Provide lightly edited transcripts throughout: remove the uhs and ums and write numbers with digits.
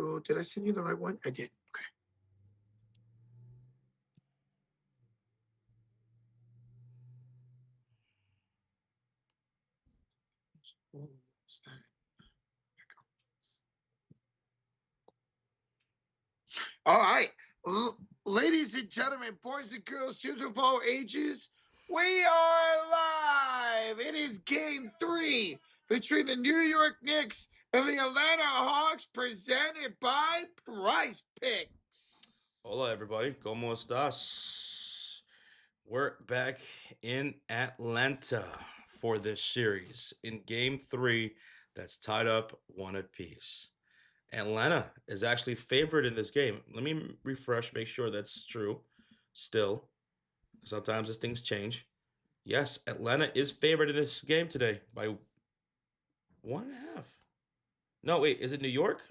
Did I send you the right one? I did. Okay. What's that? All right. Ladies and gentlemen, boys and girls, children of all ages, we are live. It is game 3 between the New York Knicks and the Atlanta Hawks, presented by PrizePicks. Hola, everybody. ¿Cómo estás? We're back in Atlanta for this series in game 3 that's tied up 1 apiece. Atlanta is actually favored in this game. Let me refresh, make sure that's true still. Sometimes as things change. Yes, Atlanta is favored in this game today by 1.5. No, wait, is it New York?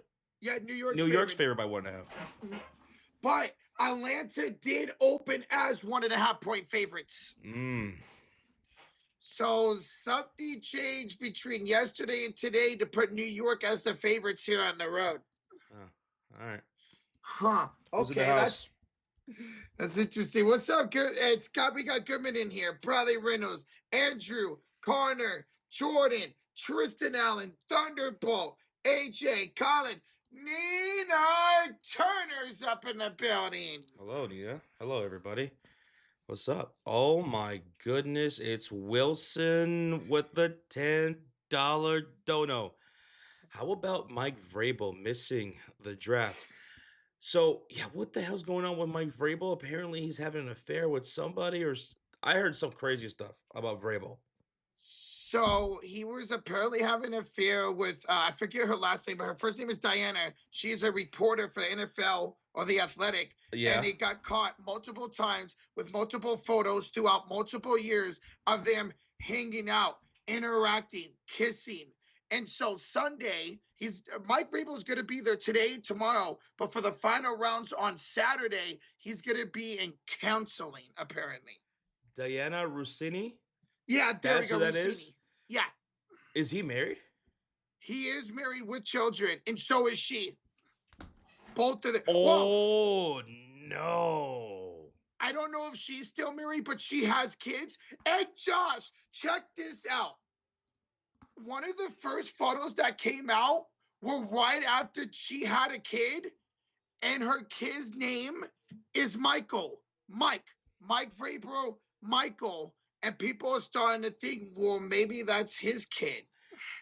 Yeah, New York's favored by 1.5. But Atlanta did open as 1.5-point favorites. So something changed between yesterday and today to put New York as the favorites here on the road. Oh, all right. Huh. Who's in the Okay, house? that's interesting. What's up? Good. We got Goodman in here. Bradley Reynolds, Andrew, Connor, Jordan, Tristan Allen, Thunderbolt, AJ, Colin, Nina Turner's up in the building. Hello, Nina. Hello, everybody. What's up? Oh my goodness, it's Wilson with the $10 dono. How about Mike Vrabel missing the draft? So, yeah, what the hell's going on with Mike Vrabel? Apparently, he's having an affair with somebody, I heard some crazy stuff about Vrabel. So he was apparently having an affair with, I forget her last name, but her first name is Diana. She's a reporter for NFL or The Athletic. Yeah. And they got caught multiple times with multiple photos throughout multiple years of them hanging out, interacting, kissing. And so Sunday, Mike Vrabel is going to be there today, tomorrow, but for the final rounds on Saturday, he's going to be in counseling, apparently. Diana Rossini? Yeah, there That's we go. who that is? Yeah. Is he married? He is married with children, and so is she. Both of them. Oh, no. I don't know if she's still married, but she has kids. And Josh, check this out. One of the first photos that came out were right after she had a kid, and her kid's name is Michael. Mike Vrabel, Michael. And people are starting to think, well, maybe that's his kid.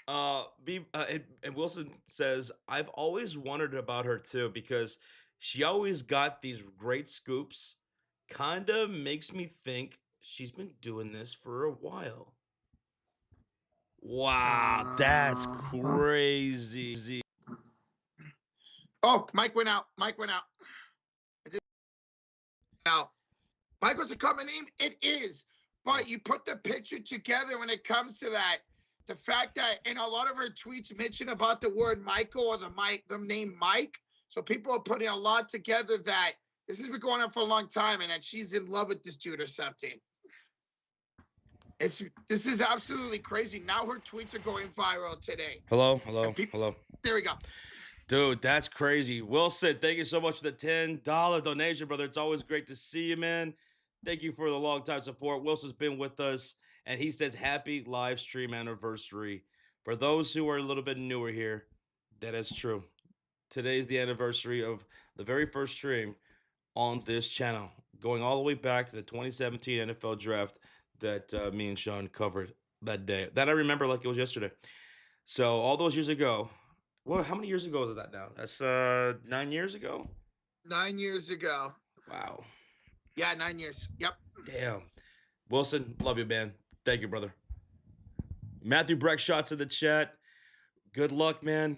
And Wilson says, I've always wondered about her too, because she always got these great scoops. Kinda makes me think she's been doing this for a while. Wow, that's crazy. Oh, Mike went out. Now, Michael's a common name. It is. But you put the picture together when it comes to that. The fact that in a lot of her tweets mention about the word Michael or the name Mike. So people are putting a lot together that this has been going on for a long time and that she's in love with this dude or something. This is absolutely crazy. Now her tweets are going viral today. Hello. There we go. Dude, that's crazy. Wilson, thank you so much for the $10 donation, brother. It's always great to see you, man. Thank you for the long time support. Wilson's been with us, and he says happy live stream anniversary. For those who are a little bit newer here, that is true. Today's the anniversary of the very first stream on this channel, going all the way back to the 2017 NFL draft that me and Sean covered that day. That I remember like it was yesterday. So all those years ago, well, how many years ago is that now? That's 9 years ago? 9 years ago. Wow. Yeah, 9 years. Yep. Damn. Wilson, love you, man. Thank you, brother. Matthew Breck shots in the chat. Good luck, man.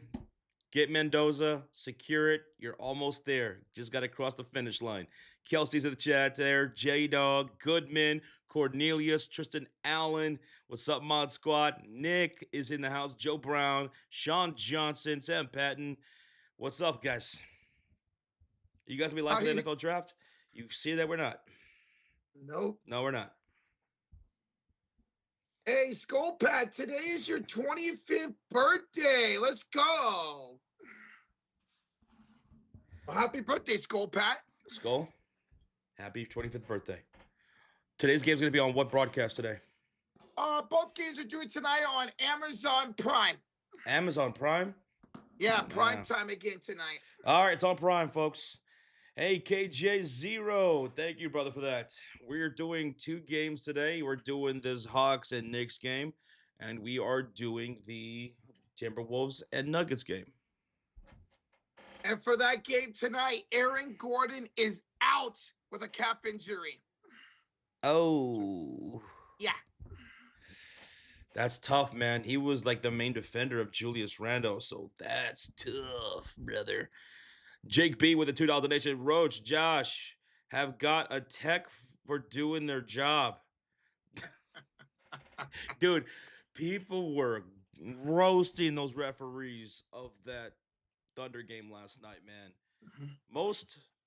Get Mendoza. Secure it. You're almost there. Just got to cross the finish line. Kelsey's in the chat there. J-Dog. Goodman. Cornelius. Tristan Allen. What's up, Mod Squad? Nick is in the house. Joe Brown. Sean Johnson. Sam Patton. What's up, guys? You guys be live for the NFL draft? You see that we're not? Nope. No, we're not. Hey, Skullpad, today is your 25th birthday. Let's go. Well, happy birthday, Skull Pat. Skull, happy 25th birthday. Today's game's going to be on what broadcast today? Both games are due tonight on Amazon Prime. Amazon Prime? Yeah, prime time again tonight. All right, it's on Prime, folks. Hey, KJ0, thank you, brother, for that. We're doing 2 games today. We're doing this Hawks and Knicks game, and we are doing the Timberwolves and Nuggets game. And for that game tonight, Aaron Gordon is out with a calf injury. Oh. Yeah. That's tough, man. He was like the main defender of Julius Randle, so that's tough, brother. Jake B with a $2 donation. Roach, Josh have got a tech for doing their job. Dude, people were roasting those referees of that Thunder game last night, man.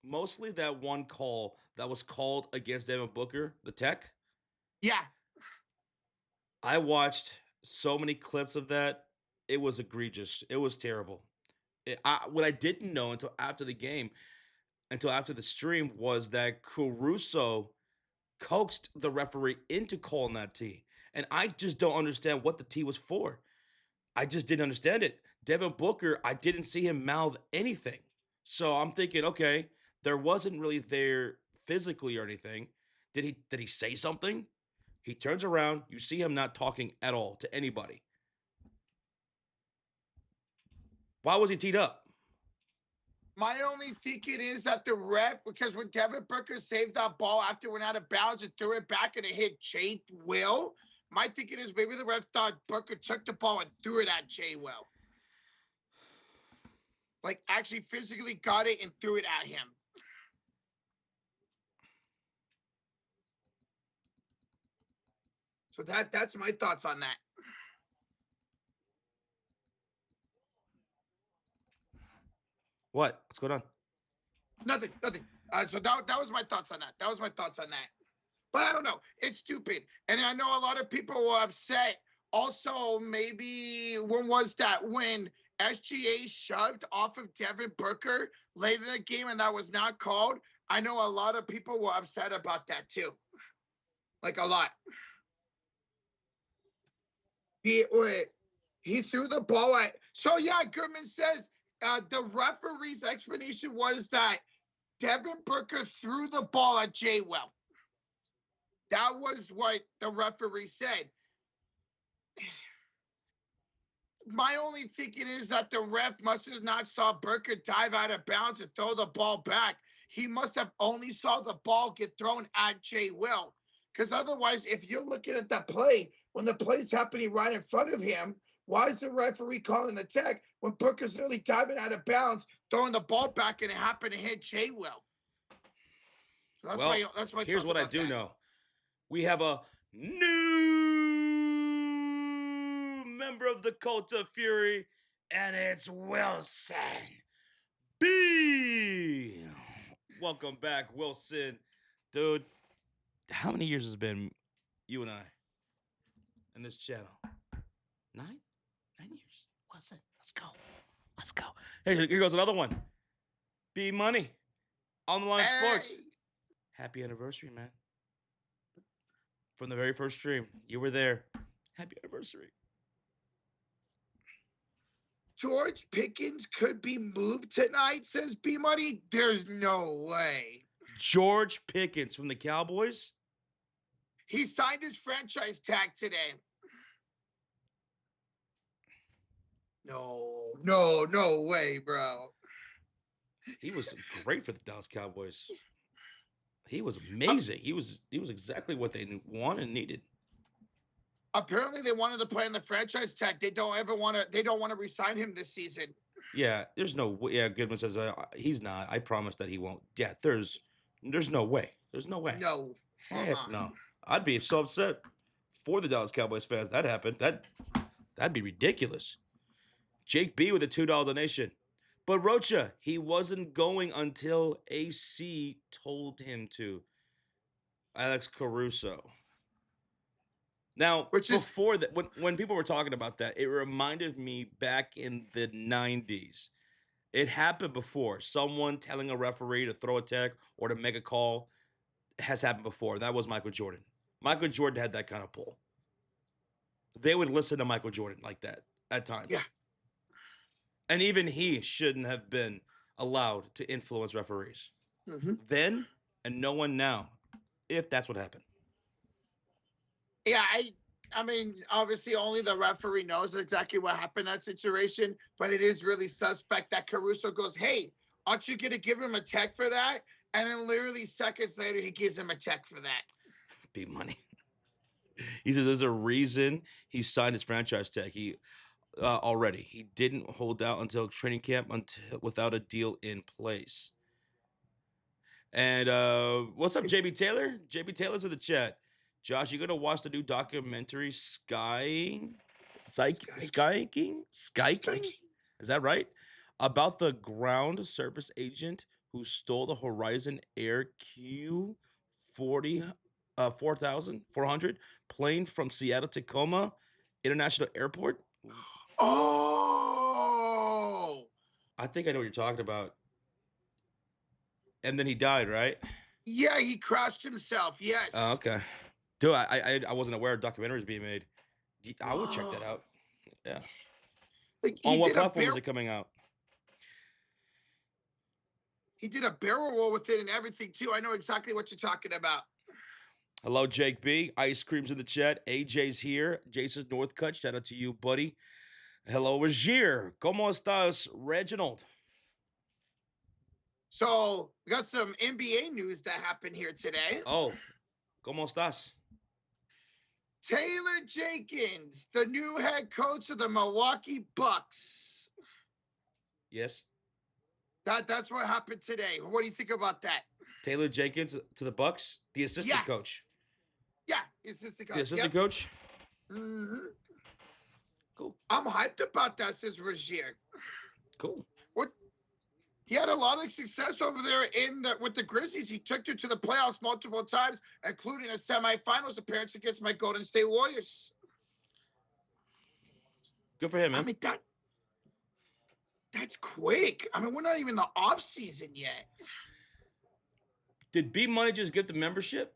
Mostly that one call that was called against Devin Booker, the tech. Yeah. I watched so many clips of that. It was egregious. It was terrible. What I didn't know until after the game, until after the stream, was that Caruso coaxed the referee into calling that T. And I just don't understand what the T was for. I just didn't understand it. Devin Booker, I didn't see him mouth anything. So I'm thinking, okay, there wasn't really there physically or anything. Did he say something? He turns around, you see him not talking at all to anybody. Why was he teed up? My only thinking is that the ref, because when Devin Booker saved that ball after it went out of bounds and threw it back and it hit Jay Will, my thinking is maybe the ref thought Booker took the ball and threw it at Jay Will. Like actually physically got it and threw it at him. So that's my thoughts on that. What? What's going on? Nothing. So that was my thoughts on that. But I don't know. It's stupid. And I know a lot of people were upset. Also, maybe when was that? When SGA shoved off of Devin Booker late in the game and that was not called. I know a lot of people were upset about that too. Like a lot. He threw the ball at. So yeah, Goodman says the referee's explanation was that Devin Booker threw the ball at Jay Will. That was what the referee said. My only thinking is that the ref must have not saw Booker dive out of bounds and throw the ball back. He must have only saw the ball get thrown at Jay Will. Because otherwise, if you're looking at the play, when the play's happening right in front of him, why is the referee calling the tech when Booker's really diving out of bounds, throwing the ball back, and it happened to hit Jay Will? So that's my here's what I do that. know. We have a new member of the Cult of Fury, and it's Wilson B. Welcome back, Wilson. Dude, how many years has it been you and I in this channel? 9? 9 years. Wilson, let's go. Hey, here goes another one. B Money on the line sports. Happy anniversary, man. From the very first stream. You were there. Happy anniversary. George Pickens could be moved tonight, says B Money. There's no way. George Pickens from the Cowboys? He signed his franchise tag today. No way, bro. He was great for the Dallas Cowboys. He was amazing. He was exactly what they wanted and needed. Apparently, they wanted to play in the franchise tag. They don't want to re-sign him this season. Yeah, there's no way. Yeah, Goodman says he's not. I promise that he won't. Yeah, there's no way. There's no way. No. Heck no. I'd be so upset for the Dallas Cowboys fans. That happened. That'd be ridiculous. Jake B with a $2 donation. But Rocha, he wasn't going until AC told him to. Alex Caruso. Now, before that, when people were talking about that, it reminded me back in the 90s. It happened before. Someone telling a referee to throw a tech or to make a call has happened before. That was Michael Jordan. Michael Jordan had that kind of pull. They would listen to Michael Jordan like that at Yeah. times. And even he shouldn't have been allowed to influence referees Hmm. then and no one now, if that's what happened. Yeah, I mean, obviously only the referee knows exactly what happened in that situation, but it is really suspect that Caruso goes, "Hey, aren't you gonna give him a tech for that?" And then literally seconds later, he gives him a tech for that. Be money. He says there's a reason he signed his franchise tag. Already. He didn't hold out until training camp without a deal in place. And what's up, JB Taylor? JB Taylor's in the chat. Josh, you gonna watch the new documentary Skying? Skyking? Striking. Is that right? About the ground surface agent who stole the Horizon Air Q 40 4,400 plane from Seattle Tacoma International Airport. Oh, I think I know what you're talking about. And then he died, right? yeah, he crashed himself. Oh, Yes. okay. Dude, I wasn't aware of documentaries being made. I would check that out. Yeah. Like On what platform is it coming out? he did a barrel roll with it and everything too. I know exactly what you're talking about. Hello, Jake B. Ice Cream's in the chat. AJ's here. Jason Northcutt, shout out to you, buddy. Hello, Rajir. ¿Cómo estás, Reginald? So we got some NBA news that happened here today. Oh, ¿cómo estás? Taylor Jenkins, the new head coach of the Milwaukee Bucks. Yes. That's what happened today. What do you think about that? Taylor Jenkins to the Bucks, the assistant coach. Yeah, assistant coach. The assistant coach? Mm-hmm. Cool. I'm hyped about that, says Rozier. Cool. He had a lot of success over there with the Grizzlies. He took them to the playoffs multiple times, including a semifinals appearance against my Golden State Warriors. Good for him, man. I mean, that's quick. I mean, we're not even in the off season yet. Did B Money just get the membership?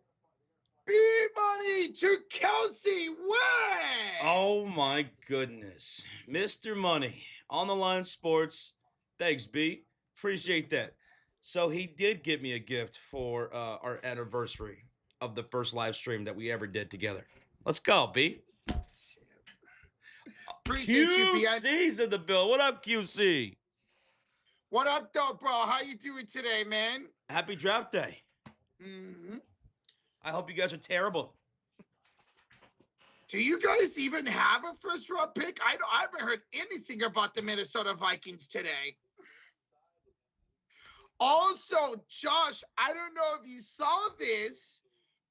B Money to Kelsey Way. Oh my goodness. Mr. Money on the line sports. Thanks, B. Appreciate that. So he did give me a gift for our anniversary of the first live stream that we ever did together. Let's go, B. Appreciate you, B. QC's in the bill. What up, QC? What up, though, bro? How you doing today, man? Happy draft day. Mm-hmm. I hope you guys are terrible. Do you guys even have a first round pick? I haven't heard anything about the Minnesota Vikings today. Also, Josh, I don't know if you saw this,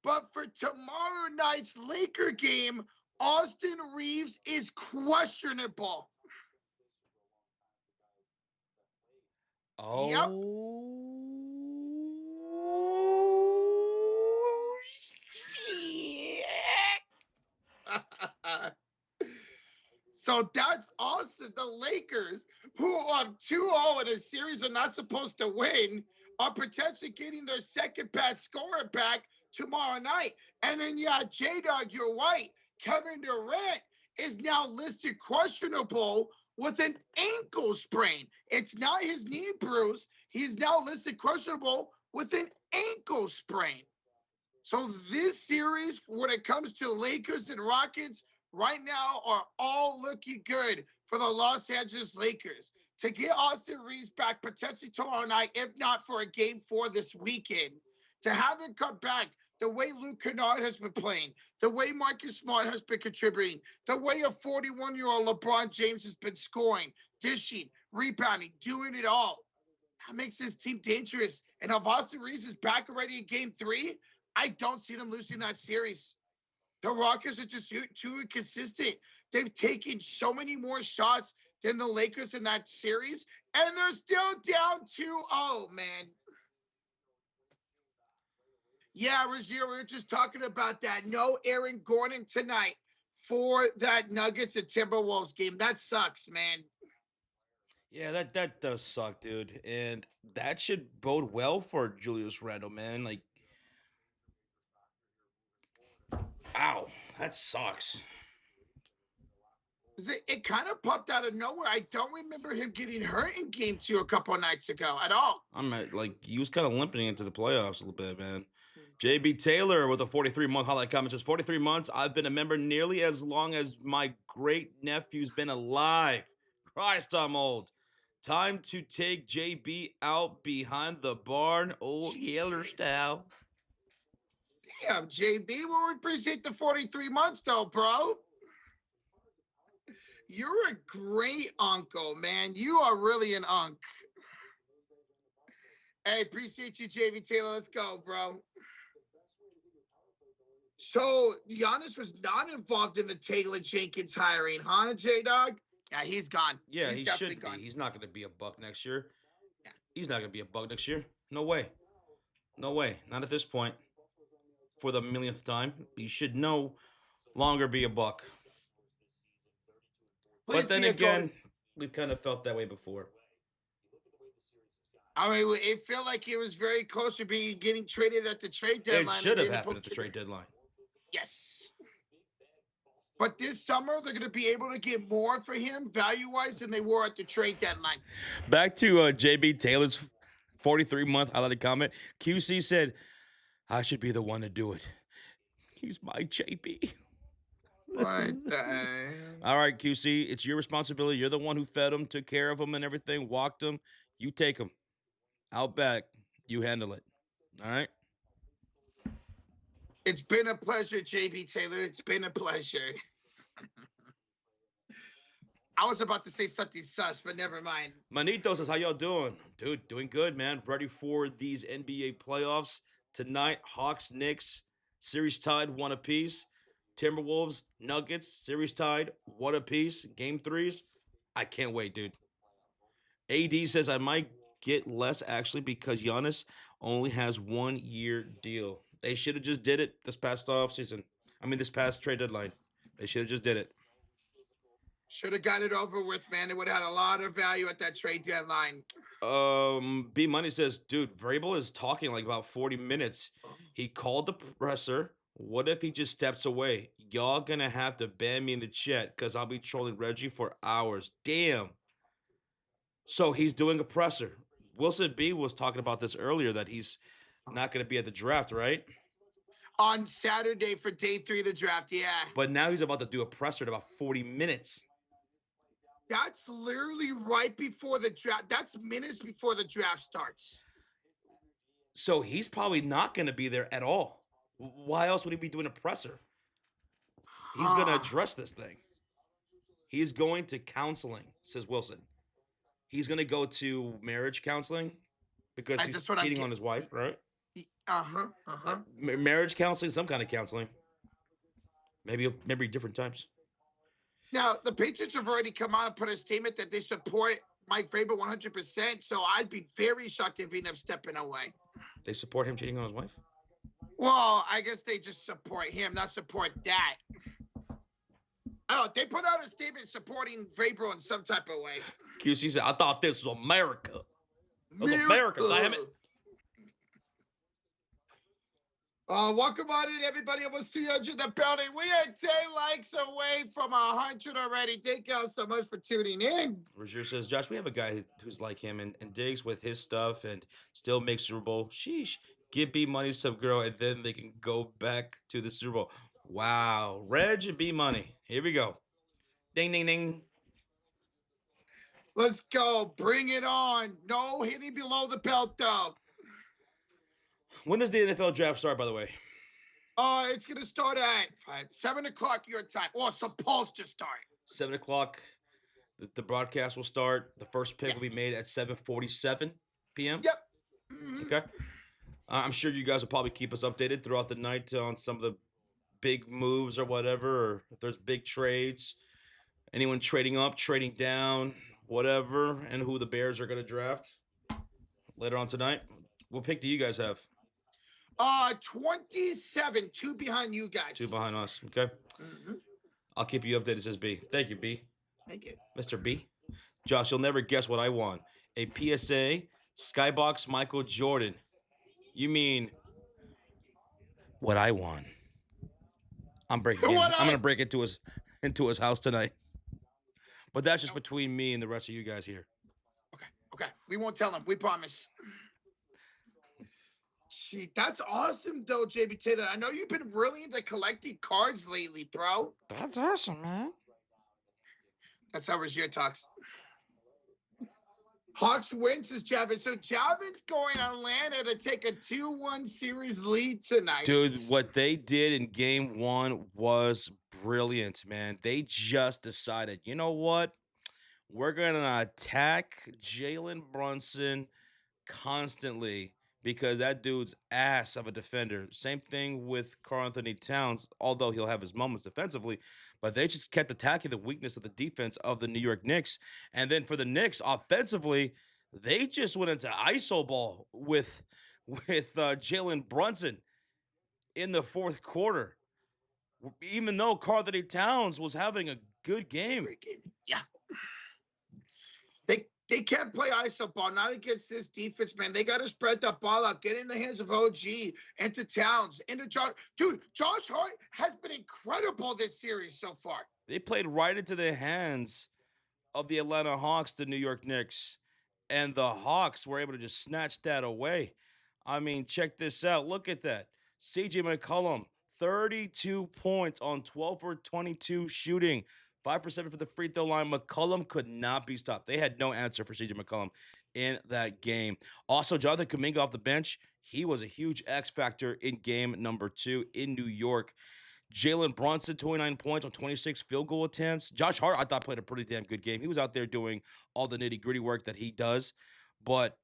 but for tomorrow night's Laker game, Austin Reeves is questionable. Oh. Yep. So that's awesome. The Lakers, who are 2-0 in a series are not supposed to win, are potentially getting their second best scorer back tomorrow night. And then, yeah, J-Dog, you're right. Kevin Durant is now listed questionable with an ankle sprain. It's not his knee bruise. He's now listed questionable with an ankle sprain. So this series, when it comes to Lakers and Rockets, right now are all looking good for the Los Angeles Lakers. To get Austin Reeves back potentially tomorrow night, if not for a game 4 this weekend, to have him come back the way Luke Kennard has been playing, the way Marcus Smart has been contributing, the way a 41-year-old LeBron James has been scoring, dishing, rebounding, doing it all. That makes this team dangerous. And if Austin Reeves is back already in game 3, I don't see them losing that series. The Rockets are just too inconsistent. They've taken so many more shots than the Lakers in that series, and they're still down 2-0, man. Yeah, Rozier, we were just talking about that. No Aaron Gordon tonight for that Nuggets and Timberwolves game. That sucks, man. Yeah, that does suck, dude. And that should bode well for Julius Randle, man. Like, ow, that sucks. It kind of popped out of nowhere. I don't remember him getting hurt in game 2 a couple of nights ago at all. I'm at, like, he was kind of limping into the playoffs a little bit, man. JB Taylor with a 43-month highlight comment says 43 months. I've been a member nearly as long as my great nephew's been alive. Christ, I'm old. Time to take JB out behind the barn, old Yeller Jesus. style. Damn, JB, we appreciate the 43 months though, bro. You're a great uncle, man. You are really an unk. Hey, appreciate you, JB Taylor. Let's go, bro. So Giannis was not involved in the Taylor Jenkins hiring, huh, J-Dog? Yeah, he's gone. Yeah, he's he definitely should be. gone. He's not going to be a Buck next year. Yeah. He's not going to be a Buck next year. No way. No way. Not at this point. For the millionth time. He should no longer be a Buck. Please but then be a again, we've kind of felt that way before. I mean, it felt like it was very close to being getting traded at the trade deadline. It should have happened at the trade deadline. Yes. But this summer, they're going to be able to get more for him value-wise than they were at the trade deadline. Back to JB Taylor's 43-month highlighted comment. QC said, I should be the one to do it. He's my JB. What the hell? All right, QC, it's your responsibility. You're the one who fed him, took care of him and everything, walked him. You take him. Out back. You handle it. All right? It's been a pleasure, JB Taylor. It's been a pleasure. I was about to say something sus, but never mind. Manito says, how y'all doing? Dude, doing good, man. Ready for these NBA playoffs tonight. Hawks, Knicks, series tied, 1 apiece. Timberwolves, Nuggets, series tied, 1 apiece. Game 3s. I can't wait, dude. AD says, I might get less, actually, because Giannis only has 1-year deal. They should have just did it this past offseason. This past trade deadline. They should have just did it. Should have got it over with, man. It would have had a lot of value at that trade deadline. B Money says, dude, Vrabel is talking like about 40 minutes. He called the presser. What if he just steps away? Y'all gonna have to ban me in the chat because I'll be trolling Reggie for hours. Damn. So he's doing a presser. Wilson B was talking about this earlier, that he's not gonna be at the draft, right? On Saturday for day 3 of the draft, yeah. But now he's about to do a presser in about 40 minutes. That's literally right before the draft. That's minutes before the draft starts. So he's probably not going to be there at all. Why else would he be doing a presser? He's going to address this thing. He's going to counseling, says Wilson. He's going to go to marriage counseling because he's cheating on his wife, right? Marriage counseling, some kind of counseling. Maybe different types. Now, the Patriots have already come out and put a statement that they support Mike Vrabel 100%, so I'd be very shocked if he ended up stepping away. They support him cheating on his wife? Well, I guess they just support him, not support that. Oh, they put out a statement supporting Vrabel in some type of way. QC said, I thought this was America. It was America, damn it. Welcome on in, everybody. Almost 300 in the building. We are 10 likes away from 100 already. Thank y'all so much for tuning in. Roger says, Josh, we have a guy who's like him and digs with his stuff and still makes Super Bowl. Sheesh. Give B Money some girl, and then they can go back to the Super Bowl. Wow. Reg and B Money. Here we go. Ding, ding, ding. Let's go. Bring it on. No hitting below the belt, though. When does the NFL draft start, by the way? It's going to start at 7 o'clock your time. Or it's supposed to start. 7 o'clock. The broadcast will start. The first pick will be made at 7:47 p.m.? Yep. Mm-hmm. Okay. I'm sure you guys will probably keep us updated throughout the night on some of the big moves or whatever, or if there's big trades, anyone trading up, trading down, whatever, and who the Bears are going to draft later on tonight. What pick do you guys have? 27, 2 behind you guys. 2 behind us, okay? Mm-hmm. I'll keep you updated, says B. Thank you, B. Thank you. Mr. B. Josh, you'll never guess what I won. A PSA Skybox Michael Jordan. You mean what I won? I'm breaking in. What I'm I gonna break into his house tonight. But that's just between me and the rest of you guys here. Okay. We won't tell him. We promise. Gee, that's awesome though, JB Taylor. I know you've been really into collecting cards lately, bro. That's awesome, man. That's how Rozier talks. Hawks wins, says Javin. So Javin's going on Atlanta to take a 2-1 series lead tonight. Dude, what they did in game one was brilliant, man. They just decided, you know what? We're going to attack Jalen Brunson constantly because that dude's ass of a defender. Same thing with Karl-Anthony Towns, although he'll have his moments defensively, but they just kept attacking the weakness of the defense of the New York Knicks. And then for the Knicks, offensively, they just went into ISO ball with Jalen Brunson in the fourth quarter, even though Karl-Anthony Towns was having a good game. Yeah. They can't play ISO ball, not against this defense, man. They got to spread the ball out, get in the hands of OG, into Towns, into Josh. Dude, Josh Hart has been incredible this series so far. They played right into the hands of the Atlanta Hawks, the New York Knicks, and the Hawks were able to just snatch that away. I mean, check this out. Look at that. CJ McCollum, 32 points on 12 for 22 shooting. 5 for 7 for the free throw line. McCollum could not be stopped. They had no answer for CJ McCollum in that game. Also, Jonathan Kuminga off the bench. He was a huge X factor in game number 2 in New York. Jalen Brunson, 29 points on 26 field goal attempts. Josh Hart, I thought, played a pretty damn good game. He was out there doing all the nitty-gritty work that he does. But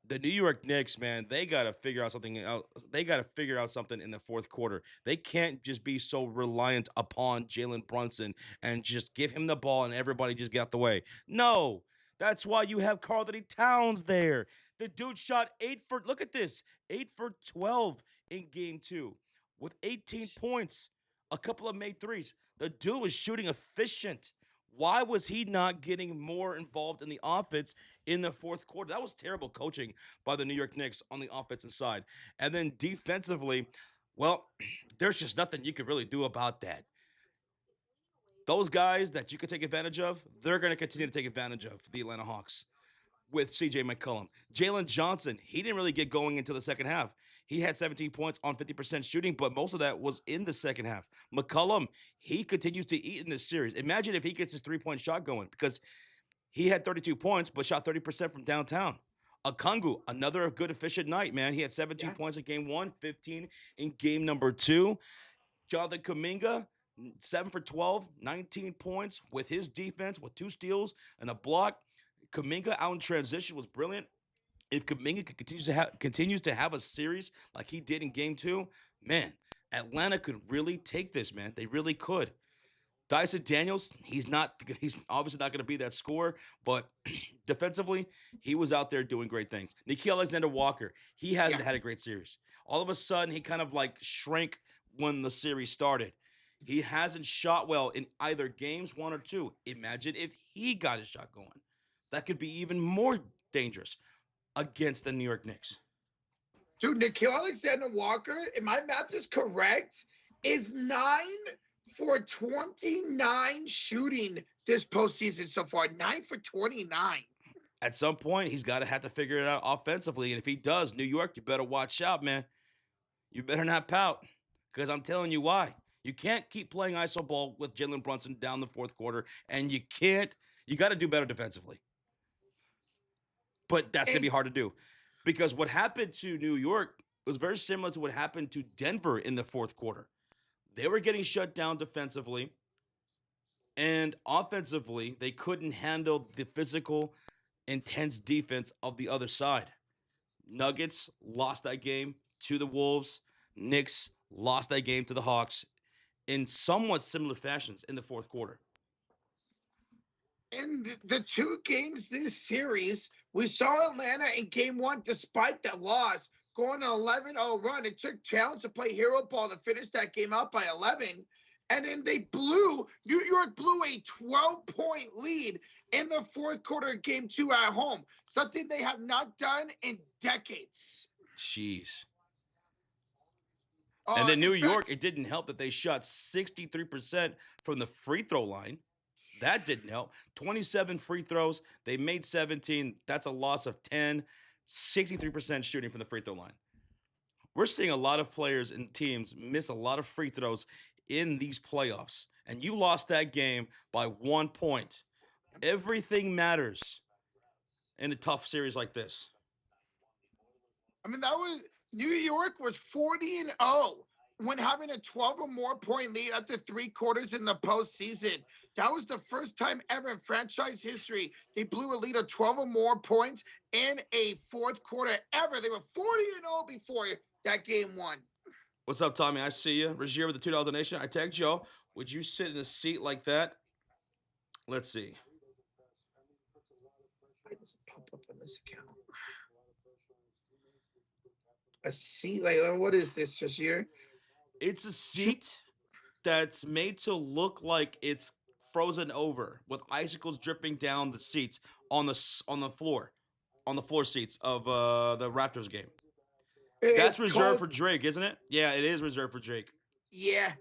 the New York Knicks, man, they got to figure out something out. They got to figure out something in the fourth quarter. They can't just be so reliant upon Jalen Brunson and just give him the ball and everybody just get out the way. No, that's why you have Karl-Anthony Towns there. The dude shot 8 for, look at this, 8 for 12 in game 2 with 18 points, a couple of made threes. The dude was shooting efficient. Why was he not getting more involved in the offense in the fourth quarter? That was terrible coaching by the New York Knicks on the offensive side. And then defensively, well, there's just nothing you could really do about that. Those guys that you could take advantage of, they're going to continue to take advantage of the Atlanta Hawks with CJ McCollum. Jalen Johnson, he didn't really get going into the second half. He had 17 points on 50% shooting, but most of that was in the second half. McCollum, he continues to eat in this series. Imagine if he gets his three-point shot going because he had 32 points, but shot 30% from downtown. Okongwu, another good efficient night, man. He had 17 points in game 1, 15 in game number 2. Jonathan Kuminga, 7 for 12, 19 points with his defense, with 2 steals and a block. Kuminga out in transition was brilliant. If Kuminga continues to have a series like he did in game 2, man, Atlanta could really take this, man. They really could. Dyson Daniels, he's obviously not going to be that scorer, but defensively, he was out there doing great things. Nickeil Alexander-Walker, he hasn't had a great series. All of a sudden, he kind of like shrank when the series started. He hasn't shot well in either games 1 or 2. Imagine if he got his shot going. That could be even more dangerous against the New York Knicks. Dude, Nickeil Alexander-Walker, if my math is correct, is 9 for 29 shooting this postseason so far. 9 for 29. At some point, he's got to have to figure it out offensively. And if he does, New York, you better watch out, man. You better not pout, because I'm telling you why. You can't keep playing iso ball with Jalen Brunson down the fourth quarter, and you got to do better defensively. But that's going to be hard to do because what happened to New York was very similar to what happened to Denver in the fourth quarter. They were getting shut down defensively, and offensively, they couldn't handle the physical, intense defense of the other side. Nuggets lost that game to the Wolves. Knicks lost that game to the Hawks in somewhat similar fashions in the fourth quarter. In the 2 games this series, we saw Atlanta in game 1, despite the loss, going an 11-0 run. It took Towns to play hero ball to finish that game out by 11. And then New York blew a 12-point lead in the fourth quarter of game 2 at home, something they have not done in decades. Jeez. And then New York, it didn't help that they shot 63% from the free throw line. That didn't help. 27 free throws. They made 17. That's a loss of 10. 63% shooting from the free throw line. We're seeing a lot of players and teams miss a lot of free throws in these playoffs. And you lost that game by 1 point. Everything matters in a tough series like this. I mean, that was New York was 40-0 when having a 12 or more point lead after 3 quarters in the postseason. That was the first time ever in franchise history they blew a lead of 12 or more points in a fourth quarter ever. They were 40-0 before that game 1. What's up, Tommy? I see you. Regier with the $2 donation. I tagged Joe. Would you sit in a seat like that? Let's see. I just pop up on this account. A seat? Like, what is this this year? It's a seat that's made to look like it's frozen over with icicles dripping down the seats on the floor seats of the Raptors game. That's reserved for Drake, isn't it? Yeah, it is reserved for Drake. Yeah.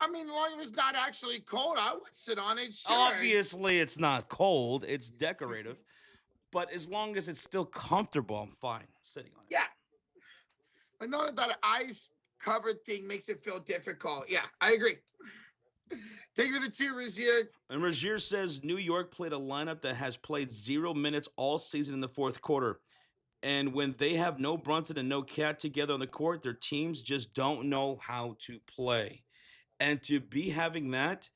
I mean, as long as it's not actually cold, I would sit on it. Sure. Obviously, it's not cold. It's decorative. But as long as it's still comfortable, I'm fine sitting on it. Yeah. I know that ice-covered thing makes it feel difficult. Yeah, I agree. Thank you for the 2, Regier. And Regier says New York played a lineup that has played 0 minutes all season in the fourth quarter. And when they have no Brunson and no Cat together on the court, their teams just don't know how to play. And to be having that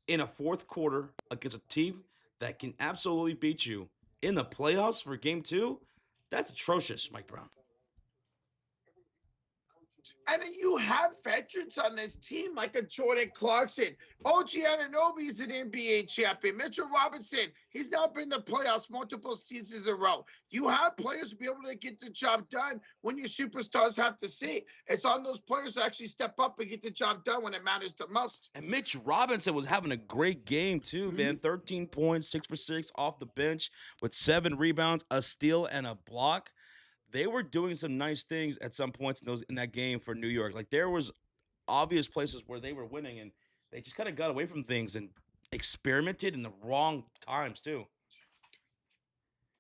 in a fourth quarter against a team that can absolutely beat you in the playoffs for game 2, that's atrocious, Mike Brown. And you have veterans on this team like a Jordan Clarkson. OG Anunoby is an NBA champion. Mitchell Robinson, he's now been in the playoffs multiple seasons in a row. You have players to be able to get the job done when your superstars have to see. It's on those players to actually step up and get the job done when it matters the most. And Mitch Robinson was having a great game too, man. 13 points, 6 for 6 off the bench with 7 rebounds, a steal, and a block. They were doing some nice things at some points in that game for New York. Like, there was obvious places where they were winning, and they just kind of got away from things and experimented in the wrong times too.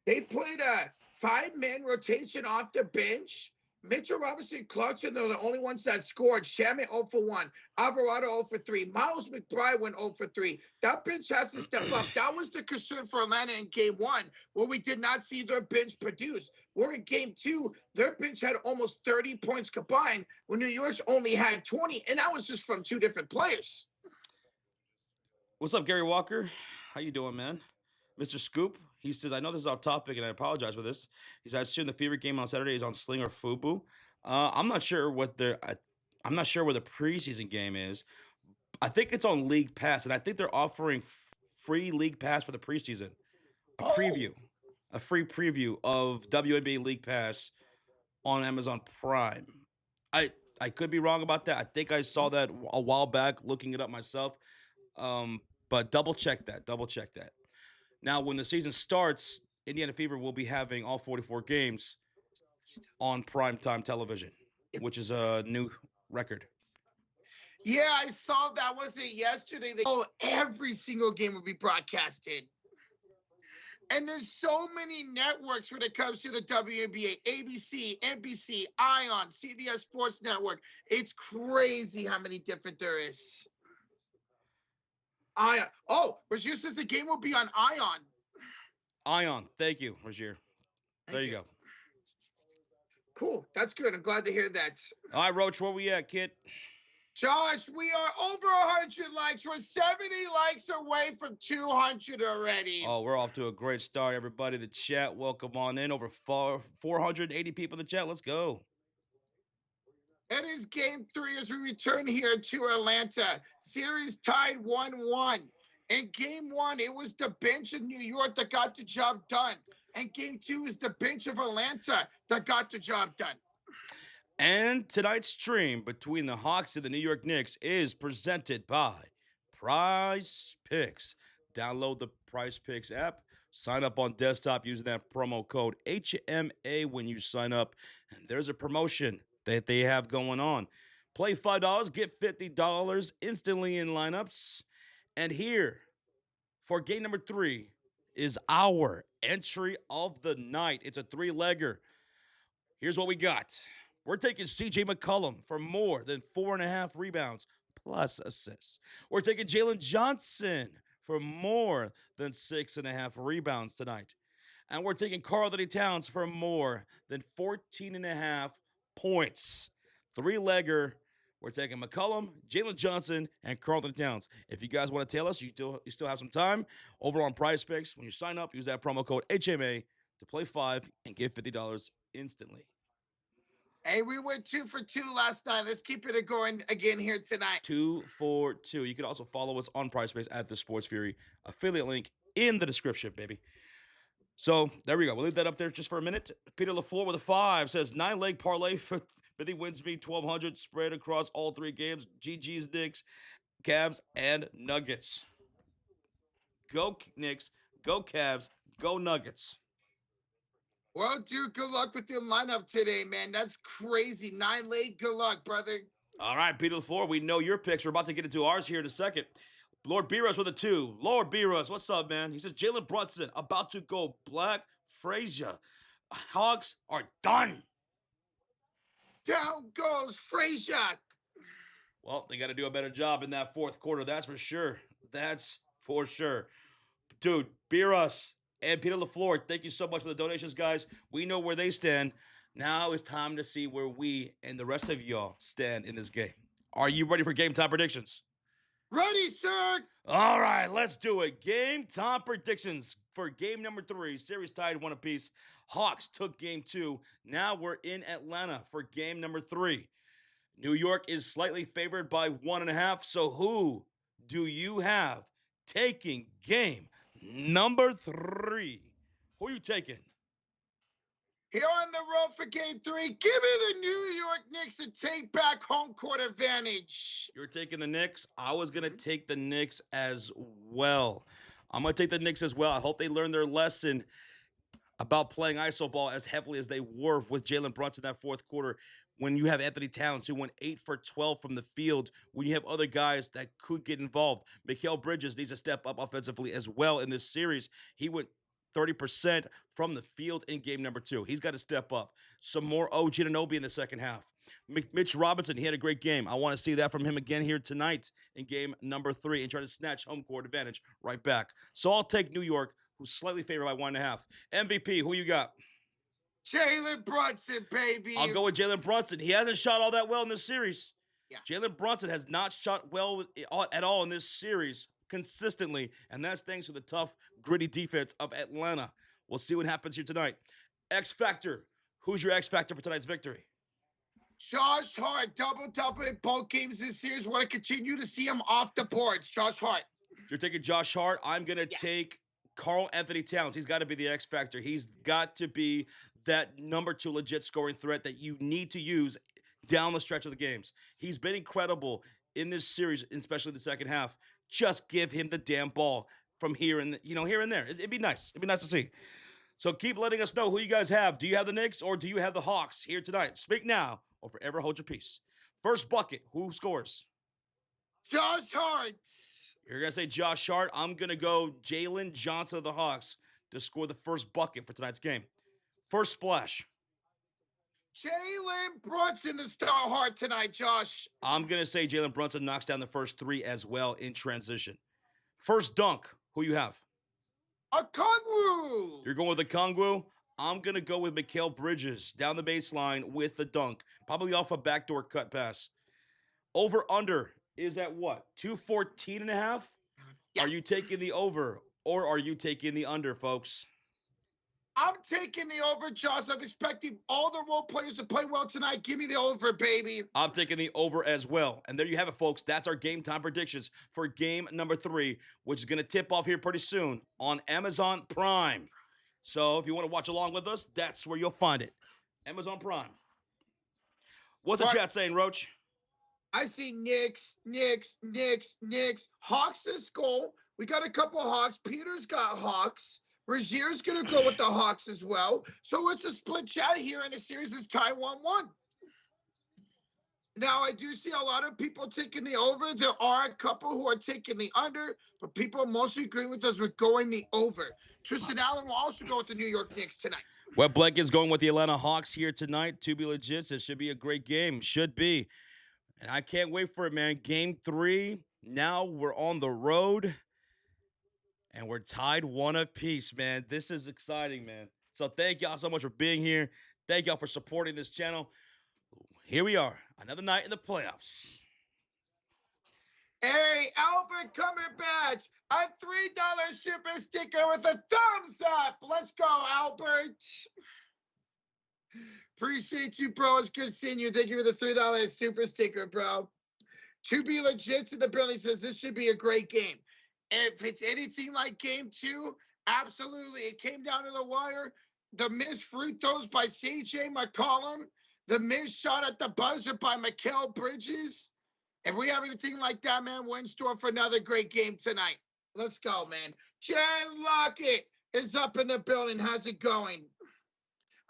They played a 5-man rotation off the bench. Mitchell Robinson, Clarkson are the only ones that scored. Shaman 0 for 1. Alvarado 0 for 3. Miles McBride went 0 for 3. That bench has to step up. That was the concern for Atlanta in game 1, where we did not see their bench produce. Where in game 2, their bench had almost 30 points combined, when New York's only had 20, and that was just from 2 different players. What's up, Gary Walker? How you doing, man? Mr. Scoop, he says, I know this is off topic, and I apologize for this. He says, I assume the favorite game on Saturday is on Sling or Fubu. I'm not sure where the preseason game is. I think it's on League Pass, and I think they're offering free League Pass for the preseason. A free preview of WNBA League Pass on Amazon Prime. I could be wrong about that. I think I saw that a while back, looking it up myself. But double check that. Now, when the season starts, Indiana Fever will be having all 44 games on primetime television, which is a new record. Yeah, I saw that. Was it yesterday? Every single game will be broadcasted. And there's so many networks when it comes to the WNBA. ABC, NBC, ION, CBS Sports Network. It's crazy how many different there is. ION. Oh, Regier says the game will be on ION. ION. Thank you, Regier. There you go. Cool. That's good. I'm glad to hear that. All right, Roach, where we at, kid? Josh, we are over 100 likes. We're 70 likes away from 200 already. Oh, we're off to a great start, everybody. The chat, welcome on in. Over 480 people in the chat. Let's go. It is game 3 as we return here to Atlanta. Series tied 1-1. In game 1, it was the bench of New York that got the job done. And game 2 is the bench of Atlanta that got the job done. And tonight's stream between the Hawks and the New York Knicks is presented by PrizePicks. Download the PrizePicks app. Sign up on desktop using that promo code HMA when you sign up. And there's a promotion that they have going on. Play $5, get $50 instantly in lineups. And here, for game number 3, is our entry of the night. It's a 3-legger. Here's what we got. We're taking CJ McCollum for more than 4.5 rebounds plus assists. We're taking Jalen Johnson for more than 6.5 rebounds tonight. And we're taking Karl-Anthony Towns for more than 14.5 points. 3-legger. We're taking McCollum, Jalen Johnson, and Karl-Anthony Towns. If you guys want to tell us, you still have some time over on PrizePicks. When you sign up, use that promo code HMA to play 5 and get $50 instantly. Hey, we went 2 for 2 last night. Let's keep it going again here tonight. 2 for 2. You can also follow us on PrizePicks at the Sports Fury. Affiliate link in the description, baby. So there we go. We'll leave that up there just for a minute. Peter LaFleur with a 5 says 9-leg parlay for 50 wins me 1,200 spread across all 3 games. GG's Knicks, Cavs, and Nuggets. Go Knicks, go Cavs, go Nuggets. Well, dude, good luck with your lineup today, man. That's crazy. 9-leg, good luck, brother. All right, Peter LaFleur, we know your picks. We're about to get into ours here in a second. Lord B-Russ with a 2. Lord B-Russ, what's up, man? He says, Jalen Brunson about to go black. Frazier. Hawks are done. Down goes Frazier. Well, they got to do a better job in that 4th quarter. That's for sure. That's for sure. Dude, B-Russ and Peter LaFleur, thank you so much for the donations, guys. We know where they stand. Now it's time to see where we and the rest of y'all stand in this game. Are you ready for game time predictions? Ready, sir. All right, let's do it. Game time predictions for game number 3. Series tied 1 apiece. Hawks took game 2. Now we're in Atlanta for game number 3. New York is slightly favored by 1.5. So who do you have taking game number 3? Who are you taking? Here on the road for game 3, give me the New York Knicks and take back home court advantage. You're taking the Knicks. I was going to take the Knicks as well. I'm going to take the Knicks as well. I hope they learn their lesson about playing iso ball as heavily as they were with Jalen Brunson that 4th quarter. When you have Anthony Towns, who went 8 for 12 from the field, when you have other guys that could get involved. Mikal Bridges needs to step up offensively as well in this series. He went 30% from the field in game number 2. He's got to step up. Some more OG Anunoby in the second half. Mitch Robinson, he had a great game. I want to see that from him again here tonight in game number 3 and try to snatch home court advantage right back. So I'll take New York, who's slightly favored by 1.5. MVP, who you got? Jalen Brunson, baby. I'll go with Jalen Brunson. He hasn't shot all that well in this series. Yeah. Jalen Brunson has not shot well at all in this series consistently, and that's thanks to the tough, gritty defense of Atlanta. We'll see what happens here tonight. X Factor. Who's your X Factor for tonight's victory? Josh Hart, double in both games this series. Want to continue to see him off the boards. Josh Hart. You're taking Josh Hart. I'm going to take Karl-Anthony Towns. He's got to be the X Factor. He's got to be that number 2 legit scoring threat that you need to use down the stretch of the games. He's been incredible in this series, especially the second half. Just give him the damn ball from here and here and there. It'd be nice. It'd be nice to see. So keep letting us know who you guys have. Do you have the Knicks or do you have the Hawks here tonight? Speak now or forever hold your peace. First bucket, who scores? Josh Hart. You're going to say Josh Hart. I'm going to go Jalen Johnson of the Hawks to score the first bucket for tonight's game. First splash. Jalen Brunson, the star Hart tonight, Josh. I'm going to say Jalen Brunson knocks down the first 3 as well in transition. First dunk, who you have? A Kongwu. You're going with the Kongwu. I'm going to go with Mikal Bridges down the baseline with the dunk. Probably off a backdoor cut pass. Over-under is at what? 214.5? Yeah. Are you taking the over or are you taking the under, folks? I'm taking the over, Josh. I'm expecting all the role players to play well tonight. Give me the over, baby. I'm taking the over as well. And there you have it, folks. That's our game time predictions for game number 3, which is going to tip off here pretty soon on Amazon Prime. So if you want to watch along with us, that's where you'll find it. Amazon Prime. What's the chat saying, Roach? I see Knicks. Hawks to score We got a couple Hawks. Peter's got Hawks. Rozier's going to go with the Hawks as well. So it's a split chat here, and the series is tie 1-1. Now, I do see a lot of people taking the over. There are a couple who are taking the under, but people are mostly agreeing with us with going the over. Tristan Allen will also go with the New York Knicks tonight. Wet Blanket's going with the Atlanta Hawks here tonight. To be legit, this should be a great game. Should be. And I can't wait for it, man. Game 3. Now we're on the road. And we're tied 1 apiece, man. This is exciting, man. So thank y'all so much for being here. Thank y'all for supporting this channel. Here we are. Another night in the playoffs. Hey, Albert Cumberbatch, a $3 super sticker with a thumbs up. Let's go, Albert. Appreciate you, bro. It's good seeing you. Thank you for the $3 super sticker, bro. To be legit to the building says this should be a great game. If it's anything like game 2, absolutely. It came down to the wire. The missed free throws by CJ McCollum. The missed shot at the buzzer by Mikal Bridges. If we have anything like that, man, we're in store for another great game tonight. Let's go, man. Jen Lockett is up in the building. How's it going?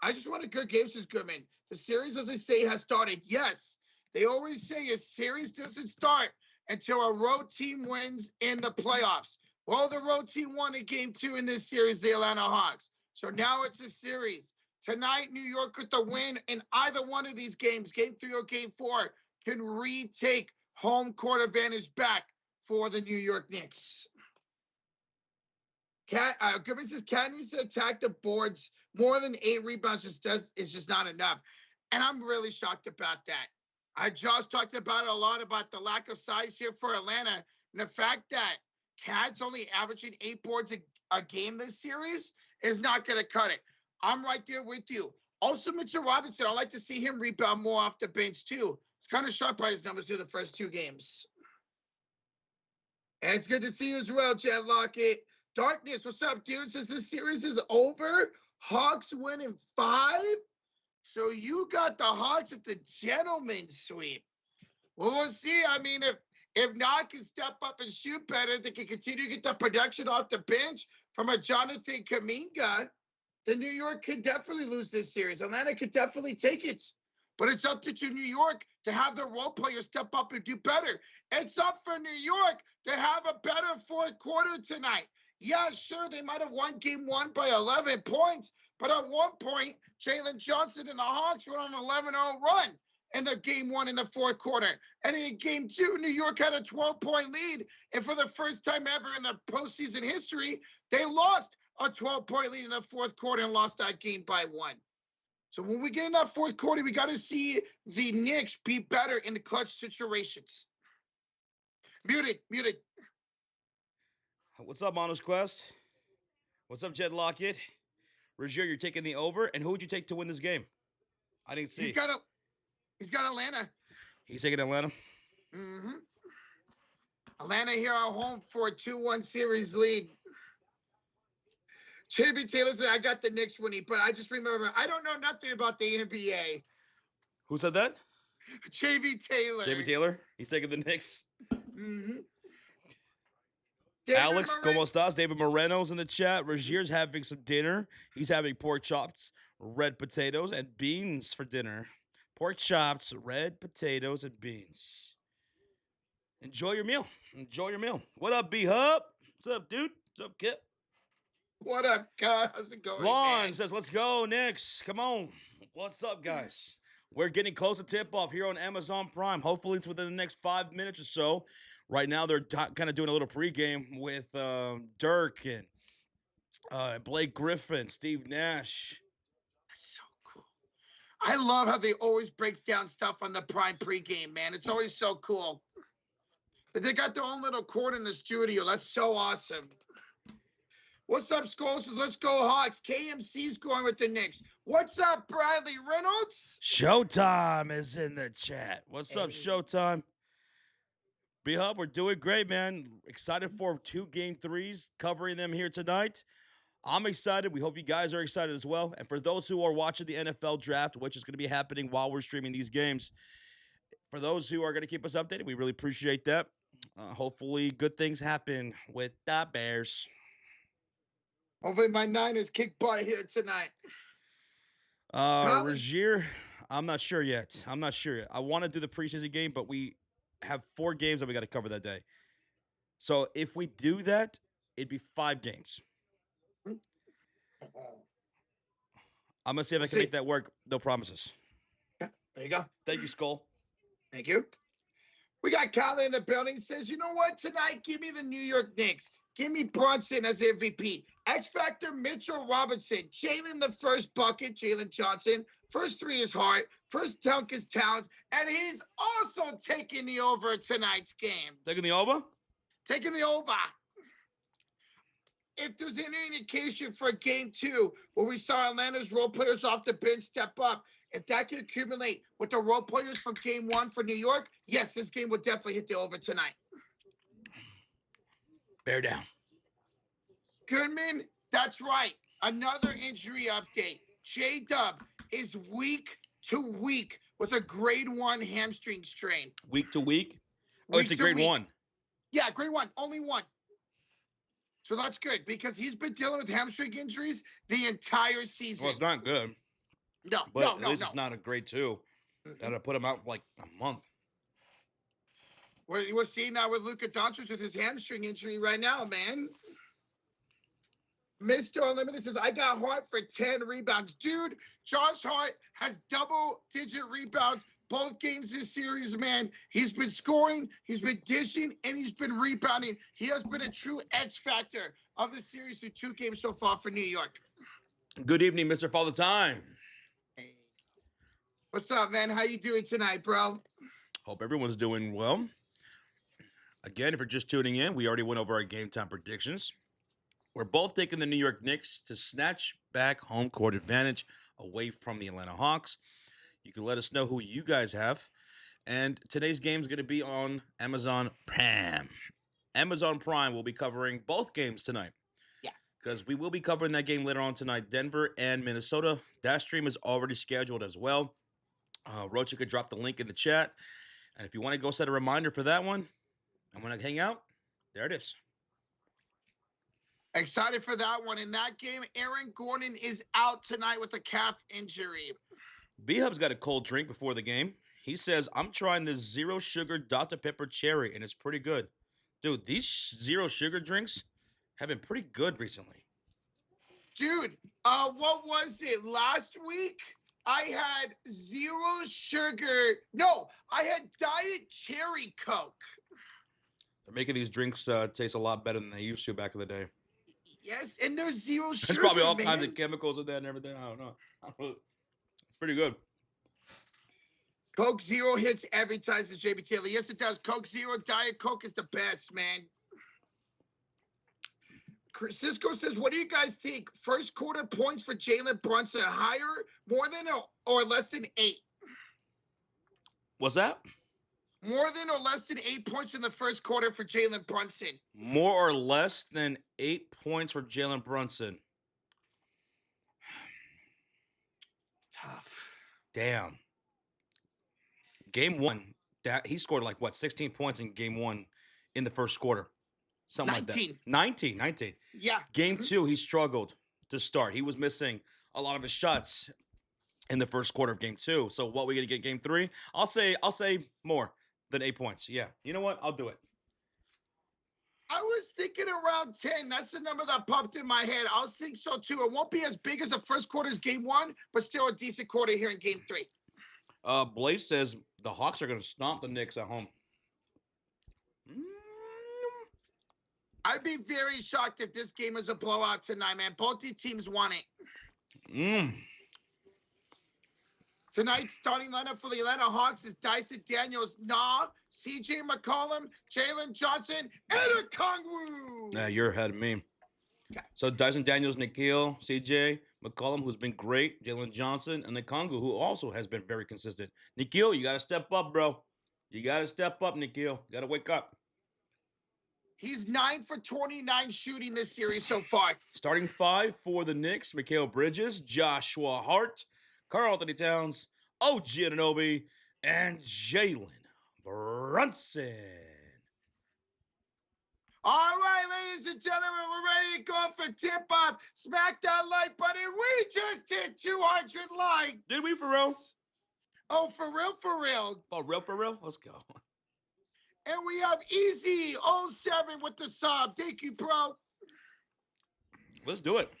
I just want a good game, says Goodman. The series, as they say, has started. Yes, they always say a series doesn't start until a road team wins in the playoffs. Well, the road team won in game 2 in this series, the Atlanta Hawks. So now it's a series. Tonight, New York with the win in either one of these games, game 3 or game 4, can retake home court advantage back for the New York Knicks. Goodman says, Cat needs to attack the boards. More than 8 rebounds is just not enough. And I'm really shocked about that. Josh talked about it a lot about the lack of size here for Atlanta. And the fact that Cat's only averaging 8 boards a game this series is not going to cut it. I'm right there with you. Also, Mitchell Robinson, I'd like to see him rebound more off the bench, too. It's kind of sharp by his numbers through the first 2 games. And it's good to see you as well, Chad Lockett. Darkness, what's up, dude? Since this series is over, Hawks win in 5. So you got the Hawks at the gentleman's sweep. Well, we'll see. I mean, if Nog can step up and shoot better, they can continue to get the production off the bench from a Jonathan Kuminga, then New York could definitely lose this series. Atlanta could definitely take it. But it's up to New York to have their role players step up and do better. It's up for New York to have a better fourth quarter tonight. Yeah, sure, they might have won game 1 by 11 points, but at one point, Jalen Johnson and the Hawks were on an 11-0 run in the game 1 in the fourth quarter. And in game 2, New York had a 12-point lead. And for the first time ever in the postseason history, they lost a 12-point lead in the fourth quarter and lost that game by 1. So when we get in that fourth quarter, we got to see the Knicks be better in the clutch situations. Muted. What's up, Honest Quest? What's up, Jed Lockett? Rozier, you're taking the over, and who would you take to win this game? I didn't see. He's got Atlanta. He's taking Atlanta? Mm-hmm. Atlanta here at home for a 2-1 series lead. JB Taylor said, I got the Knicks winning, but I just remember, I don't know nothing about the NBA. Who said that? JB Taylor. JB Taylor? He's taking the Knicks? Mm-hmm. Alex, ¿cómo estás? David Moreno's in the chat. Rozier's having some dinner. He's having pork chops, red potatoes, and beans for dinner. Pork chops, red potatoes, and beans. Enjoy your meal. What up, B-Hub? What's up, dude? What's up, Kip? What up, guys? How's it going, Vaughn says, let's go, Knicks. Come on. What's up, guys? We're getting close to tip-off here on Amazon Prime. Hopefully, it's within the next 5 minutes or so. Right now, they're kind of doing a little pregame with Dirk and Blake Griffin, Steve Nash. That's so cool. I love how they always break down stuff on the Prime pregame, man. It's always so cool. But they got their own little court in the studio. That's so awesome. What's up, Skulls? Let's go Hawks. KMC's going with the Knicks. What's up, Bradley Reynolds? Showtime is in the chat. What's up, Showtime? B-Hub, we're doing great, man. Excited for 2 game 3s, covering them here tonight. I'm excited. We hope you guys are excited as well. And for those who are watching the NFL draft, which is going to be happening while we're streaming these games, for those who are going to keep us updated, we really appreciate that. Hopefully, good things happen with the Bears. Hopefully my Niners kick butt here tonight. Rozier, I'm not sure yet. I want to do the preseason game, but we have 4 games that we got to cover that day. So if we do that, it'd be 5 games. I'm going to see if I can make that work. No promises. Yeah, there you go. Thank you, Skull. Thank you. We got Kyler in the building. Says, you know what? Tonight, give me the New York Knicks. Give me Brunson as MVP. X Factor, Mitchell Robinson. Jalen the first bucket, Jalen Johnson. First 3 is Hart. First dunk is Towns. And he's also taking the over tonight's game. Taking the over? Taking the over. If there's any indication for game 2, where we saw Atlanta's role players off the bench step up, if that can accumulate with the role players from game 1 for New York, yes, this game would definitely hit the over tonight. Bear down. Goodman, that's right. Another injury update. J-Dub is week to week with a grade 1 hamstring strain. Week to week? Oh, it's a grade 1. Yeah, grade 1. Only 1. So that's good because he's been dealing with hamstring injuries the entire season. Well, it's not good. No, but at least it's not a grade 2. That'll put him out for like a month. We're seeing now with Luka Doncic with his hamstring injury right now, man. Mr. Unlimited says, I got Hart for 10 rebounds. Dude, Josh Hart has double-digit rebounds both games this series, man. He's been scoring, he's been dishing, and he's been rebounding. He has been a true X factor of the series through 2 games so far for New York. Good evening, Mr. Father Time. Hey. What's up, man? How you doing tonight, bro? Hope everyone's doing well. Again, if you're just tuning in, we already went over our game time predictions. We're both taking the New York Knicks to snatch back home court advantage away from the Atlanta Hawks. You can let us know who you guys have. And today's game is going to be on Amazon Prime. Amazon Prime will be covering both games tonight. Yeah. Because we will be covering that game later on tonight, Denver and Minnesota. That stream is already scheduled as well. Rocha could drop the link in the chat. And if you want to go set a reminder for that one, I'm going to hang out. There it is. Excited for that one. In that game, Aaron Gordon is out tonight with a calf injury. B-Hub's got a cold drink before the game. He says, I'm trying this zero sugar Dr. Pepper cherry, and it's pretty good. Dude, these zero sugar drinks have been pretty good recently. Dude, what was it? Last week, I had zero sugar. No, I had Diet Cherry Coke. They're making these drinks taste a lot better than they used to back in the day. Yes, and there's zero sugar. There's probably all kinds of chemicals in that and everything. I don't know. It's pretty good. Coke Zero hits every time, says JB Taylor. Yes, it does. Coke Zero, Diet Coke is the best, man. Cisco says, what do you guys think? First quarter points for Jalen Brunson, higher, more than or less than 8? What's that? More than or less than 8 points in the first quarter for Jalen Brunson. More or less than 8 points for Jalen Brunson. It's tough. Damn. Game 1, he scored like, 16 points in game 1 in the first quarter. Something 19. like that. 19. Yeah. Game 2, he struggled to start. He was missing a lot of his shots in the first quarter of game 2. So what we going to get game 3? I'll say more than 8 points. Yeah. You know what? I'll do it. I was thinking around 10. That's the number that popped in my head. I was thinking so too. It won't be as big as the first quarter's game 1, but still a decent quarter here in game 3. Blaze says the Hawks are going to stomp the Knicks at home. I'd be very shocked if this game is a blowout tonight, man. Both these teams want it. Tonight's starting lineup for the Atlanta Hawks is Dyson Daniels, CJ McCollum, Jalen Johnson, and Okongwu. Yeah, you're ahead of me. Okay. So Dyson Daniels, Nikhil, CJ McCollum, who's been great, Jalen Johnson, and Okongwu, who also has been very consistent. Nikhil, you got to step up, bro. You got to step up, Nikhil. You got to wake up. He's 9 for 29 shooting this series so far. Starting 5 for the Knicks, Mikal Bridges, Joshua Hart, Karl-Anthony Towns, OG Anunoby, and Jalen Brunson. All right, ladies and gentlemen, we're ready to go for tip-off. Smack that like button. We just hit 200 likes. Did we, for real? Oh, for real, for real. Oh, real for real? Let's go. And we have Easy07 with the sub. Thank you, bro. Let's do it.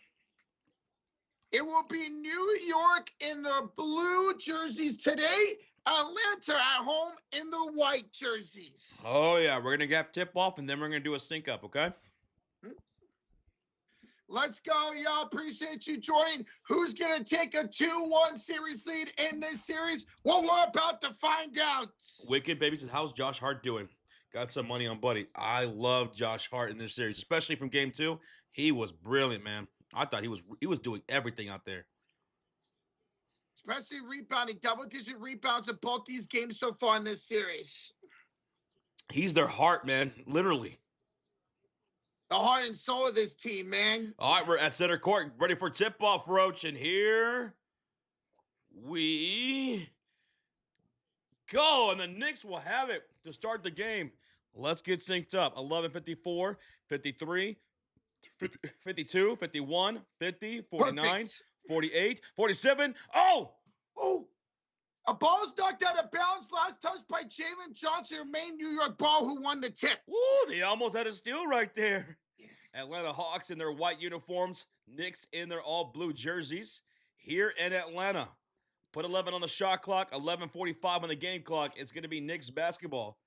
It will be New York in the blue jerseys today. Atlanta at home in the white jerseys. Oh, yeah. We're going to have tip-off, and then we're going to do a sync-up, okay? Let's go, y'all. Appreciate you joining. Who's going to take a 2-1 series lead in this series? Well, we're about to find out. Wicked Baby says, how's Josh Hart doing? Got some money on Buddy. I love Josh Hart in this series, especially from game 2. He was brilliant, man. I thought he was doing everything out there. Especially rebounding, double-digit rebounds in both these games so far in this series. He's their heart, man, literally. The heart and soul of this team, man. All right, we're at center court, ready for tip-off, Roach, and here we go, and the Knicks will have it to start the game. Let's get synced up. 11:54, 53, 52, 51, 50, 49, Perfect. 48, 47. Oh! Oh! A ball's knocked out of bounds. Last touch by Jalen Johnson, main New York ball, who won the tip. Woo, they almost had a steal right there. Atlanta Hawks in their white uniforms. Knicks in their all-blue jerseys. Here in Atlanta. Put 11 on the shot clock. 11:45 on the game clock. It's going to be Knicks basketball.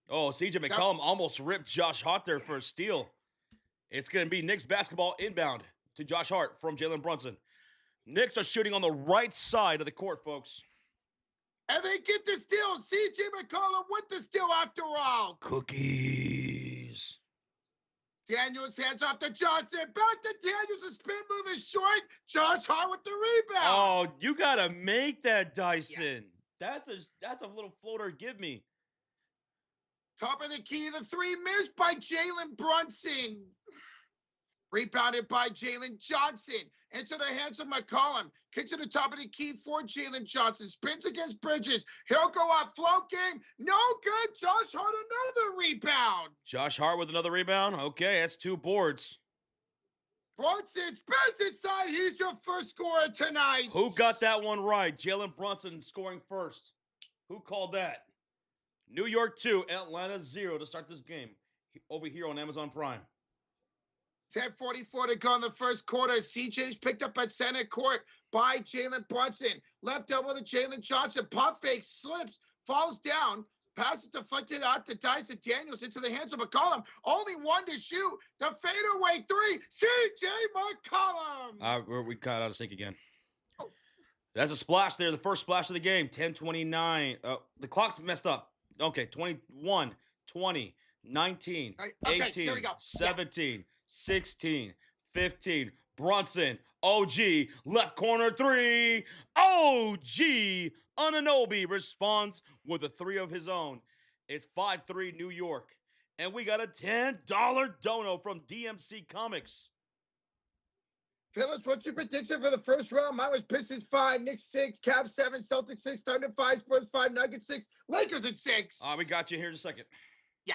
Oh, CJ McCollum almost ripped Josh Hart there for a steal. It's going to be Knicks basketball inbound to Josh Hart from Jalen Brunson. Knicks are shooting on the right side of the court, folks. And they get the steal. CJ McCollum with the steal after all. Cookies. Daniels hands off to Johnson. Back to Daniels. The spin move is short. Josh Hart with the rebound. Oh, you got to make that, Dyson. Yeah. That's a little floater. Give me. Top of the key, the three missed by Jalen Brunson. Rebounded by Jalen Johnson. Into the hands of McCollum. Kick to the top of the key for Jalen Johnson. Spins against Bridges. He'll go off. Float game. No good. Josh Hart another rebound. Josh Hart with another rebound. Okay, that's 2 boards. Brunson spins inside. He's your first scorer tonight. Who got that one right? Jalen Brunson scoring first. Who called that? New York 2, Atlanta 0 to start this game. Over here on Amazon Prime. 10:44 to go in the first quarter. CJ's picked up at center court by Jalen Brunson. Left elbow to Jalen Johnson. Pump fake, slips, falls down. Pass is deflected out to Dyson Daniels into the hands of McCollum. Only one to shoot. The fadeaway 3, CJ McCollum. We caught out of sync again. Oh. That's a splash there. The first splash of the game. 10:29. The clock's messed up. Okay, 21, 20, 19, 18, 17, 16, 15. Brunson, OG, left corner 3. OG Anunoby responds with a 3 of his own. It's 5-3 New York. And we got a $10 dono from DMC Comics. Phyllis, what's your prediction for the first round? Mine was Pistons 5, Knicks 6, Cavs 7, Celtics 6, Thunder 5, Spurs 5, Nuggets 6, Lakers at 6. We got you here in a second. Yeah.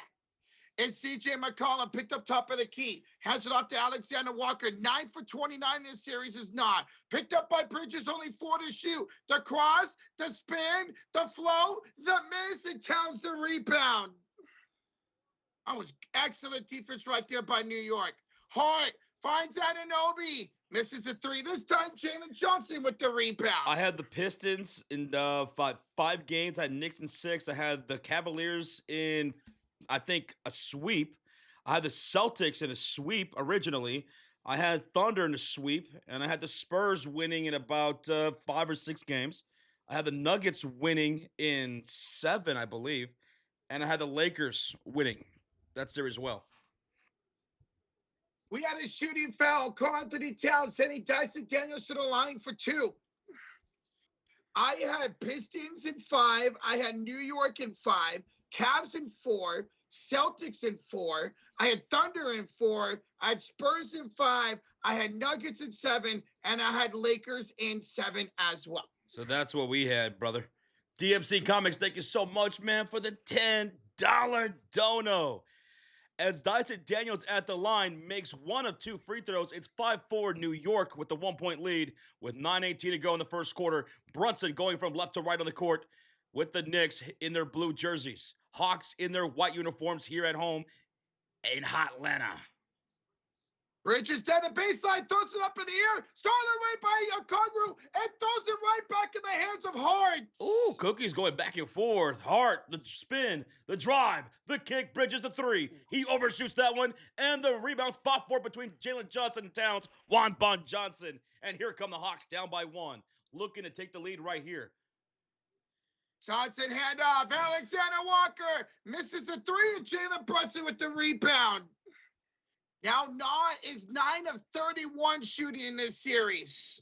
It's CJ McCollum picked up top of the key. Hands it off to Alexander Walker. 9 for 29 this series is not. Picked up by Bridges, only 4 to shoot. The cross, the spin, the flow, the miss, and Towns the rebound. That was excellent defense right there by New York. Hart finds Anunoby. Misses the 3. This time, Jalen Johnson with the rebound. I had the Pistons in 5 games. I had Knicks in 6. I had the Cavaliers in, I think, a sweep. I had the Celtics in a sweep originally. I had Thunder in a sweep. And I had the Spurs winning in about 5 or 6 games. I had the Nuggets winning in 7, I believe. And I had the Lakers winning that series as well. We had a shooting foul. Karl-Anthony Towns sending Dyson Daniels to the line for 2. I had Pistons in 5. I had New York in 5. Cavs in 4. Celtics in 4. I had Thunder in 4. I had Spurs in 5. I had Nuggets in 7. And I had Lakers in 7 as well. So that's what we had, brother. DMC Comics, thank you so much, man, for the $10 dono. as Dyson Daniels at the line makes one of two free throws. It's 5-4 New York with the 1-point lead with 9:18 to go in the first quarter. Brunson going from left to right on the court with the Knicks in their blue jerseys. Hawks in their white uniforms here at home in hot Atlanta. Bridges down the baseline, throws it up in the air, stolen away by Okongwu, and throws it right back in the hands of Hart. Ooh, Cookie's going back and forth. Hart, the spin, the drive, the kick, Bridges the three. He overshoots that one, and the rebounds fought for between Jalen Johnson and Towns. Juan Bon Johnson. And here come the Hawks down by one, looking to take the lead right here. Johnson handoff, Alexander Walker misses the three, and Jalen Brunson with the rebound. Now, Nah is 9 of 31 shooting in this series.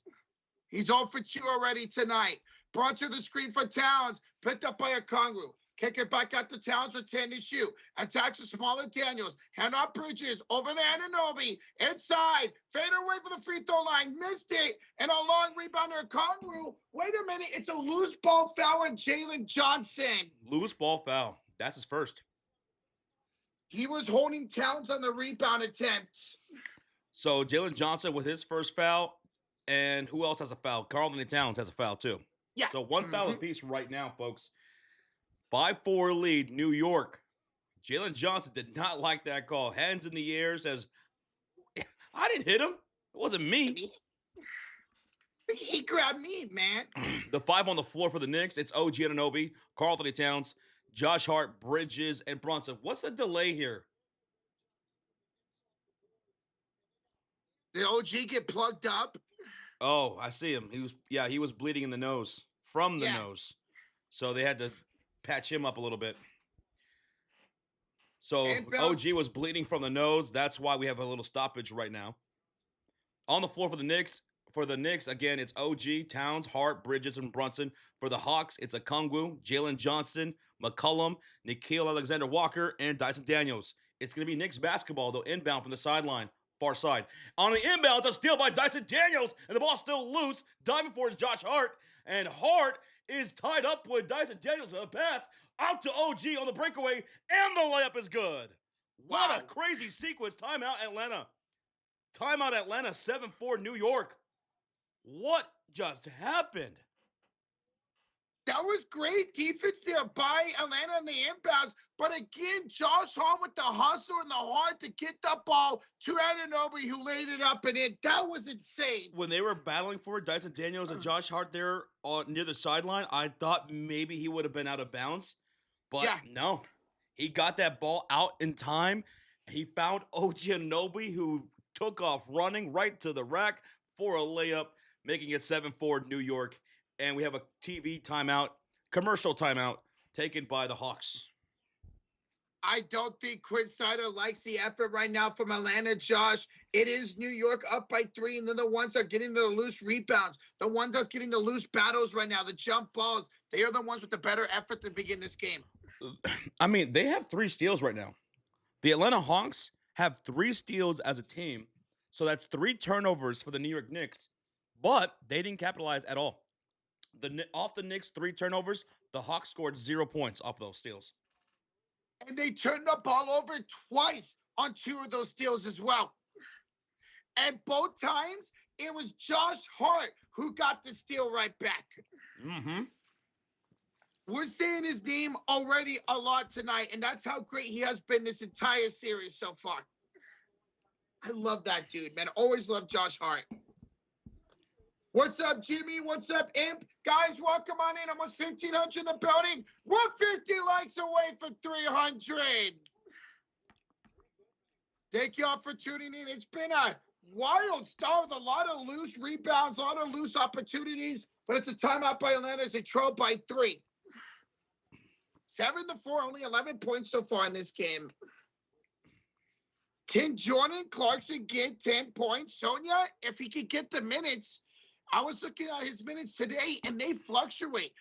He's 0 for 2 already tonight. Brunson the screen for Towns, picked up by Okongwu. Kick it back out to Towns with 10 to shoot. Attacks the smaller Daniels. Hand off Bridges, over the Anunoby. Inside, fade away for the free throw line. Missed it, and a long rebound to Okongwu. Wait a minute, it's a loose ball foul on Jalen Johnson. Loose ball foul. That's his first. He was holding Towns on the rebound attempts. So Jalen Johnson with his first foul, and who else has a foul? Karl-Anthony Towns has a foul too. Yeah. So one foul apiece right now, folks. 5-4 lead, New York. Jalen Johnson did not like that call. Hands in the air, says, I didn't hit him. It wasn't me. He grabbed me, man. The 5 on the floor for the Knicks, it's OG Anunoby, Karl-Anthony Towns, Josh Hart, Bridges, and Brunson. What's the delay here? Did OG get plugged up? Oh, I see him. He was bleeding in the nose, from the nose. So they had to patch him up a little bit. So OG was bleeding from the nose. That's why we have a little stoppage right now. On the floor for the Knicks, again, it's OG, Towns, Hart, Bridges, and Brunson. For the Hawks, it's Okongwu, Jalen Johnson, McCollum, Nickeil Alexander-Walker, and Dyson Daniels. It's going to be Knicks basketball, though, inbound from the sideline, far side. On the inbound, it's a steal by Dyson Daniels, and the ball's still loose. Diving for it is Josh Hart, and Hart is tied up with Dyson Daniels with a pass out to OG on the breakaway, and the layup is good. Wow. What a crazy sequence. Timeout, Atlanta. 7-4 New York. What just happened? That was great defense there by Atlanta on the inbounds. But again, Josh Hart with the hustle and the heart to get the ball to Anunoby, who laid it up and in. That was insane. When they were battling for it, Dyson Daniels and Josh Hart there near the sideline, I thought maybe he would have been out of bounds. But no, he got that ball out in time. He found OG Anunoby, who took off running right to the rack for a layup, making it 7-4 New York. And we have a TV timeout, commercial timeout, taken by the Hawks. I don't think Quinn Snyder likes the effort right now from Atlanta, Josh. It is New York up by 3, and they're the ones that are getting the loose rebounds. The ones that's getting the loose battles right now, the jump balls. They are the ones with the better effort to begin this game. I mean, they have 3 steals right now. The Atlanta Hawks have 3 steals as a team, so that's 3 turnovers for the New York Knicks, but they didn't capitalize at all. Off the Knicks' 3 turnovers, the Hawks scored 0 points off those steals. And they turned the ball over twice on 2 of those steals as well. And both times, it was Josh Hart who got the steal right back. Mm-hmm. We're saying his name already a lot tonight, and that's how great he has been this entire series so far. I love that dude, man. Always love Josh Hart. What's up, Jimmy? What's up, Imp? Guys, welcome on in. Almost 1,500 in the building. 150 likes away for 300. Thank y'all for tuning in. It's been a wild start with a lot of loose rebounds, a lot of loose opportunities, but it's a timeout by Atlanta as they trail by 3. 7-4, only 11 points so far in this game. Can Jordan Clarkson get 10 points? Sonia, if he could get the minutes, I was looking at his minutes today, and they fluctuate.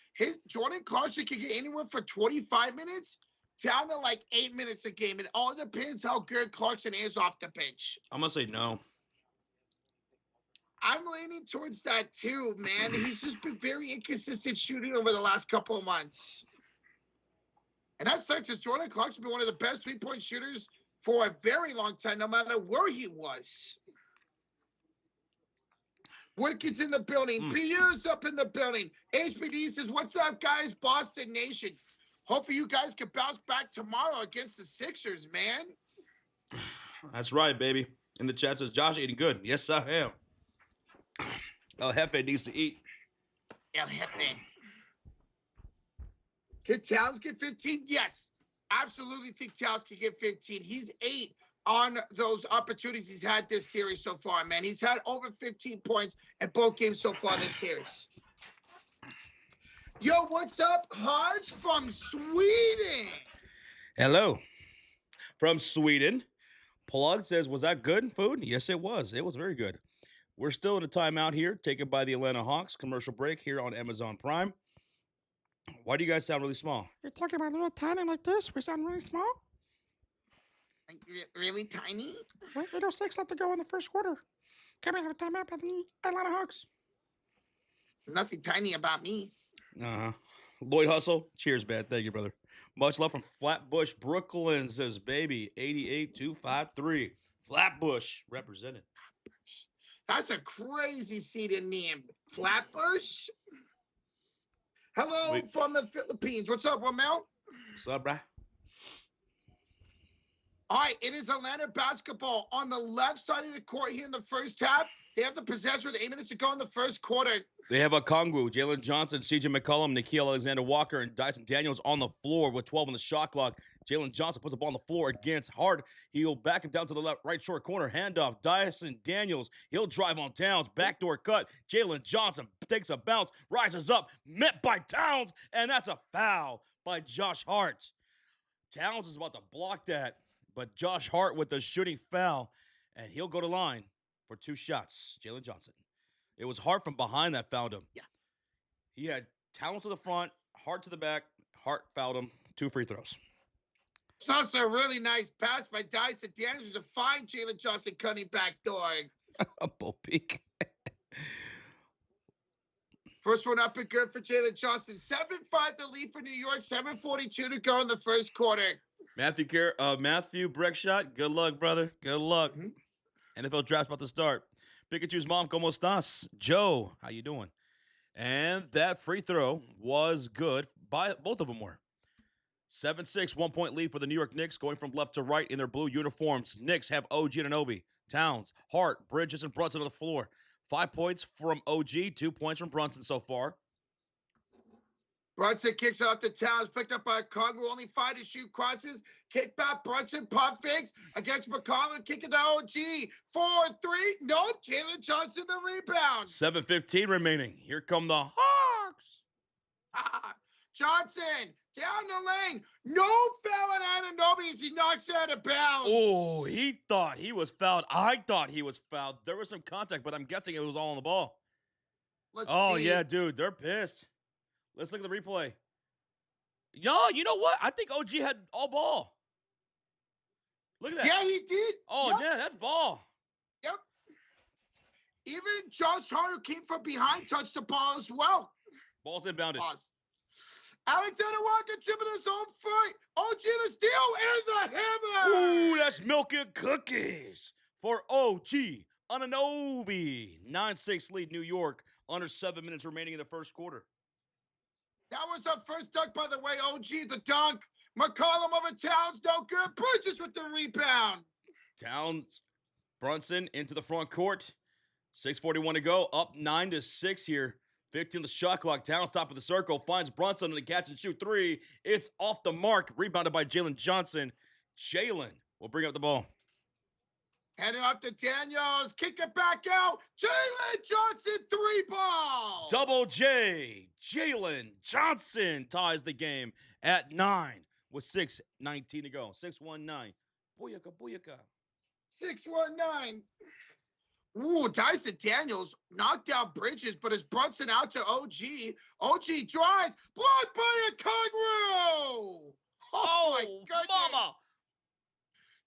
Jordan Clarkson can get anywhere from 25 minutes down to like 8 minutes a game. It all depends how good Clarkson is off the bench. I'm going to say no. I'm leaning towards that too, man. He's just been very inconsistent shooting over the last couple of months. And that sucks, as Jordan Clarkson been one of the best 3-point shooters for a very long time, no matter where he was. Wicked's in the building. Pierre's up in the building. HBD says, what's up, guys? Boston Nation. Hopefully you guys can bounce back tomorrow against the Sixers, man. That's right, baby. In the chat says, Josh eating good. Yes, I am. El Jefe needs to eat. El Jefe. Can Towns get 15? Yes. Absolutely think Towns can get 15. He's 8 on those opportunities he's had this series so far, man. He's had over 15 points in both games so far this series. Yo, what's up, Hodge from Sweden? Hello. From Sweden. Plug says, was that good food? Yes, it was. It was very good. We're still in a timeout here, taken by the Atlanta Hawks. Commercial break here on Amazon Prime. Why do you guys sound really small? You're talking about little tiny like this. We sound really small. Like really tiny? Wait, 8:06 left to go in the first quarter. Coming out of timeout by the Atlanta Hawks. Nothing tiny about me. Uh-huh. Lloyd Hustle. Cheers, bad. Thank you, brother. Much love from Flatbush, Brooklyn, says baby 88253. Flatbush represented. That's a crazy city name. Flatbush? Hello Sweet. from the Philippines. What's up, Romel? What's up, brah? All right, it is Atlanta basketball on the left side of the court here in the first half. They have the possession with 8 minutes to go in the first quarter. They have a Kongwu, Jalen Johnson, CJ McCollum, Nikhil Alexander-Walker, and Dyson Daniels on the floor with 12 on the shot clock. Jalen Johnson puts the ball on the floor against Hart. He'll back him down to the right short corner. Handoff. Dyson Daniels. He'll drive on Towns. Backdoor cut. Jalen Johnson takes a bounce. Rises up. Met by Towns. And that's a foul by Josh Hart. Towns is about to block that. But Josh Hart with the shooting foul. And he'll go to line for 2 shots. Jalen Johnson. It was Hart from behind that fouled him. Yeah. He had Towns to the front. Hart to the back. Hart fouled him. 2 free throws. It's also a really nice pass by Dyson Daniels to find Jalen Johnson cutting back door. Bull peak. First one up and good for Jalen Johnson. 7-5 the lead for New York. 7:42 to go in the first quarter. Matthew Breckshot. Good luck, brother. Good luck. NFL draft's about to start. Pikachu's mom, ¿cómo estás? Joe, how you doing? And that free throw was good. Both of them were. 7-6, 1-point lead for the New York Knicks, going from left to right in their blue uniforms. Knicks have OG Anunoby, Towns, Hart, Bridges, and Brunson on the floor. 5 points from OG, 2 points from Brunson so far. Brunson kicks off the Towns, picked up by Kongwu, only 5 to shoot, crosses, kick back, Brunson, pump fakes against McCollum, kick it to OG, 4-3, nope, Jalen Johnson the rebound. 7:15 remaining. Here come the Hawks. Johnson, down the lane, no foul on Anunoby as he knocks it out of bounds. Oh, he thought he was fouled. I thought he was fouled. There was some contact, but I'm guessing it was all on the ball. Let's see. Yeah, dude, they're pissed. Let's look at the replay. Yo, you know what? I think OG had all ball. Look at that. Yeah, he did. Oh, Yep. yeah, that's ball. Yep. Even Josh Hart, who came from behind, touched the ball as well. Ball's inbounded. Pause. Alexander Walker tripping his own foot. OG the steal and the hammer. Ooh, that's milk and cookies for OG Anunoby. 9-6 lead New York. Under 7 minutes remaining in the first quarter. That was our first dunk, by the way. OG the dunk. McCollum over Towns, no good. Bridges with the rebound. Towns, Brunson into the front court. 6:41 to go. Up 9-6 here. 15 the shot clock. Towns top of the circle. Finds Brunson on the catch and shoot 3. It's off the mark. Rebounded by Jalen Johnson. Jalen will bring up the ball. Heading up to Daniels. Kick it back out. Jalen Johnson 3-ball. Double J. Jalen Johnson ties the game at 9 with 6:19 to go. 6-1-9. Booyaka, booyaka. 6-1-9. Ooh, Dyson Daniels knocked down Bridges, but is Brunson out to OG. OG drives. Blocked by a Kongwu. Oh, my goodness. Mama.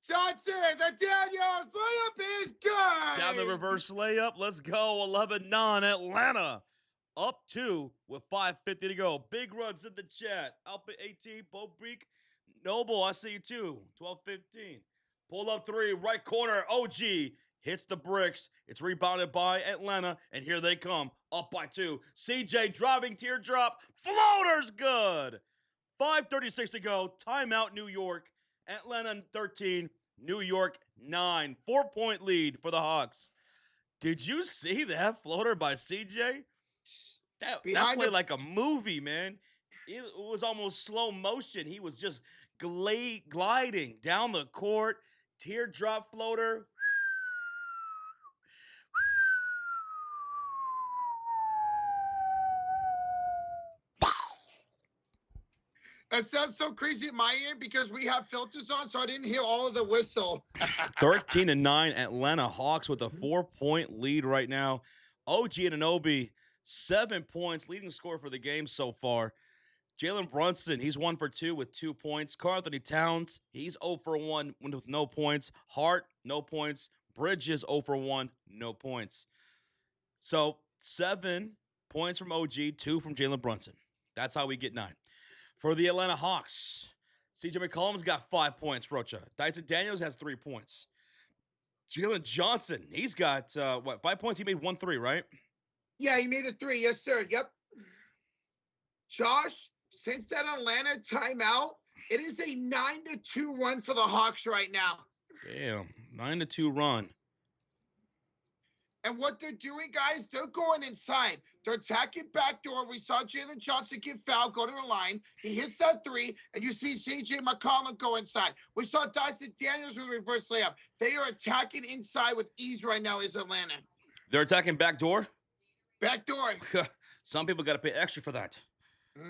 Johnson, the Daniels layup is good. Down the reverse layup. Let's go. 11-9 Atlanta. Up 2 with 5:50 to go. Big runs in the chat. Alpha 18, Bo Break, Noble, I see you too. 12-15. Pull up three, right corner. OG hits the bricks. It's rebounded by Atlanta, and here they come. Up by 2. CJ driving teardrop. Floater's good. 5:36 to go. Timeout, New York. Atlanta 13, New York 9. 4-point lead for the Hawks. Did you see that floater by CJ? That played like a movie, man. It was almost slow motion. He was just gliding down the court. Teardrop floater. That sounds so crazy at my end because we have filters on, so I didn't hear all of the whistle. 13-9 Atlanta Hawks with a 4-point lead right now. OG Anunoby, 7 points, leading scorer for the game so far. Jalen Brunson, he's 1 for 2 with 2 points. Karl-Anthony Towns, he's 0 for 1 with no points. Hart, no points. Bridges, 0 for 1, no points. So 7 points from OG, 2 from Jalen Brunson. That's how we get 9. For the Atlanta Hawks, CJ McCollum's got 5 points, Rocha. Dyson Daniels has 3 points. Jalen Johnson, he's got, 5 points? He made 1 3, right? Yeah, he made a 3. Yes, sir. Yep. Josh, since that Atlanta timeout, it is a 9-2 run for the Hawks right now. Damn, 9-2 run. And what they're doing, guys, they're going inside. They're attacking backdoor. We saw Jalen Johnson get fouled, go to the line. He hits that 3, and you see CJ McCollum go inside. We saw Dyson Daniels with a reverse layup. They are attacking inside with ease right now, is Atlanta. They're attacking backdoor? Backdoor. Some people got to pay extra for that.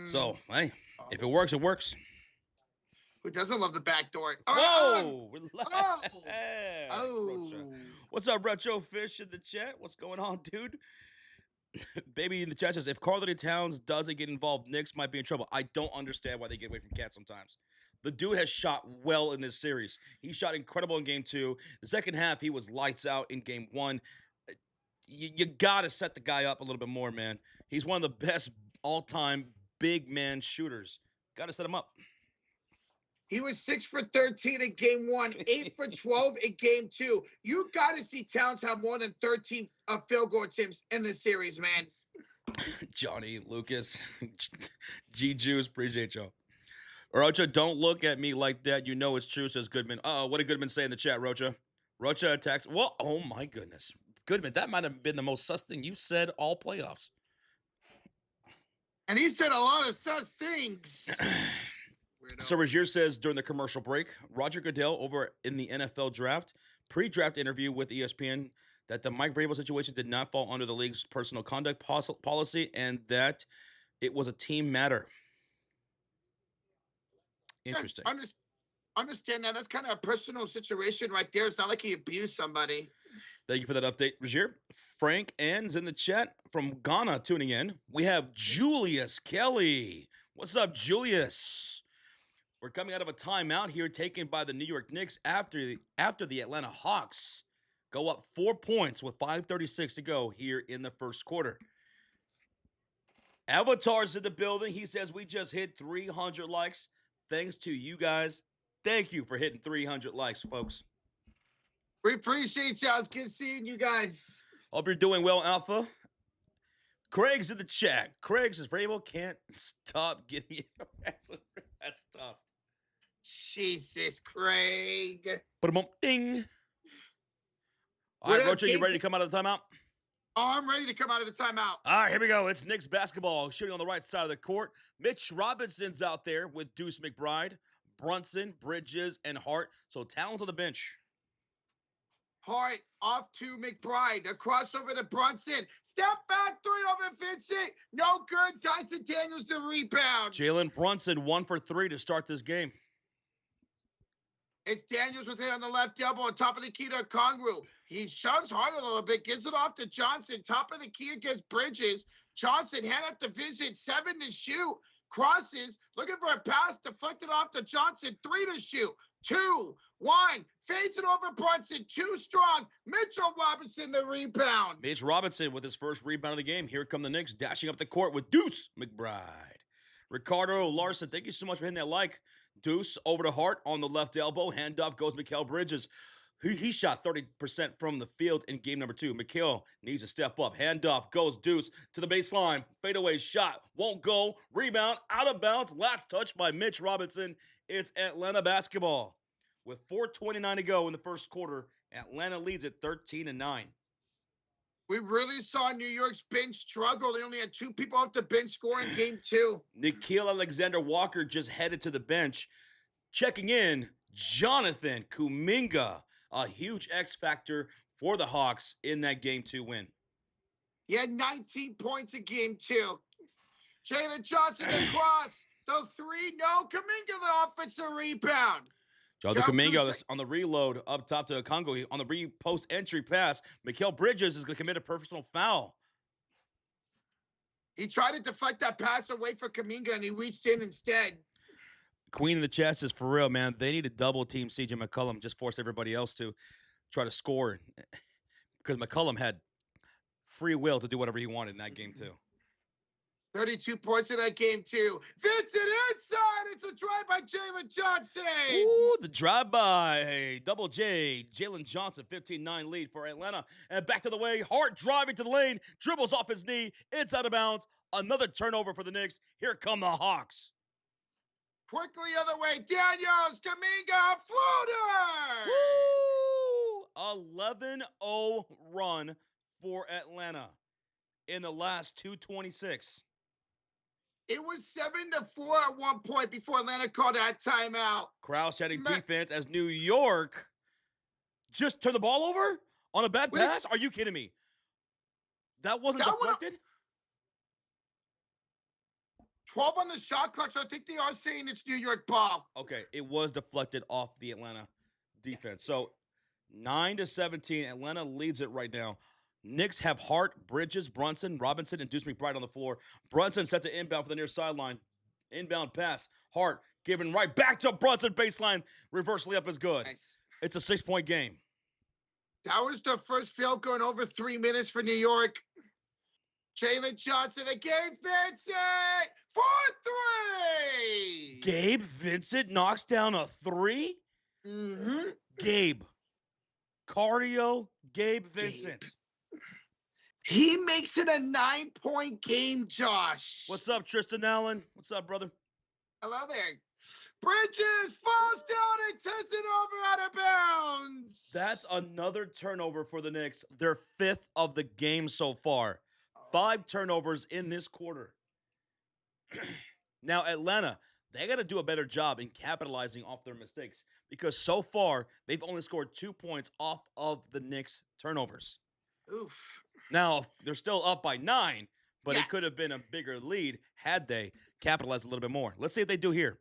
So, hey, if it works, it works. Who doesn't love the backdoor? Whoa! Oh. What's up, Retro Fish in the chat? What's going on, dude? Baby in the chat says, if Karl-Anthony Towns doesn't get involved, Knicks might be in trouble. I don't understand why they get away from Cat sometimes. The dude has shot well in this series. He shot incredible in Game 2. The second half, he was lights out in Game 1. You got to set the guy up a little bit more, man. He's one of the best all-time big man shooters. Got to set him up. He was 6 for 13 in Game 1, 8 for 12 in Game 2. You got to see Towns have more than 13 field goal attempts in this series, man. Johnny, Lucas, G-Juice, appreciate y'all. Rocha, don't look at me like that. You know it's true, says Goodman. Uh-oh, what did Goodman say in the chat, Rocha? Rocha attacks. Well, oh my goodness. Goodman, that might have been the most sus thing you said all playoffs. And he said a lot of sus things. So Rozier says during the commercial break, Roger Goodell over in the NFL draft, pre-draft interview with ESPN, that the Mike Vrabel situation did not fall under the league's personal conduct policy and that it was a team matter. Interesting. Yeah, understand that. That's kind of a personal situation right there. It's not like he abused somebody. Thank you for that update, Rozier. Frank Ann's in the chat from Ghana tuning in. We have Julius Kelly. What's up, Julius? We're coming out of a timeout here taken by the New York Knicks after the Atlanta Hawks go up 4 points with 5:36 to go here in the first quarter. Avatar's in the building. He says we just hit 300 likes. Thanks to you guys. Thank you for hitting 300 likes, folks. We appreciate y'all. It's good seeing you guys. Hope you're doing well, Alpha. Craig's in the chat. Craig says Vrabel can't stop getting you. That's tough. Jesus, Craig. Put him on ding. All right, Rocha, you ready to come out of the timeout? Oh, I'm ready to come out of the timeout. All right, here we go. It's Knicks basketball shooting on the right side of the court. Mitch Robinson's out there with Deuce McBride, Brunson, Bridges, and Hart. So Towns on the bench. Hart off to McBride. A crossover to Brunson. Step back, 3 over Vincent. No good. Dyson Daniels the rebound. Jalen Brunson 1 for 3 to start this game. It's Daniels with it on the left elbow on top of the key to Kongru. He shoves hard a little bit, gives it off to Johnson. Top of the key against Bridges. Johnson hand up to Vincent, 7 to shoot. Crosses, looking for a pass, deflected off to Johnson, 3 to shoot. 2, 1, fades it over Brunson, 2 strong. Mitchell Robinson the rebound. Mitch Robinson with his first rebound of the game. Here come the Knicks dashing up the court with Deuce McBride. Ricardo Larson, thank you so much for hitting that like. Deuce over to Hart on the left elbow. Handoff goes Mikal Bridges. He shot 30% from the field in game number 2. Mikal needs to step up. Handoff goes Deuce to the baseline. Fadeaway shot. Won't go. Rebound. Out of bounds. Last touch by Mitch Robinson. It's Atlanta basketball. With 4:29 to go in the first quarter, Atlanta leads at 13-9. We really saw New York's bench struggle. They only had 2 people off the bench score in game 2. Nickeil Alexander-Walker just headed to the bench. Checking in, Jonathan Kuminga, a huge X factor for the Hawks in that game 2 win. He had 19 points in game 2. Jalen Johnson, the cross. The 3, no. Kuminga, the offensive rebound. Jonathan Kuminga on the reload up top to Okongwu. On the post entry pass, Mikal Bridges is going to commit a personal foul. He tried to deflect that pass away for Kuminga, and he reached in instead. Queen in the chat says, for real, man, they need to double team CJ McCollum, just force everybody else to try to score. Because McCollum had free will to do whatever he wanted in that game, too. 32 points in that game, too. Vincent inside. It's a drive by Jalen Johnson. Ooh, the drive-by. Double J. Jalen Johnson, 15-9 lead for Atlanta. And back to the way. Hart driving to the lane. Dribbles off his knee. It's out of bounds. Another turnover for the Knicks. Here come the Hawks. Quickly other way. Daniels, Kuminga, floater. Woo! 11-0 run for Atlanta in the last 2:26. It was 7-4 at one point before Atlanta called that timeout. Krause heading defense as New York just turned the ball over on a bad pass? Are you kidding me? That wasn't deflected? 12 on the shot clock, so I think they are saying it's New York ball. Okay, it was deflected off the Atlanta defense. So 9-17, Atlanta leads it right now. Knicks have Hart, Bridges, Brunson, Robinson, and Deuce McBride on the floor. Brunson set to inbound for the near sideline. Inbound pass. Hart giving right back to Brunson baseline. Reverse layup is good. Nice. It's a 6-point game. That was the first field goal in over 3 minutes for New York. Jalen Johnson, the Gabe Vincent for 3. Gabe Vincent knocks down a 3? Mm-hmm. Gabe. Cardio, Gabe Vincent. He makes it a 9-point game, Josh. What's up, Tristan Allen? What's up, brother? Hello there. Bridges falls down and turns it over out of bounds. That's another turnover for the Knicks. Their 5th of the game so far. 5 turnovers in this quarter. Now, Atlanta, they got to do a better job in capitalizing off their mistakes because so far they've only scored 2 points off of the Knicks' turnovers. Oof. Now, they're still up by 9, but it could have been a bigger lead had they capitalized a little bit more. Let's see if they do here.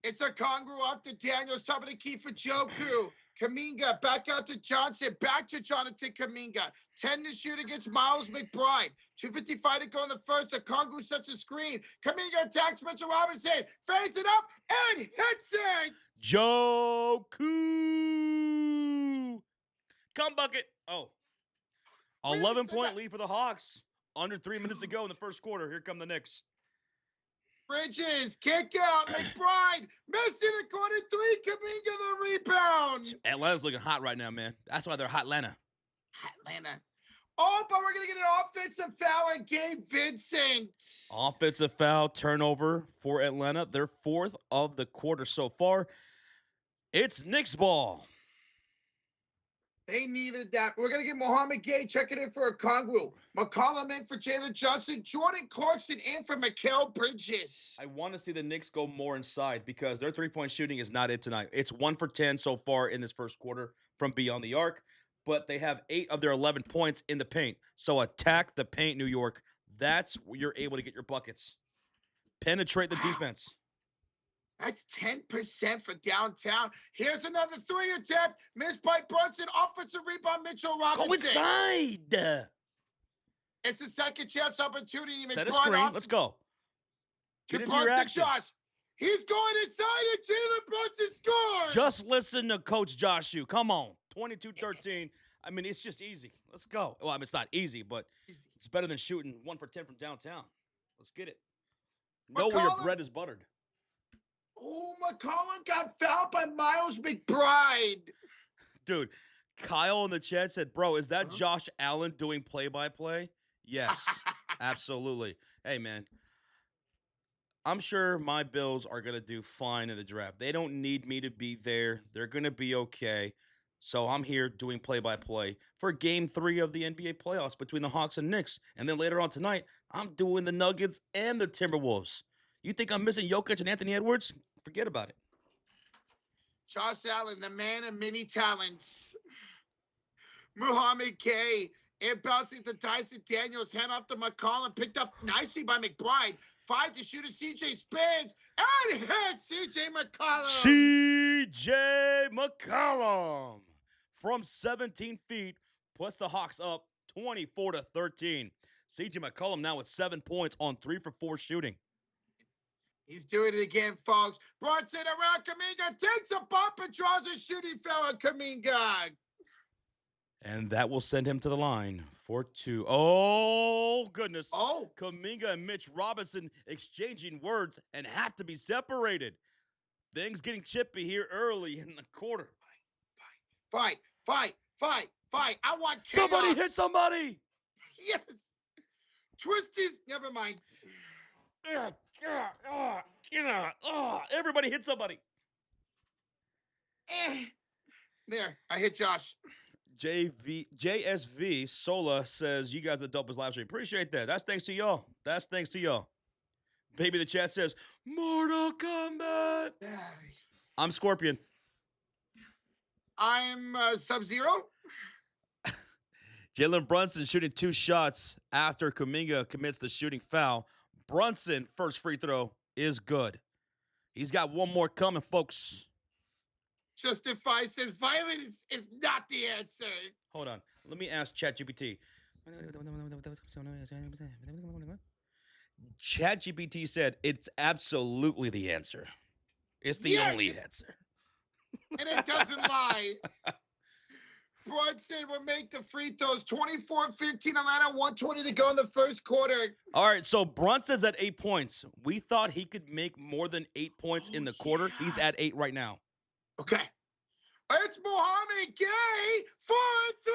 It's Okongwu off to Daniels, top of the key for Joku. Kuminga back out to Johnson, back to Jonathan Kuminga. 10 to shoot against Miles McBride. 2:55 to go in the first. Okongwu sets a screen. Kuminga attacks Mitchell Robinson, fades it up, and hits it. Joku. Come bucket. Oh. 11-point lead for the Hawks. Under 3 minutes to go in the first quarter. Here come the Knicks. Bridges, kick out, McBride, missing a corner 3, Kuminga the rebound. Atlanta's looking hot right now, man. That's why they're Hot Atlanta. Hot Atlanta. Oh, but we're going to get an offensive foul on Gabe Vincent. Offensive foul, turnover for Atlanta. Their 4th of the quarter so far. It's Knicks ball. They needed that. We're going to get Mohamed Gay checking in for Okongwu. McCollum in for Jalen Johnson. Jordan Clarkson in for Mikal Bridges. I want to see the Knicks go more inside because their 3-point shooting is not it tonight. It's 1 for 10 so far in this first quarter from beyond the arc, but they have 8 of their 11 points in the paint. So attack the paint, New York. That's where you're able to get your buckets. Penetrate the defense. That's 10% for downtown. Here's another 3 attempt. Missed by Brunson. Offensive rebound, Mitchell Robinson. Go inside. It's the second chance opportunity. Set a screen. Let's go. Get into your action. Josh. He's going inside and Jalen Brunson scores. Just listen to Coach Josh Hugh. Come on. 22-13. I mean, it's just easy. Let's go. Well, I mean, it's not easy, but it's better than shooting 1 for 10 from downtown. Let's get it. Know where your bread is buttered. Oh, McCollum got fouled by Miles McBride. Dude, Kyle in the chat said, bro, is that Huh? Josh Allen doing play-by-play? Yes, absolutely. Hey, man, I'm sure my Bills are going to do fine in the draft. They don't need me to be there. They're going to be okay. So I'm here doing play-by-play for game 3 of the NBA playoffs between the Hawks and Knicks. And then later on tonight, I'm doing the Nuggets and the Timberwolves. You think I'm missing Jokic and Anthony Edwards? Forget about it. Josh Allen, the man of many talents. Muhammad K. Inbouncing to Dyson Daniels, hand off to McCollum, picked up nicely by McBride. 5 to shoot, CJ spins and hits CJ McCollum. CJ McCollum from 17 feet puts the Hawks up 24-13. CJ McCollum now with 7 points on 3 for 4 shooting. He's doing it again, folks. Brunson around Kuminga, takes a bump and draws a shooting foul on Kuminga. And that will send him to the line for 2. Oh, goodness. Oh, Kuminga and Mitch Robinson exchanging words and have to be separated. Things getting chippy here early in the quarter. fight. I want chaos. Somebody hit somebody. Yes. Twisties, never mind. Everybody hit somebody. There, I hit Josh. JSV Sola says, you guys are the dopest live stream. Appreciate that. That's thanks to y'all. Baby, the chat says, Mortal Kombat. I'm Scorpion. I'm Sub-Zero. Jalen Brunson shooting 2 shots after Kuminga commits the shooting foul. Brunson, first free throw, is good. He's got one more coming, folks. Justify says violence is not the answer. Hold on. Let me ask ChatGPT. ChatGPT said it's absolutely the answer. It's the only answer. And it doesn't lie. Brunson will make the free throws. 24-15, Atlanta, 1:20 to go in the first quarter. All right, so Brunson's at 8 points. We thought he could make more than 8 points in the quarter. Yeah. He's at 8 right now. Okay. It's Mohamed Gay for 3.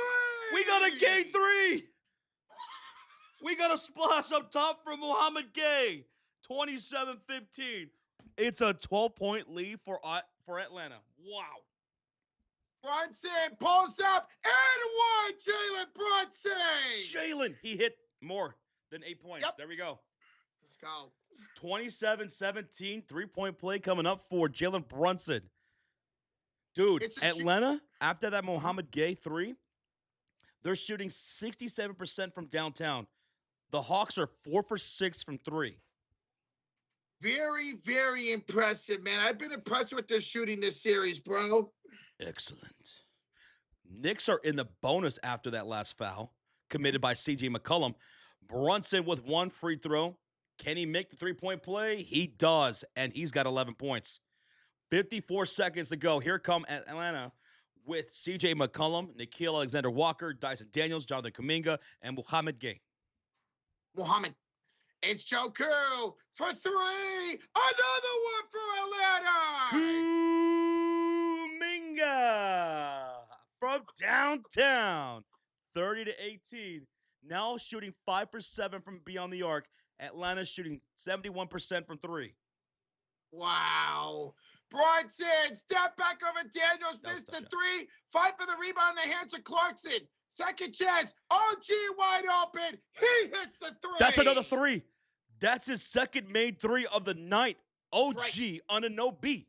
We got a Gay 3. We got a splash up top from Mohamed Gay. 27-15. It's a 12-point lead for Atlanta. Wow. Brunson pulls up and 1. Jalen Brunson. Jalen, he hit more than 8 points. Yep. There we go. Let's go. 27-17, 3-point play coming up for Jalen Brunson. Dude, Atlanta, after that Mohamed Gay 3, they're shooting 67% from downtown. The Hawks are 4 for 6 from 3. Very, very impressive, man. I've been impressed with their shooting this series, bro. Excellent. Knicks are in the bonus after that last foul committed by C.J. McCollum. Brunson with 1 free throw. Can he make the 3-point play? He does, and he's got 11 points. 54 seconds to go. Here come Atlanta with C.J. McCollum, Nickeil Alexander-Walker, Dyson Daniels, Jonathan Kuminga, and Mohamed Gay. Mohamed. It's Joe Curl for 3. Another one for Atlanta. Kuminga from downtown. 30-18. Now shooting 5 for 7 from beyond the arc. Atlanta's shooting 71% from 3. Wow. Brunson, step back over Daniels, missed the 3. Fight for the rebound in the hands of Clarkson. Second chance. OG wide open. He hits the 3. That's another 3. That's his second made 3 of the night. OG on a no beat.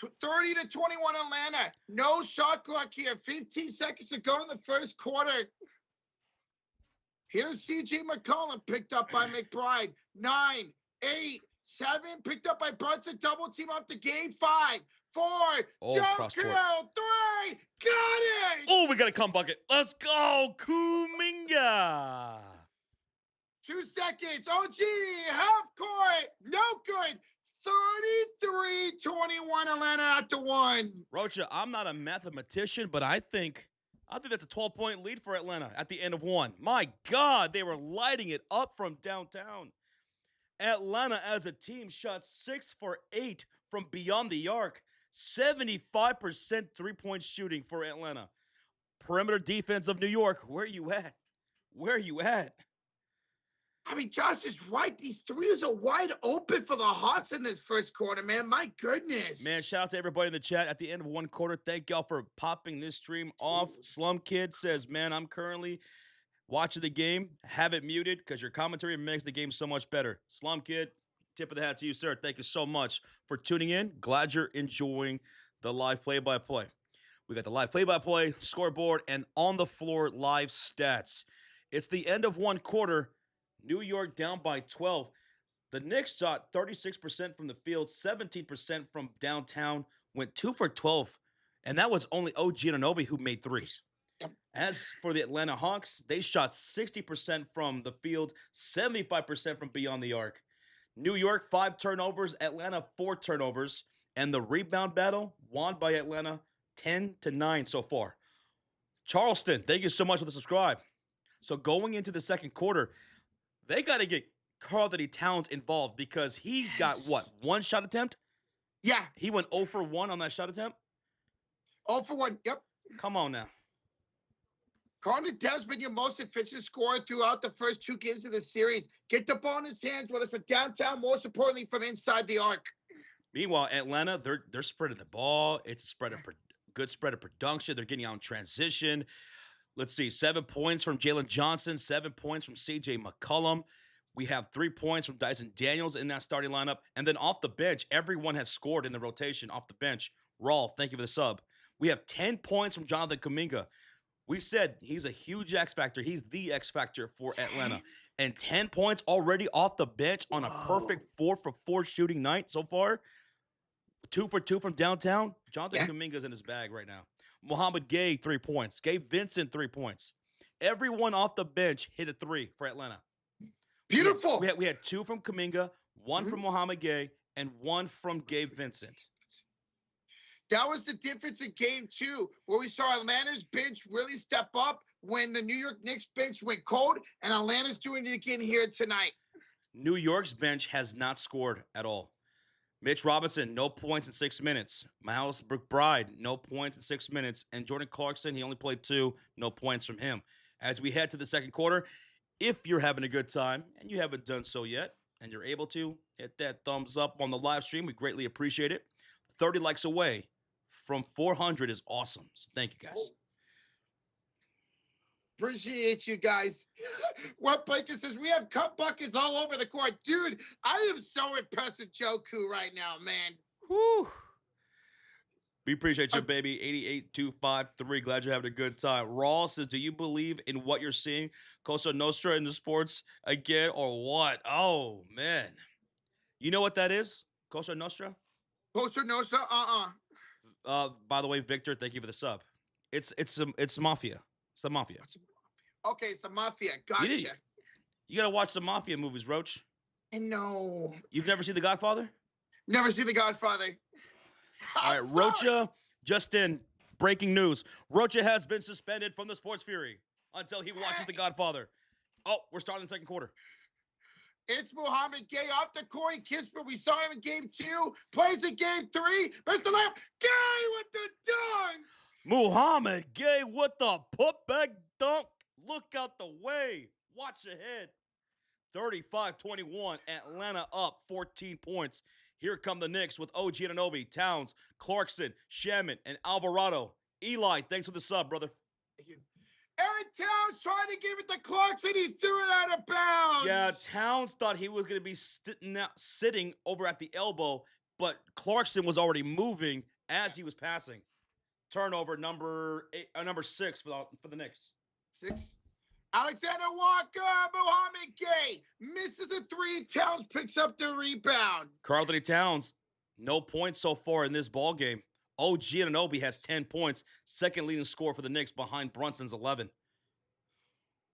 30-21 Atlanta. No shot clock here. 15 seconds to go in the first quarter. Here's C.J. McCollum picked up by McBride. 9, 8, 7 picked up by Brunson. Double team up to game 5, 4. Joe Kill 3. Got it. Oh, we got a come bucket. Let's go, Kuminga. 2 seconds. OG half court. No good. 33-21 Atlanta after 1. Rocha, I'm not a mathematician, but I think that's a 12-point lead for Atlanta at the end of 1. My God, they were lighting it up from downtown. Atlanta as a team shot 6 for 8 from beyond the arc. 75% three-point shooting for Atlanta. Perimeter defense of New York, where you at? Where you at? I mean, Josh is right. These threes are wide open for the Hawks in this first quarter, man. My goodness. Man, shout out to everybody in the chat at the end of one quarter. Thank y'all for popping this stream off. Slum Kid says, man, I'm currently watching the game. Have it muted because your commentary makes the game so much better. Slum Kid, tip of the hat to you, sir. Thank you so much for tuning in. Glad you're enjoying the live play-by-play. We got the live play-by-play, scoreboard, and on-the-floor live stats. It's the end of one quarter. New York down by 12. The Knicks shot 36% from the field, 17% from downtown, went 2 for 12, and that was only OG Anunoby who made threes. As for the Atlanta Hawks, they shot 60% from the field, 75% from beyond the arc. New York, 5 turnovers, Atlanta, 4 turnovers, and the rebound battle won by Atlanta 10-9 so far. Charleston, thank you so much for the subscribe. So going into the second quarter, they got to get Karl-Anthony Towns involved because he's got, what, 1 shot attempt? Yeah. He went 0 for 1 on that shot attempt? 0 for 1, yep. Come on now. Karl-Anthony Towns has been your most efficient scorer throughout the first 2 games of the series. Get the ball in his hands, whether it's from downtown, most importantly, from inside the arc. Meanwhile, Atlanta, they're spreading the ball. It's a good spread of production. They're getting out in transition. Let's see, 7 points from Jalen Johnson, 7 points from C.J. McCollum. We have 3 points from Dyson Daniels in that starting lineup. And then off the bench, everyone has scored in the rotation off the bench. Raul, thank you for the sub. We have 10 points from Jonathan Kuminga. We said he's a huge X factor. He's the X factor for Atlanta. And 10 points already off the bench on a perfect 4 for 4 shooting night so far. 2 for 2 from downtown. Jonathan Kuminga's in his bag right now. Mohamed Gay, 3 points. Gabe Vincent, 3 points. Everyone off the bench hit a 3 for Atlanta. Beautiful. We had 2 from Kuminga, 1 from Mohamed Gay, and 1 from Gabe Vincent. That was the difference in game 2, where we saw Atlanta's bench really step up when the New York Knicks bench went cold, and Atlanta's doing it again here tonight. New York's bench has not scored at all. Mitch Robinson, no points in 6 minutes. Miles McBride, no points in 6 minutes. And Jordan Clarkson, he only played 2, no points from him. As we head to the second quarter, if you're having a good time, and you haven't done so yet, and you're able to, hit that thumbs up on the live stream. We greatly appreciate it. 30 likes away from 400 is awesome. So thank you, guys. Appreciate you guys. What Baker says, we have cup buckets all over the court. Dude, I am so impressed with Joku right now, man. Whew. We appreciate you, baby. 88253. Glad you're having a good time. Raw says, do you believe in what you're seeing? Cosa Nostra in the sports again, or what? Oh, man. You know what that is? Cosa Nostra? Cosa Nostra? By the way, Victor, thank you for the sub. It's mafia. It's the mafia. Okay, it's the mafia. Gotcha. You gotta watch the mafia movies, Roach. I know. You've never seen The Godfather? Never seen The Godfather. All right, Rocha, just in breaking news. Rocha has been suspended from the Sports Fury until he watches The Godfather. Oh, we're starting the second quarter. It's Mohamed Gay off the court. Kisper, we saw him in game 2. Plays in game 3. Mr. Lamb, Gay with the dunk. Mohamed Gay with the putback dunk. Look out the way. Watch ahead. 35-21. Atlanta up 14 points. Here come the Knicks with OG Anunoby, Towns, Clarkson, Shaman, and Alvarado. Eli, thanks for the sub, brother. Thank you. Aaron Towns tried to give it to Clarkson. He threw it out of bounds. Yeah, Towns thought he was going to be sitting over at the elbow, but Clarkson was already moving as he was passing. Turnover number 6 for the Knicks. 6. Alexander Walker, Mohamed Gay misses a 3. Towns picks up the rebound. Karl-Anthony Towns, no points so far in this ball game. OG Anunoby has 10 points, second leading scorer for the Knicks behind Brunson's 11.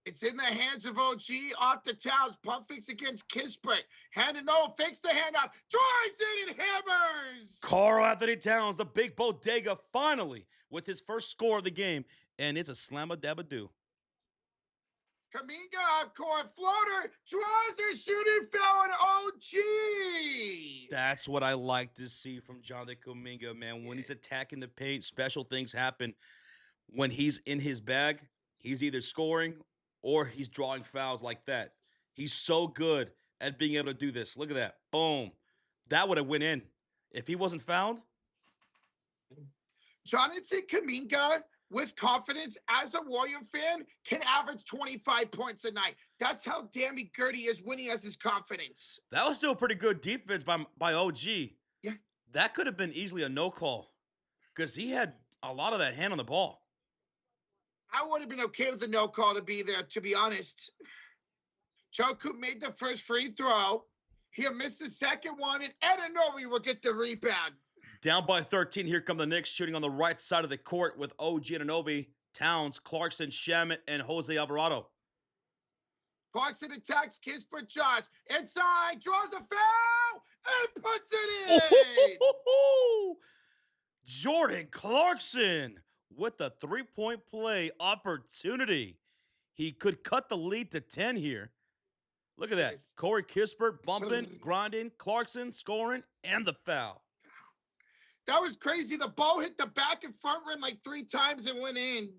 It's in the hands of OG, off the Towns, pump fakes against Kispert. Hand and no, fakes the handoff, drives in and hammers. Karl-Anthony Towns, the big bodega, finally with his first score of the game, and it's a slamma-dabba-doo. Kaminga up court, floater, draws a shooting foul on OG. That's what I like to see from Jonathan Kuminga, man. When he's attacking the paint, special things happen. When he's in his bag, he's either scoring or he's drawing fouls like that. He's so good at being able to do this. Look at that. Boom. That would have went in. If he wasn't fouled. Jonathan Kuminga, with confidence as a Warrior fan, can average 25 points a night. That's how damn good he is when he has his confidence. That was still a pretty good defense by OG. Yeah. That could have been easily a no call because he had a lot of that hand on the ball. I would have been okay with the no call to be there, to be honest. Joku made the first free throw. He'll miss the second one, and Anunoby will get the rebound. Down by 13, here come the Knicks shooting on the right side of the court with OG Anunoby, Towns, Clarkson, Shamet, and Jose Alvarado. Clarkson attacks Kispert Josh. Inside, draws a foul, and puts it in. Jordan Clarkson with the three-point play opportunity. He could cut the lead to 10 here. Look at that. Yes. Corey Kispert bumping, grinding, Clarkson scoring, and the foul. That was crazy. The ball hit the back and front rim like 3 times and went in.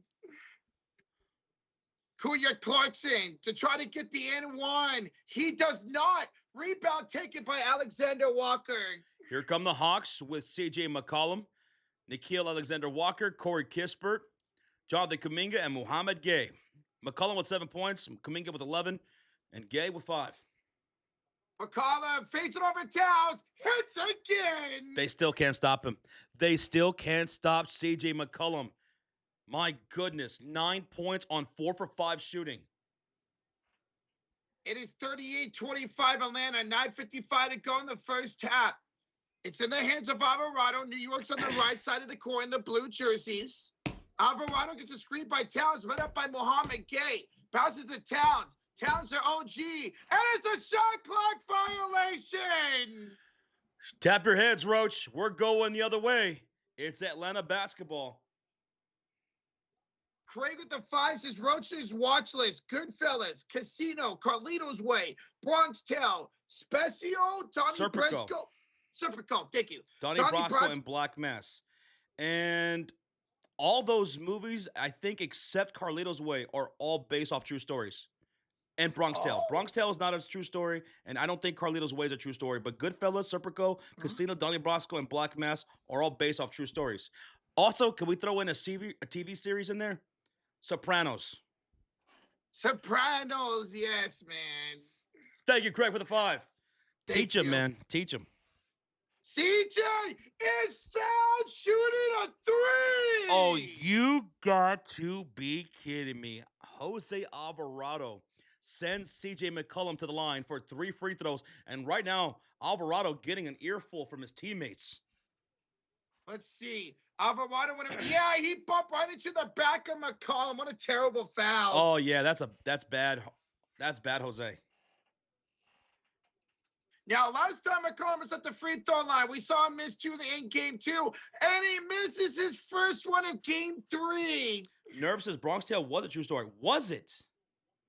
Kuya Clarkson to try to get the N1. He does not. Rebound taken by Alexander Walker. Here come the Hawks with C.J. McCollum, Nickeil Alexander-Walker, Corey Kispert, Jonathan Kuminga, and Muhammad Gay. McCollum with 7 points, Kuminga with 11, and Gay with 5. McCollum fakes it over Towns, hits again. They still can't stop him. They still can't stop C.J. McCollum. My goodness, 9 points on 4 for 5 shooting. It is 38-25 Atlanta, 9:55 to go in the first half. It's in the hands of Alvarado. New York's on the right side of the court in the blue jerseys. Alvarado gets a screen by Towns, run up by Muhammad Gay. Passes to Towns. Towns to OG. And it's a shot clock violation. Tap your heads, Roach. We're going the other way. It's Atlanta basketball. Craig with the 5 says Roach's watch list. Goodfellas, Casino, Carlito's Way, Bronx Tale, Special, Donnie Serpico. Brasco. Serpico, thank you. Donnie Brasco and Black Mass. And all those movies, I think, except Carlito's Way, are all based off true stories. And Bronx Tale. Bronx Tale is not a true story, and I don't think Carlito's Way is a true story. But Goodfellas, Serpico, Casino, Donnie Brasco, and Black Mass are all based off true stories. Also, can we throw in a TV series in there? Sopranos. Sopranos, yes, man. Thank you, Craig, for the 5. Teach him, you. man. Teach him. CJ is fouled shooting a 3. Oh, you got to be kidding me. Jose Alvarado sends C.J. McCollum to the line for 3 free throws. And right now, Alvarado getting an earful from his teammates. Let's see. Alvarado went up. Yeah, he bumped right into the back of McCollum. What a terrible foul. Oh, yeah, that's bad. That's bad, Jose. Now, last time McCollum was at the free throw line, we saw him miss 2 in game 2, and he misses his first one of game 3. Nerve says Bronx Tale was a true story. Was it?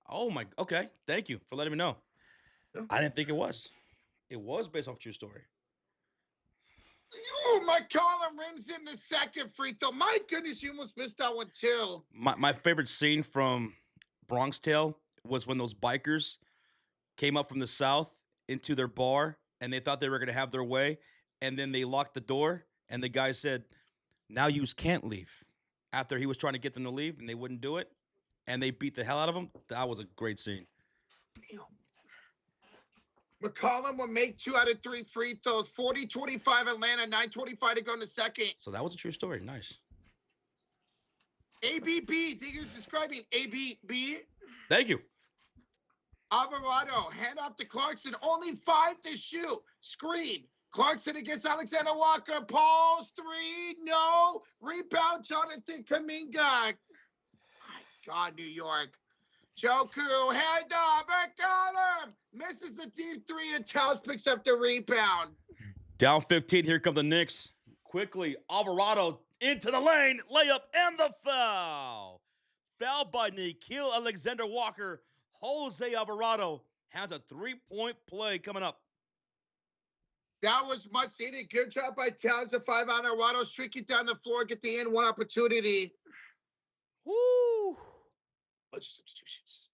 Oh, my. Okay. Thank you for letting me know. I didn't think it was. It was based off a true story. Oh, McCollum rims in the second free throw. My goodness, you almost missed that one, too. My favorite scene from Bronx Tale was when those bikers came up from the south into their bar, and they thought they were going to have their way, and then they locked the door, and the guy said, now yous can't leave. After he was trying to get them to leave, and they wouldn't do it, and they beat the hell out of him. That was a great scene. McCollum will make 2 out of 3 free throws. 40-25 Atlanta, 9:25 to go in the second. So that was a true story. Nice. ABB, think he was describing ABB. Thank you. Alvarado, hand off to Clarkson. Only 5 to shoot. Screen. Clarkson against Alexander Walker. Paul's 3. No. Rebound, Jonathan Kuminga. My God, New York. Joku, hand off. McCollum misses the deep 3, and Towns picks up the rebound. Down 15. Here come the Knicks. Quickly, Alvarado into the lane. Layup and the foul. Foul by Nickeil Alexander-Walker Jose Alvarado has a 3-point play coming up. That was much needed. Good job by Towns. The 5 on Alvarado. Streak it down the floor. Get the N1 opportunity. Woo! Bunch of substitutions.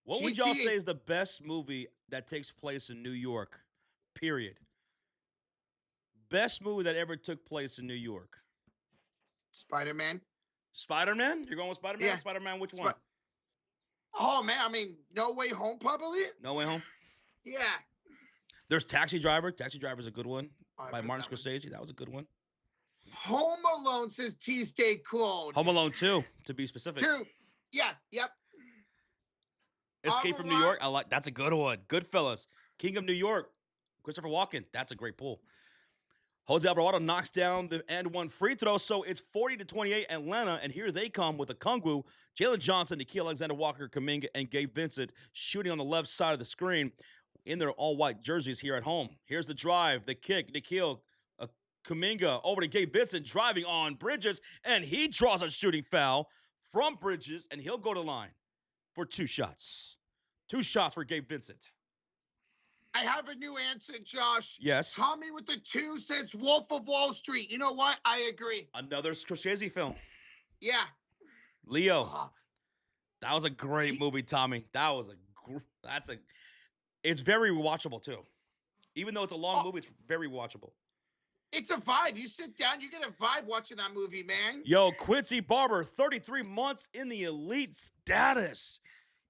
What would y'all say is the best movie that takes place in New York? Period. Best movie that ever took place in New York. Spider-Man. Spider-Man? You're going with Spider-Man? Yeah. Spider-Man, which one? Oh, man. I mean, No Way Home, probably? No Way Home? Yeah. There's Taxi Driver. Taxi Driver's a good one. By I Martin Scorsese. That was a good one. Home Alone says T stay cold. Home Alone 2, to be specific. 2. Yeah, yep. Escape from New York. That's a good one. Goodfellas. King of New York. Christopher Walken. That's a great pull. Jose Alvarado knocks down the and one free throw, so it's 40-28 Atlanta, and here they come with a Kungwu, Jalen Johnson, Nickeil Alexander-Walker, Kuminga, and Gabe Vincent shooting on the left side of the screen in their all-white jerseys here at home. Here's the drive, the kick, Nickeil, Kuminga over to Gabe Vincent, driving on Bridges, and he draws a shooting foul from Bridges, and he'll go to line for 2 shots. 2 shots for Gabe Vincent. I have a new answer, Josh. Yes. Tommy with the 2 says Wolf of Wall Street. You know what? I agree. Another Scorsese film. Yeah. Leo. That was a great movie, Tommy. It's very rewatchable too. Even though it's a long movie, it's very watchable. It's a vibe. You sit down, you get a vibe watching that movie, man. Yo, Quincy Barber, 33 months in the elite status.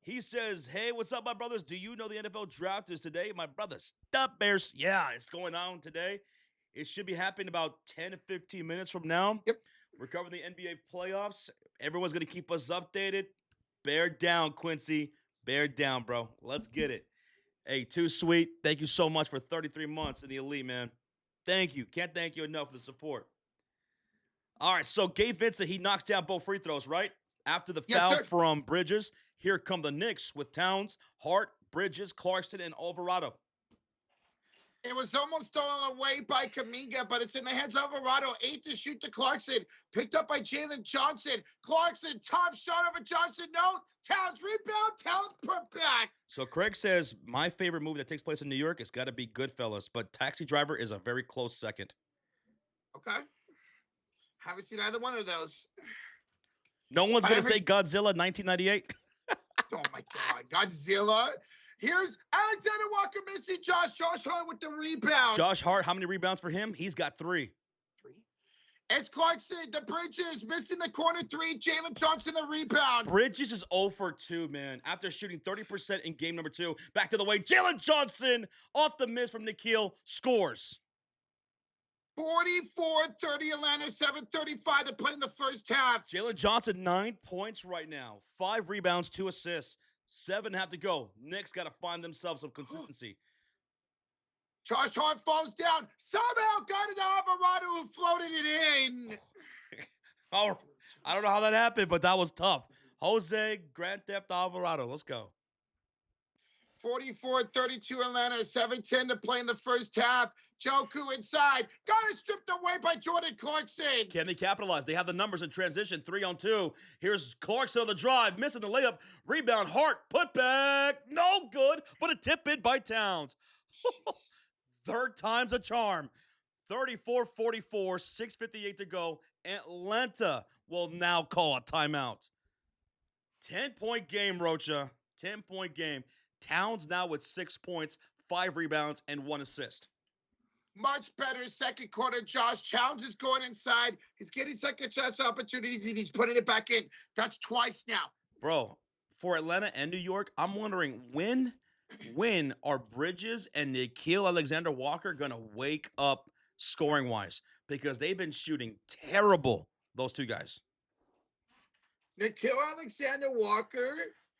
He says, hey, what's up, my brothers? Do you know the NFL draft is today? My brother, stop Bears. Yeah, it's going on today. It should be happening about 10 to 15 minutes from now. Yep. We're covering the NBA playoffs. Everyone's going to keep us updated. Bear down, Quincy. Bear down, bro. Let's get it. Hey, too sweet. Thank you so much for 33 months in the elite, man. Thank you. Can't thank you enough for the support. All right, so Gabe Vincent, he knocks down both free throws, right? After the foul from Bridges, here come the Knicks with Towns, Hart, Bridges, Clarkson, and Alvarado. It was almost stolen away by Kuminga, but it's in the hands of Alvarado. 8 to shoot to Clarkson. Picked up by Jalen Johnson. Clarkson, top shot over Johnson. No. Towns rebound. Towns put back. So Craig says, my favorite movie that takes place in New York has got to be Goodfellas, but Taxi Driver is a very close second. Okay. Haven't seen either one of those. No one's going to say Godzilla 1998? Oh, my God. Godzilla. Here's Alexander Walker missing Josh Hart with the rebound. Josh Hart, how many rebounds for him? He's got 3. It's Clarkson, the Bridges, missing the corner 3. Jalen Johnson, the rebound. Bridges is 0 for 2, man. After shooting 30% in game number 2. Back to the way. Jalen Johnson, off the miss from Nickeil, scores. 44-30 Atlanta, 7:35 to play in the first half. Jalen Johnson, 9 points right now. 5 rebounds, 2 assists. 7 have to go. Knicks got to find themselves some consistency. Josh Hart falls down. Somehow got it to Alvarado, who floated it in. Oh, I don't know how that happened, but that was tough. Jose Grand Theft Alvarado. Let's go. 44-32 Atlanta, 7:10 to play in the first half. Joku inside. Got it stripped away by Jordan Clarkson. Can they capitalize? They have the numbers in transition. 3-on-2. Here's Clarkson on the drive. Missing the layup. Rebound. Hart. Put back. No good, but a tip in by Towns. Third time's a charm. 34-44. 6:58 to go. Atlanta will now call a timeout. 10-point game, Rocha. 10-point game. Towns now with 6 points, 5 rebounds, and 1 assist. Much better second quarter. Josh Towns is going inside. He's getting second chance opportunities, and he's putting it back in. That's twice now. Bro, for Atlanta and New York, I'm wondering when are Bridges and Nickeil Alexander-Walker going to wake up scoring-wise? Because they've been shooting terrible, those 2 guys. Nickeil Alexander-Walker,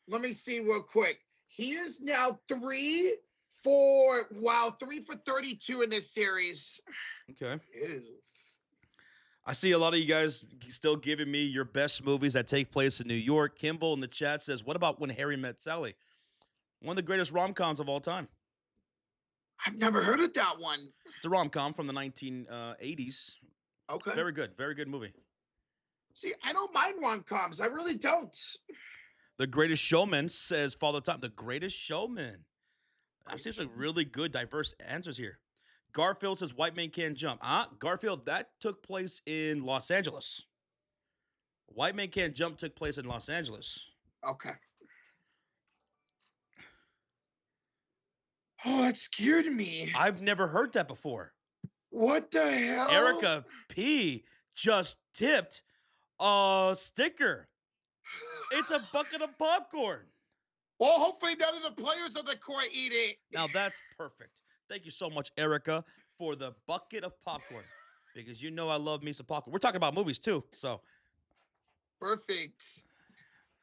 let me see real quick. He is now 3 for 32 in this series. Okay. Ew. I see a lot of you guys still giving me your best movies that take place in New York. Kimball in the chat says, what about When Harry Met Sally? One of the greatest rom-coms of all time. I've never heard of that one. It's a rom-com from the 1980s. Okay. Very good. Very good movie. See, I don't mind rom-coms. I really don't. The Greatest Showman says, Father Time. The Greatest Showman. I've seen some really good, diverse answers here. Garfield says, White Man Can't Jump. Garfield, that took place in Los Angeles. White Man Can't Jump took place in Los Angeles. Okay. Oh, that scared me. I've never heard that before. What the hell? Erica P just tipped a sticker. It's a bucket of popcorn. Well, hopefully none of the players on the court eat it. Now that's perfect. Thank you so much, Erica, for the bucket of popcorn. Because you know I love me some popcorn. We're talking about movies too, so. Perfect.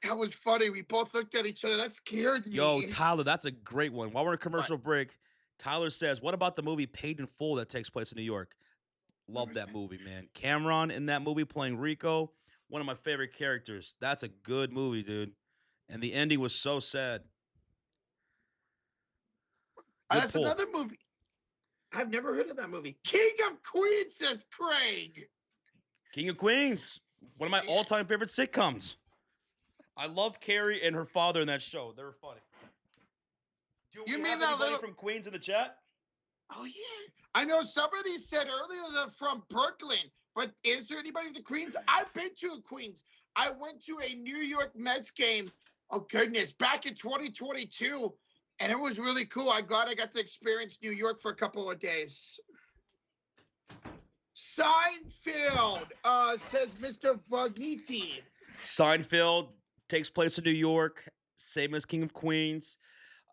That was funny. We both looked at each other. That scared me. Yo, Tyler, that's a great one. While we're in a commercial break, Tyler says, what about the movie Paid in Full that takes place in New York? Love that movie, man. Cameron in that movie playing Rico, one of my favorite characters. That's a good movie, dude. And the ending was so sad. That's another movie. I've never heard of that movie. King of Queens, says Craig. King of Queens, one of my all-time favorite sitcoms. I loved Carrie and her father in that show. They were funny. Do we have anybody from Queens in the chat? Oh, yeah. I know somebody said earlier they're from Brooklyn, but is there anybody from the Queens? I've been to Queens. I went to a New York Mets game, oh, goodness, back in 2022, and it was really cool. I'm glad I got to experience New York for a couple of days. Seinfeld, says Mr. Vagniti. Seinfeld takes place in New York, same as King of Queens.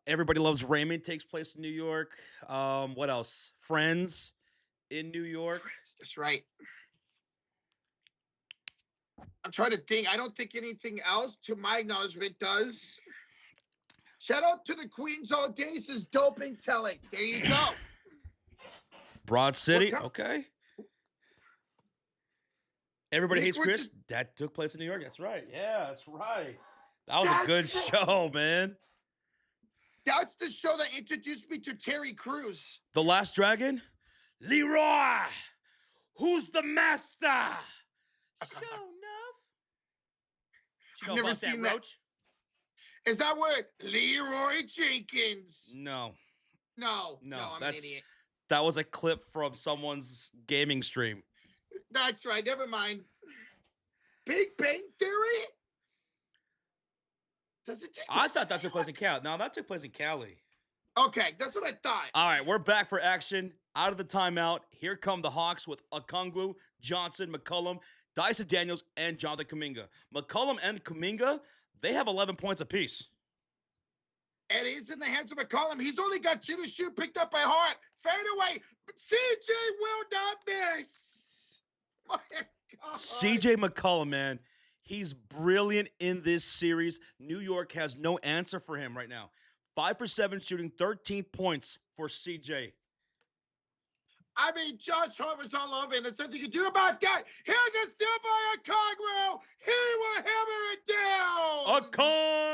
Everybody Loves Raymond takes place in New York. What else? Friends in New York. That's right. I'm trying to think. I don't think anything else, to my acknowledgement, does. Shout out to the Queens all day, says Doping Telling. There you go. Broad City, okay. Everybody Hates Chris. That took place in New York. That's right. Yeah, that's right. That was a good show, man. That's the show that introduced me to Terry Crews. The Last Dragon? Leroy! Who's the master? Show enough. I've never seen that. Roach? Is that what? Leroy Jenkins? No. No, I'm an idiot. That was a clip from someone's gaming stream. That's right. Never mind. Big Bang Theory? Does it take place? I thought that took place in Cali. No, that took place in Cali. Okay, that's what I thought. All right, we're back for action. Out of the timeout. Here come the Hawks with Okongwu, Johnson, McCollum, Dyson Daniels, and Jonathan Kuminga. McCollum and Kuminga, they have 11 points apiece. And he's in the hands of McCollum. He's only got 2 to shoot, picked up by Hart. Fade away. CJ will not miss. My God. CJ McCollum, man. He's brilliant in this series. New York has no answer for him right now. 5 for 7 shooting, 13 points for CJ. I mean, Josh Hart was all over, and there's nothing you can do about that. Here's a steal by Okongwu. He will hammer it down.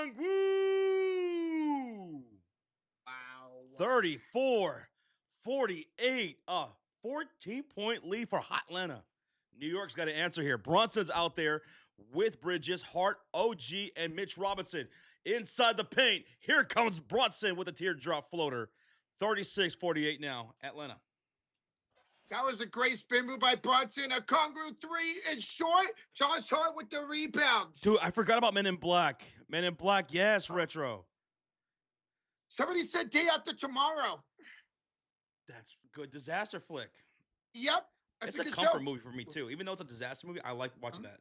Okongwu. Wow. 34-48. 14-point lead for Atlanta. New York's got to answer here. Brunson's out there with Bridges, Hart, OG, and Mitch Robinson. Inside the paint, here comes Brunson with a teardrop floater. 36-48 now, Atlanta. That was a great spin move by Brunson. Okongwu 3 and short. Josh Hart with the rebounds. Dude, I forgot about Men in Black. Men in Black, yes, retro. Somebody said Day After Tomorrow. That's good. Disaster flick. Yep. It's a comfort movie for me, too. Even though it's a disaster movie, I like watching that.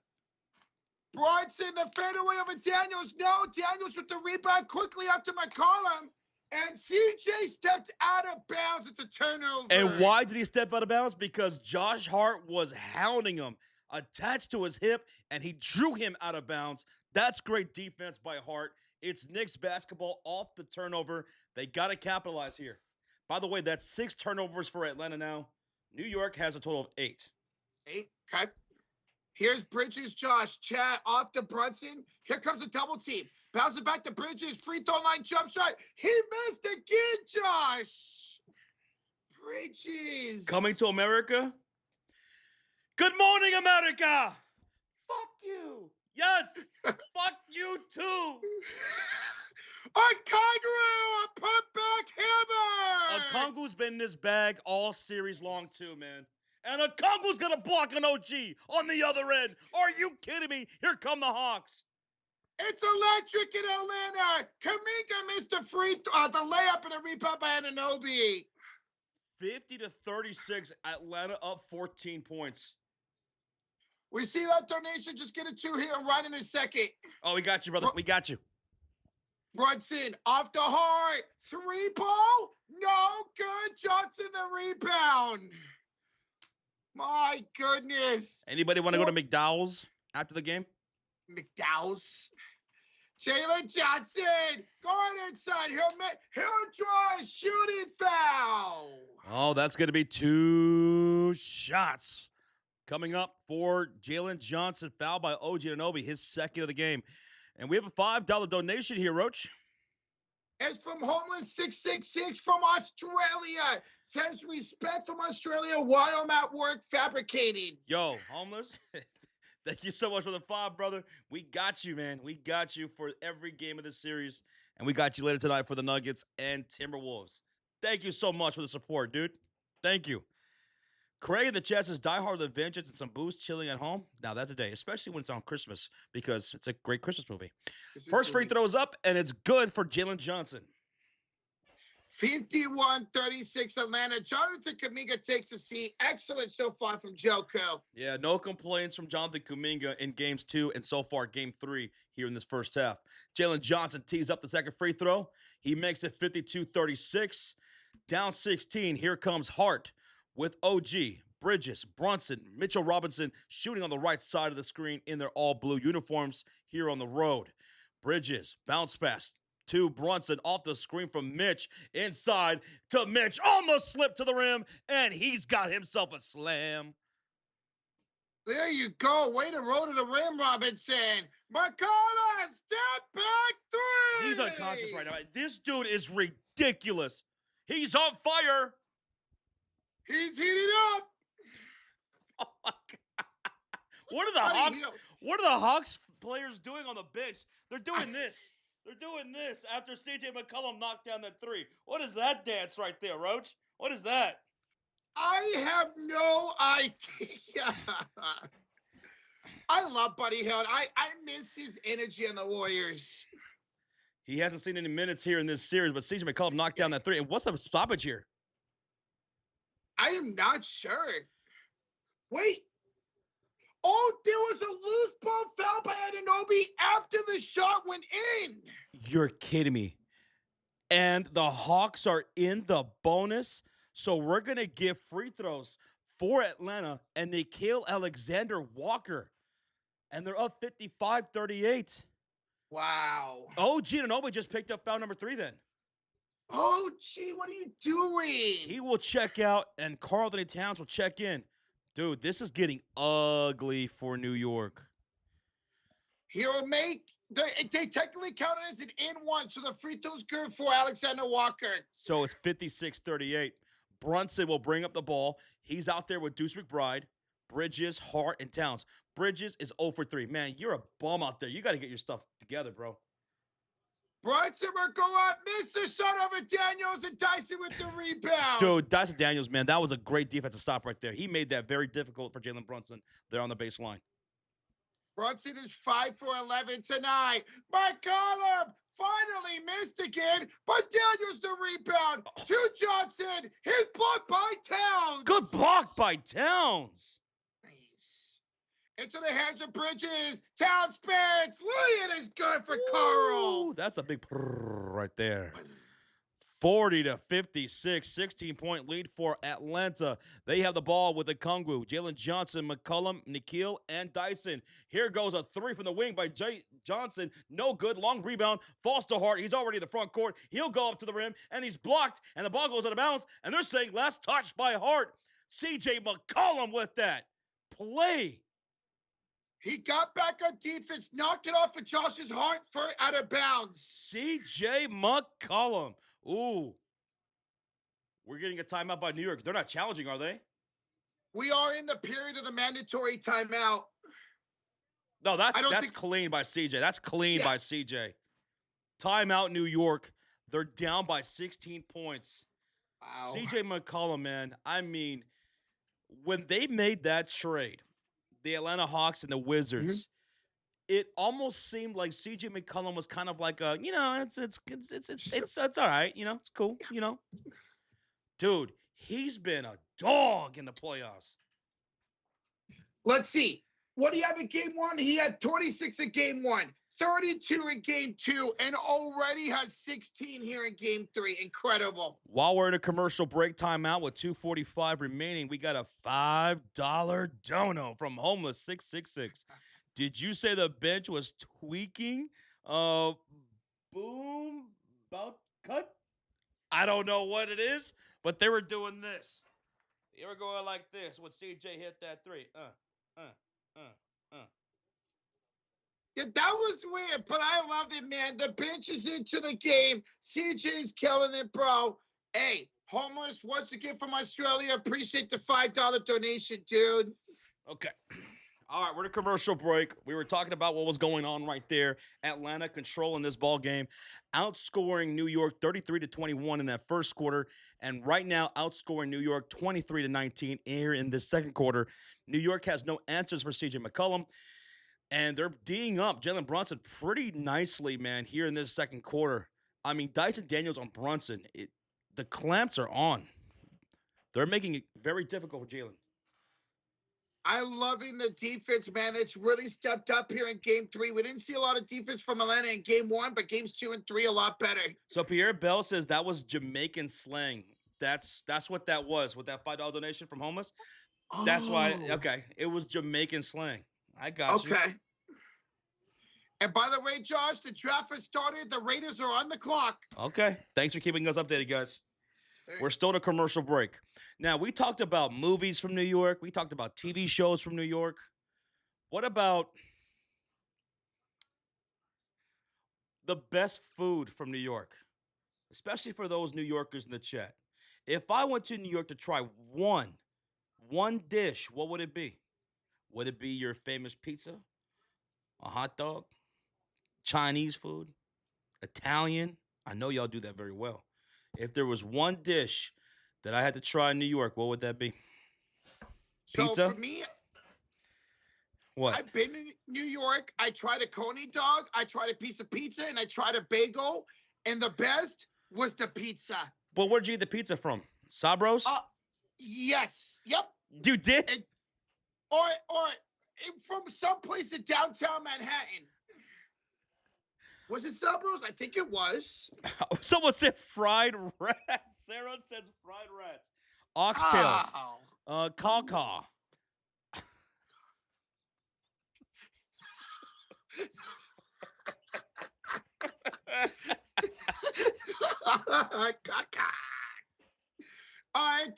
Brunson, the fadeaway over Daniels. No, Daniels with the rebound quickly up to McCollum. And CJ stepped out of bounds. It's a turnover. And why did he step out of bounds? Because Josh Hart was hounding him, attached to his hip, and he drew him out of bounds. That's great defense by Hart. It's Knicks basketball off the turnover. They got to capitalize here. By the way, that's 6 turnovers for Atlanta now. New York has a total of 8. 8, okay. Here's Bridges, Josh. Chad off to Brunson. Here comes a double team. Bounces back to Bridges. Free throw line jump shot. He missed again, Josh. Bridges. Coming to America. Good morning, America. Fuck you. Yes. Fuck you too. A kangaroo, a putback hammer. A Kongu's been in this bag all series long too, man. And a Kongu's gonna block an OG on the other end. Are you kidding me? Here come the Hawks. It's electric in Atlanta. Kaminga missed the the layup and a rebound by Anunoby. 50-36, Atlanta up 14 points. We see that donation. Just get a 2 here right in a second. Oh, we got you, brother. We got you. Brunson off the heart. 3-ball. No good. Johnson the rebound. My goodness. Anybody want to go to McDowell's after the game? McDowell's. Jalen Johnson going inside. He'll draw a shooting foul. Oh, that's going to be 2 shots coming up for Jalen Johnson. Foul by OG Anunoby, his second of the game. And we have a $5 donation here, Roach. It's from Homeless 666 from Australia. Says respect from Australia while I'm at work fabricating. Yo, Homeless, thank you so much for the 5, brother. We got you, man. We got you for every game of the series. And we got you later tonight for the Nuggets and Timberwolves. Thank you so much for the support, dude. Thank you. Craig in the chat says, Die Hard with Vengeance and some booze chilling at home. Now, that's a day, especially when it's on Christmas, because it's a great Christmas movie. First free throws up, and it's good for Jalen Johnson. 51-36 Atlanta. Jonathan Kuminga takes a seat. Excellent so far from Joko. Yeah, no complaints from Jonathan Kuminga in games 2 and so far game 3 here in this first half. Jalen Johnson tees up the second free throw. He makes it 52-36. Down 16, here comes Hart with OG, Bridges, Brunson, Mitchell Robinson shooting on the right side of the screen in their all-blue uniforms here on the road. Bridges, bounce pass to Brunson off the screen from Mitch, inside to Mitch on the slip to the rim, and he's got himself a slam. There you go. Way to roll to the rim, Robinson. McCollum, step back 3. He's unconscious right now. This dude is ridiculous. He's on fire. He's heating up. Oh my God. What are the Hawks players doing on the bench? They're doing this. They're doing this after CJ McCollum knocked down that 3. What is that dance right there, Roach? What is that? I have no idea. I love Buddy Hield. I miss his energy on the Warriors. He hasn't seen any minutes here in this series, but CJ McCollum knocked down that 3. And what's the stoppage here? I am not sure. Wait. Oh, there was a loose ball foul by Anunoby after the shot went in. You're kidding me. And the Hawks are in the bonus, so we're going to give free throws for Atlanta and Nickeil Alexander-Walker. And they're up 55-38. Wow. OG Anunoby just picked up foul number 3 then. Oh, gee, what are you doing? He will check out, and Karl-Anthony Towns will check in. Dude, this is getting ugly for New York. He'll make they technically count it as an N1, so the free throw's good for Alexander Walker. So it's 56-38. Brunson will bring up the ball. He's out there with Deuce McBride, Bridges, Hart, and Towns. Bridges is 0 for 3. Man, you're a bum out there. You got to get your stuff together, bro. Brunson will go up, miss the shot over Daniels, and Dyson with the rebound. Dude, Dyson Daniels, man, that was a great defensive stop right there. He made that very difficult for Jalen Brunson there on the baseline. Brunson is 5 for 11 tonight. McCollum finally missed again, but Daniels the rebound to Johnson. His block by Towns. Good block by Towns. Nice. Into the hands of Bridges. Towns spins. Lee, it is good for Karl. That's a big right there. 40-56, 16-point lead for Atlanta. They have the ball with the Kongu. Jalen Johnson, McCollum, Nickeil, and Dyson. Here goes a 3 from the wing by Johnson. No good. Long rebound. Falls to Hart. He's already in the front court. He'll go up to the rim, and he's blocked, and the ball goes out of bounds, and they're saying last touch by Hart. CJ McCollum with that play. He got back on defense, knocked it off of Josh's Hart for out of bounds. CJ McCollum. Ooh. We're getting a timeout by New York. They're not challenging, are they? We are in the period of the mandatory timeout. No, I don't that's think. clean by CJ. That's clean Yeah. by CJ. Timeout, New York. They're down by 16 points. Wow. CJ McCollum, man. I mean, when they made that trade, the Atlanta Hawks and the Wizards, it almost seemed like CJ McCollum was kind of like a, it's all right, it's cool, Dude, he's been a dog in the playoffs. Let's see. What do you have in game one? He had 26 in game one, 32 in game two, and already has 16 here in game three. Incredible. While we're in a commercial break timeout with 2:45 remaining, we got a $5 dono from Homeless 666. Did you say the bench was tweaking? Boom, about cut? I don't know what it is, but they were doing this. They were going like this when CJ hit that three. Yeah, that was weird, but I love it, man. The bench is into the game. CJ's killing it, bro. Hey, Homeless, once again from Australia. Appreciate the $5 donation, dude. Okay. All right, we're in a commercial break. We were talking about what was going on right there. Atlanta controlling this ball game, outscoring New York 33-21 in that first quarter, and right now outscoring New York 23-19 here in this second quarter. New York has no answers for CJ McCollum, and they're D'ing up Jalen Brunson pretty nicely, man, here in this second quarter. I mean, Dyson Daniels on Brunson, the clamps are on. They're making it very difficult for Jalen. I'm loving the defense, man. It's really stepped up here in game three. We didn't see a lot of defense from Atlanta in game one, but games 2 and 3 a lot better. So Pierre Bell says that was Jamaican slang. That's what that was with that $5 donation from Homeless. That's why. Okay, it was Jamaican slang. I got you. Okay. And by the way, Josh, the draft has started. The Raiders are on the clock. Okay. Thanks for keeping us updated, guys. We're still at a commercial break. Now, we talked about movies from New York. We talked about TV shows from New York. What about the best food from New York? Especially for those New Yorkers in the chat. If I went to New York to try one dish, what would it be? Would it be your famous pizza? A hot dog? Chinese food? Italian? I know y'all do that very well. If there was one dish that I had to try in New York, what would that be? Pizza? So for me, what? I've been in New York. I tried a Coney dog. I tried a piece of pizza, and I tried a bagel. And the best was the pizza. But where'd you eat the pizza from? Sabros? Yes. Yep. You did? Or from someplace in downtown Manhattan. Was it Sabros? I think it was. Someone said fried rats. Sarah says fried rats. Oxtails. Caw-caw.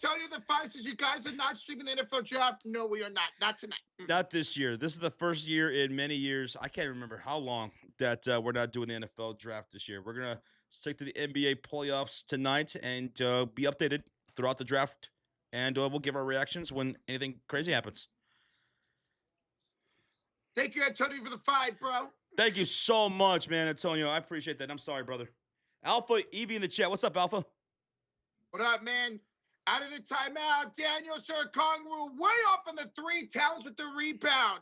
Tony the Five says you guys are not streaming the NFL draft. No, we are not. Not tonight. Not this year. This is the first year in many years. I can't remember how long that we're not doing the NFL draft this year. We're going to stick to the NBA playoffs tonight and be updated throughout the draft. And we'll give our reactions when anything crazy happens. Thank you, Antonio, for the 5, bro. Thank you so much, man, Antonio. I appreciate that. I'm sorry, brother. Alpha Evie in the chat. What's up, Alpha? What up, man? Out of the timeout, Daniel Sirkongwu way off in the 3. Towns with the rebound.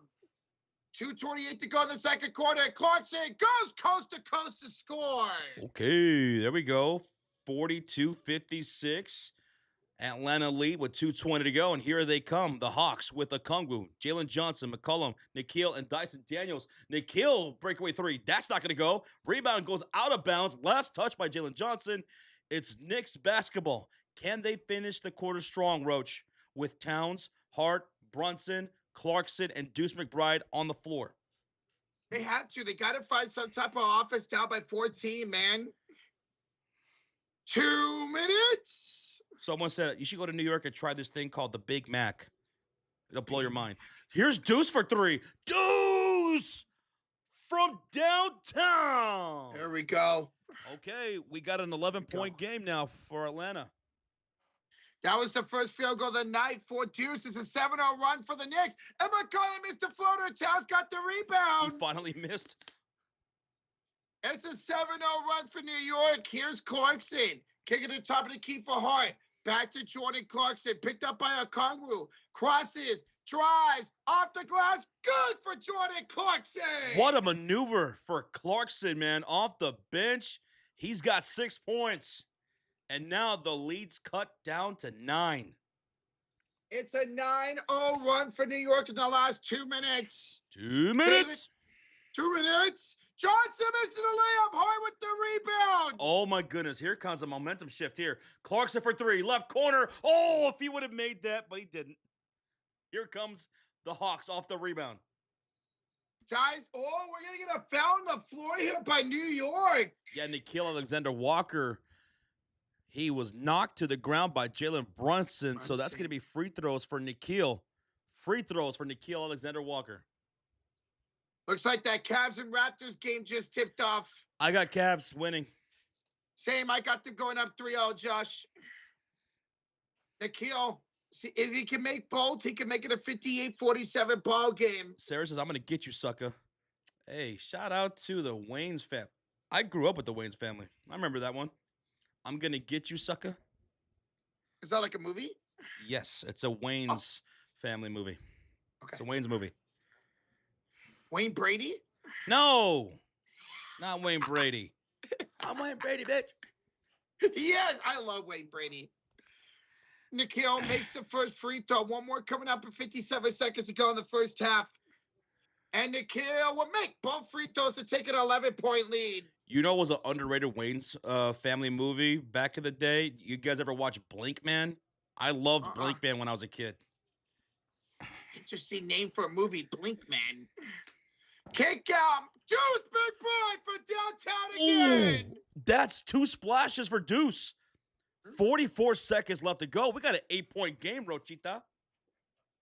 2:28 to go in the second quarter. Clarkson goes coast to coast to score. Okay, there we go. 42-56. Atlanta lead with 2:20 to go, and here they come. The Hawks with Okongwu, Jalen Johnson, McCollum, Nikhil, and Dyson Daniels. Nikhil, breakaway 3. That's not going to go. Rebound goes out of bounds. Last touch by Jalen Johnson. It's Knicks basketball. Can they finish the quarter strong, Roach, with Towns, Hart, Brunson, Clarkson, and Deuce McBride on the floor? They have to. They got to find some type of offense down by 14, man. 2 minutes. Someone said you should go to New York and try this thing called the Big Mac. It'll blow your mind. Here's Deuce for 3. Deuce from downtown. There we go. Okay, we got an 11-point game now for Atlanta. That was the first field goal of the night for Deuce. It's a 7-0 run for the Knicks. And McCollum missed the floater. Towns got the He rebound. finally missed. It's a 7-0 run for New York. Here's Clarkson. Kicking to the top of the key for Hart. Back to Jordan Clarkson. Picked up by Okongwu. Crosses. Drives. Off the glass. Good for Jordan Clarkson. What a maneuver for Clarkson, man. Off the bench. He's got 6 points. And now the lead's cut down to 9. It's a 9-0 run for New York in the last 2 minutes. 2 minutes? 2 minutes. Johnson misses the layup. Hart with the rebound. Oh, my goodness. Here comes a momentum shift here. Clarkson for 3. Left corner. Oh, if he would have made that, but he didn't. Here comes the Hawks off the rebound. Guys, we're going to get a foul on the floor here by New York. Yeah, Nickeil Alexander-Walker. He was knocked to the ground by Jalen Brunson, so that's going to be free throws for Nickeil. Free throws for Nickeil Alexander-Walker. Looks like that Cavs and Raptors game just tipped off. I got Cavs winning. Same, I got them going up 3-0, Josh. Nickeil, see, if he can make both, he can make it a 58-47 ball game. Sarah says, I'm going to get you, sucker. Hey, shout out to the Waynes family. I grew up with the Waynes family. I remember that one. I'm going to get you, sucker. Is that like a movie? Yes, it's a Waynes family movie. Okay. It's a Waynes movie. Wayne Brady? No, not Wayne Brady. I'm Wayne Brady, bitch. Yes, I love Wayne Brady. Nickeil makes the first free throw. One more coming up at 57 seconds to go in the first half. And Nickeil will make both free throws to take an 11-point lead. You know, it was an underrated Wayne's family movie back in the day. You guys ever watch Blink Man? I loved Blink Man when I was a kid. Interesting name for a movie, Blink Man. Kick out. Deuce, big boy for downtown again. Ooh, that's 2 splashes for Deuce. 44 seconds left to go. We got an 8-point game, Rochita.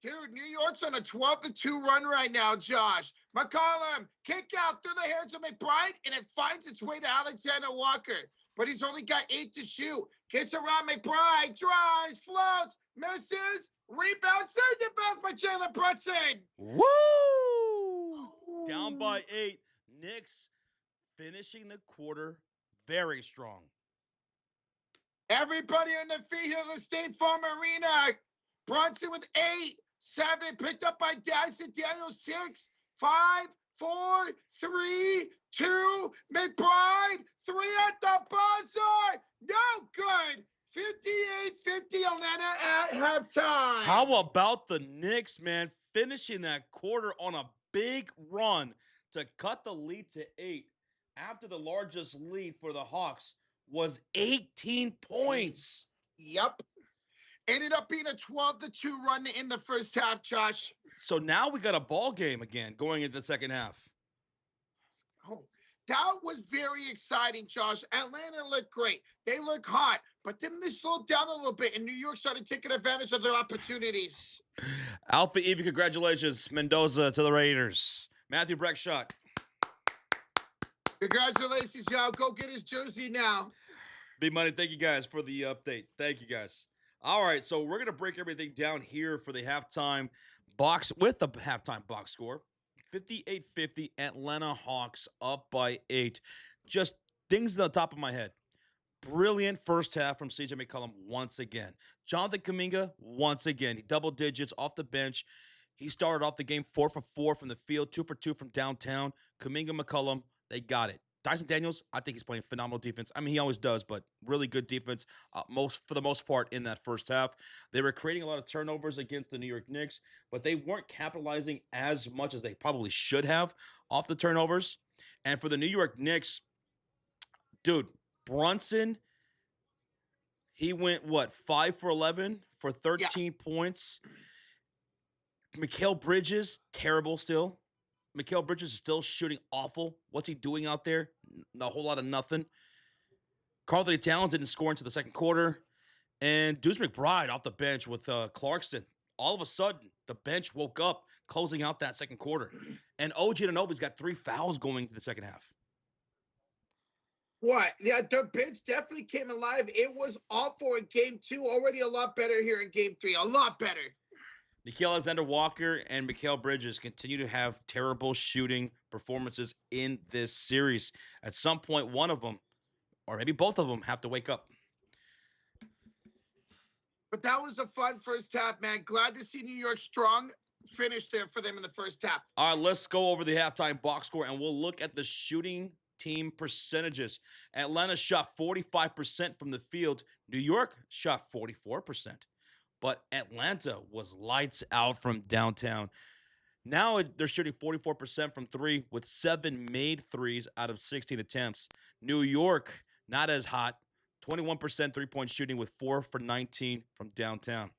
Dude, New York's on a 12-2 run right now, Josh. McCollum, kick out through the hands of McBride, and it finds its way to Alexander Walker. But he's only got 8 to shoot. Gets around McBride, drives, floats, misses, rebound, saved it back by Jalen Brunson. Woo! Down by 8. Knicks finishing the quarter very strong. Everybody on the feet here at the State Farm Arena. Brunson with 8, 7, picked up by Dyson Daniels, 6, 5, 4, 3, 2, McBride, 3 at the buzzer. No good. 58-50 Atlanta at halftime. How about the Knicks, man, finishing that quarter on a big run to cut the lead to 8 after the largest lead for the Hawks was 18 points. Yep. Ended up being a 12-2 run in the first half, Josh. So now we got a ball game again going into the second half. Oh, that was very exciting, Josh. Atlanta looked great. They look hot, but then they slowed down a little bit, and New York started taking advantage of their opportunities. Alpha Evie, congratulations. Mendoza to the Raiders. Matthew Breckshot. Congratulations, y'all. Go get his jersey now. Big Money, thank you guys for the update. Thank you guys. All right, so we're going to break everything down here for the halftime box with the halftime box score. 58-50, Atlanta Hawks up by 8. Just things on the top of my head. Brilliant first half from CJ McCollum once again. Jonathan Kuminga once again. He double digits off the bench. He started off the game 4 for 4 from the field, 2 for 2 from downtown. Kuminga, McCollum, they got it. Dyson Daniels, I think he's playing phenomenal defense. I mean, he always does, but really good defense for the most part in that first half. They were creating a lot of turnovers against the New York Knicks, but they weren't capitalizing as much as they probably should have off the turnovers. And for the New York Knicks, dude, Brunson, he went, 5 for 11 for 13 points. Mikal Bridges, terrible still. Mikal Bridges is still shooting awful. What's he doing out there? A whole lot of nothing. Karl-Anthony Towns didn't score into the second quarter. And Deuce McBride off the bench with Clarkson. All of a sudden, the bench woke up, closing out that second quarter. And OG Anunoby's got 3 fouls going into the second half. What? Yeah, the bench definitely came alive. It was awful in game 2. Already a lot better here in game 3. A lot better. Nickeil Alexander-Walker and Mikal Bridges continue to have terrible shooting performances in this series. At some point, one of them, or maybe both of them, have to wake up. But that was a fun first half, man. Glad to see New York strong finish there for them in the first half. All right, let's go over the halftime box score, and we'll look at the shooting team percentages. Atlanta shot 45% from the field. New York shot 44%. But Atlanta was lights out from downtown. Now they're shooting 44% from three with 7 made threes out of 16 attempts. New York, not as hot. 21% three-point shooting with 4 for 19 from downtown.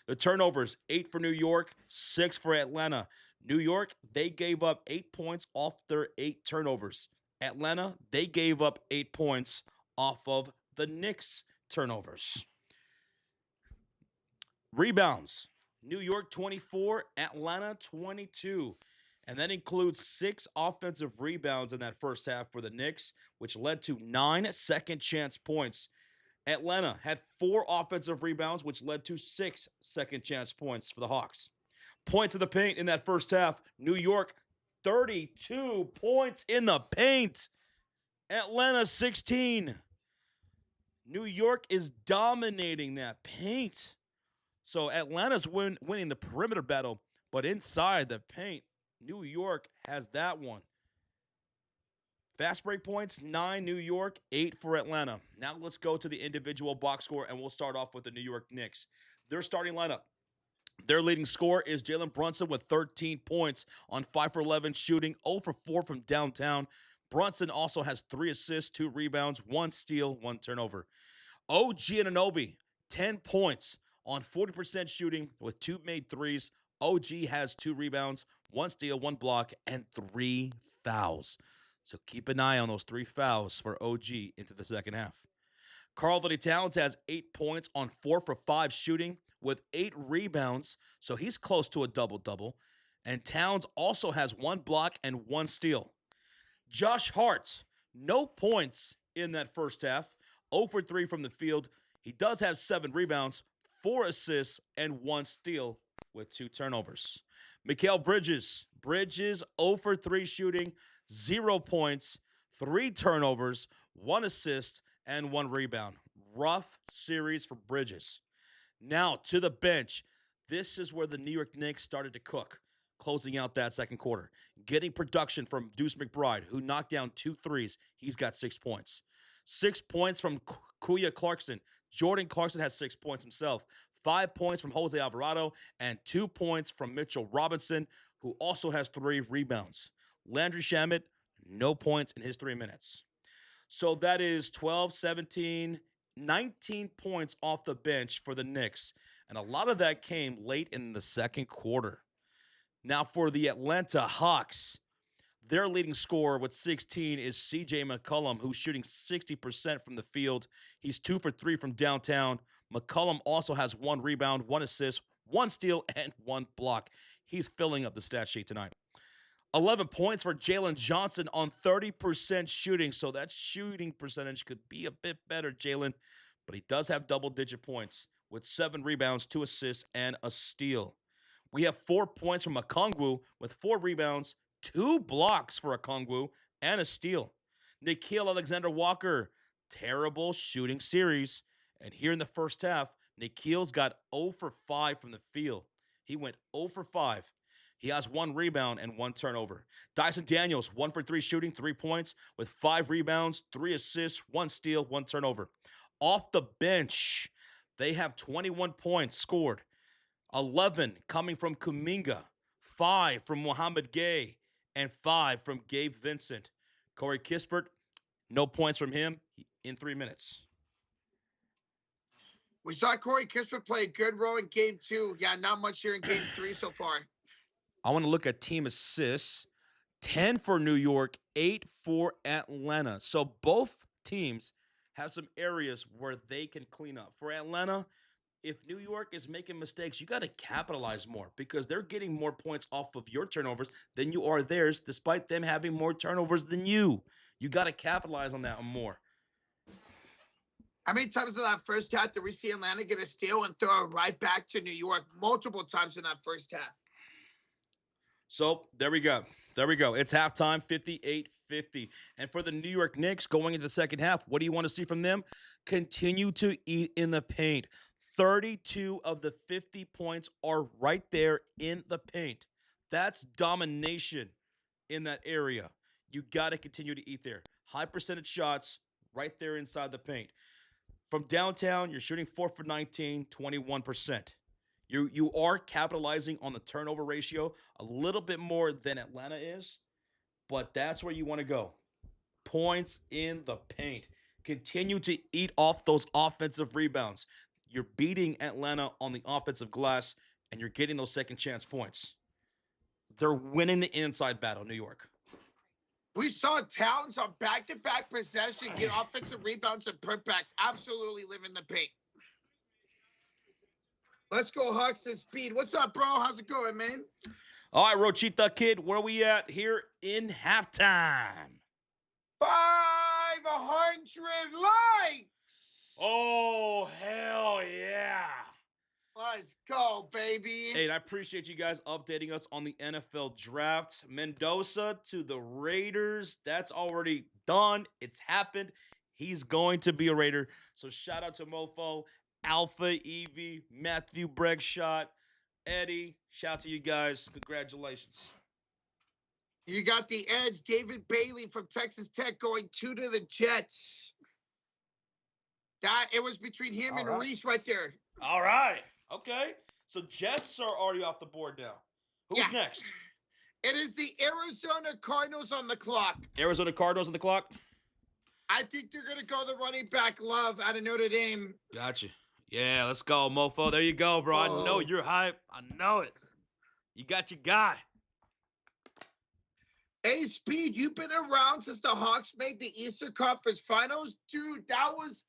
The turnovers, 8 for New York, 6 for Atlanta. New York, they gave up 8 points off their 8 turnovers. Atlanta, they gave up 8 points off of the Knicks turnovers. Rebounds, New York 24, Atlanta 22. And that includes 6 offensive rebounds in that first half for the Knicks, which led to 9 second chance points. Atlanta had 4 offensive rebounds, which led to 6 second chance points for the Hawks. Points in the paint in that first half, New York 32 points in the paint. Atlanta 16. New York is dominating that paint. So Atlanta's winning the perimeter battle, but inside the paint, New York has that one. Fast break points, 9 New York, 8 for Atlanta. Now let's go to the individual box score, and we'll start off with the New York Knicks. Their starting lineup. Their leading scorer is Jalen Brunson with 13 points on 5 for 11 shooting, 0 for 4 from downtown. Brunson also has 3 assists, 2 rebounds, 1 steal, 1 turnover. OG Anunoby, 10 points on 40% shooting with 2 made threes. OG has 2 rebounds, 1 steal, 1 block, and 3 fouls. So keep an eye on those 3 fouls for OG into the second half. Karl-Anthony Towns has 8 points on 4 for 5 shooting with 8 rebounds, so he's close to a double-double. And Towns also has 1 block and 1 steal. Josh Hart, no points in that first half, 0 for 3 from the field. He does have 7 rebounds, 4 assists, and 1 steal with 2 turnovers. Mikal Bridges, 0 for 3 shooting, 0 points, 3 turnovers, 1 assist, and 1 rebound. Rough series for Bridges. Now to the bench. This is where the New York Knicks started to cook, closing out that second quarter. Getting production from Deuce McBride, who knocked down 2 threes. He's got 6 points. 6 points from Kuya Clarkson. Jordan Clarkson has 6 points himself. 5 points from Jose Alvarado and 2 points from Mitchell Robinson, who also has 3 rebounds. Landry Shamet, no points in his 3 minutes. So that is 12, 17, 19 points off the bench for the Knicks. And a lot of that came late in the second quarter. Now for the Atlanta Hawks, their leading scorer with 16 is CJ McCollum, who's shooting 60% from the field. He's 2 for 3 from downtown. McCollum also has 1 rebound, 1 assist, 1 steal, and 1 block. He's filling up the stat sheet tonight. 11 points for Jalen Johnson on 30% shooting, so that shooting percentage could be a bit better, Jalen, but he does have double-digit points with 7 rebounds, 2 assists, and a steal. We have 4 points from Okongwu with 4 rebounds, 2 blocks for Okongwu, and a steal. Nickeil Alexander-Walker, terrible shooting series. And here in the first half, Nickeil's got 0 for 5 from the field. He went 0 for 5. He has 1 rebound and 1 turnover. Dyson Daniels, 1 for 3 shooting, 3 points with 5 rebounds, 3 assists, 1 steal, 1 turnover. Off the bench, they have 21 points scored. 11 coming from Kuminga, 5 from Mohamed Gay, and 5 from Gabe Vincent. Corey Kispert, no points from him in 3 minutes. We saw Corey Kispert play a good role in game 2. Yeah, not much here in game 3 so far. I want to look at team assists. 10 for New York, 8 for Atlanta. So both teams have some areas where they can clean up. For Atlanta, if New York is making mistakes, you got to capitalize more because they're getting more points off of your turnovers than you are theirs, despite them having more turnovers than you. You got to capitalize on that more. How many times in that first half did we see Atlanta get a steal and throw it right back to New York? Multiple times in that first half. So there we go. There we go. It's halftime, 58-50. And for the New York Knicks going into the second half, what do you want to see from them? Continue to eat in the paint. 32 of the 50 points are right there in the paint. That's domination in that area. You got to continue to eat there. High percentage shots right there inside the paint. From downtown, you're shooting 4 for 19, 21%. You are capitalizing on the turnover ratio a little bit more than Atlanta is, but that's where you want to go. Points in the paint. Continue to eat off those offensive rebounds. You're beating Atlanta on the offensive glass, and you're getting those second chance points. They're winning the inside battle, New York. We saw Towns on back-to-back possession get offensive rebounds and putbacks. Absolutely live in the paint. Let's go, Hawks and Speed. What's up, bro? How's it going, man? All right, Rochita Kid, where are we at here in halftime? 500 likes. Oh, hell yeah. Let's go, baby. Hey, and I appreciate you guys updating us on the NFL draft. Mendoza to the Raiders. That's already done. It's happened. He's going to be a Raider. So shout out to Mofo, Alpha, Evie, Matthew Bregshot, Eddie. Shout out to you guys. Congratulations. You got the edge. David Bailey from Texas Tech going 2 to the Jets. It was between him and Reese right there. All right. Okay. So Jets are already off the board now. Who's next? It is the Arizona Cardinals on the clock. Arizona Cardinals on the clock? I think they're going to go the running back Love out of Notre Dame. Gotcha. Yeah, let's go, mofo. There you go, bro. I know you're hype. I know it. You got your guy. Hey, Speed, you've been around since the Hawks made the Eastern Conference Finals. Dude, that was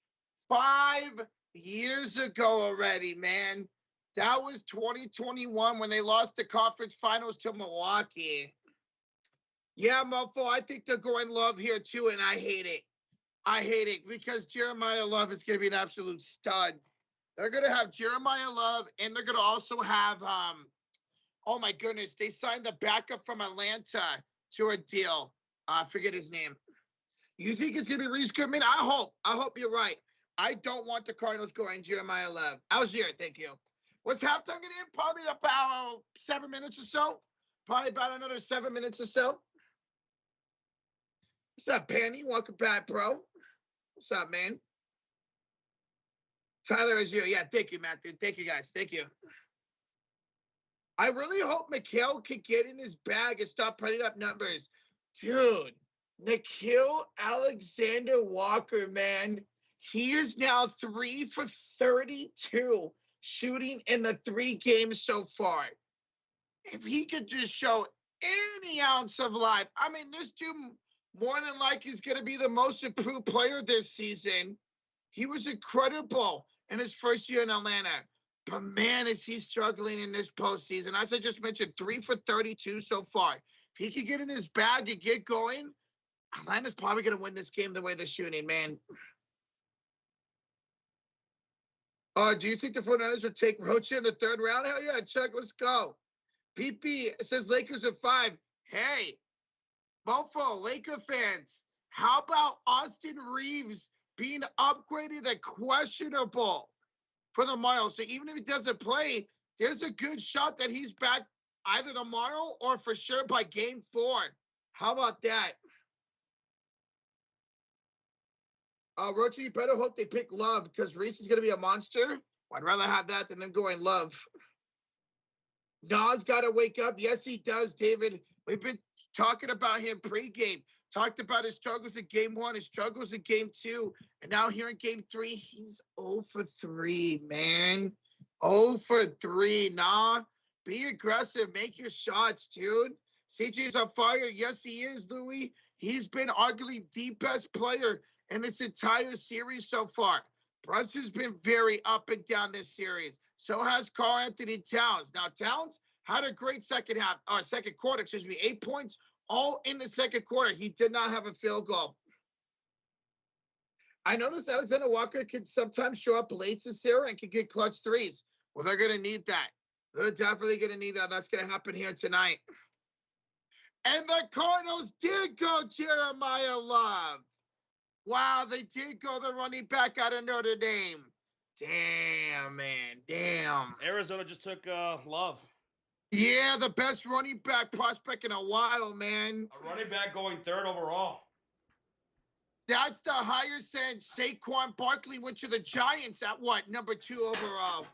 5 years ago already, man. That was 2021 when they lost the conference finals to Milwaukee. Yeah, mofo, I think they're going Love here too, and I hate it. I hate it because Jeremiah Love is going to be an absolute stud. They're going to have Jeremiah Love, and they're going to also have, oh my goodness, they signed the backup from Atlanta to a deal. I forget his name. You think it's going to be Reese Goodman? I hope you're right. I don't want the Cardinals going Jeremiah Love. Algier, thank you. What's halftime going to be? Probably about 7 minutes or so. Probably about another 7 minutes or so. What's up, Penny? Welcome back, bro. What's up, man? Tyler is here. Yeah, thank you, Matthew. Thank you, guys. Thank you. I really hope Mikhail can get in his bag and stop putting up numbers. Dude, Nikhil Alexander Walker, man. He is now 3 for 32 shooting in the 3 games so far. If he could just show any ounce of life, I mean, this dude more than likely is going to be the most improved player this season. He was incredible in his first year in Atlanta. But, man, is he struggling in this postseason. As I just mentioned, 3 for 32 so far. If he could get in his bag and get going, Atlanta's probably going to win this game the way they're shooting, man. Do you think the 49ers would take Rocha in the 3rd round? Hell yeah, Chuck, let's go. PP says Lakers at 5. Hey, mofo, Laker fans, how about Austin Reeves being upgraded at questionable for tomorrow? So even if he doesn't play, there's a good shot that he's back either tomorrow or for sure by game 4. How about that? Rocha, you better hope they pick Love because Reese is going to be a monster. I'd rather have that than them going Love. Nas got to wake up. Yes, he does, David. We've been talking about him pregame. Talked about his struggles in game 1, his struggles in game 2. And now here in game 3, he's 0 for 3, man. 0 for 3. Nah, be aggressive. Make your shots, dude. CJ's on fire. Yes, he is, Louis. He's been arguably the best player in this entire series so far. Brunson's been very up and down this series. So has Karl-Anthony Towns. Now, Towns had a great second quarter, 8 points, all in the second quarter. He did not have a field goal. I noticed Alexander Walker can sometimes show up late this year and can get clutch threes. Well, they're going to need that. They're definitely going to need that. That's going to happen here tonight. And the Cardinals did go Jeremiah Love. Wow, they did go the running back out of Notre Dame. Damn, man. Damn. Arizona just took Love. Yeah, the best running back prospect in a while, man. A running back going 3rd overall. That's the highest end. Saquon Barkley went to the Giants at what? Number 2 overall.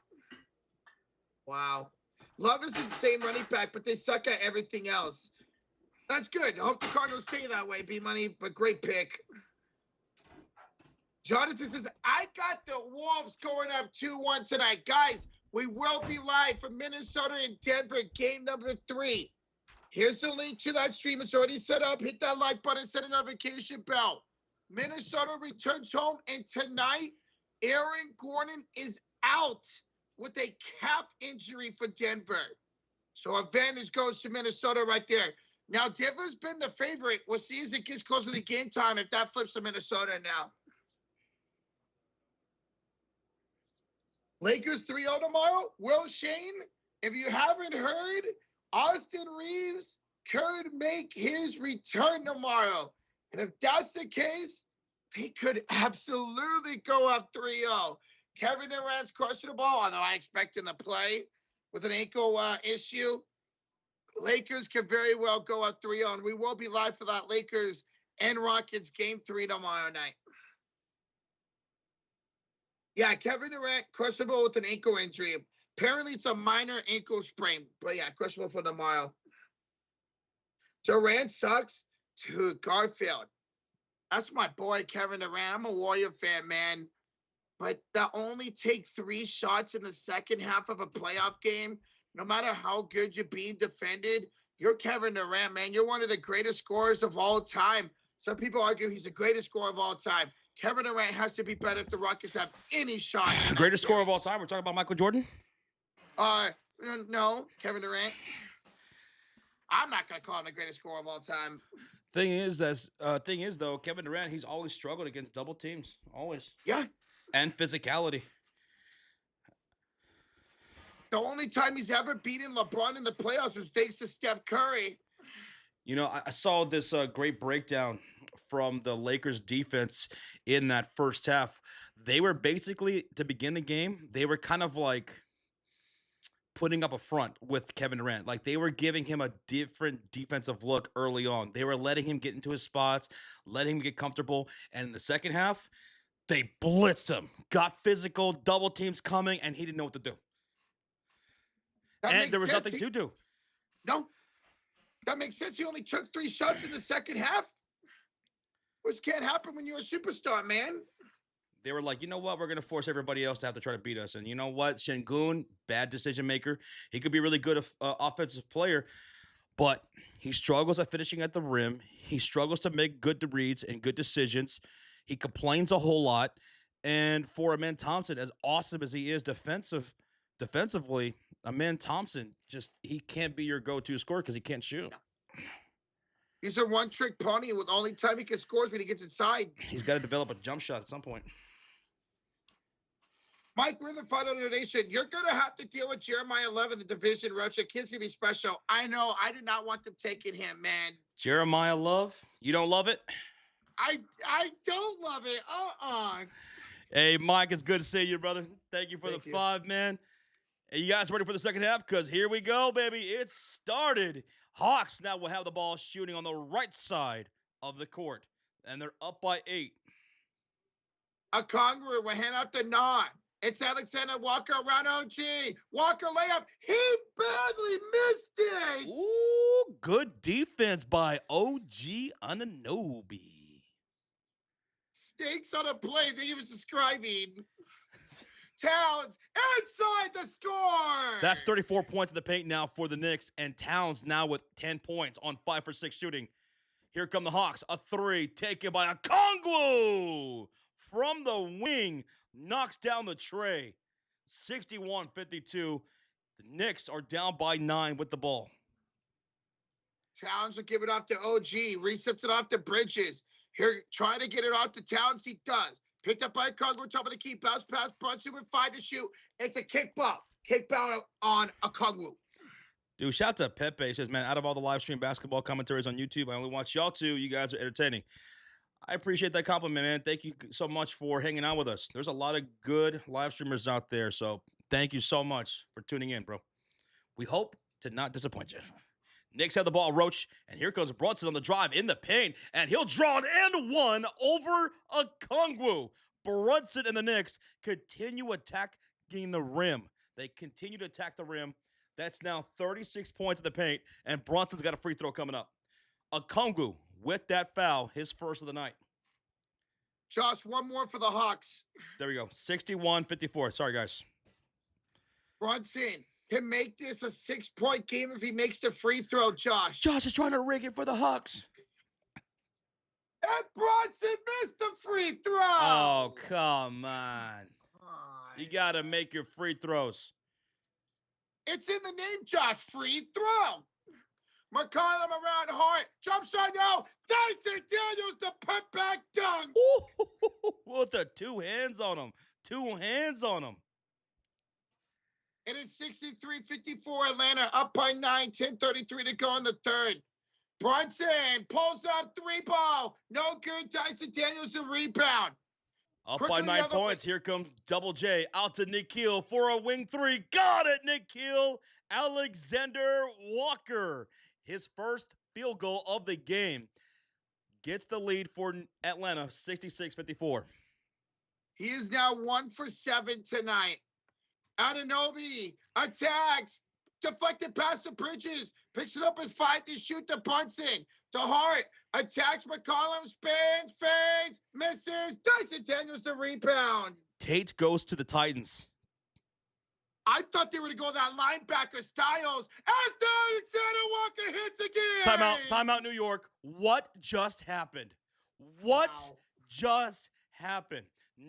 Wow. Love is insane running back, but they suck at everything else. That's good. I hope the Cardinals stay that way, B-Money, but great pick. Jonathan says, I got the Wolves going up 2-1 tonight. Guys, we will be live from Minnesota and Denver, game number 3. Here's the link to that stream. It's already set up. Hit that like button, set a notification bell. Minnesota returns home, and tonight, Aaron Gordon is out with a calf injury for Denver. So advantage goes to Minnesota right there. Now, Denver's been the favorite. We'll see as it gets closer to game time if that flips to Minnesota now. Lakers 3-0 tomorrow. Will Shane, if you haven't heard, Austin Reeves could make his return tomorrow. And if that's the case, they could absolutely go up 3-0. Kevin Durant's questionable, although I expect him to play with an ankle issue. Lakers could very well go up 3-0, and we will be live for that Lakers and Rockets game 3 tomorrow night. Yeah, Kevin Durant, questionable with an ankle injury. Apparently, it's a minor ankle sprain, but yeah, questionable for tomorrow. Durant sucks. Dude, Garfield. That's my boy, Kevin Durant. I'm a Warrior fan, man. But to only take 3 shots in the second half of a playoff game, no matter how good you're being defended, you're Kevin Durant, man. You're one of the greatest scorers of all time. Some people argue he's the greatest scorer of all time. Kevin Durant has to be better if the Rockets have any shot. Greatest scorer of all time? We're talking about Michael Jordan? No, Kevin Durant. I'm not going to call him the greatest scorer of all time. Thing is, though, Kevin Durant, he's always struggled against double teams. Always. Yeah. And physicality. The only time he's ever beaten LeBron in the playoffs was thanks to Steph Curry. You know, I saw this great breakdown from the Lakers defense in that first half. They were basically, to begin the game, they were kind of like putting up a front with Kevin Durant. Like, they were giving him a different defensive look early on. They were letting him get into his spots, letting him get comfortable. And in the second half, they blitzed him, got physical, double teams coming, and he didn't know what to do. And there was nothing to do. No. That makes sense. He only took 3 shots in the second half. Which can't happen when you're a superstar, man. They were like, you know what? We're going to force everybody else to have to try to beat us. And you know what? Şengün, bad decision maker. He could be a really good offensive player, but he struggles at finishing at the rim. He struggles to make good reads and good decisions. He complains a whole lot. And for Amen Thompson, as awesome as he is defensively, Amen Thompson, he can't be your go-to scorer because he can't shoot. He's a one-trick pony. With only time he can score is when he gets inside. He's got to develop a jump shot at some point. Mike, we're in the final donation. You're going to have to deal with Jeremiah Love in the division, Roach. Your kid's going to be special. I know. I do not want them taking him, man. Jeremiah Love? You don't love it? I don't love it. Hey, Mike, it's good to see you, brother. Thank you for the 5, man. Hey, you guys ready for the second half? Because here we go, baby. It started. Hawks now will have the ball shooting on the right side of the court. And they're up by 8. A Congress will hand up the nod. It's Alexander Walker around OG. Walker layup. He badly missed it. Ooh, good defense by OG Anunoby. Stakes on a play that he was describing. Towns inside the score. That's 34 points in the paint now for the Knicks, and Towns now with 10 points on 5 for 6 shooting. Here come the Hawks. A 3 taken by Okongwu from the wing. Knocks down the tray. 61-52. The Knicks are down by 9 with the ball. Towns will give it off to OG. Resets it off to Bridges. Here, try to get it off to Towns. He does. Picked up by Okongwu, top of the key, bounce pass, Brunson with 5 to shoot. It's a kick ball. Kick ball on Okongwu. Dude, shout out to Pepe. He says, man, out of all the live stream basketball commentaries on YouTube, I only watch y'all two. You guys are entertaining. I appreciate that compliment, man. Thank you so much for hanging out with us. There's a lot of good live streamers out there, so thank you so much for tuning in, bro. We hope to not disappoint you. Knicks have the ball, Roach, and here comes Brunson on the drive in the paint, and he'll draw an and one over Okongwu. Brunson and the Knicks continue attacking the rim. They continue to attack the rim. That's now 36 points in the paint, and Brunson's got a free throw coming up. Okongwu with that foul, his first of the night. Josh, one more for the Hawks. There we go. 61-54. Sorry, guys. Brunson can make this a 6-point game if he makes the free throw, Josh. Josh is trying to rig it for the Hawks. And Brunson missed the free throw. Oh, come on. You got to make your free throws. It's in the name, Josh. Free throw. McCollum around Hart. Jump shot now. Dyson Daniels, the putback dunk. Ooh, with the 2 hands on him. 2 hands on him. It is 63-54 Atlanta, up by 9, 10:33 to go in the third. Brunson pulls up 3-ball. No good. Dyson Daniels the rebound. Up by 9 points. Here comes Double J. Out to Nikhil for a wing 3. Got it, Nikhil. Alexander Walker. His first field goal of the game. Gets the lead for Atlanta, 66-54. He is now 1 for 7 tonight. Anunoby attacks. Deflected pass to Bridges. Picks it up as 5 to shoot to Brunson. To Hart. Attacks McCollum. Spins. Fades. Misses. Dyson Daniels the rebound. Tate goes to the Titans. I thought they were going to go that linebacker Styles. As Alexander Walker hits again. Timeout, New York. What just happened? What just happened?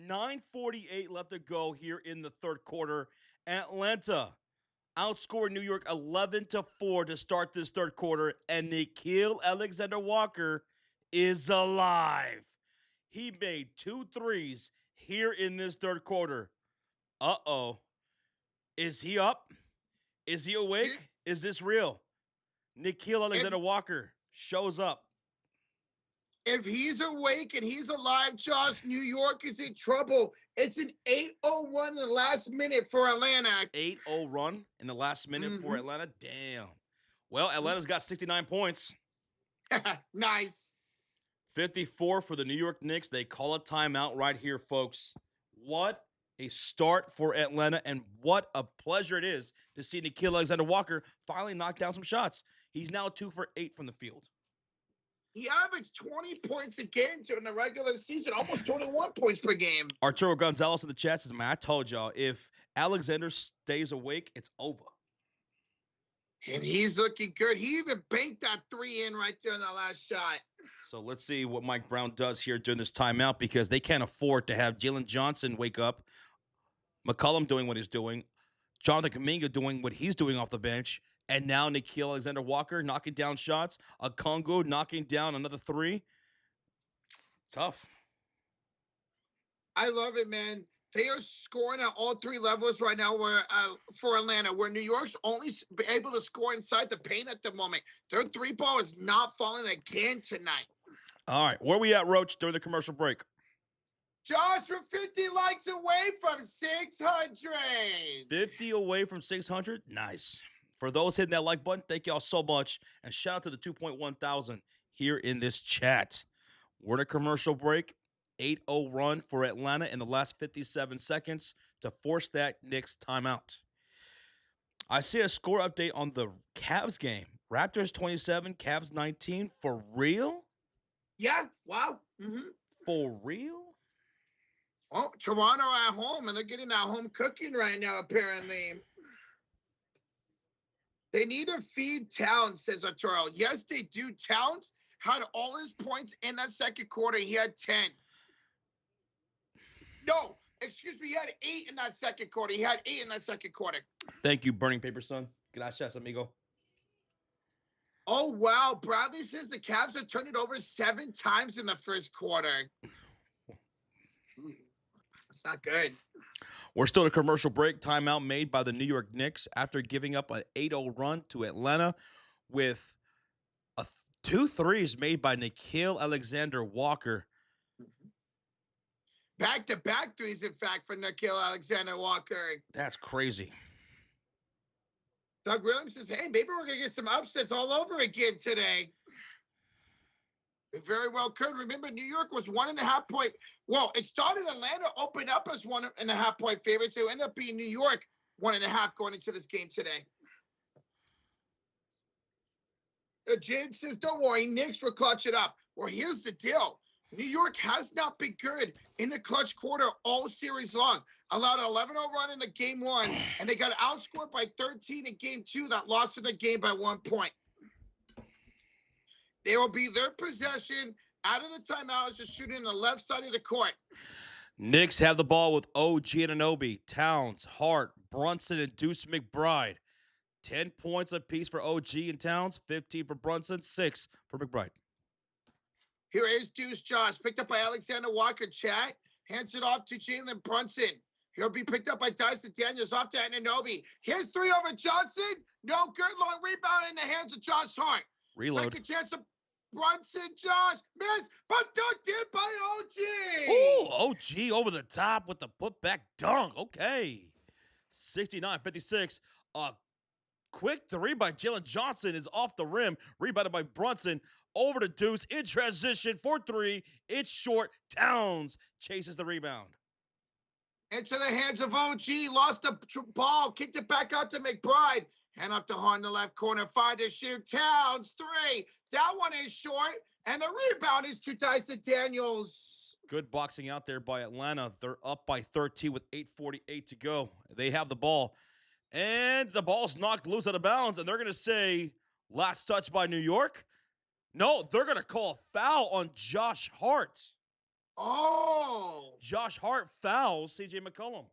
9:48 left to go here in the third quarter. Atlanta outscored New York 11-4 to start this third quarter, and Nikhil Alexander Walker is alive. He made 2 threes here in this third quarter. Uh-oh. Is he up? Is he awake? Is this real? Nikhil Alexander Walker shows up. If he's awake and he's alive, Josh, New York is in trouble. It's an 8-0 run in the last minute for Atlanta. 8-0 run in the last minute for Atlanta? Damn. Well, Atlanta's got 69 points. Nice. 54 for the New York Knicks. They call a timeout right here, folks. What a start for Atlanta, and what a pleasure it is to see Nikhil Alexander Walker finally knock down some shots. He's now 2 for 8 from the field. He averaged 20 points a game during the regular season, almost 21 points per game. Arturo Gonzalez in the chat says, man, I told y'all, if Alexander stays awake, it's over. And he's looking good. He even banked that 3 in right there in the last shot. So let's see what Mike Brown does here during this timeout, because they can't afford to have Jalen Johnson wake up, McCollum doing what he's doing, Jonathan Kuminga doing what he's doing off the bench, and now Nikhil Alexander Walker knocking down shots, Okongwu knocking down another 3. Tough. I love it, man. They are scoring at all 3 levels right now for Atlanta, where New York's only able to score inside the paint at the moment. Their 3-ball is not falling again tonight. All right, where we at, Roach, during the commercial break? Josh, we're 50 likes away from 600. 50 away from 600? Nice. For those hitting that like button, thank y'all so much. And shout out to the 2.1 thousand here in this chat. We're in a commercial break. 8-0 run for Atlanta in the last 57 seconds to force that Knicks timeout. I see a score update on the Cavs game. Raptors 27, Cavs 19. For real? Yeah, wow. For real? Oh, Toronto at home, and they're getting that home cooking right now, apparently. They need to feed Towns, says Arturo. Yes, they do. Towns had all his points in that second quarter. He had 10. No, excuse me. He had 8 in that second quarter. He had 8 in that second quarter. Thank you, Burning Paper Son. Gracias, amigo. Oh, wow. Bradley says the Cavs have turned it over 7 times in the first quarter. It's not good. We're still in a commercial break. Timeout made by the New York Knicks after giving up an 8-0 run to Atlanta with two threes made by Nickeil Alexander-Walker. Back-to-back threes, in fact, for Nickeil Alexander-Walker. That's crazy. Doug Williams says, hey, maybe we're going to get some upsets all over again today. It very well could. Remember, New York was 1.5 point. Well, it started Atlanta opened up as 1.5 point favorites. So it ended up being New York 1.5 going into this game today. Jen says, don't worry, Knicks will clutch it up. Well, here's the deal. New York has not been good in the clutch quarter all series long. Allowed an 11-0 run in the game 1, and they got outscored by 13 in game 2 that lost in the game by 1 point. They will be their possession out of the timeout as just shooting on the left side of the court. Knicks have the ball with OG Anunoby, Towns, Hart, Brunson, and Deuce McBride. 10 points apiece for OG and Towns, 15 for Brunson, 6 for McBride. Here is Deuce Josh, picked up by Alexander Walker. Chat hands it off to Jalen Brunson. He'll be picked up by Dyson Daniels off to Anunoby. Here's 3 over Johnson. No good. Long rebound in the hands of Josh Hart. Reload. Second chance of Brunson. Josh missed, but dunked in by OG. Oh, OG over the top with the putback dunk. Okay. 69-56. A quick three by Jalen Johnson is off the rim. Rebounded by Brunson. Over to Deuce in transition for 3. It's short. Towns chases the rebound. Into the hands of OG. Lost the ball. Kicked it back out to McBride. Hand up to Hart in the left corner. 5 to shoot. Towns 3. That one is short. And the rebound is to Dyson Daniels. Good boxing out there by Atlanta. They're up by 13 with 8:48 to go. They have the ball. And the ball's knocked loose out of bounds. And they're going to say, last touch by New York. No, they're going to call a foul on Josh Hart. Oh. Josh Hart fouls C.J. McCollum.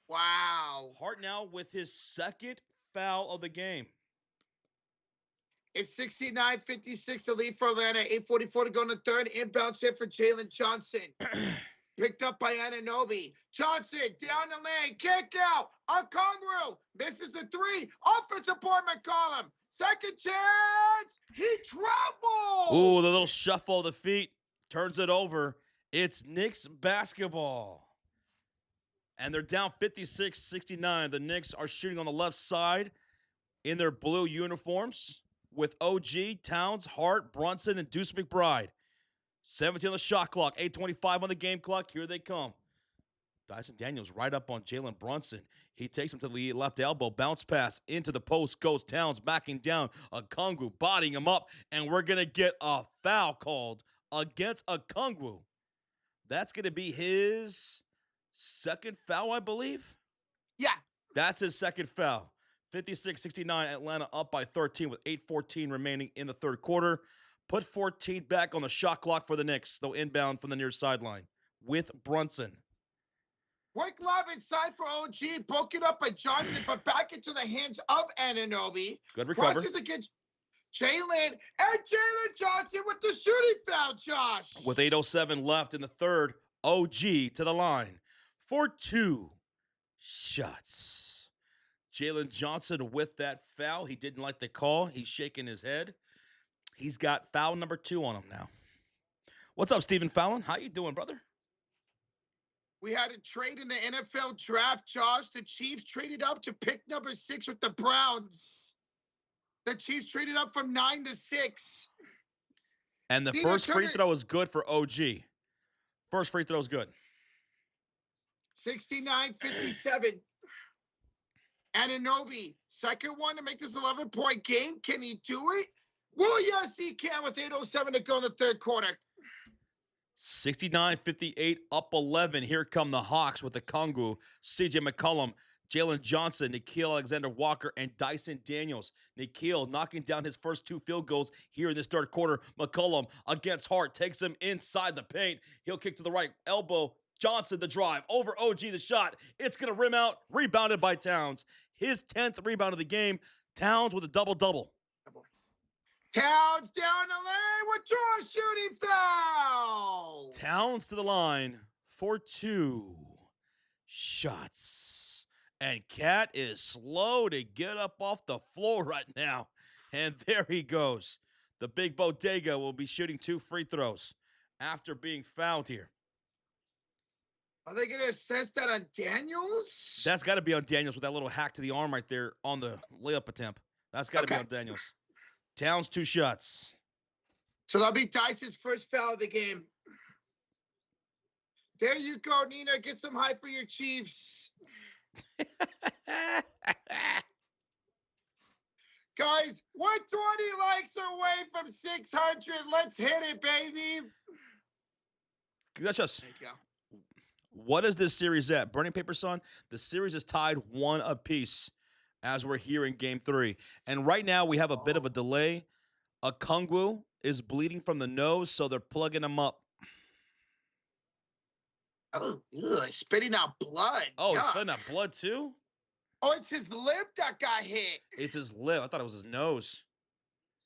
Wow. Hart now with his second foul of the game. It's 69-56, the lead for Atlanta. 8:44 to go in the third. Inbound hit for Jalen Johnson. Picked up by Anunoby. Johnson down the lane. Kick out. Okongwu misses the 3. Offensive board, McCollum. Second chance. He traveled. Ooh, the little shuffle of the feet turns it over. It's Knicks basketball. And they're down 56-69. The Knicks are shooting on the left side in their blue uniforms with OG, Towns, Hart, Brunson, and Deuce McBride. 17 on the shot clock, 8:25 on the game clock. Here they come. Dyson Daniels right up on Jalen Brunson. He takes him to the left elbow. Bounce pass into the post. Goes Towns backing down. Okongwu bodying him up. And we're going to get a foul called against Okongwu. That's going to be his second foul, I believe. Yeah. That's his second foul. 56-69, Atlanta up by 13 with 8:14 remaining in the third quarter. Put 14 back on the shot clock for the Knicks. They'll inbound from the near sideline with Brunson. Quick lob inside for OG. Broke it up by Johnson, but back into the hands of Anunoby. Good recover. Crosses against Jalen. And Jalen Johnson with the shooting foul, Josh. With 8:07 left in the third, OG to the line for 2 shots. Jalen Johnson with that foul. He didn't like the call. He's shaking his head. He's got foul number 2 on him now. What's up, Stephen Fallon? How you doing, brother? We had a trade in the NFL draft, Josh. The Chiefs traded up to pick number 6 with the Browns. The Chiefs traded up from 9 to 6. And the first free throw is good for OG. First free throw is good. 69-57. Anunoby, second one to make this 11-point game. Can he do it? Well, yes, he can with 8:07 to go in the third quarter. 69-58, up 11. Here come the Hawks with the Okongwu, C.J. McCollum, Jalen Johnson, Nickeil Alexander-Walker, and Dyson Daniels. Nickeil knocking down his first 2 field goals here in this third quarter. McCollum against Hart takes him inside the paint. He'll kick to the right elbow. Johnson the drive. Over OG the shot. It's going to rim out. Rebounded by Towns. His 10th rebound of the game. Towns with a double-double. Towns down the lane with 2 shooting foul. Towns to the line for 2. shots. And Cat is slow to get up off the floor right now. And there he goes. The big bodega will be shooting 2 free throws after being fouled here. Are they going to assess that on Daniels? That's got to be on Daniels with that little hack to the arm right there on the layup attempt. That's got to be on Daniels. Towns 2 shots. So that'll be Dyson's first foul of the game. There you go, Nina. Get some hype for your Chiefs. Guys, 120 likes away from 600. Let's hit it, baby. Congratulations. Thank you. What is this series at? Burning Paper Son? The series is tied 1 apiece as we're here in Game 3. And right now we have a bit of a delay. Okongwu is bleeding from the nose, so they're plugging him up. Oh, spitting out blood. Oh, he's spitting out blood too? Oh, it's his lip that got hit. It's his lip. I thought it was his nose.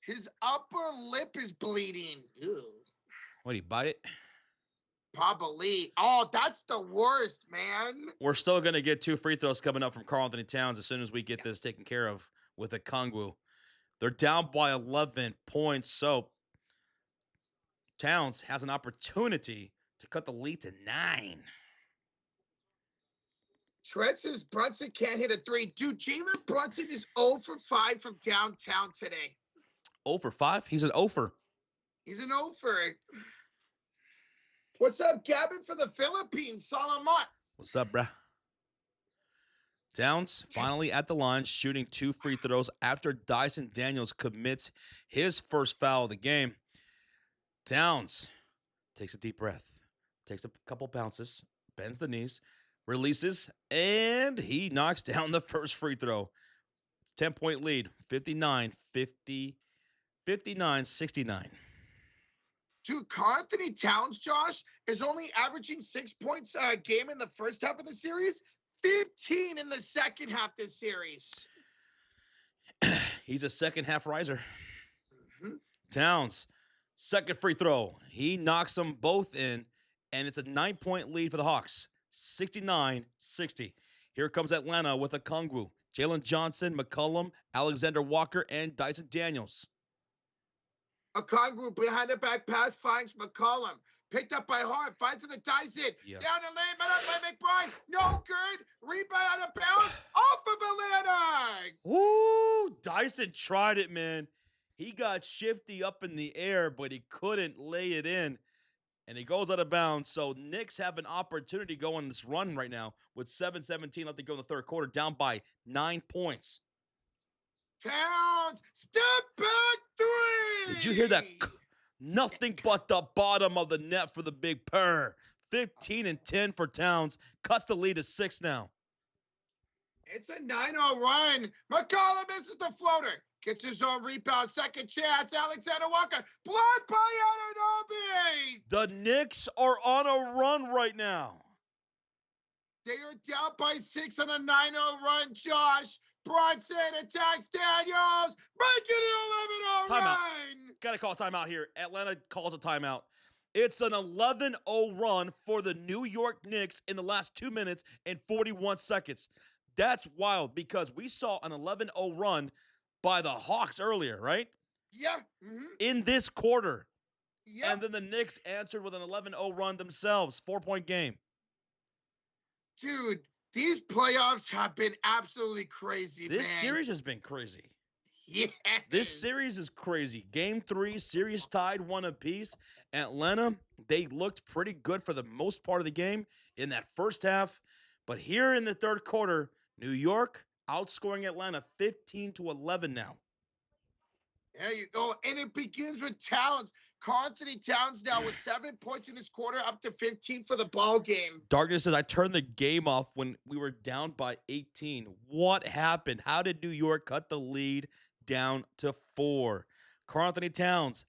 His upper lip is bleeding. Ew. What, did he bite it? Probably. Oh, that's the worst, man. We're still going to get 2 free throws coming up from Karl-Anthony Towns as soon as we get this taken care of with Okongwu. They're down by 11 points, so Towns has an opportunity to cut the lead to 9. Trent says Brunson can't hit a 3. Dude, Jalen Brunson is 0 for 5 from downtown today. 0 for 5? He's an 0 for. He's an 0 for. What's up, Gavin, for the Philippines? Salamat. What's up, bruh? Towns finally at the line, shooting 2 free throws after Dyson Daniels commits his first foul of the game. Towns takes a deep breath, takes a couple bounces, bends the knees, releases, and he knocks down the first free throw. It's a 10-point lead, 59-69. Dude, Karl-Anthony Towns, Josh, is only averaging 6 points a game in the first half of the series, 15 in the second half this series. He's a second-half riser. Towns, second free throw. He knocks them both in, and it's a 9-point lead for the Hawks, 69-60. Here comes Atlanta with Okongwu, Jalen Johnson, McCollum, Alexander Walker, and Dyson Daniels. Okongwu behind the back pass finds McCollum. Picked up by Hart, finds to the Dyson. Yep. Down the lane, met up by McBride. No good. Rebound out of bounds. Off of Atlanta. Woo! Dyson tried it, man. He got shifty up in the air, but he couldn't lay it in. And he goes out of bounds. So Knicks have an opportunity going this run right now with 7:17 left to go in the third quarter, down by 9 points. Towns, step back 3. Did you hear that? Nothing but the bottom of the net for the big purr. 15-10 for Towns. Cuts the lead to 6 now. It's a 9-0 run. McCollum misses the floater. Gets his own rebound. Second chance. Alexander Walker. Blocked by Anunoby. The Knicks are on a run right now. They are down by 6 on a 9-0 run, Josh. Brunson attacks Daniels. Breaking an 11-0 run. Got to call a timeout here. Atlanta calls a timeout. It's an 11-0 run for the New York Knicks in the last 2 minutes and 41 seconds. That's wild because we saw an 11-0 run by the Hawks earlier, right? Yeah. In this quarter. Yeah. And then the Knicks answered with an 11-0 run themselves. 4-point game. Dude, these playoffs have been absolutely crazy, This man. series has been crazy. Yeah. This series is crazy. Game 3, series tied 1 apiece. Atlanta, they looked pretty good for the most part of the game in that first half. But here in the third quarter, New York outscoring Atlanta 15-11 now. There you go. And it begins with Towns. Karl-Anthony Towns now with 7 points in this quarter, up to 15 for the ball game. Darkness says, I turned the game off when we were down by 18. What happened? How did New York cut the lead down to 4? Karl-Anthony Towns,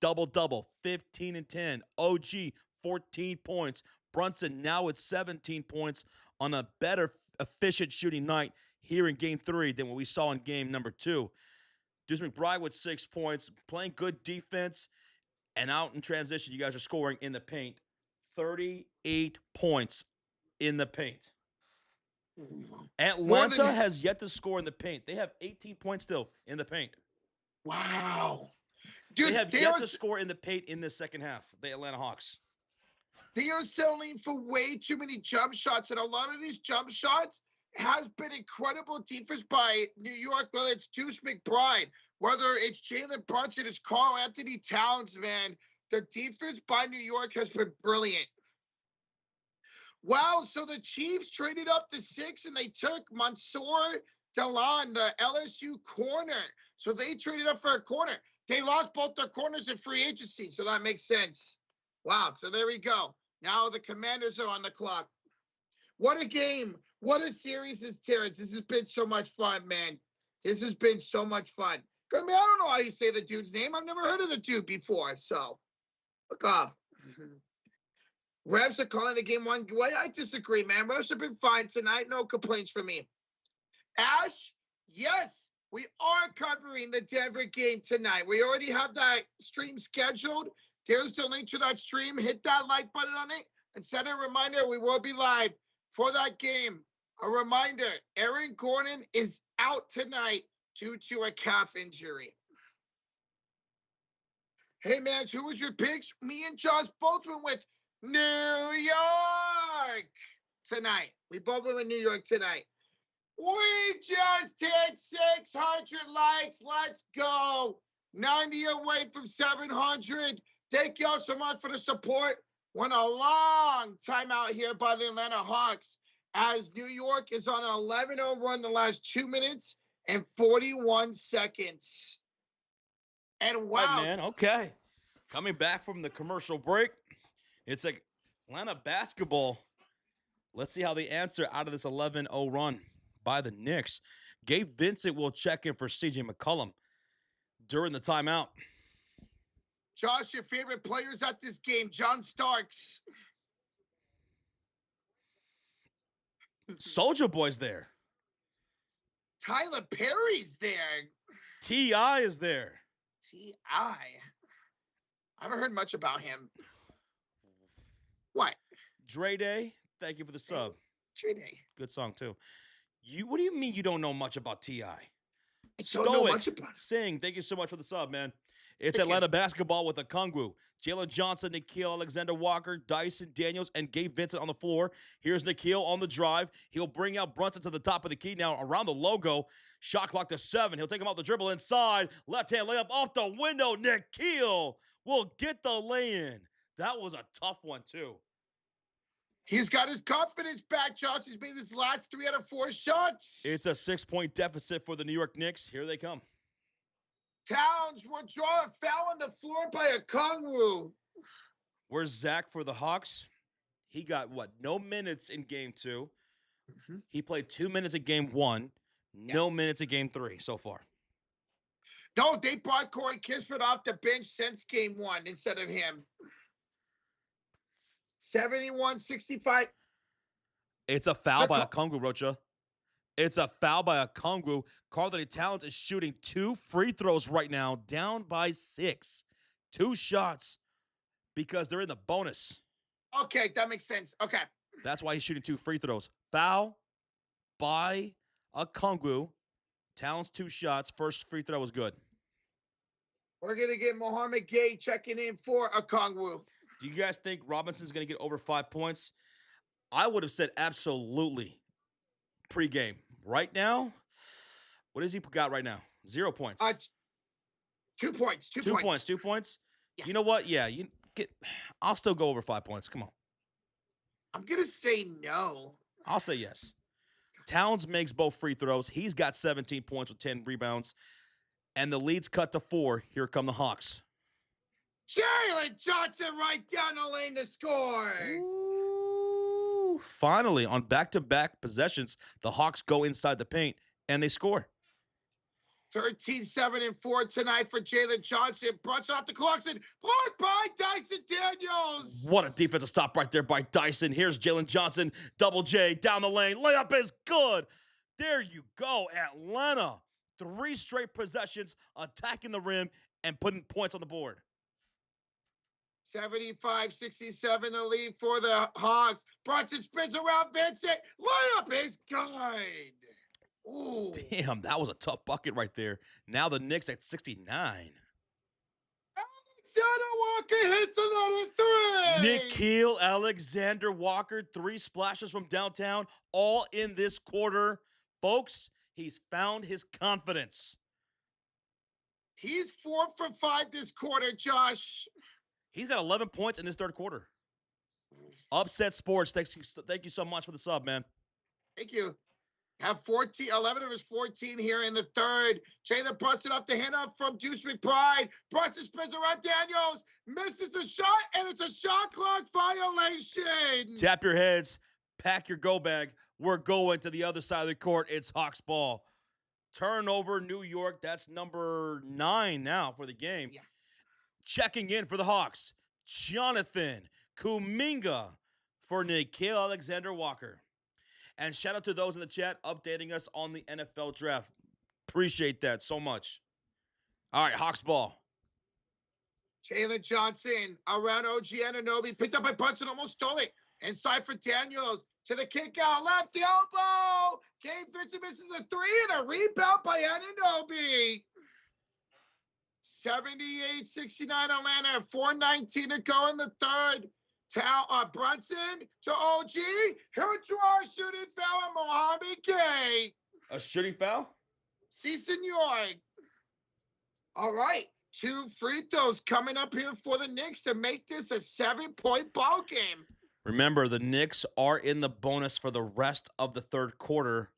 double-double, 15-10. OG, 14 points. Brunson now at 17 points on a better efficient shooting night here in Game 3 than what we saw in Game number 2. Deuce McBride with 6 points, playing good defense. And out in transition, you guys are scoring in the paint. 38 points in the paint. More Atlanta than has yet to score in the paint. They have 18 points still in the paint. wow. They Dude, have yet to score in the paint in the second half, the Atlanta Hawks. they are selling for way too many jump shots, and a lot of these jump shots has been incredible defense by New York, whether it's Deuce McBride, whether it's Jalen Brunson, it's Karl-Anthony Towns, man. The defense by New York has been brilliant. Wow, so the Chiefs traded up to 6 and they took Mansour Delan, the LSU corner. So they traded up for a corner. They lost both their corners in free agency, so that makes sense. Wow, so there we go. Now the Commanders are on the clock. What a game. What a series this, Terrence. This has been so much fun, man. This has been so much fun. I mean, I don't know how you say the dude's name. I've never heard of the dude before, so look off. Refs are calling the game one. Well, I disagree, man. Refs have been fine tonight. No complaints from me. Ash, yes, we are covering the Denver game tonight. We already have that stream scheduled. There's the link to that stream. Hit that like button on it and send a reminder. We will be live for that game. A reminder, Aaron Gordon is out tonight due to a calf injury. Hey, man, who was your picks? Me and Josh both went with New York tonight. We both went with New York tonight. We just hit 600 likes. Let's go. 90 away from 700. Thank y'all so much for the support. Went a long time out here by the Atlanta Hawks as New York is on an 11-0 run the last 2 minutes and 41 seconds. And wow. Right, man. Okay. Coming back from the commercial break, it's like Atlanta basketball. Let's see how they answer out of this 11-0 run by the Knicks. Gabe Vincent will check in for CJ McCollum during the timeout. Josh, your favorite players at this game? John Starks. Soldier Boy's there. Tyler Perry's there. T.I. is there. T.I. I haven't heard much about him. What? Dre Day, thank you for the sub. Dre Day. Good song, too. What do you mean you don't know much about T.I.? I don't know much about him. Sing, thank you so much for the sub, man. It's Atlanta basketball with Okongwu, Jalen Johnson, Nickeil Alexander-Walker, Dyson Daniels, and Gabe Vincent on the floor. Here's Nickeil on the drive. He'll bring out Brunson to the top of the key now around the logo. Shot clock to 7. He'll take him off the dribble inside. Left-hand layup off the window. Nickeil will get the lay-in. That was a tough one, too. He's got his confidence back, Josh. He's made his last 3 out of 4 shots. It's a 6-point deficit for the New York Knicks. Here they come. Towns will draw a foul on the floor by Okongwu. Where's Zach for the Hawks? He got, no minutes in game 2. Mm-hmm. He played 2 minutes in game 1. No minutes in game 3 so far. No, they brought Corey Kispert off the bench since game 1 instead of him. 71-65. It's a foul by Okongwu, Rocha. It's a foul by Okongwu. Karl-Anthony Towns is shooting 2 free throws right now, down by 6. 2 shots because they're in the bonus. Okay, that makes sense. Okay. That's why he's shooting 2 free throws. Foul by Okongwu. Towns 2 shots. First free throw was good. We're going to get Mohamed Gay checking in for Okongwu. Do you guys think Robinson's going to get over 5 points? I would have said absolutely pregame. Right now, what has he got right now? 0 points. 2 points. 2 points. 2 points? Yeah. You know what? Yeah, I'll still go over 5 points. Come on. I'm going to say no. I'll say yes. Towns makes both free throws. He's got 17 points with 10 rebounds. And the lead's cut to 4. Here come the Hawks. Jalen Johnson right down the lane to score. Ooh, finally, on back-to-back possessions, the Hawks go inside the paint, and they score. 13-7-4 tonight for Jalen Johnson. Brunson off the Clarkson. Blocked by Dyson Daniels. What a defensive stop right there by Dyson. Here's Jalen Johnson. Double J down the lane. Layup is good. There you go, Atlanta. 3 straight possessions, attacking the rim, and putting points on the board. 75-67 the lead for the Hawks. Brunson spins around Vincent. Layup is good. Ooh. Damn, that was a tough bucket right there. Now the Knicks at 69. Alexander Walker hits another three. Nickeil Alexander-Walker, 3 splashes from downtown, all in this quarter. Folks, he's found his confidence. He's 4 for 5 this quarter, Josh. He's got 11 points in this third quarter. Upset Sports, thank you so much for the sub, man. Thank you. Have 11 of his 14 here in the third. Jalen Brunson off the handoff from Deuce McBride. Brunson spins around Daniels, misses the shot, and it's a shot clock violation. Tap your heads, pack your go bag. We're going to the other side of the court. It's Hawks ball. Turnover, New York. That's number 9 now for the game. Yeah. Checking in for the Hawks, Jonathan Kuminga for Nickeil Alexander-Walker. And shout out to those in the chat updating us on the NFL draft. Appreciate that so much. All right, Hawks ball. Jalen Johnson around OG Anunoby. Picked up by Brunson, almost stole it. Inside for Daniels. To the kick out. Left the elbow. Gabe Vincent misses a 3 and a rebound by Anunoby. 78-69 Atlanta. 4:19 to go in the third. Brunson to OG. He'll draw a shooting foul on Mohamed Gay. A shooting foul? Si, senor. All right. 2 free throws coming up here for the Knicks to make this a 7-point ball game. Remember, the Knicks are in the bonus for the rest of the third quarter.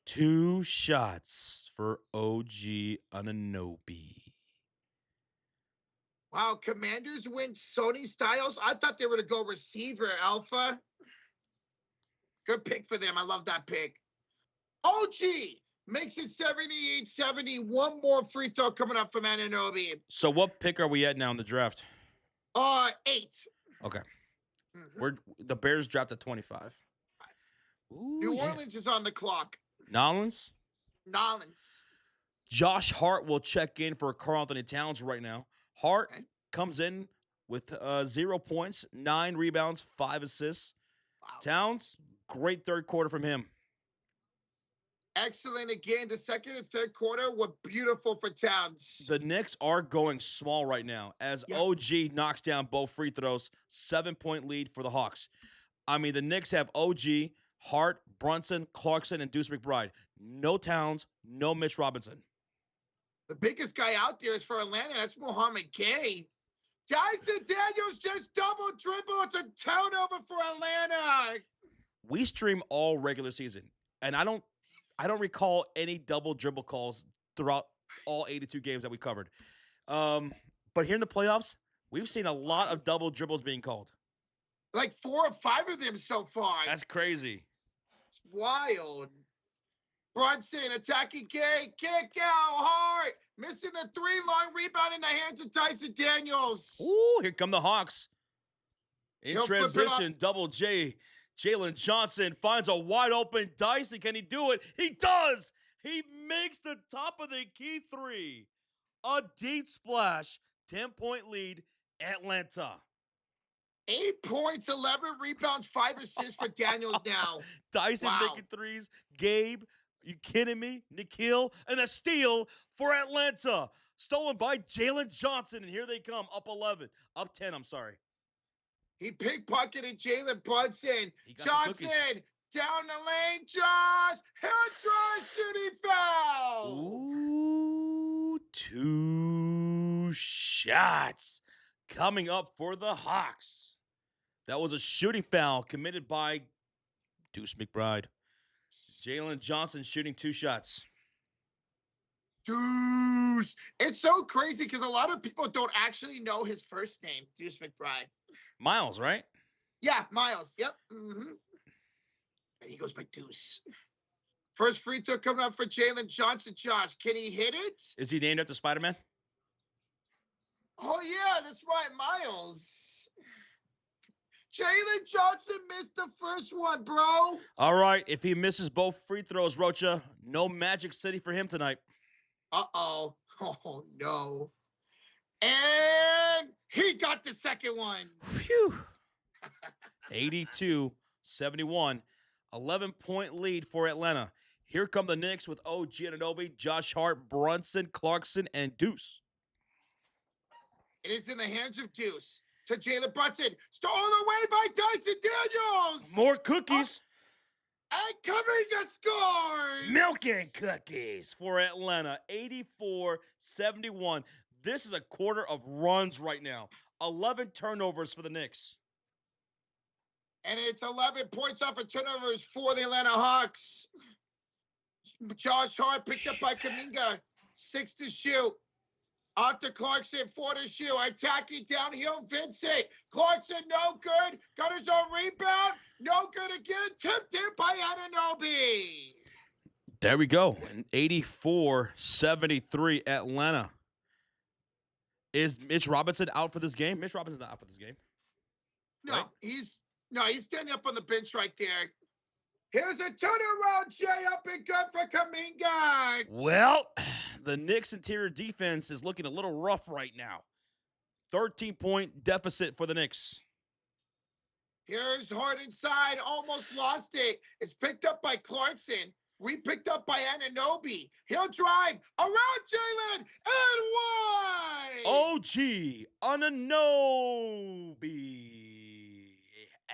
2 shots for OG Anunoby. Wow, Commanders win Sony Styles. I thought they were to go receiver, Alpha. Good pick for them. I love that pick. OG makes it 78-70. One more free throw coming up from Anunoby. So what pick are we at now in the draft? 8. Okay. Mm-hmm. The Bears draft at 25. Ooh, New Orleans is on the clock. Nolans? Nolans. Josh Hart will check in for Karl-Anthony Towns right now. Hart comes in with 0 points, 9 rebounds, 5 assists. Wow. Towns, great third quarter from him. Excellent again. The second and third quarter were beautiful for Towns. The Knicks are going small right now as OG knocks down both free throws. 7-point lead for the Hawks. I mean, the Knicks have OG, Hart, Brunson, Clarkson, and Deuce McBride. No Towns, no Mitch Robinson. The biggest guy out there is for Atlanta. That's Mohamed Gay. Dyson Daniels just double dribble. It's a turnover for Atlanta. We stream all regular season, and I don't recall any double dribble calls throughout all 82 games that we covered. But here in the playoffs, we've seen a lot of double dribbles being called. Like 4 or 5 of them so far. That's crazy. It's wild. Brunson attacking Gay. Kick out hard. Missing the 3, long rebound in the hands of Dyson Daniels. Ooh, here come the Hawks. In transition, double J. Jalen Johnson finds a wide open Dyson. Can he do it? He does. He makes the top of the key 3. A deep splash. 10-point lead, Atlanta. 8 points, 11 rebounds, 5 assists for Daniels now. Dyson's making threes. Gabe, you kidding me? Nickeil, and a steal for Atlanta. Stolen by Jalen Johnson, and here they come, up 11. Up 10, I'm sorry. He pickpocketed Jalen Brunson. Johnson, down the lane, Josh. He'll shooting foul. Ooh, 2 shots coming up for the Hawks. That was a shooting foul committed by Deuce McBride. Jalen Johnson shooting 2 shots. Deuce. It's so crazy because a lot of people don't actually know his first name, Deuce McBride. Miles, right? Yeah, Miles. Yep. Mm-hmm. And he goes by Deuce. First free throw coming up for Jalen Johnson. Josh, can he hit it? Is he named after Spider-Man? Oh, yeah, that's right, Miles. Jalen Johnson missed the first one, bro. All right, if he misses both free throws, Rocha, no Magic City for him tonight. Uh-oh. Oh, no. And he got the second one. Phew. 82-71. 11-point lead for Atlanta. Here come the Knicks with OG Anunoby, Josh Hart, Brunson, Clarkson, and Deuce. It is in the hands of Deuce to Jalen Brunson. Stolen away by Dyson Daniels. More cookies. And Kuminga scores. Milk and cookies for Atlanta. 84-71. This is a quarter of runs right now. 11 turnovers for the Knicks. And it's 11 points off of turnovers for the Atlanta Hawks. Josh Hart picked up by Kuminga. 6 to shoot. Off to Clarkson, 4 to shoot. Attacking downhill, Vincent. Clarkson, no good. Got his own rebound. No good again. Tipped in by Anunoby. There we go. 84-73 Atlanta. Is Mitch Robinson out for this game? Mitch Robinson's not out for this game. No, right? he's standing up on the bench right there. Here's a turnaround, Jay, up and good for Kuminga. Well, the Knicks' interior defense is looking a little rough right now. 13-point deficit for the Knicks. Here's Hart inside, almost lost it. It's picked up by Clarkson. Picked up by Anunoby. He'll drive around Jalen and one. OG Anunoby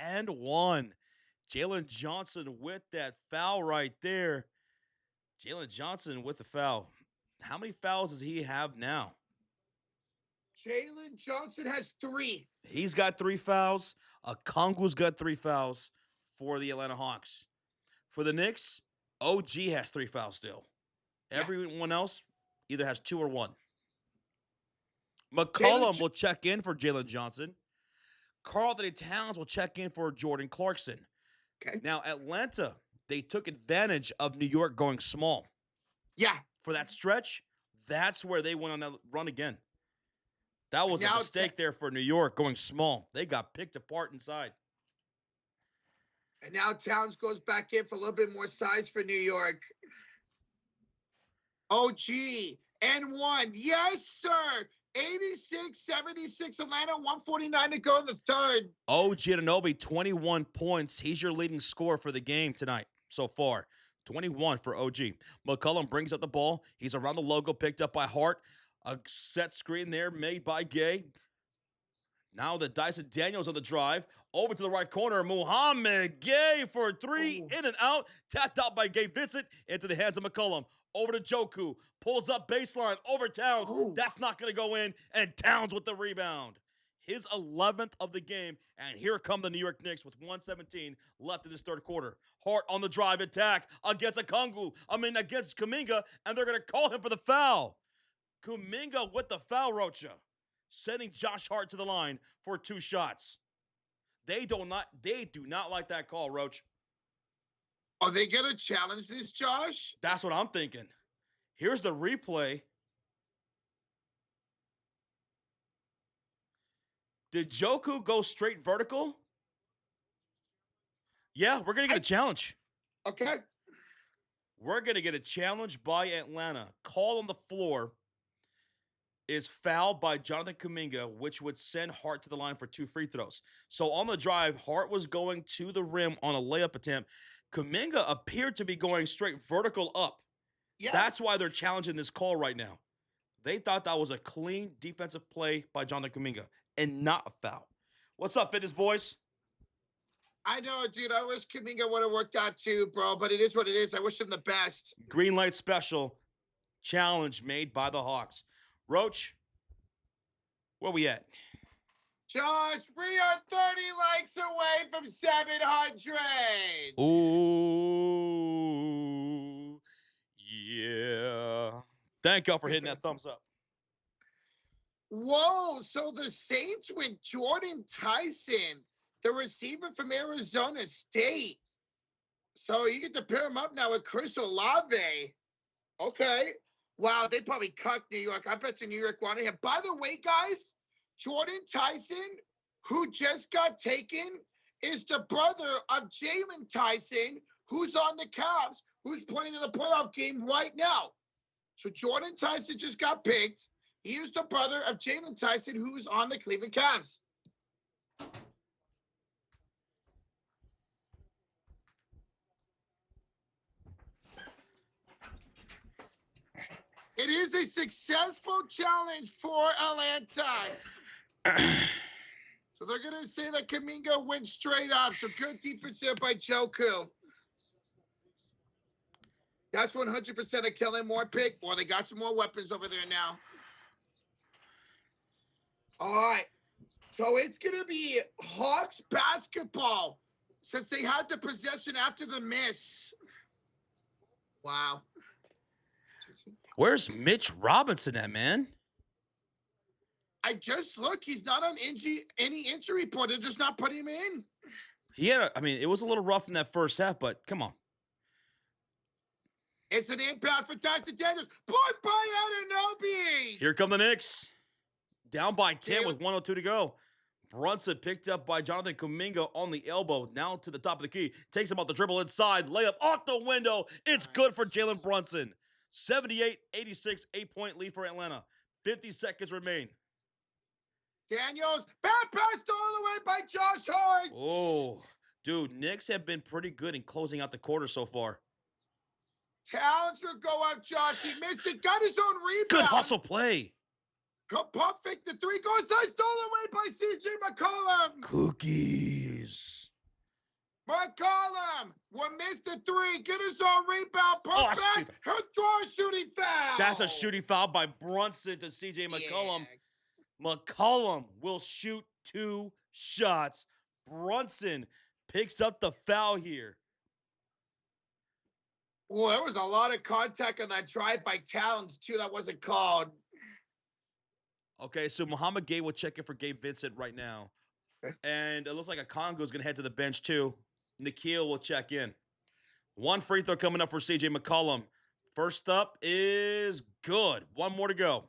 and one. Jalen Johnson with that foul right there. Jalen Johnson with the foul. How many fouls does he have now? Jalen Johnson has 3. He's got 3 fouls. Okongwu's got 3 fouls for the Atlanta Hawks. For the Knicks, OG has 3 fouls still. Everyone else either has 2 or 1. McCollum will check in for Jalen Johnson. Karl-Anthony Towns will check in for Jordan Clarkson. Okay. Now, Atlanta, they took advantage of New York going small. Yeah. For that stretch, that's where they went on that run again. That was a mistake there for New York going small. They got picked apart inside. And now Towns goes back in for a little bit more size for New York. OG and one. Yes, sir. 86-76 Atlanta, 149 to go in the third. OG Anunoby, 21 points. He's your leading scorer for the game tonight so far. 21 for OG. McCollum brings up the ball. He's around the logo, picked up by Hart. A set screen there made by Gay. Now the Dyson Daniels on the drive. Over to the right corner. Muhammad Gay for 3. In and out. Tapped out by Gay Vincent into the hands of McCollum. Over to Joku. Pulls up baseline. Over Towns. That's not going to go in. And Towns with the rebound. His 11th of the game. And here come the New York Knicks with 1:17 left in this third quarter. Hart on the drive attack against against Kuminga. And they're going to call him for the foul. Kuminga with the foul, Rocha. Sending Josh Hart to the line for 2 shots. They do not like that call, Roach. Are they going to challenge this, Josh? That's what I'm thinking. Here's the replay. Did Joku go straight vertical? Yeah, we're going to get a challenge. Okay. We're going to get a challenge by Atlanta. Call on the floor is fouled by Jonathan Kuminga, which would send Hart to the line for 2 free throws. So on the drive, Hart was going to the rim on a layup attempt. Kuminga appeared to be going straight vertical up. Yeah. That's why they're challenging this call right now. They thought that was a clean defensive play by Jonathan Kuminga and not a foul. What's up, fitness boys? I know, dude. I wish Kuminga would have worked out too, bro, but it is what it is. I wish him the best. Green light special challenge made by the Hawks. Roach, where we at? Josh, we are 30 likes away from 700. Ooh, yeah. Thank y'all for hitting that thumbs up. Whoa, so the Saints went Jordan Tyson, the receiver from Arizona State. So you get to pair him up now with Chris Olave. Okay. Wow, they probably cucked New York. I bet you New York wanted him. By the way, guys, Jordan Tyson, who just got taken, is the brother of Jalen Tyson, who's on the Cavs, who's playing in a playoff game right now. So Jordan Tyson just got picked. He is the brother of Jalen Tyson, who's on the Cleveland Cavs. It is a successful challenge for Atlanta. So they're going to say that Kuminga went straight up. So good defense there by Joku. That's 100% a Kellen Moore pick. Well, they got some more weapons over there now. All right. So it's going to be Hawks basketball since they had the possession after the miss. Wow. Where's Mitch Robinson at, man? I just look. He's not on any injury report. They're just not putting him in. I mean, it was a little rough in that first half, but come on. It's an impasse for Dyson Daniels. Blocked by Anunoby. Here come the Knicks. Down by 10 with 1:02 to go. Brunson picked up by Jonathan Kuminga on the elbow. Now to the top of the key. Takes him off the dribble inside. Layup off the window. It's good for Jalen Brunson. 78-86, 8-point lead for Atlanta. 50 seconds remain. Daniels, bad pass stolen away by Josh Hart. Oh, dude, Knicks have been pretty good in closing out the quarter so far. Towns will go up, Josh. He missed it. Got his own rebound. Good hustle play. Pump fake the three. Goes inside. Stolen away by C.J. McCollum. Cookies. McCollum will miss the three. Get his own rebound. Pump back. He'll draw a shooting foul. That's a shooting foul by Brunson to C.J. McCollum. Yeah. McCollum will shoot 2 shots. Brunson picks up the foul here. Well, there was a lot of contact on that drive by Towns, too. That wasn't called. Okay, so Muhammad Gay will check in for Gabe Vincent right now. And it looks like a Congo is going to head to the bench, too. Nikhil will check in. 1 free throw coming up for C.J. McCollum. First up is good. 1 more to go.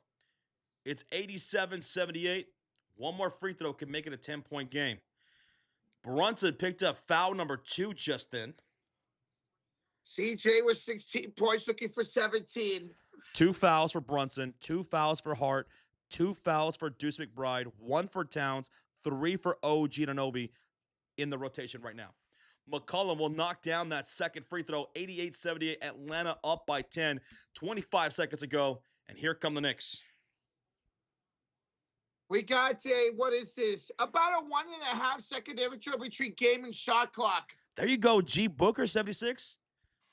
It's 87-78. 1 more free throw can make it a 10-point game. Brunson picked up foul number 2 just then. CJ was 16 points, looking for 17. 2 fouls for Brunson, 2 fouls for Hart, 2 fouls for Deuce McBride, 1 for Towns, 3 for OG Anunoby in the rotation right now. McCollum will knock down that second free throw. 88-78. Atlanta up by 10. 25 seconds to go. And here come the Knicks. We got what is this? About a 1.5 second difference between game and shot clock. There you go, G Booker, 76.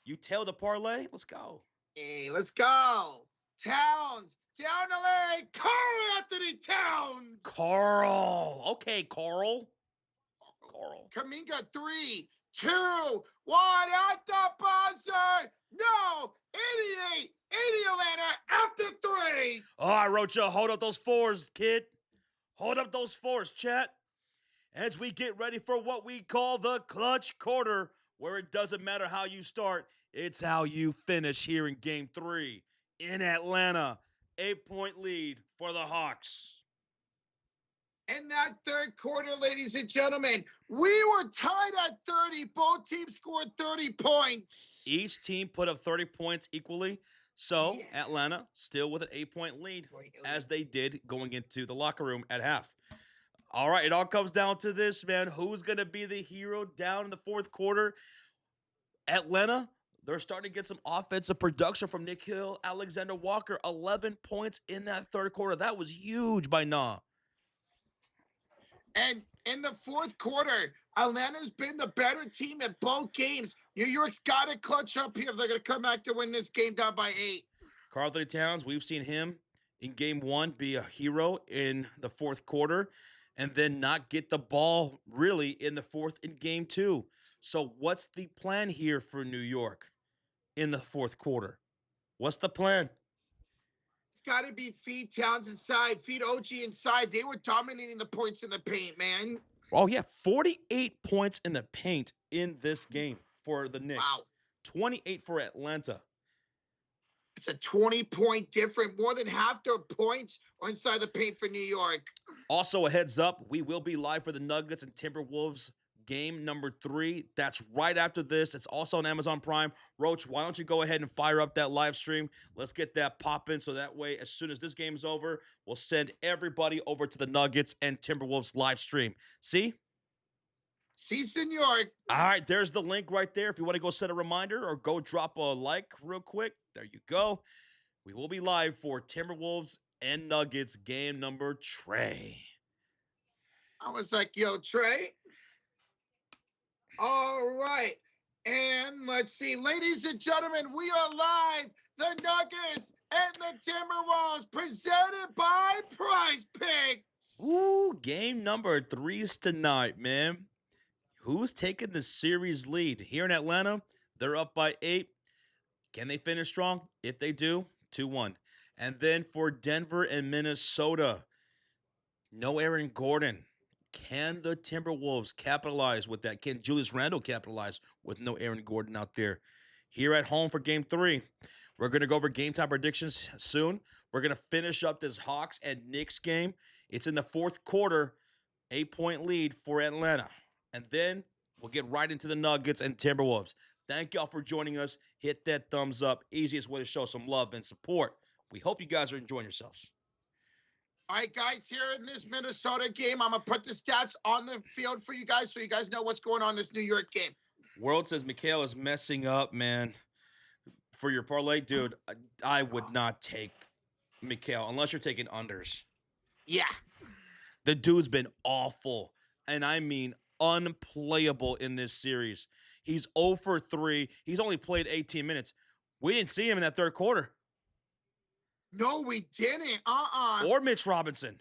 You tail the parlay. Let's go. Hey, let's go. Towns, down the lane. Karl-Anthony Towns. Carl. Okay, Carl. Kuminga 3, 2, 1 at the buzzer. No, 88 Atlanta after 3. All right, Rocha, hold up those 4s, kid. Hold up those 4s, chat. As we get ready for what we call the clutch quarter, where it doesn't matter how you start, it's how you finish here in Game 3 in Atlanta. 8-point lead for the Hawks. In that third quarter, ladies and gentlemen, we were tied at 30. Both teams scored 30 points. Each team put up 30 points equally. So Atlanta still with an 8-point lead as they did going into the locker room at half. All right, it all comes down to this, man. Who's going to be the hero down in the fourth quarter? Atlanta, they're starting to get some offensive production from Nikhil Alexander-Walker. 11 points in that third quarter. That was huge by Nah. And in the fourth quarter, Atlanta's been the better team at both games. New York's got to clutch up here if they're going to come back to win this game down by 8. Karl-Anthony Towns, we've seen him in Game 1 be a hero in the fourth quarter and then not get the ball really in the fourth in Game 2. So what's the plan here for New York in the fourth quarter? What's the plan? It's got to be feed Towns inside, feed OG inside. They were dominating the points in the paint, man. Oh, yeah, 48 points in the paint in this game for the Knicks. Wow. 28 for Atlanta. It's a 20-point difference. More than half their points are inside the paint for New York. Also, a heads up, we will be live for the Nuggets and Timberwolves game number 3. That's right after this. It's also on Amazon Prime. Roach, why don't you go ahead and fire up that live stream? Let's get that popping so that way, as soon as this game's over, we'll send everybody over to the Nuggets and Timberwolves live stream. See? Si, senor. All right, there's the link right there. If you want to go set a reminder or go drop a like real quick, there you go. We will be live for Timberwolves and Nuggets game number Trey. I was like, yo, Trey. All right. And let's see, ladies and gentlemen, we are live. The Nuggets and the Timberwolves presented by PrizePicks. Ooh, game number 3's tonight, man. Who's taking the series lead? Here in Atlanta, they're up by 8. Can they finish strong? If they do, 2-1. And then for Denver and Minnesota, no Aaron Gordon. Can the Timberwolves capitalize with that? Can Julius Randle capitalize with no Aaron Gordon out there? Here at home for game 3, we're going to go over game time predictions soon. We're going to finish up this Hawks and Knicks game. It's in the 4th quarter, 8-point lead for Atlanta. And then we'll get right into the Nuggets and Timberwolves. Thank y'all for joining us. Hit that thumbs up. Easiest way to show some love and support. We hope you guys are enjoying yourselves. All right, guys, here in this Minnesota game, I'm going to put the stats on the field for you guys so you guys know what's going on in this New York game. World says Mikhail is messing up, man. For your parlay, dude, I would not take Mikhail unless you're taking unders. Yeah. The dude's been awful, and I mean unplayable in this series. He's 0 for 3. He's only played 18 minutes. We didn't see him in that 3rd quarter. No, we didn't. Or Mitch Robinson.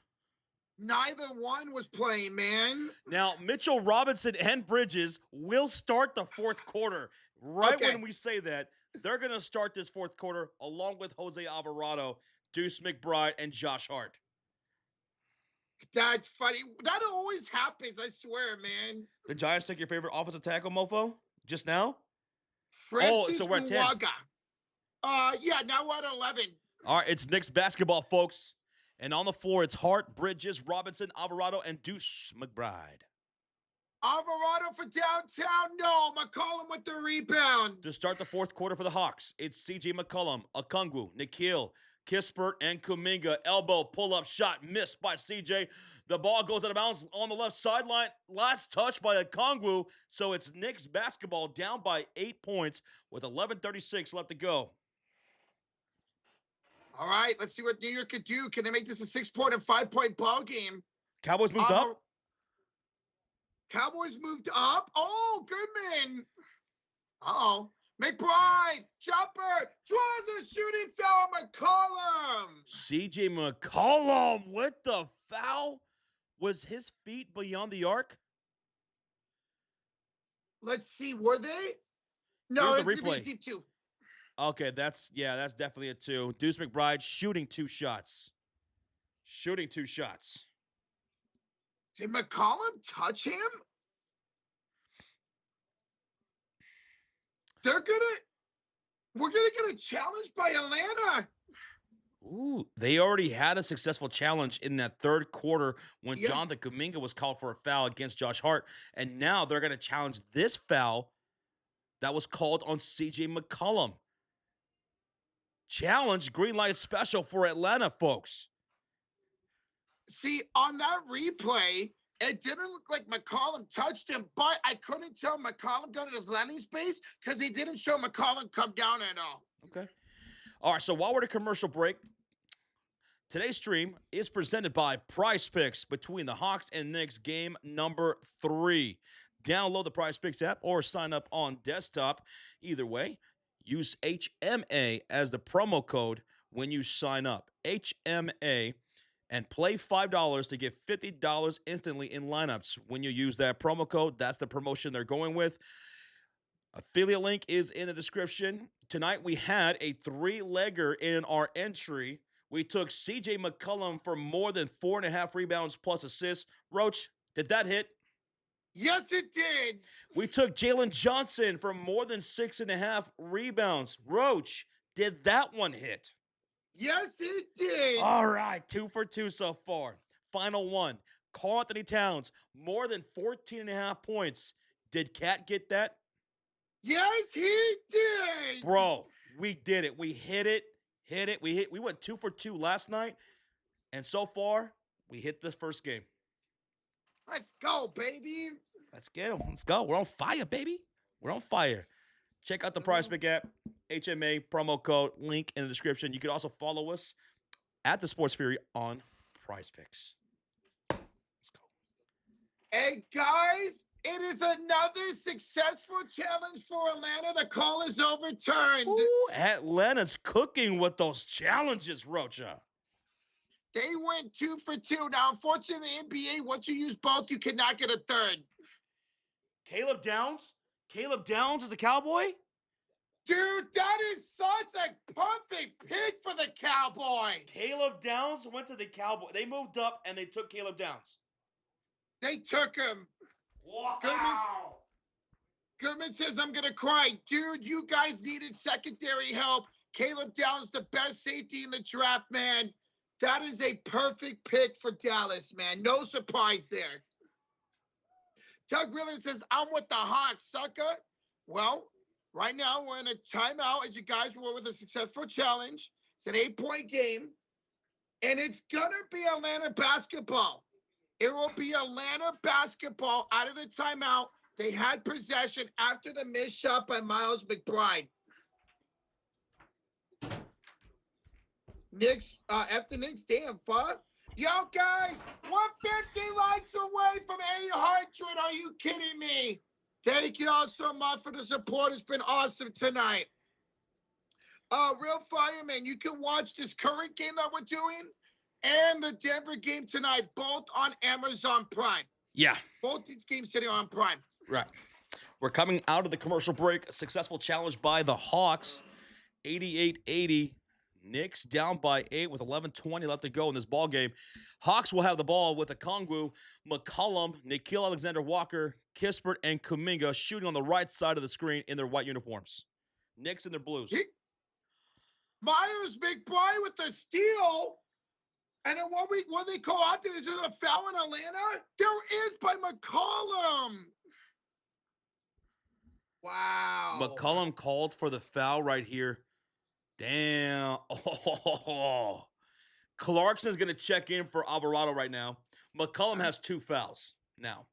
Neither one was playing, man. Now, Mitchell Robinson and Bridges will start the 4th quarter. Right when we say that, they're going to start this 4th quarter along with Jose Alvarado, Deuce McBride, and Josh Hart. That's funny. That always happens, I swear, man. The Giants took your favorite offensive tackle, mofo, just now? Francis so we're at 10. Yeah, now we're at 11. All right, it's Knicks basketball, folks. And on the floor, it's Hart, Bridges, Robinson, Alvarado, and Deuce McBride. Alvarado for downtown. No, McCollum with the rebound. To start the 4th quarter for the Hawks, it's C.J. McCollum, Okongwu, Nikhil, Kispert, and Kuminga. Elbow pull-up shot missed by C.J. The ball goes out of bounds on the left sideline. Last touch by Okongwu. So it's Knicks basketball down by 8 points with 11:36 left to go. All right, let's see what New York could do. Can they make this a 6-point and 5-point ball game? Cowboys moved up. Cowboys moved up. Oh, Goodman. Uh-oh. McBride, jumper, draws a shooting foul, McCollum. C.J. McCollum with the foul. Was his feet beyond the arc? Let's see, were they? No, Here's the it's replay. deep 2. Okay, that's definitely a 2. Deuce McBride shooting 2 shots. Shooting 2 shots. Did McCollum touch him? We're gonna get a challenge by Atlanta. Ooh, they already had a successful challenge in that 3rd quarter when Jonathan Kuminga was called for a foul against Josh Hart, and now they're going to challenge this foul that was called on C.J. McCollum. Challenge, green light special for Atlanta, folks. See, on that replay, it didn't look like McCollum touched him, but I couldn't tell McCollum got in his landing space because he didn't show McCollum come down at all. Okay. All right, so while we're at a commercial break, today's stream is presented by PrizePicks between the Hawks and Knicks game number 3. Download the PrizePicks app or sign up on desktop. Either way, use HMA as the promo code when you sign up. HMA, and play $5 to get $50 instantly in lineups. When you use that promo code, that's the promotion they're going with. Affiliate link is in the description. Tonight we had a 3-legger in our entry. We took C.J. McCollum for more than 4.5 rebounds plus assists. Roach, did that hit? Yes, it did. We took Jalen Johnson for more than 6.5 rebounds. Roach, did that one hit? Yes, it did. All right, 2 for 2 so far. Final one, Karl-Anthony Towns, more than 14.5 points. Did Cat get that? Yes, he did. Bro, we did it. We hit it. We went 2 for 2 last night. And so far, we hit the first game. Let's go, baby. Let's get them. Let's go. We're on fire, baby. We're on fire. Check out the PrizePick app, HMA promo code, link in the description. You can also follow us at the Sports Fury on PrizePicks. Let's go. Hey, guys, it is another successful challenge for Atlanta. The call is overturned. Ooh, Atlanta's cooking with those challenges, Rocha. They went 2 for 2. Now, unfortunately, in the NBA, once you use both, you cannot get a third. Caleb Downs? Caleb Downs is the Cowboy? Dude, that is such a perfect pick for the Cowboys. Caleb Downs went to the Cowboy. They moved up and they took Caleb Downs. They took him. Wow. Goodman says, I'm going to cry. Dude, you guys needed secondary help. Caleb Downs, the best safety in the draft, man. That is a perfect pick for Dallas, man. No surprise there. Doug Williams says, I'm with the Hawks, sucker. Well, right now we're in a timeout as you guys were with a successful challenge. It's an 8-point game. And it's going to be Atlanta basketball. It will be Atlanta basketball out of the timeout. They had possession after the missed shot by Miles McBride. Knicks, after Knicks, damn, fuck. Yo, guys, 150 likes away from 800. Are you kidding me? Thank you all so much for the support. It's been awesome tonight. Real Fireman, you can watch this current game that we're doing and the Denver game tonight, both on Amazon Prime. Yeah. Both these games sitting on Prime. Right. We're coming out of the commercial break. A successful challenge by the Hawks. 88-80. Knicks down by 8 with 11:20 left to go in this ball game. Hawks will have the ball with Okongwu, McCollum, Nickeil Alexander-Walker, Kispert, and Kuminga shooting on the right side of the screen in their white uniforms. Knicks in their blues. Myers McBride with the steal. And then what they call out there, is there a foul in Atlanta? There is by McCollum. Wow. McCollum called for the foul right here. Damn. Oh. Clarkson's going to check in for Alvarado right now. McCollum has 2 fouls now.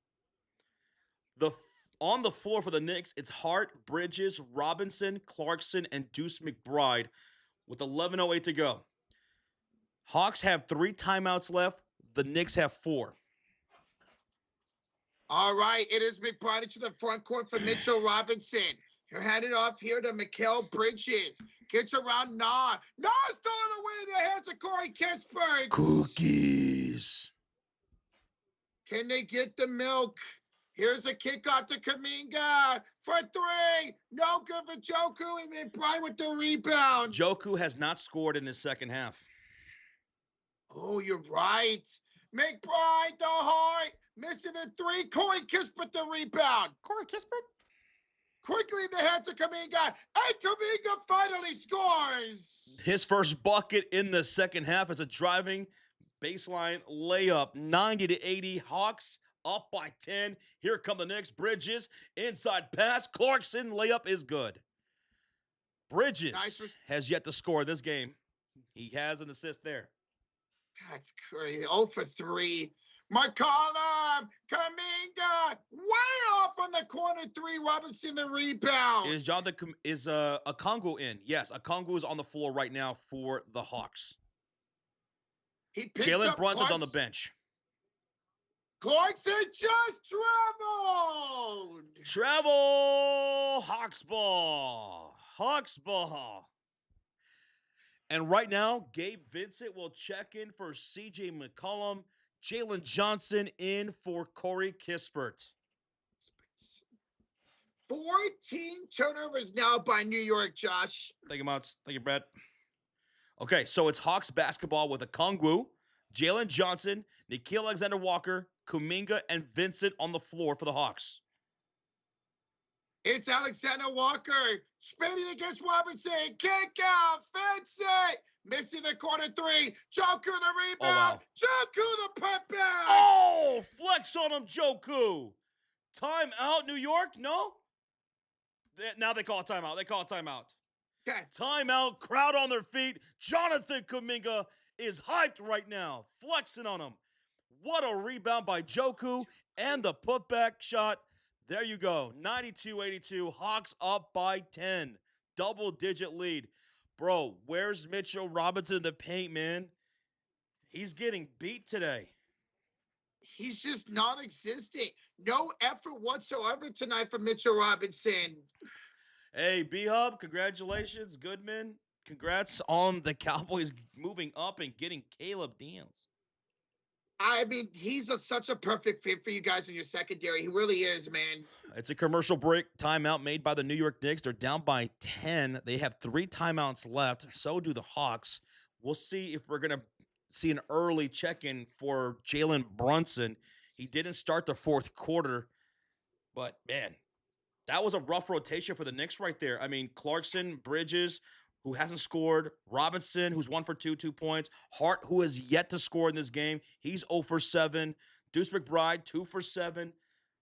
On the floor for the Knicks, it's Hart, Bridges, Robinson, Clarkson, and Deuce McBride with 11:08 to go. Hawks have 3 timeouts left. The Knicks have 4. All right, it is McBride into the front court for Mitchell Robinson. You're handed off here to Mikal Bridges. Gets around Nah. Nah throwing away in the hands of Corey Kispert. Cookies. Can they get the milk? Here's a kickoff to Kuminga for 3. No good for Joku, and McBride with the rebound. Joku has not scored in the second half. Oh, you're right. McBride, the heart. Missing the 3. Corey Kispert, the rebound. Corey Kispert? Quickly in the hands of Kuminga. And Kuminga finally scores. His first bucket in the second half is a driving baseline layup. 90-80. Hawks up by 10. Here come the Knicks. Bridges, inside pass. Clarkson, layup is good. Bridges has yet to score this game. He has an assist there. That's crazy. 0 for 3. McCollum, Kuminga, way off on the corner 3. Robinson, the rebound. Is Okongwu in? Yes, Okongwu is on the floor right now for the Hawks. Jalen Brunson's on the bench. Clarkson just traveled. Hawks ball. Hawks ball. And right now, Gabe Vincent will check in for C.J. McCollum. Jalen Johnson in for Corey Kispert. 14 turnovers now by New York, Josh. Thank you, Mounts. Thank you, Brad. Okay, so it's Hawks basketball with Okongwu, Jalen Johnson, Nickeil Alexander-Walker, Kuminga, and Vincent on the floor for the Hawks. It's Alexander Walker spinning against Robinson. Kick out. Vincent missing the corner 3. Joku the rebound. Oh, wow. Joku the putback. Oh, flex on him, Joku. Timeout, New York? No? Now they call a timeout. They call a timeout. Okay. Timeout, crowd on their feet. Jonathan Kuminga is hyped right now, flexing on him. What a rebound by Joku and the putback shot. There you go, 92-82. Hawks up by 10. Double-digit lead. Bro, where's Mitchell Robinson in the paint, man? He's getting beat today. He's just non-existent. No effort whatsoever tonight from Mitchell Robinson. Hey, B-Hub, congratulations. Goodman, congrats on the Cowboys moving up and getting Caleb Downs. I mean, he's such a perfect fit for you guys in your secondary. He really is, man. It's a commercial break timeout made by the New York Knicks. They're down by 10. They have 3 timeouts left. So do the Hawks. We'll see if we're going to see an early check-in for Jalen Brunson. He didn't start the fourth quarter, but, man, that was a rough rotation for the Knicks right there. I mean, Clarkson, Bridges, who hasn't scored, Robinson, who's 1 for 2 points, Hart, who has yet to score in this game, he's 0 for 7, Deuce McBride, 2 for 7,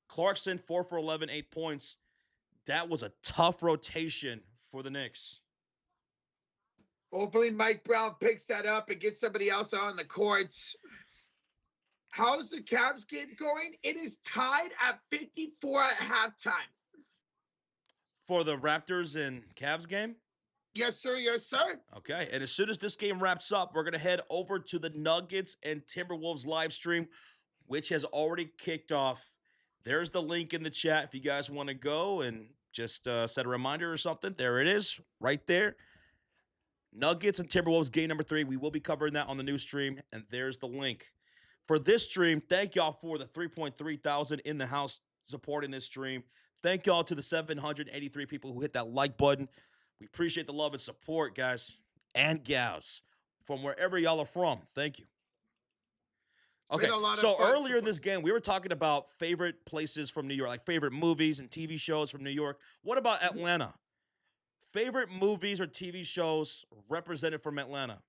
Clarkson, 4 for 11, 8 points. That was a tough rotation for the Knicks. Hopefully Mike Brown picks that up and gets somebody else on the courts. How's the Cavs game going? It is tied at 54 at halftime. For the Raptors and Cavs game? Yes, sir. Yes, sir. Okay, and as soon as this game wraps up, we're going to head over to the Nuggets and Timberwolves live stream, which has already kicked off. There's the link in the chat if you guys want to go and just set a reminder or something. There it is, right there. Nuggets and Timberwolves game number 3. We will be covering that on the new stream, and there's the link. For this stream, thank y'all for the 3.3 thousand in the house supporting this stream. Thank y'all to the 783 people who hit that like button. We appreciate the love and support, guys and gals, from wherever y'all are from. Thank you. Okay, so earlier in this game, we were talking about favorite places from New York, like favorite movies and TV shows from New York. What about Atlanta? Favorite movies or TV shows represented from Atlanta?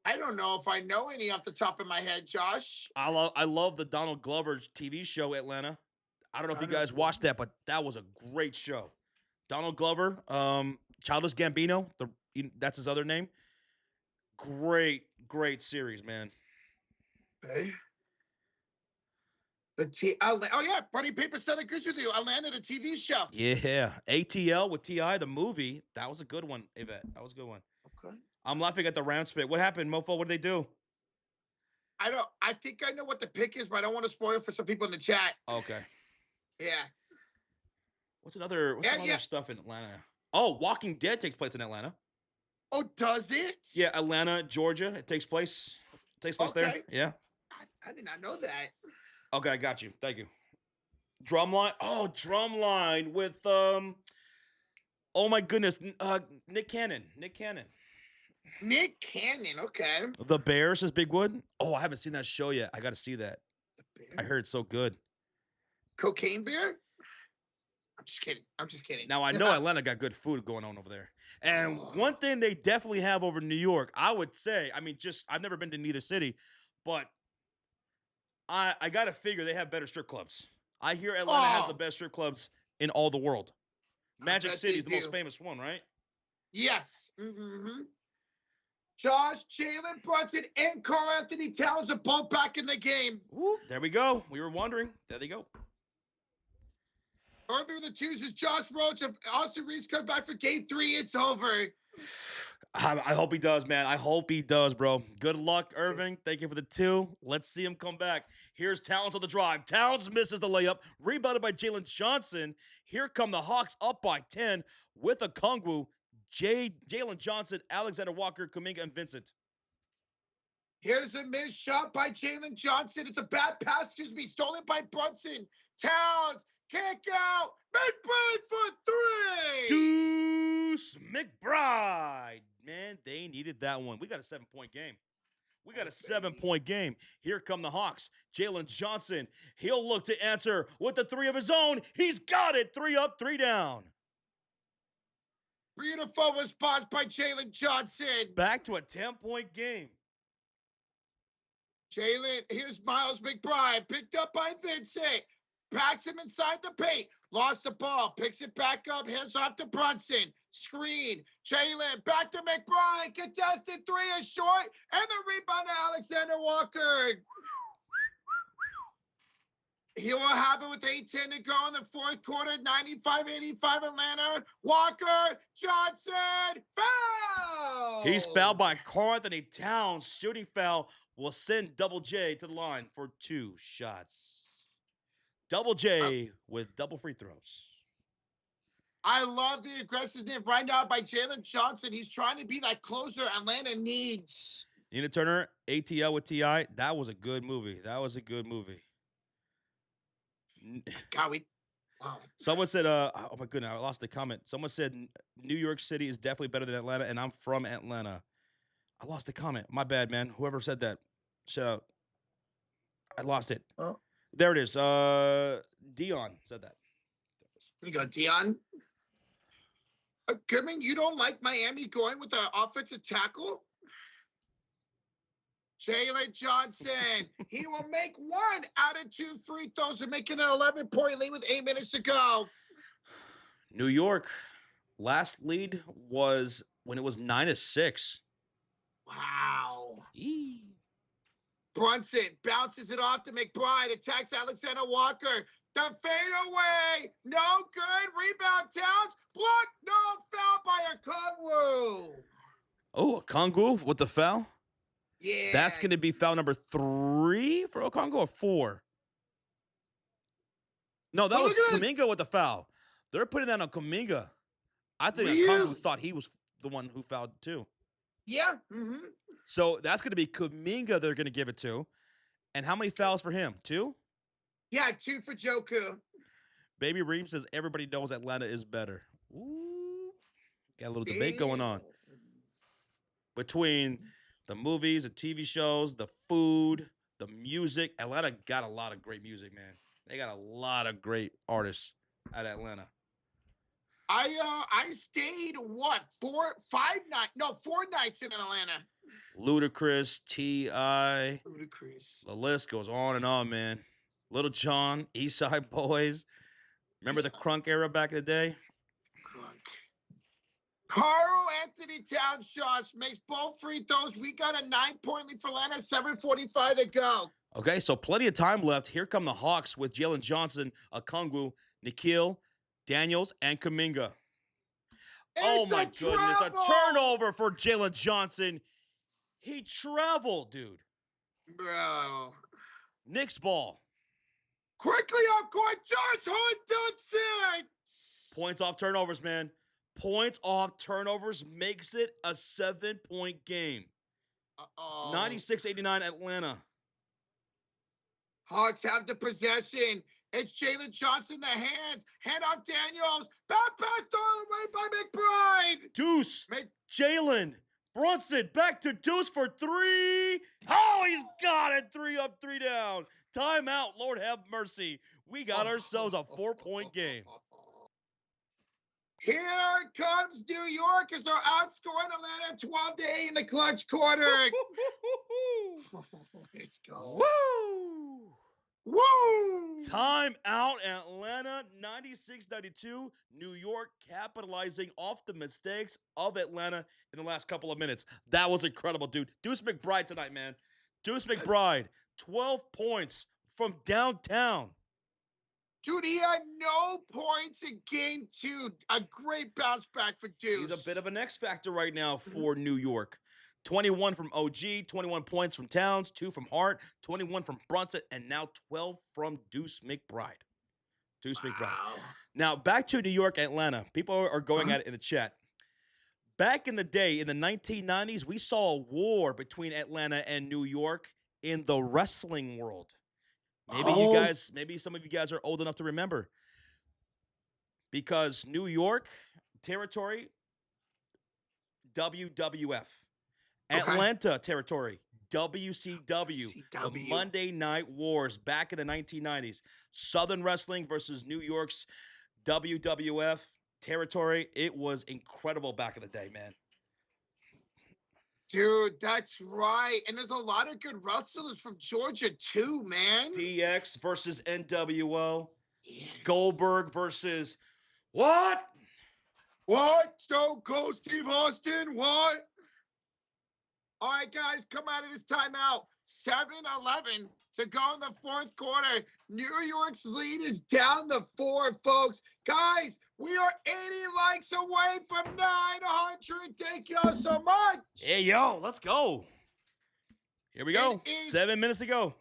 I don't know if I know any off the top of my head, Josh. I love the Donald Glover TV show, Atlanta. I don't know if you guys watched that, but that was a great show. Donald Glover, Childish Gambino, that's his other name. Great series, man. Okay. Oh yeah, Buddy Paper said agrees with you. Atlanta, the TV show. Yeah, ATL with T.I., the movie. That was a good one, Yvette. That was a good one. Okay. I'm laughing at the round spit. What happened, Mofo? What did they do? I think I know what the pick is, but I don't want to spoil it for some people in the chat. Okay. Yeah. What's another stuff in Atlanta? Oh, Walking Dead takes place in Atlanta. Oh, does it? Yeah, Atlanta, Georgia. It takes place there. Yeah. I did not know that. Okay, I got you. Thank you. Drumline. Oh, Drumline with oh my goodness, Nick Cannon. Nick Cannon. Okay. The Bears is Bigwood. Oh, I haven't seen that show yet. I got to see that. I heard it's so good. Cocaine Bear? I'm just kidding. Now, I know Atlanta got good food going on over there. And one thing they definitely have over New York, I would say, I mean, I've never been to neither city, but I got to figure they have better strip clubs. I hear Atlanta has the best strip clubs in all the world. Magic City is the most famous one, right? Yes. Mm-hmm. Josh, Jalen Brunson, and Karl-Anthony Towns are both back in the game. Woo, there we go. We were wondering. There they go. Irving the twos is Josh Roach. If Austin Reeves comes back for game 3, it's over. I hope he does, man. I hope he does, bro. Good luck, Irving. Thank you for the 2. Let's see him come back. Here's Towns on the drive. Towns misses the layup. Rebounded by Jalen Johnson. Here come the Hawks up by 10 with a Okongwu, Jalen Johnson, Alexander Walker, Kuminga, and Vincent. Here's a missed shot by Jalen Johnson. It's a bad pass, stolen by Brunson. Towns, kick out, McBride for 3. Deuce McBride. Man, they needed that one. We got a 7-point game. Here come the Hawks. Jalen Johnson. He'll look to answer with the 3 of his own. He's got it. 3 up, 3 down. Beautiful response by Jalen Johnson. Back to a 10-point game. Jalen, here's Miles McBride. Picked up by Vincent. backs him inside the paint. Lost the ball, picks it back up, hands off to Brunson. Screen, Jalen, back to McBride. Contested three is short, and the rebound to Alexander Walker. He will have it with 8:10 to go in the fourth quarter. 95-85 Atlanta. Walker, Johnson, foul! He's fouled by Karl-Anthony Towns. Shooting foul will send Double J to the line for 2 shots. Double J with double free throws. I love the aggressiveness right now by Jalen Johnson. He's trying to be that closer Atlanta needs. Nina Turner, ATL with T.I. That was a good movie. God, wow. Someone said, oh my goodness, I lost the comment. Someone said New York City is definitely better than Atlanta, and I'm from Atlanta. I lost the comment. My bad, man. Whoever said that, shout out. I lost it. Oh. There it is. Dion said that. You go, Dion. Goodman, you don't like Miami going with the offensive tackle? Jalen Johnson, he will make 1 out of 2 free throws and make it an 11-point lead with 8 minutes to go. New York, last lead was when it was 9-6. Wow. Eee. Brunson bounces it off to McBride, attacks Alexander Walker. The fadeaway, no good. Rebound Towns, block, no foul by Okongwu. Oh, Okongwu with the foul? Yeah. That's going to be foul number 3 for Okongwu or 4? No, that was Kuminga with the foul. They're putting that on Kuminga. I think Okongwu thought he was the one who fouled too. Yeah. Mm-hmm. So that's going to be Kuminga they're going to give it to. And how many fouls for him? 2? Yeah, 2 for Joku. Baby Reem says everybody knows Atlanta is better. Ooh. Got a little debate going on. Between the movies, the TV shows, the food, the music. Atlanta got a lot of great music, man. They got a lot of great artists at Atlanta. I stayed 4 nights in Atlanta. Ludacris, T.I. Ludacris. The list goes on and on, man. Little John, East Side Boys. Remember the crunk era back in the day? Karl-Anthony Towns shots makes both free throws. We got a 9-point lead for Atlanta, 7:45 to go. Okay, so plenty of time left. Here come the Hawks with Jalen Johnson, Okongwu, Nikhil, Daniels, and Kuminga. Oh my goodness, a turnover for Jalen Johnson. He traveled, dude. Bro. Knicks ball. Quickly up court, Josh Hart. Points off turnovers, man. Points off turnovers makes it a 7-point game. 96-89 Atlanta. Hawks have the possession. It's Jalen Johnson, the hands. Hand off Daniels. Back pass all the way by McBride. Deuce. Jalen. Brunson back to Deuce for 3. Oh, he's got it. 3 up, 3 down. Timeout. Lord have mercy. We got ourselves a 4-point game. Here comes New York as they're outscoring Atlanta 12-8 in the clutch quarter. Let's go. Woo! Woo! Time out, Atlanta, 96-92. New York capitalizing off the mistakes of Atlanta in the last couple of minutes. That was incredible, dude. Deuce McBride tonight, man. Deuce McBride, 12 points from downtown. Dude, he had no points in game 2. A great bounce back for Deuce. He's a bit of an X factor right now for New York. 21 from OG, 21 points from Towns, 2 from Hart, 21 from Brunson, and now 12 from Deuce McBride. McBride. Now, back to New York, Atlanta. People are going at it in the chat. Back in the day, in the 1990s, we saw a war between Atlanta and New York in the wrestling world. Maybe some of you guys are old enough to remember. Because New York territory, WWF. Atlanta territory, WCW. The Monday Night Wars back in the 1990s. Southern Wrestling versus New York's WWF territory. It was incredible back in the day, man. Dude, that's right. And there's a lot of good wrestlers from Georgia too, man. DX versus NWO. Yes. Goldberg versus what? What? Stone Cold Steve Austin? What? All right, guys, come out of this timeout. 7-11 to go in the fourth quarter. New York's lead is down to 4, folks. Guys, we are 80 likes away from 900. Thank y'all so much. Hey, yo, let's go. Here we go. 7 minutes to go.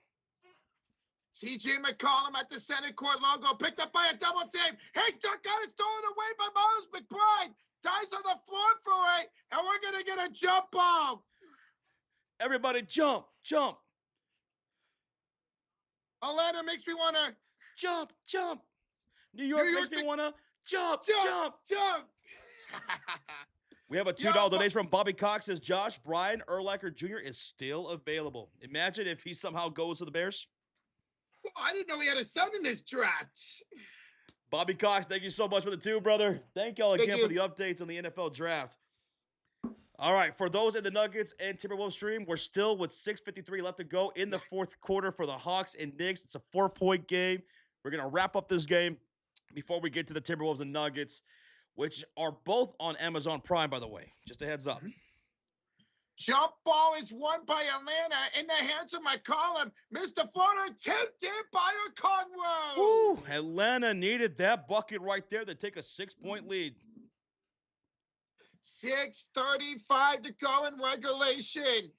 TJ McCollum at the center court logo, picked up by a double team. He's stuck out and stolen away by Miles McBride. Dies on the floor for it, and we're going to get a jump ball. Everybody jump, jump. Atlanta makes me want to jump, jump. New York makes me want to jump, jump. We have a $2 donation from Bobby Cox. Says Josh Brian Urlacher Jr. is still available. Imagine if he somehow goes to the Bears. I didn't know he had a son in this draft. Bobby Cox, thank you so much for the 2, brother. Thank y'all again for the updates on the NFL draft. All right, for those in the Nuggets and Timberwolves stream, we're still with 6:53 left to go in the fourth quarter for the Hawks and Knicks. It's a 4-point game. We're going to wrap up this game before we get to the Timberwolves and Nuggets, which are both on Amazon Prime, by the way. Just a heads up. Jump ball is won by Atlanta in the hands of McCollum. Mr. Florida tipped in by Conroe. Woo, Atlanta needed that bucket right there to take a 6-point lead. 6:35 to go in regulation.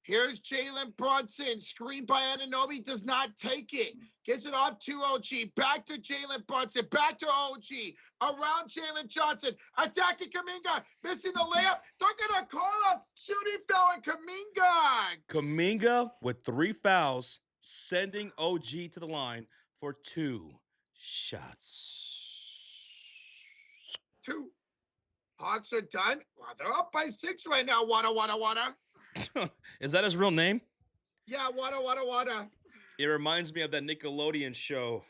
Here's Jalen Brunson. Screen by Anunoby, does not take it. Gets it off to OG. Back to Jalen Brunson. Back to OG. Around Jalen Johnson. Attacking Kuminga. Missing the layup. They're going to call a shooting foul on Kuminga. Kuminga with 3 fouls, sending OG to the line for 2 shots. 2. Hawks are done. Well, they're up by 6 right now. Wada. Is that his real name? Yeah, Wada. It reminds me of that Nickelodeon show.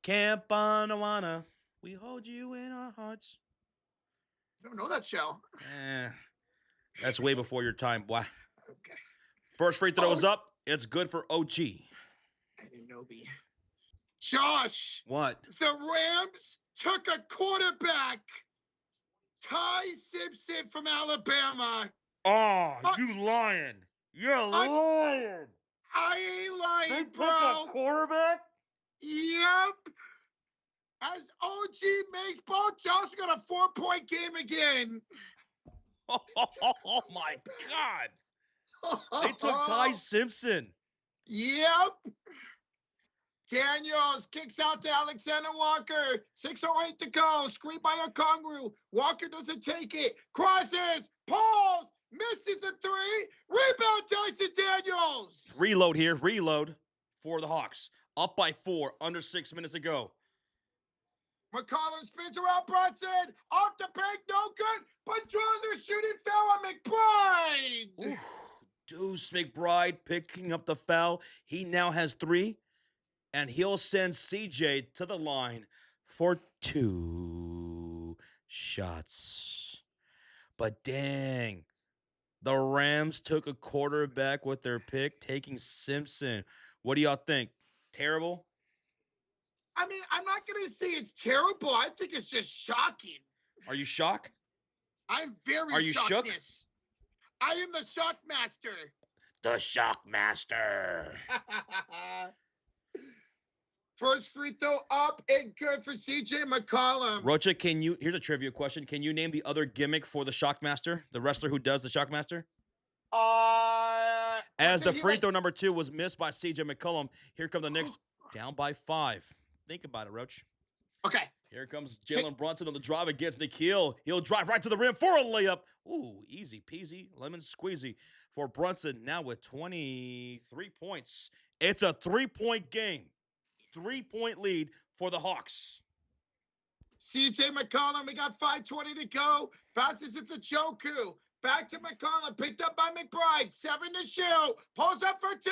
Camp on Awana, we hold you in our hearts. I don't know that show. That's way before your time, boy. Okay. First free throw is up. It's good for OG. Anunoby. Josh. What? The Rams took a quarterback. Ty Simpson from Alabama. Oh, you lying. You're lying. I ain't lying, They bro. took a quarterback? Yep. As OG makes ball, Josh got a 4-point game again. Oh my God. They took Ty Simpson. Yep. Daniels kicks out to Alexander Walker. 6:08 to go. Screen by Okongwu. Walker doesn't take it. Crosses. Pulls. Misses a 3. Rebound Tyson Daniels. Reload here. Reload for the Hawks. Up by 4. Under 6 minutes to go. McCollum spins around Brunson. Off the bank. No good. But draws a shooting foul on McBride. Ooh, Deuce McBride picking up the foul. He now has 3. And he'll send CJ to the line for 2 shots. But dang, the Rams took a quarterback with their pick, taking Simpson. What do y'all think? Terrible? I mean, I'm not going to say it's terrible. I think it's just shocking. Are you shocked? I'm very Are you shook? I am the shock master. The shock master. First free throw up and good for CJ McCollum. Rocha, here's a trivia question. Can you name the other gimmick for the Shockmaster? The wrestler who does the Shockmaster? As the free throw number 2 was missed by CJ McCollum, here come the Knicks down by 5. Think about it, Roach. Okay. Here comes Jalen Brunson on the drive against Nikhil. He'll drive right to the rim for a layup. Ooh, easy peasy, lemon squeezy for Brunson, now with 23 points. It's a 3-point game. 3-point lead for the Hawks. CJ McCollum, we got 5:20 to go. Passes it to Joku. Back to McCollum, picked up by McBride. 7 to shoot. Pulls up for 2.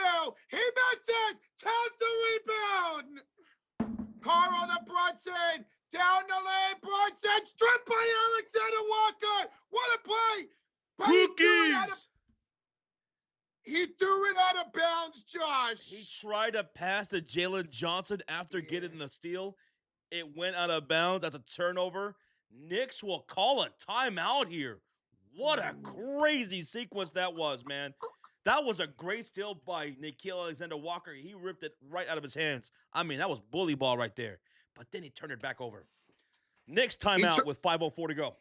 He misses. Taps the rebound. Karl to Brunson. Down the lane. Brunson stripped by Alexander Walker. What a play. But Cookies. He threw it out of bounds, Josh. He tried to pass to Jalen Johnson after getting the steal. It went out of bounds. That's a turnover. Knicks will call a timeout here. What a crazy sequence that was, man. That was a great steal by Nickeil Alexander-Walker. He ripped it right out of his hands. I mean, that was bully ball right there. But then he turned it back over. Knicks timeout with 5:04 to go.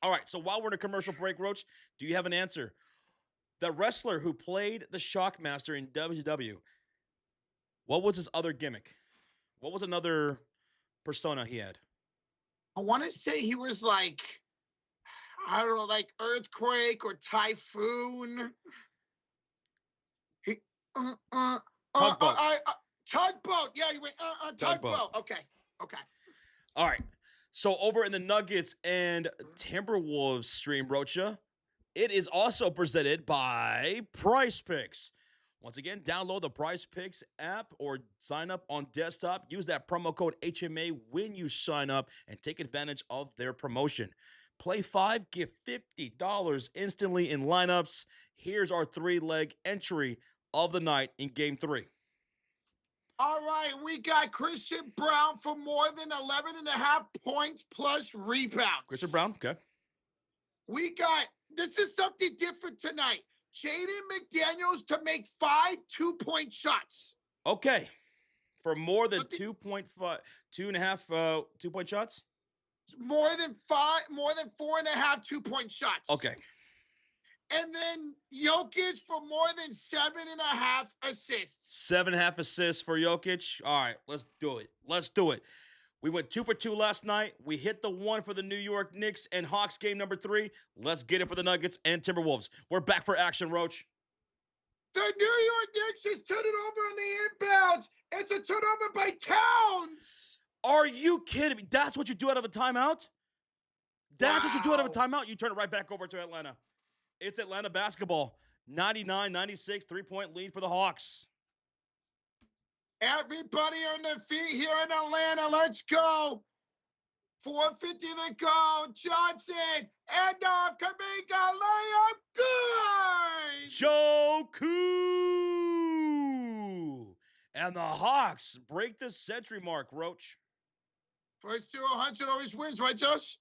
All right, so while we're in a commercial break, Roach, do you have an answer? The wrestler who played the Shockmaster in WCW, what was his other gimmick? What was another persona he had? I want to say he was like, I don't know, like Earthquake or Typhoon. He, Tugboat. Tugboat. Yeah, he went, Tugboat. Okay. All right. So over in the Nuggets and Timberwolves stream, Rocha, it is also presented by PrizePicks. Once again, download the PrizePicks app or sign up on desktop. Use that promo code HMA when you sign up and take advantage of their promotion. Play 5, get $50 instantly in lineups. Here's our 3-leg entry of the night in Game 3. All right, we got Christian Brown for more than 11.5 points plus rebounds. Christian Brown, okay. We got, this is something different tonight. Jaden McDaniels to make 5 2-point shots. Okay. For more than 2.5, 2.5 2-point shots? More than 4.5 2-point shots. Okay. And then Jokic for more than 7.5 assists. 7.5 assists for Jokic. All right, let's do it. We went 2 for 2 last night. We hit the 1 for the New York Knicks and Hawks game number 3. Let's get it for the Nuggets and Timberwolves. We're back for action, Roach. The New York Knicks has turned it over on the inbounds. It's a turnover by Towns. Are you kidding me? That's what you do out of a timeout? That's what you do out of a timeout? You turn it right back over to Atlanta. It's Atlanta basketball. 99-96, 3-point lead for the Hawks. Everybody on their feet here in Atlanta. Let's go. 4:50 to go. Johnson. And off. Kaminga. Layup. Good. Joku. And the Hawks break the century mark, Roach. First to 100 always wins, right, Josh?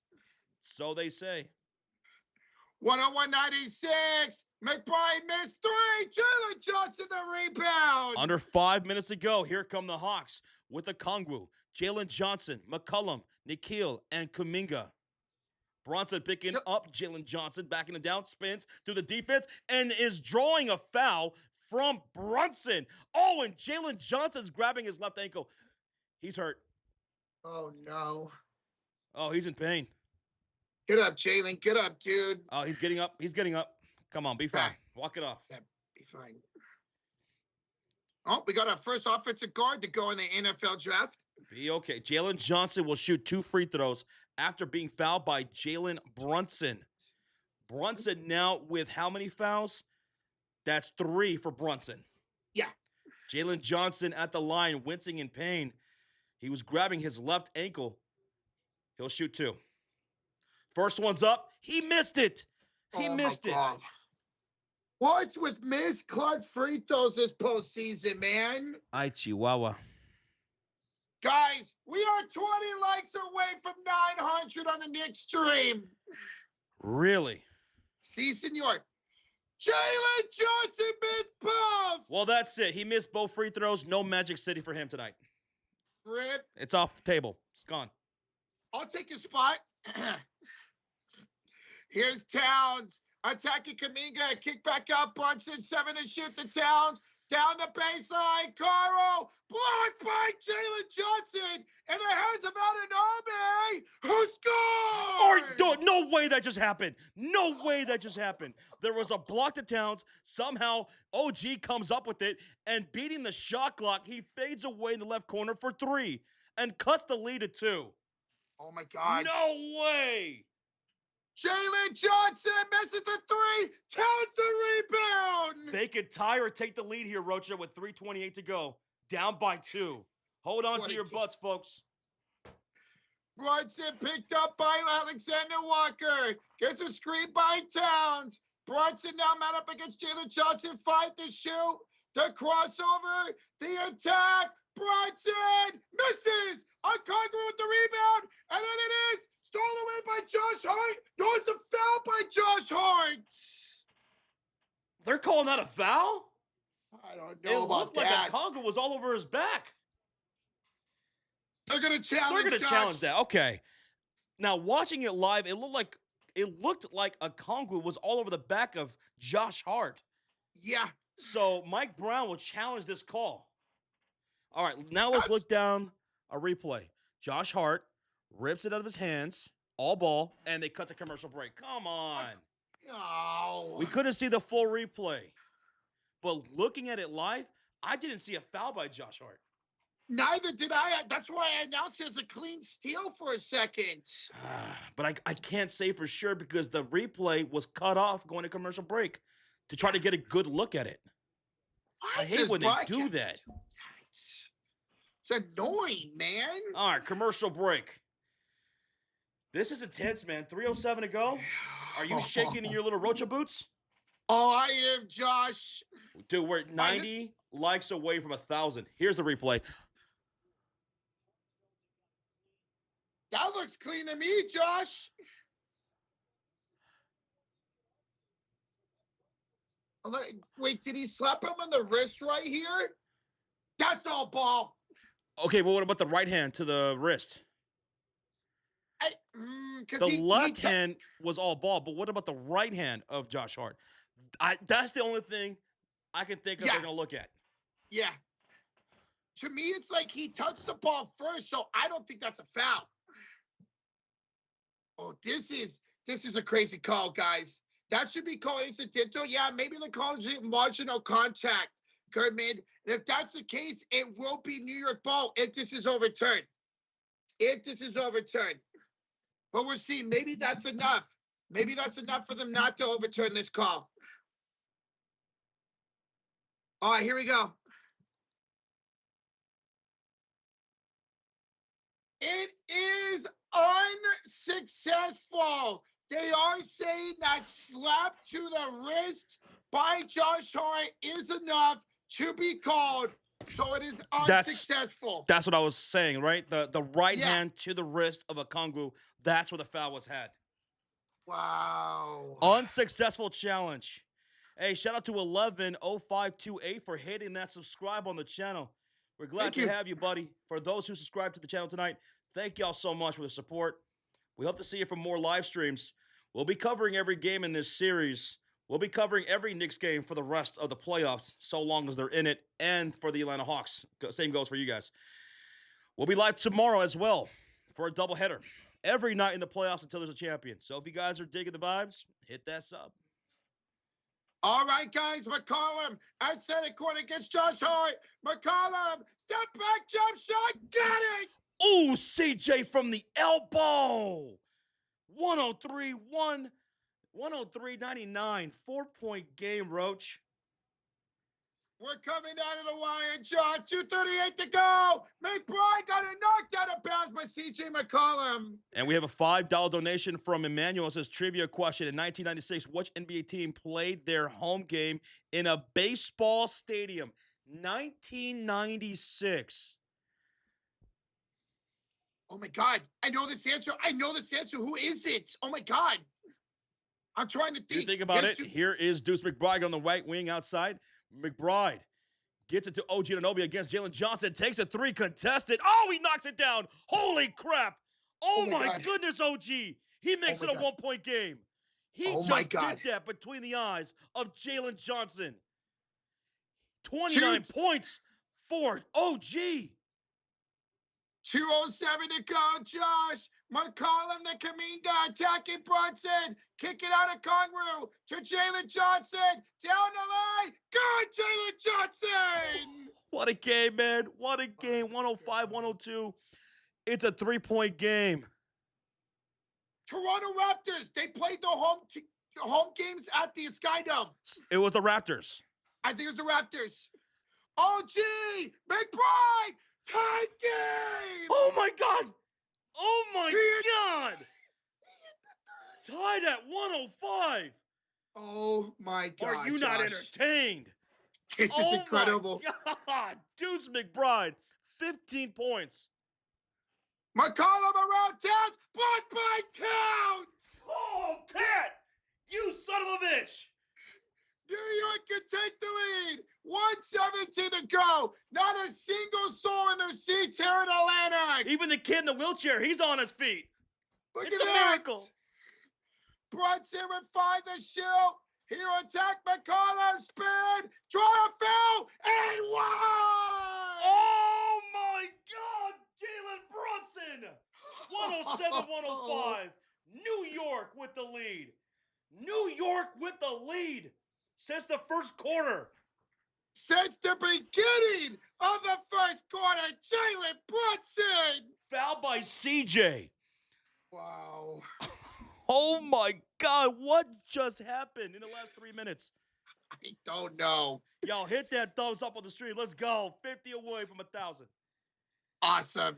So they say. 101-96. McBride missed 3. Jalen Johnson the rebound. Under 5 minutes to go. Here come the Hawks with the Kongwu, Jalen Johnson, McCollum, Nickeil, and Kuminga. Bronson picking up Jalen Johnson, backing him down, spins through the defense, and is drawing a foul from Brunson. Oh, and Jalen Johnson's grabbing his left ankle. He's hurt. Oh, no. Oh, he's in pain. Get up, Jalen. Get up, dude. Oh, he's getting up. He's getting up. Come on, be fine. Walk it off. Yeah, be fine. Oh, we got our first offensive guard to go in the NFL draft. Be okay. Jalen Johnson will shoot 2 free throws after being fouled by Jalen Brunson. Brunson now with how many fouls? That's 3 for Brunson. Yeah. Jalen Johnson at the line, wincing in pain. He was grabbing his left ankle. He'll shoot 2. First one's up. He missed it. He missed it. What's with missed clutch free throws this postseason, man? Ay, Chihuahua. Guys, we are 20 likes away from 900 on the Knicks stream. Really? Si, senor. Jalen Johnson missed both. Well, that's it. He missed both free throws. No Magic City for him tonight. Rip. It's off the table. It's gone. I'll take his spot. Here's Towns. Attacking Kuminga. Kick back up. Brunson 7 and shoot the Towns. Down the baseline. Caro. Blocked by Jalen Johnson. In the hands of Adenome. Who scored? No way that just happened. No way that just happened. There was a block to Towns. Somehow, OG comes up with it. And beating the shot clock, he fades away in the left corner for 3. And cuts the lead to 2. Oh, my God. No way. Jalen Johnson misses the 3. Towns the rebound. They could tie or take the lead here, Rocha, with 3:28 to go. Down by 2. Hold on to your butts, folks. Brunson picked up by Alexander Walker. Gets a screen by Towns. Brunson now mat up against Jalen Johnson. 5 to shoot. The crossover. The attack. Brunson misses. Conqueror with the rebound, and then it is stolen away by Josh Hart. No, it's a foul by Josh Hart. They're calling that a foul? I don't It know about looked like that. a Congo was all over his back. They're gonna challenge. They're going to challenge that. Okay. Now, watching it live, it looked like a Congo was all over the back of Josh Hart. Yeah. So Mike Brown will challenge this call. All right, now let's look down a replay. Josh Hart rips it out of his hands, all ball, and they cut to commercial break. Come on. Oh. We couldn't see the full replay. But looking at it live, I didn't see a foul by Josh Hart. Neither did I. That's why I announced it as a clean steal for a second. But I can't say for sure because the replay was cut off going to commercial break to try to get a good look at it. I hate when they do that. It's annoying, man. All right, commercial break. This is intense, man. 3:07 to go. Are you shaking in your little Rocha boots? Oh, I am, Josh. Dude, we're 90 likes away from 1,000. Here's the replay. That looks clean to me, Josh. Wait, did he slap him on the wrist right here? That's all ball. Okay, well, what about the right hand to the wrist? The left hand was all ball, but what about the right hand of Josh Hart? That's the only thing I can think of they're going to look at. Yeah. To me, it's like he touched the ball first, so I don't think that's a foul. Oh, this is a crazy call, guys. That should be called incidental. Yeah, maybe they're calling it marginal contact, Goodman. And if that's the case, it will be New York ball if this is overturned. But we'll see. Maybe that's enough. Maybe that's enough for them not to overturn this call. All right, here we go. It is unsuccessful. They are saying that slap to the wrist by Josh Hart is enough to be called. So it is unsuccessful. That's what I was saying, right? The right hand to the wrist of a Kongu, that's where the foul was had. Wow. Unsuccessful challenge. Hey, shout out to 110528 for hitting that subscribe on the channel. We're glad to have you, buddy. For those who subscribe to the channel tonight, thank y'all so much for the support. We hope to see you for more live streams. We'll be covering every game in this series. We'll be covering every Knicks game for the rest of the playoffs, so long as they're in it, and for the Atlanta Hawks. Same goes for you guys. We'll be live tomorrow as well for a doubleheader. Every night in the playoffs until there's a champion. So if you guys are digging the vibes, hit that sub. All right, guys, McCollum at center court against Josh Hart. McCollum, step back, jump shot, get it! Ooh, CJ from the elbow. 103-99, 4-point game, Roach. We're coming down to the wire, Josh. 2:38 to go. McBride got it knocked out of bounds by CJ McCollum. And we have a $5 donation from Emmanuel. It says, trivia question. In 1996, which NBA team played their home game in a baseball stadium? 1996. Oh, my God. I know this answer. Who is it? Oh, my God. I'm trying to think. You think about it. Here is Deuce McBride on the right wing outside. McBride gets it to OG Anunoby against Jalen Johnson. Takes a three contested. Oh, he knocks it down. Holy crap. Oh my goodness, OG. He makes it a 1-point game. He just did that between the eyes of Jalen Johnson. 29 points for OG. 2:07 to go, Josh. McCollum, the Kaminga, attacking Brunson. Kick it out of Conru to Jalen Johnson. Down the line. Good, Jalen Johnson. What a game, man. What a game. 105-102. It's a 3-point game. Toronto Raptors. They played the home games at the Sky Dome. It was the Raptors. I think it was the Raptors. OG, McBride, tie game. Oh, my God. Oh, my God. Tied at 105. Oh, my God. Are you not entertained? This is incredible. Oh, my God. Deuce McBride, 15 points. McCollum around Towns. Blocked by Towns. Oh, Pat! You son of a bitch! New York can take the lead. 1:17 to go. Not a single soul in their seats here in Atlanta. Even the kid in the wheelchair, he's on his feet. Look It's at a that. miracle. Brunson would find the shoot. Here attack McCollum. Spin. Draw a foul. And one. Oh my God, Jalen Brunson! 107-105. New York with the lead. New York with the lead since the first quarter. Since the beginning of the first quarter, Jalen Brunson. Fouled by CJ. Wow. Oh my God, what just happened in the last 3 minutes? I don't know. Y'all hit that thumbs up on the stream. Let's go. 50 away from 1,000. Awesome.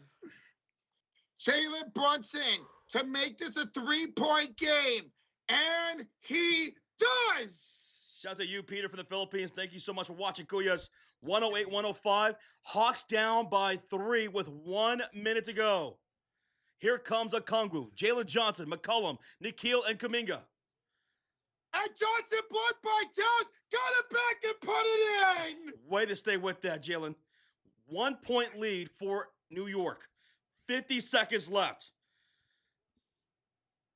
Jalen Brunson to make this a 3-point game. And he does. Shout out to you, Peter, from the Philippines. Thank you so much for watching, Kuyas. 108-105. Hawks down by 3 with 1 minute to go. Here comes Okongwu, Jalen Johnson, McCollum, Nikhil, and Kuminga. And Johnson blocked by Towns. Got it back and put it in. Way to stay with that, Jalen. 1 point lead for New York. 50 seconds left.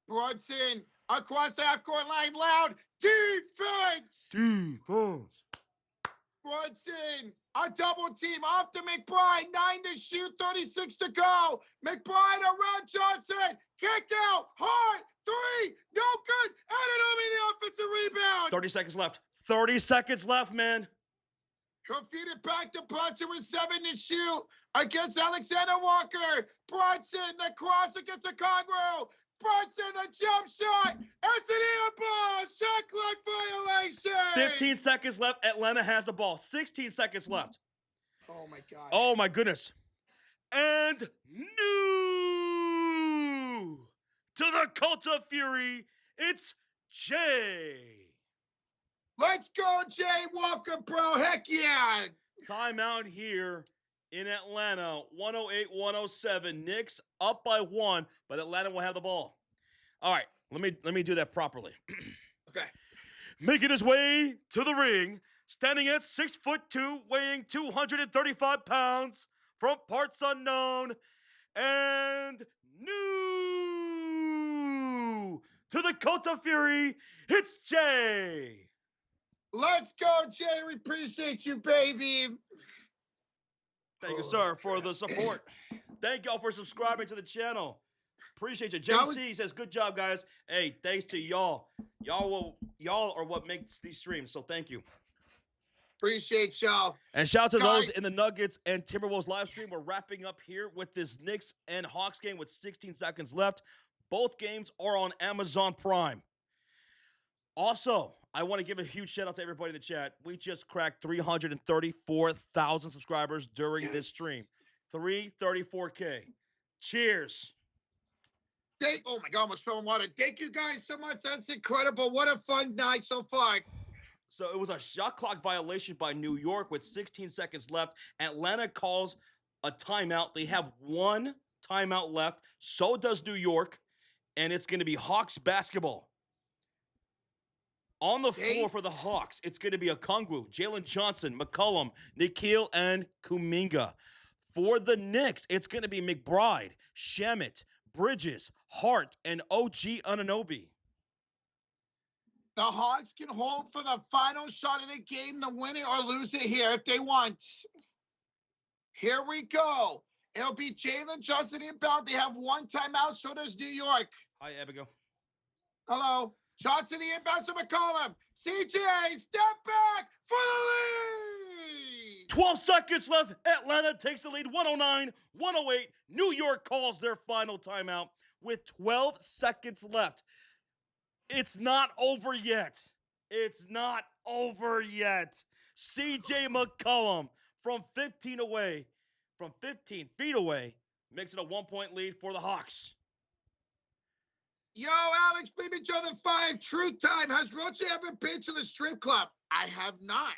Brunson across the half-court line. Loud defense. Defense. Brunson, a double team off to McBride. 9 to shoot, 36 to go. McBride around Johnson. Kick out. Hard. 3. No good. And the offensive rebound. 30 seconds left. 30 seconds left, man. Feed it back to Brunson with 7 to shoot against Alexander Walker. Brunson, the cross against Okongwu. Brunson, the jump shot. It's an air ball. Shot clock violation. 15 seconds left. Atlanta has the ball. 16 seconds left. Oh, my God. Oh, my goodness. And new to the Cult of Fury, it's Jay. Let's go, Jay Walker, bro. Heck yeah. Timeout here in Atlanta, 108-107. Knicks up by 1, but Atlanta will have the ball. All right, let me do that properly. Okay. Making his way to the ring, standing at 6'2", weighing 235 pounds, from parts unknown, and new to the Cult of Fury, it's Jay. Let's go, Jay. We appreciate you, baby. Thank you, sir, for the support. Thank y'all for subscribing to the channel. Appreciate you. JC says, good job, guys. Hey, thanks to y'all. Y'all are what makes these streams, so thank you. Appreciate y'all. And shout out to those in the Nuggets and Timberwolves live stream. We're wrapping up here with this Knicks and Hawks game with 16 seconds left. Both games are on Amazon Prime. Also, I want to give a huge shout out to everybody in the chat. We just cracked 334,000 subscribers during this stream. 334K. Cheers. Oh my God, almost spilling water. Thank you guys so much. That's incredible. What a fun night so far. So it was a shot clock violation by New York with 16 seconds left. Atlanta calls a timeout. They have 1 timeout left. So does New York. And it's going to be Hawks basketball. On the floor for the Hawks, it's going to be Okongwu, Jalen Johnson, McCollum, Nikhil, and Kuminga. For the Knicks, it's going to be McBride, Shamet, Bridges, Hart, and OG Anunoby. The Hawks can hold for the final shot of the game to win it or lose it here if they want. Here we go. It'll be Jalen Johnson inbound. They have 1 timeout, so does New York. Hi, Abigail. Hello. Johnson, the inbound to McCollum. CJ, step back for the lead. 12 seconds left. Atlanta takes the lead, 109-108. New York calls their final timeout with 12 seconds left. It's not over yet. It's not over yet. CJ McCollum from 15 feet away, makes it a 1-point lead for the Hawks. Yo, Alex, Baby Joe the 5, Truth Time. Has Roche ever been to the strip club? I have not.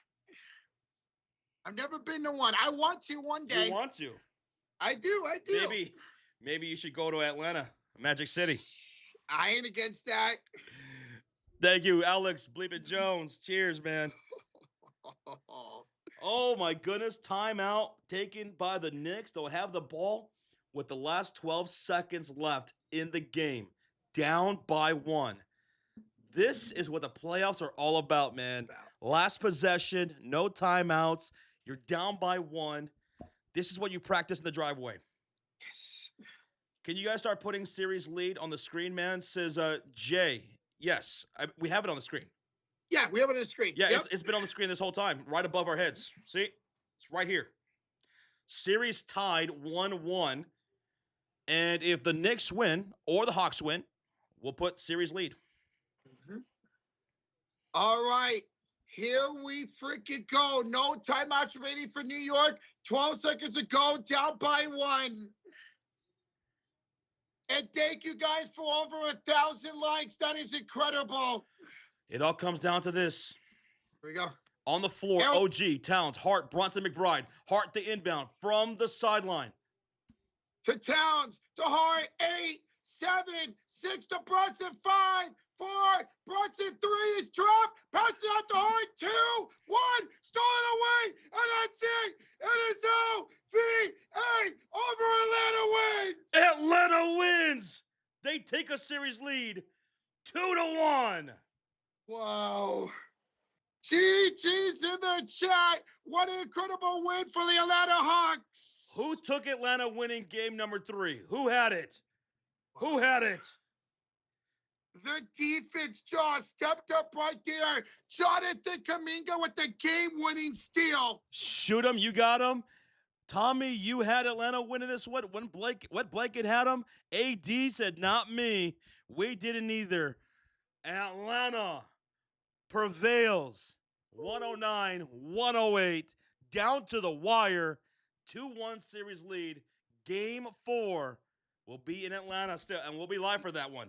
I've never been to one. I want to one day. You want to? I do. Maybe you should go to Atlanta, Magic City. I ain't against that. Thank you, Alex Bleepin Jones. Cheers, man. Oh my goodness, timeout taken by the Knicks. They'll have the ball with the last 12 seconds left in the game, down by 1. This is what the playoffs are all about, man. Last possession, no timeouts. You're down by 1. This is what you practice in the driveway. Yes. Can you guys start putting series lead on the screen, man? Says Jay. Yes, we have it on the screen. Yeah, we have it on the screen. Yeah, it's been on the screen this whole time, right above our heads. See? It's right here. Series tied 1-1. And if the Knicks win or the Hawks win, we'll put series lead. Mm-hmm. All right. Here we freaking go. No timeouts remaining for New York. 12 seconds to go, down by 1. And thank you guys for over 1,000 likes. That is incredible. It all comes down to this. Here we go. On the floor, OG, Towns, Hart, Brunson, McBride. Hart the inbound from the sideline. To Towns, to Hart, 8, 7, 6 to Brunson, 5, 4, Brunson, 3, it's dropped, passes out to Hart, 2, 1, stolen away, and that's it. It is OVA over Atlanta wins. Atlanta wins. They take a series lead, 2-1. Wow. GG's in the chat. What an incredible win for the Atlanta Hawks. Who took Atlanta winning game number 3? Who had it? Who had it? The defense, Josh, stepped up right there. Jonathan Kuminga with the game-winning steal. Shoot him. You got him. Tommy, you had Atlanta winning this one. When Blanket had him, AD said, not me. We didn't either. Atlanta prevails. 109-108. Down to the wire. 2-1 series lead. Game 4 will be in Atlanta still, and we'll be live for that one.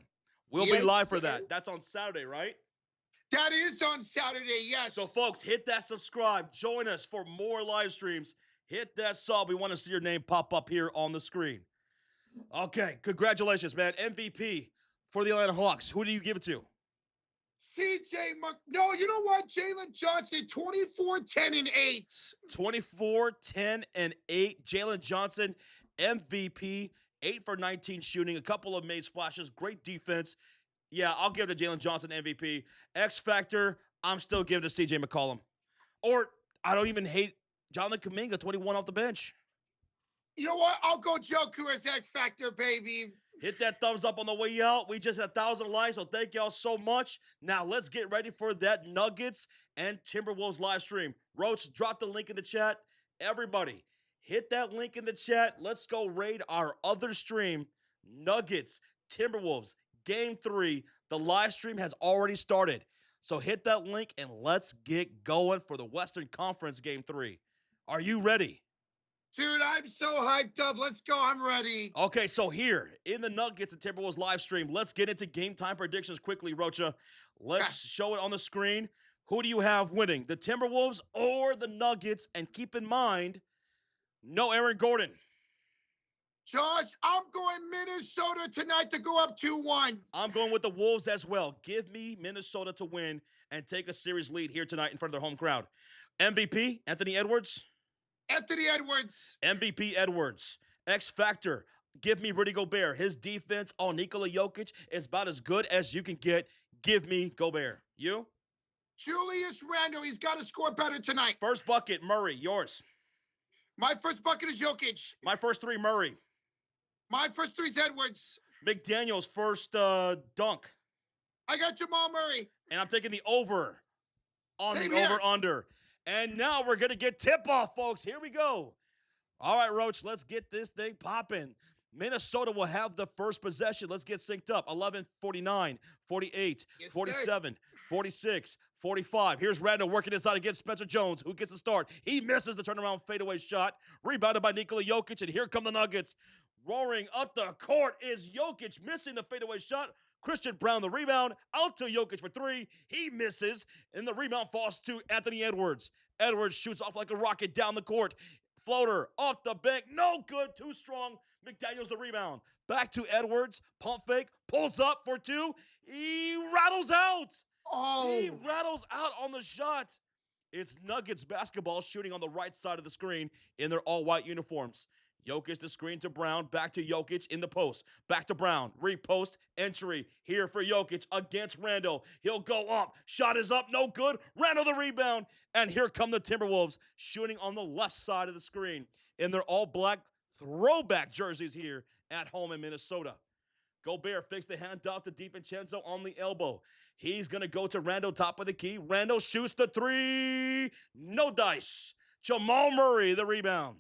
We'll be live for that. That's on Saturday, right? That is on Saturday, yes. So, folks, hit that subscribe. Join us for more live streams. Hit that sub. We want to see your name pop up here on the screen. Okay, congratulations, man. MVP for the Atlanta Hawks. Who do you give it to? No, you know what? Jalen Johnson, 24, 10, and 8. 24, 10, and 8. Jalen Johnson, MVP, 8 for 19 shooting, a couple of made splashes, great defense. Yeah, I'll give it to Jalen Johnson, MVP. X Factor, I'm still giving it to CJ McCollum. Or I don't even hate Jonathan Kuminga, 21 off the bench. You know what? I'll go Joku as X Factor, baby. Hit that thumbs up on the way out. We just had 1,000 likes, so thank y'all so much. Now let's get ready for that Nuggets and Timberwolves live stream. Roach, drop the link in the chat. Everybody, hit that link in the chat. Let's go raid our other stream, Nuggets, Timberwolves, Game 3. The live stream has already started. So hit that link and let's get going for the Western Conference Game 3. Are you ready? Dude, I'm so hyped up. Let's go. I'm ready. Okay, so here in the Nuggets and Timberwolves live stream, let's get into game time predictions quickly, Rocha. Let's show it on the screen. Who do you have winning, the Timberwolves or the Nuggets? And keep in mind, no Aaron Gordon. Josh, I'm going Minnesota tonight to go up 2-1. I'm going with the Wolves as well. Give me Minnesota to win and take a series lead here tonight in front of their home crowd. MVP, Anthony Edwards. Anthony Edwards. MVP Edwards. X Factor. Give me Rudy Gobert. His defense on Nikola Jokic is about as good as you can get. Give me Gobert. You? Julius Randle. He's got to score better tonight. First bucket, Murray. Yours. My first bucket is Jokic. My first 3, Murray. My first 3 is Edwards. McDaniel's first dunk. I got Jamal Murray. And I'm taking the over on Same the here. over-under. And now we're going to get tip-off, folks. Here we go. All right, Roach, let's get this thing popping. Minnesota will have the first possession. Let's get synced up. 11, 49, 48, Yes, 47, 46, 45. Here's Randall working inside against Spencer Jones, who gets the start. He misses the turnaround fadeaway shot. Rebounded by Nikola Jokic, and here come the Nuggets. Roaring up the court is Jokic, missing the fadeaway shot. Christian Brown, the rebound, out to Jokic for 3. He misses, and the rebound falls to Anthony Edwards. Edwards shoots off like a rocket down the court. Floater off the bank, no good, too strong. McDaniels the rebound. Back to Edwards. Pump fake. Pulls up for two. He rattles out. He Oh, rattles out on the shot. It's Nuggets basketball shooting on the right side of the screen in their all-white uniforms. Jokic the screen to Brown. Back to Jokic in the post. Back to Brown. Repost. Entry here for Jokic against Randall. He'll go up. Shot is up. No good. Randall the rebound. And here come the Timberwolves shooting on the left side of the screen in their all-black throwback jerseys here at home in Minnesota. Gobert fakes the handoff to DiVincenzo on the elbow. He's going to go to Randall, top of the key. Randall shoots the three. No dice. Jamal Murray, the rebound.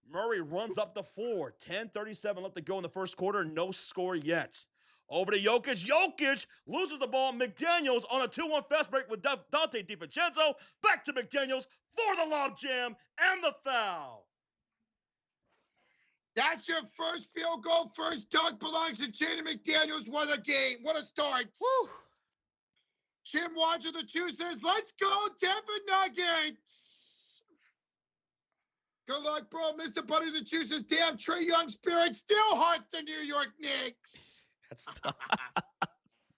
Murray runs up the floor. 10:37 left to go in the first quarter. No score yet. Over to Jokic. Jokic loses the ball. McDaniels on a 2-1 fast break with Dante DiVincenzo. Back to McDaniels for the lob jam and the foul. that's your first field goal. First dunk belongs to Jaden McDaniels. What a game. What a start. Woo. Jim Watcher the Chew says, let's go, Denver Nuggets. Good luck, bro. Mr. Buddy the Chew says, damn, Trae Young spirit still haunts the New York Knicks. That's tough.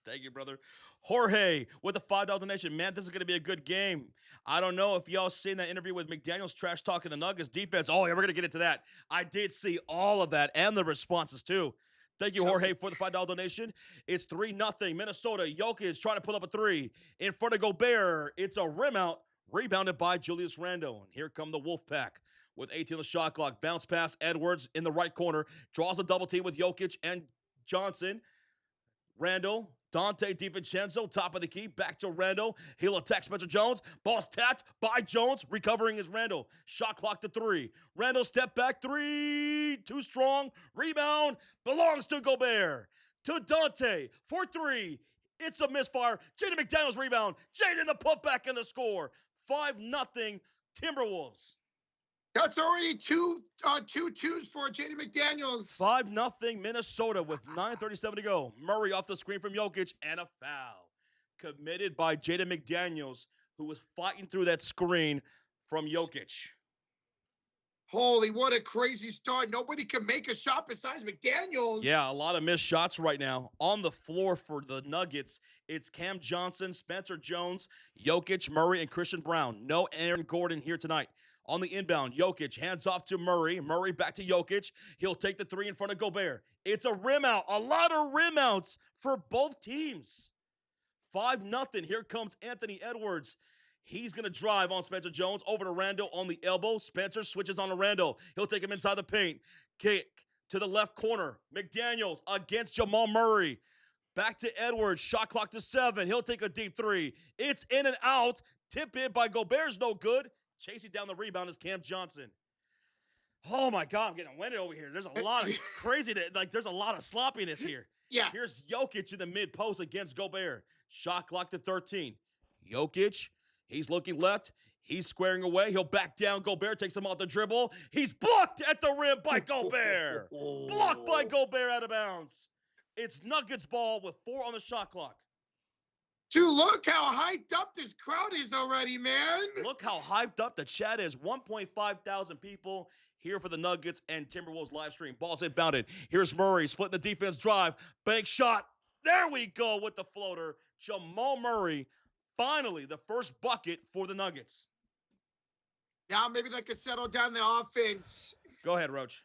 Thank you, brother. Jorge with the $5 donation. Man, this is going to be a good game. I don't know if y'all seen that interview with McDaniels trash talking the Nuggets defense. Oh, yeah, we're going to get into that. I did see all of that and the responses, too. Thank you, Jorge, for the $5 donation. It's 3-0. Minnesota. Jokic trying to pull up a three. In front of Gobert. It's a rim out. Rebounded by Julius Randle. And here come the Wolfpack with 18 on the shot clock. Bounce pass. Edwards in the right corner. Draws a double team with Jokic and Johnson. Randle. Dante DiVincenzo, top of the key, back to Randle. He'll attack Spencer Jones. Ball's tapped by Jones. Recovering is Randle. Shot clock to 3. Randle step back 3. Too strong. Rebound belongs to Gobert. To Dante for 3. It's a misfire. Jaden McDaniels rebound. Jaden the putback and the score. 5-0 Timberwolves. That's already two twos for Jaden McDaniels. 5-0 Minnesota with 9:37 to go. Murray off the screen from Jokic and a foul. Committed by Jaden McDaniels, who was fighting through that screen from Jokic. Holy, what a crazy start. Nobody can make a shot besides McDaniels. Yeah, a lot of missed shots right now. On the floor for the Nuggets, it's Cam Johnson, Spencer Jones, Jokic, Murray, and Christian Brown. No Aaron Gordon here tonight. On the inbound, Jokic hands off to Murray. Murray back to Jokic. He'll take the 3 in front of Gobert. It's a rim out. A lot of rim outs for both teams. 5-0. Here comes Anthony Edwards. He's going to drive on Spencer Jones. Over to Randle on the elbow. Spencer switches on to Randle. He'll take him inside the paint. Kick to the left corner. McDaniels against Jamal Murray. Back to Edwards. Shot clock to 7. He'll take a deep 3. It's in and out. Tip in by Gobert's no good. Chasing down the rebound is Cam Johnson. Oh, my God. I'm getting winded over here. There's a lot of there's a lot of sloppiness here. Yeah. Here's Jokic in the mid-post against Gobert. Shot clock to 13. Jokic, he's looking left. He's squaring away. He'll back down. Gobert takes him off the dribble. He's blocked at the rim by Gobert. Blocked by Gobert out of bounds. It's Nuggets ball with 4 on the shot clock. Dude, look how hyped up this crowd is already, man. Look how hyped up the chat is. 1.5 thousand people here for the Nuggets and Timberwolves live stream. Ball's inbounded. Here's Murray splitting the defense drive. Bank shot. There we go with the floater. Jamal Murray, finally the first bucket for the Nuggets. Now maybe they can settle down the offense. Go ahead, Roach.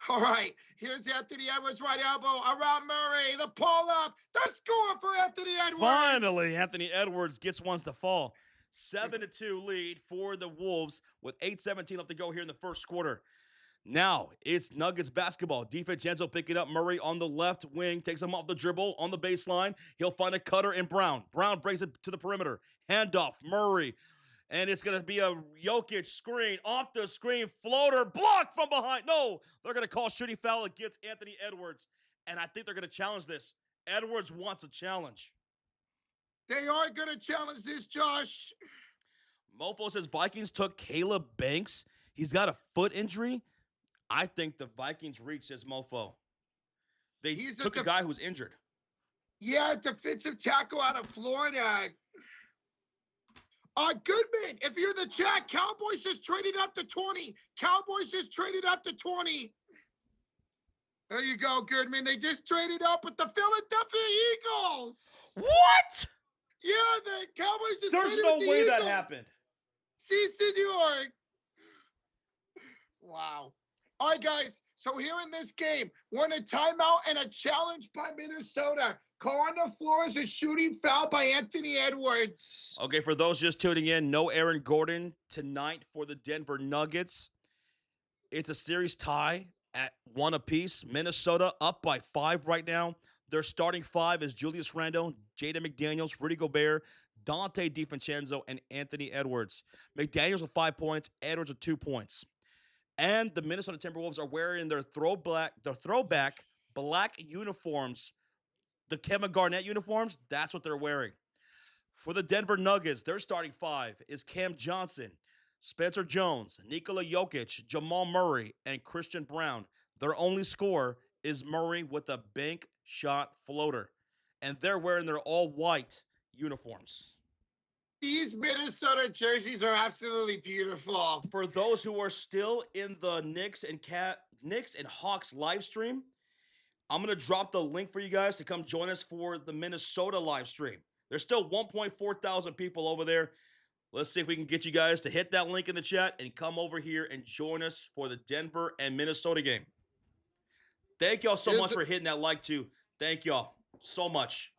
All right, here's Anthony Edwards, right elbow, around Murray, the pull up, the score for Anthony Edwards. Finally, Anthony Edwards gets ones to fall. 7-2 lead for the Wolves with 8:17 left to go here in the first quarter. Now, it's Nuggets basketball. DiVincenzo picking up Murray on the left wing, takes him off the dribble on the baseline. He'll find a cutter in Brown. Brown brings it to the perimeter. Handoff, Murray. And it's going to be a Jokic screen, off the screen, floater, blocked from behind. No, they're going to call shooting foul against Anthony Edwards. And I think they're going to challenge this. Edwards wants a challenge. They are going to challenge this, Josh. Mofo says Vikings took Caleb Banks. He's got a foot injury. I think the Vikings reached this Mofo. They took a guy who's injured. Yeah, defensive tackle out of Florida. Goodman, if you're in the chat, Cowboys just traded up to 20. Cowboys just traded up to 20. There you go, Goodman. They just traded up with the Philadelphia Eagles. What? Yeah, the Cowboys just There's traded no with the way Eagles. that happened. Si, senor. Wow. All right, guys. So here in this game, we're in a timeout and a challenge by Minnesota. Call on the floor is a shooting foul by Anthony Edwards. Okay, for those just tuning in, no Aaron Gordon tonight for the Denver Nuggets. It's a series tie at 1 apiece. Minnesota up by 5 right now. Their starting 5 is Julius Randle, Jaden McDaniels, Rudy Gobert, Dante DiVincenzo, and Anthony Edwards. McDaniels with 5 points, Edwards with 2 points. And the Minnesota Timberwolves are wearing their throwback black uniforms, the Kevin Garnett uniforms. That's what they're wearing. For the Denver Nuggets, their starting 5 is Cam Johnson, Spencer Jones, Nikola Jokic, Jamal Murray, and Christian Brown. Their only scorer is Murray with a bank shot floater. And they're wearing their all-white uniforms. These Minnesota jerseys are absolutely beautiful. For those who are still in the Knicks and Hawks live stream, I'm going to drop the link for you guys to come join us for the Minnesota live stream. There's still 1.4 thousand people over there. Let's see if we can get you guys to hit that link in the chat and come over here and join us for the Denver and Minnesota game. Thank y'all so much for hitting that like too. Thank y'all so much.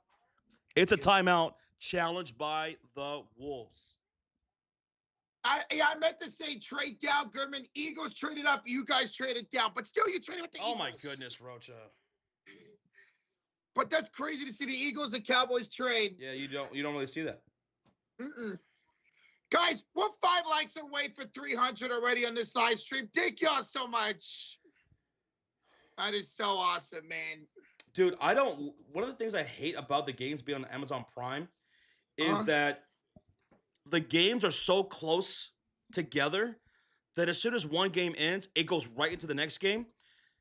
It's a timeout challenged by the Wolves. I meant to say trade down, Goodman. Eagles traded up. You guys traded down. But still, you traded with the Eagles. Oh, my goodness, Rocha. But that's crazy to see the Eagles and Cowboys trade. Yeah, you don't really see that. Guys, we're 5 likes away for 300 already on this live stream. Thank y'all so much. That is so awesome, man. Dude, one of the things I hate about the games being on Amazon Prime is that the games are so close together that as soon as one game ends, it goes right into the next game.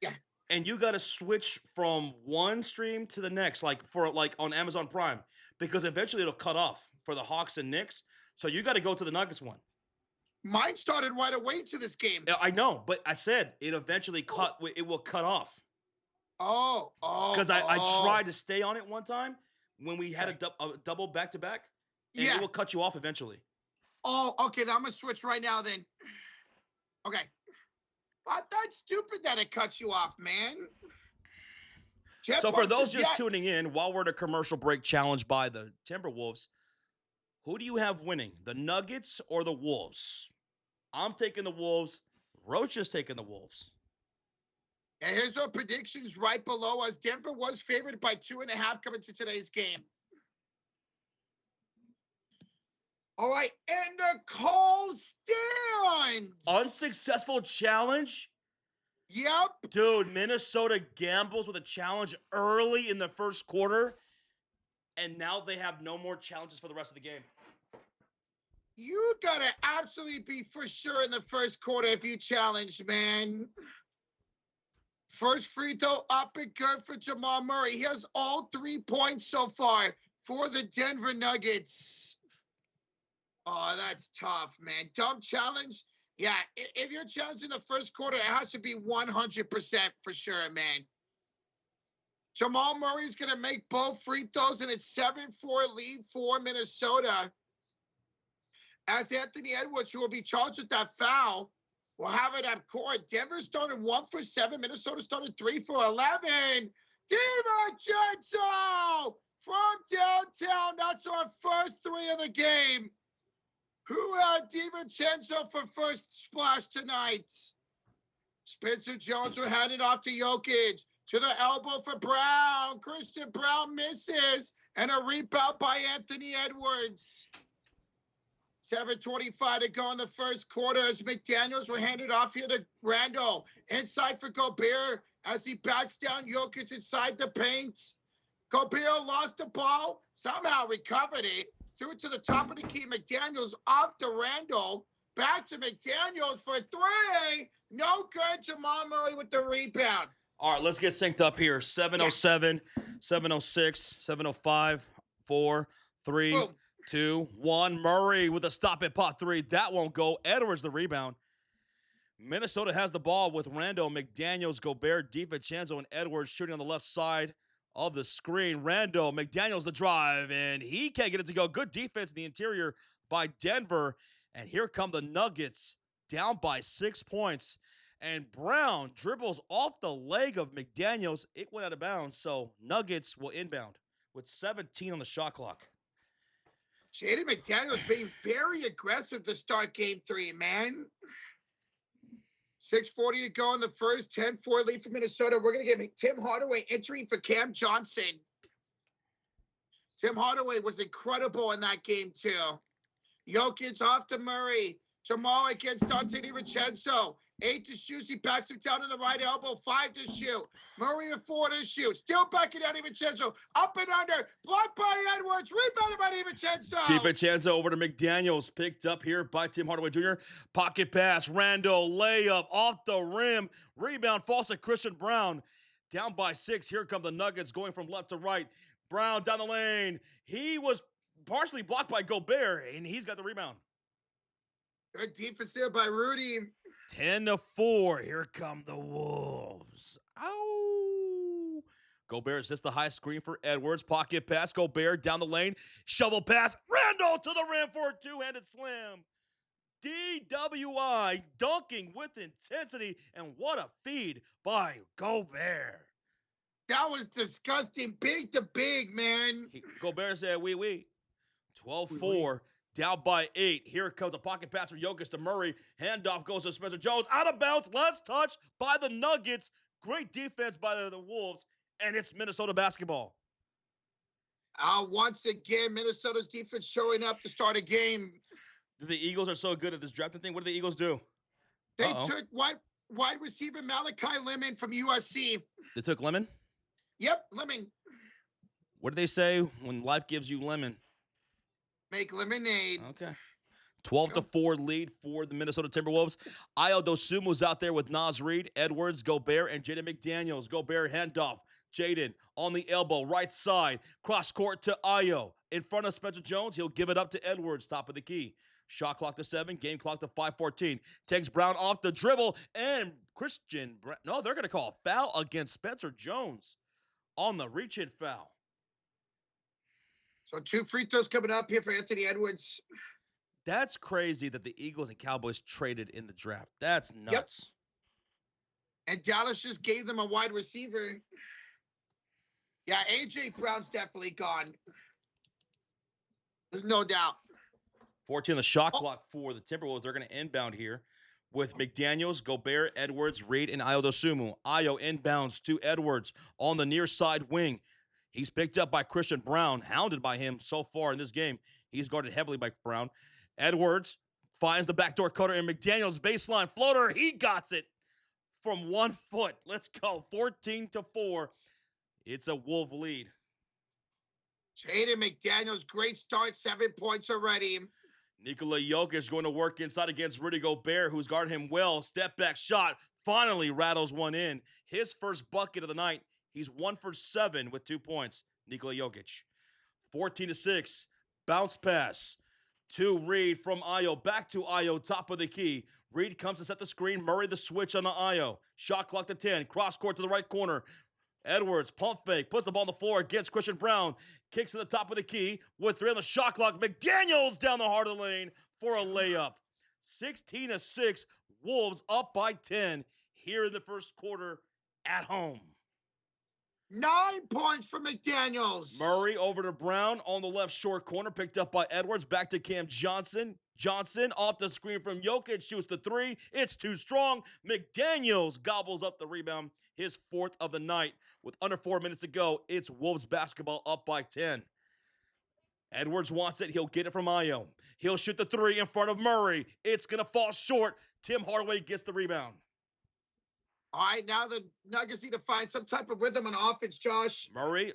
Yeah. And you got to switch from one stream to the next, like on Amazon Prime, because eventually it'll cut off for the Hawks and Knicks. So you got to go to the Nuggets one. Mine started right away to this game. I know, but I said it eventually it will cut off. Because I tried to stay on it one time when we had a double back-to-back, and it will cut you off eventually. Oh, okay. Then I'm going to switch right now then. Okay. But that's stupid that it cuts you off, man. So for those just tuning in, while we're at a commercial break challenged by the Timberwolves, who do you have winning, the Nuggets or the Wolves? I'm taking the Wolves. Roach is taking the Wolves. And here's our predictions right below us. Denver was favored by 2.5 coming to today's game. All right, and the call stands. Unsuccessful challenge? Yep. Dude, Minnesota gambles with a challenge early in the first quarter, and now they have no more challenges for the rest of the game. You got to absolutely be for sure in the first quarter if you challenge, man. First free throw up and good for Jamal Murray. He has all 3 points so far for the Denver Nuggets. Oh, that's tough, man. Dumb challenge. Yeah, if you're challenging the first quarter, it has to be 100% for sure, man. Jamal Murray's going to make both free throws, and it's 7-4 lead for Minnesota. As Anthony Edwards, who will be charged with that foul, will have it at court. Denver started 1 for 7. Minnesota started 3 for 11. DiVincenzo from downtown. That's our first 3 of the game. Who had DiVincenzo for first splash tonight? Spencer Jones will hand it off to Jokic. To the elbow for Brown. Christian Brown misses. And a rebound by Anthony Edwards. 7:25 to go in the first quarter as McDaniels will hand it off here to Randle. Inside for Gobert as he backs down Jokic inside the paint. Gobert lost the ball. Somehow recovered it. Threw it to the top of the key. McDaniels off to Randle. Back to McDaniels for 3. No good. Jamal Murray with the rebound. All right, let's get synced up here. 7:07, 7:06, 7:05, 4, 3, Boom. 2, 1. Murray with a stop at pot 3. That won't go. Edwards the rebound. Minnesota has the ball with Randall, McDaniels, Gobert, DiVincenzo, and Edwards shooting on the left side of the screen. Randall, McDaniels the drive, and he can't get it to go. Good defense in the interior by Denver. And here come the Nuggets, down by 6 points. And Brown dribbles off the leg of McDaniels. It went out of bounds, so Nuggets will inbound with 17 on the shot clock. Jaden McDaniels being very aggressive to start game 3, man. 6:40 to go in the first, 10-4 lead for Minnesota. We're going to get Tim Hardaway entering for Cam Johnson. Tim Hardaway was incredible in that game, too. Jokic off to Murray. Jamal against Dante DiVincenzo. 8 to shoot. He backs him down on the right elbow. 5 to shoot. Murray with 4 to shoot. Still backing down DiVincenzo. Up and under. Blocked by Edwards. Rebounded by DiVincenzo. DiVincenzo over to McDaniels. Picked up here by Tim Hardaway Jr. Pocket pass. Randall layup off the rim. Rebound falls to Christian Brown. Down by 6. Here come the Nuggets going from left to right. Brown down the lane. He was partially blocked by Gobert, and he's got the rebound. Good defense there by Rudy. 10-4. Here come the Wolves. Ow. Gobert sets the high screen for Edwards. Pocket pass. Gobert down the lane. Shovel pass. Randall to the rim for a two-handed slam. DWI dunking with intensity. And what a feed by Gobert. That was disgusting. Big to big, man. Gobert said, wee. 12-4. Down by 8. Here comes a pocket pass from Jokic to Murray. Handoff goes to Spencer Jones. Out of bounds. Last touch by the Nuggets. Great defense by the Wolves. And it's Minnesota basketball. Once again, Minnesota's defense showing up to start a game. The Eagles are so good at this drafting thing. What did the Eagles do? They took wide receiver Malachi Lemon from USC. They took Lemon? Yep, Lemon. What did they say when life gives you lemon? Make lemonade. Okay. 12-4 lead for the Minnesota Timberwolves. Ayo Dosunmu's out there with Naz Reid, Edwards, Gobert, and Jaden McDaniels. Gobert handoff. Jaden on the elbow, right side. Cross court to Ayo. In front of Spencer Jones, he'll give it up to Edwards, top of the key. Shot clock to 7, game clock to 5:14. Takes Brown off the dribble, and Christian Brown. No, they're going to call a foul against Spencer Jones on the reach-in foul. So 2 free throws coming up here for Anthony Edwards. That's crazy that the Eagles and Cowboys traded in the draft. That's nuts. Yep. And Dallas just gave them a wide receiver. Yeah, A.J. Brown's definitely gone. There's no doubt. 14 on the shot clock for the Timberwolves. They're going to inbound here with McDaniels, Gobert, Edwards, Reid, and Ayo Dosunmu. Ayo inbounds to Edwards on the near side wing. He's picked up by Christian Brown, hounded by him so far in this game. He's guarded heavily by Brown. Edwards finds the backdoor cutter in McDaniels' baseline floater. He got it from 1 foot. Let's go. 14-4. It's a Wolf lead. Jaden McDaniels, great start, 7 points already. Nikola Jokic going to work inside against Rudy Gobert, who's guarded him well. Step back shot. Finally rattles one in. His first bucket of the night. He's 1 for 7 with 2 points. Nikola Jokic. 14-6. Bounce pass to Reid from Ayo. Back to Ayo, top of the key. Reid comes to set the screen. Murray the switch on the Ayo. Shot clock to 10. Cross court to the right corner. Edwards, pump fake, puts the ball on the floor against Christian Brown. Kicks to the top of the key with 3 on the shot clock. McDaniels down the heart of the lane for a layup. 16-6. Wolves up by 10 here in the first quarter at home. 9 points for McDaniels. Murray over to Brown on the left short corner, picked up by Edwards. Back to Cam Johnson. Johnson off the screen from Jokic, shoots the 3. It's too strong. McDaniels gobbles up the rebound, his 4th of the night. With under 4 minutes to go, it's Wolves basketball up by 10. Edwards wants it. He'll get it from Ayo. He'll shoot the 3 in front of Murray. It's going to fall short. Tim Hardaway gets the rebound. All right, now the Nuggets need to find some type of rhythm on offense, Josh. Murray,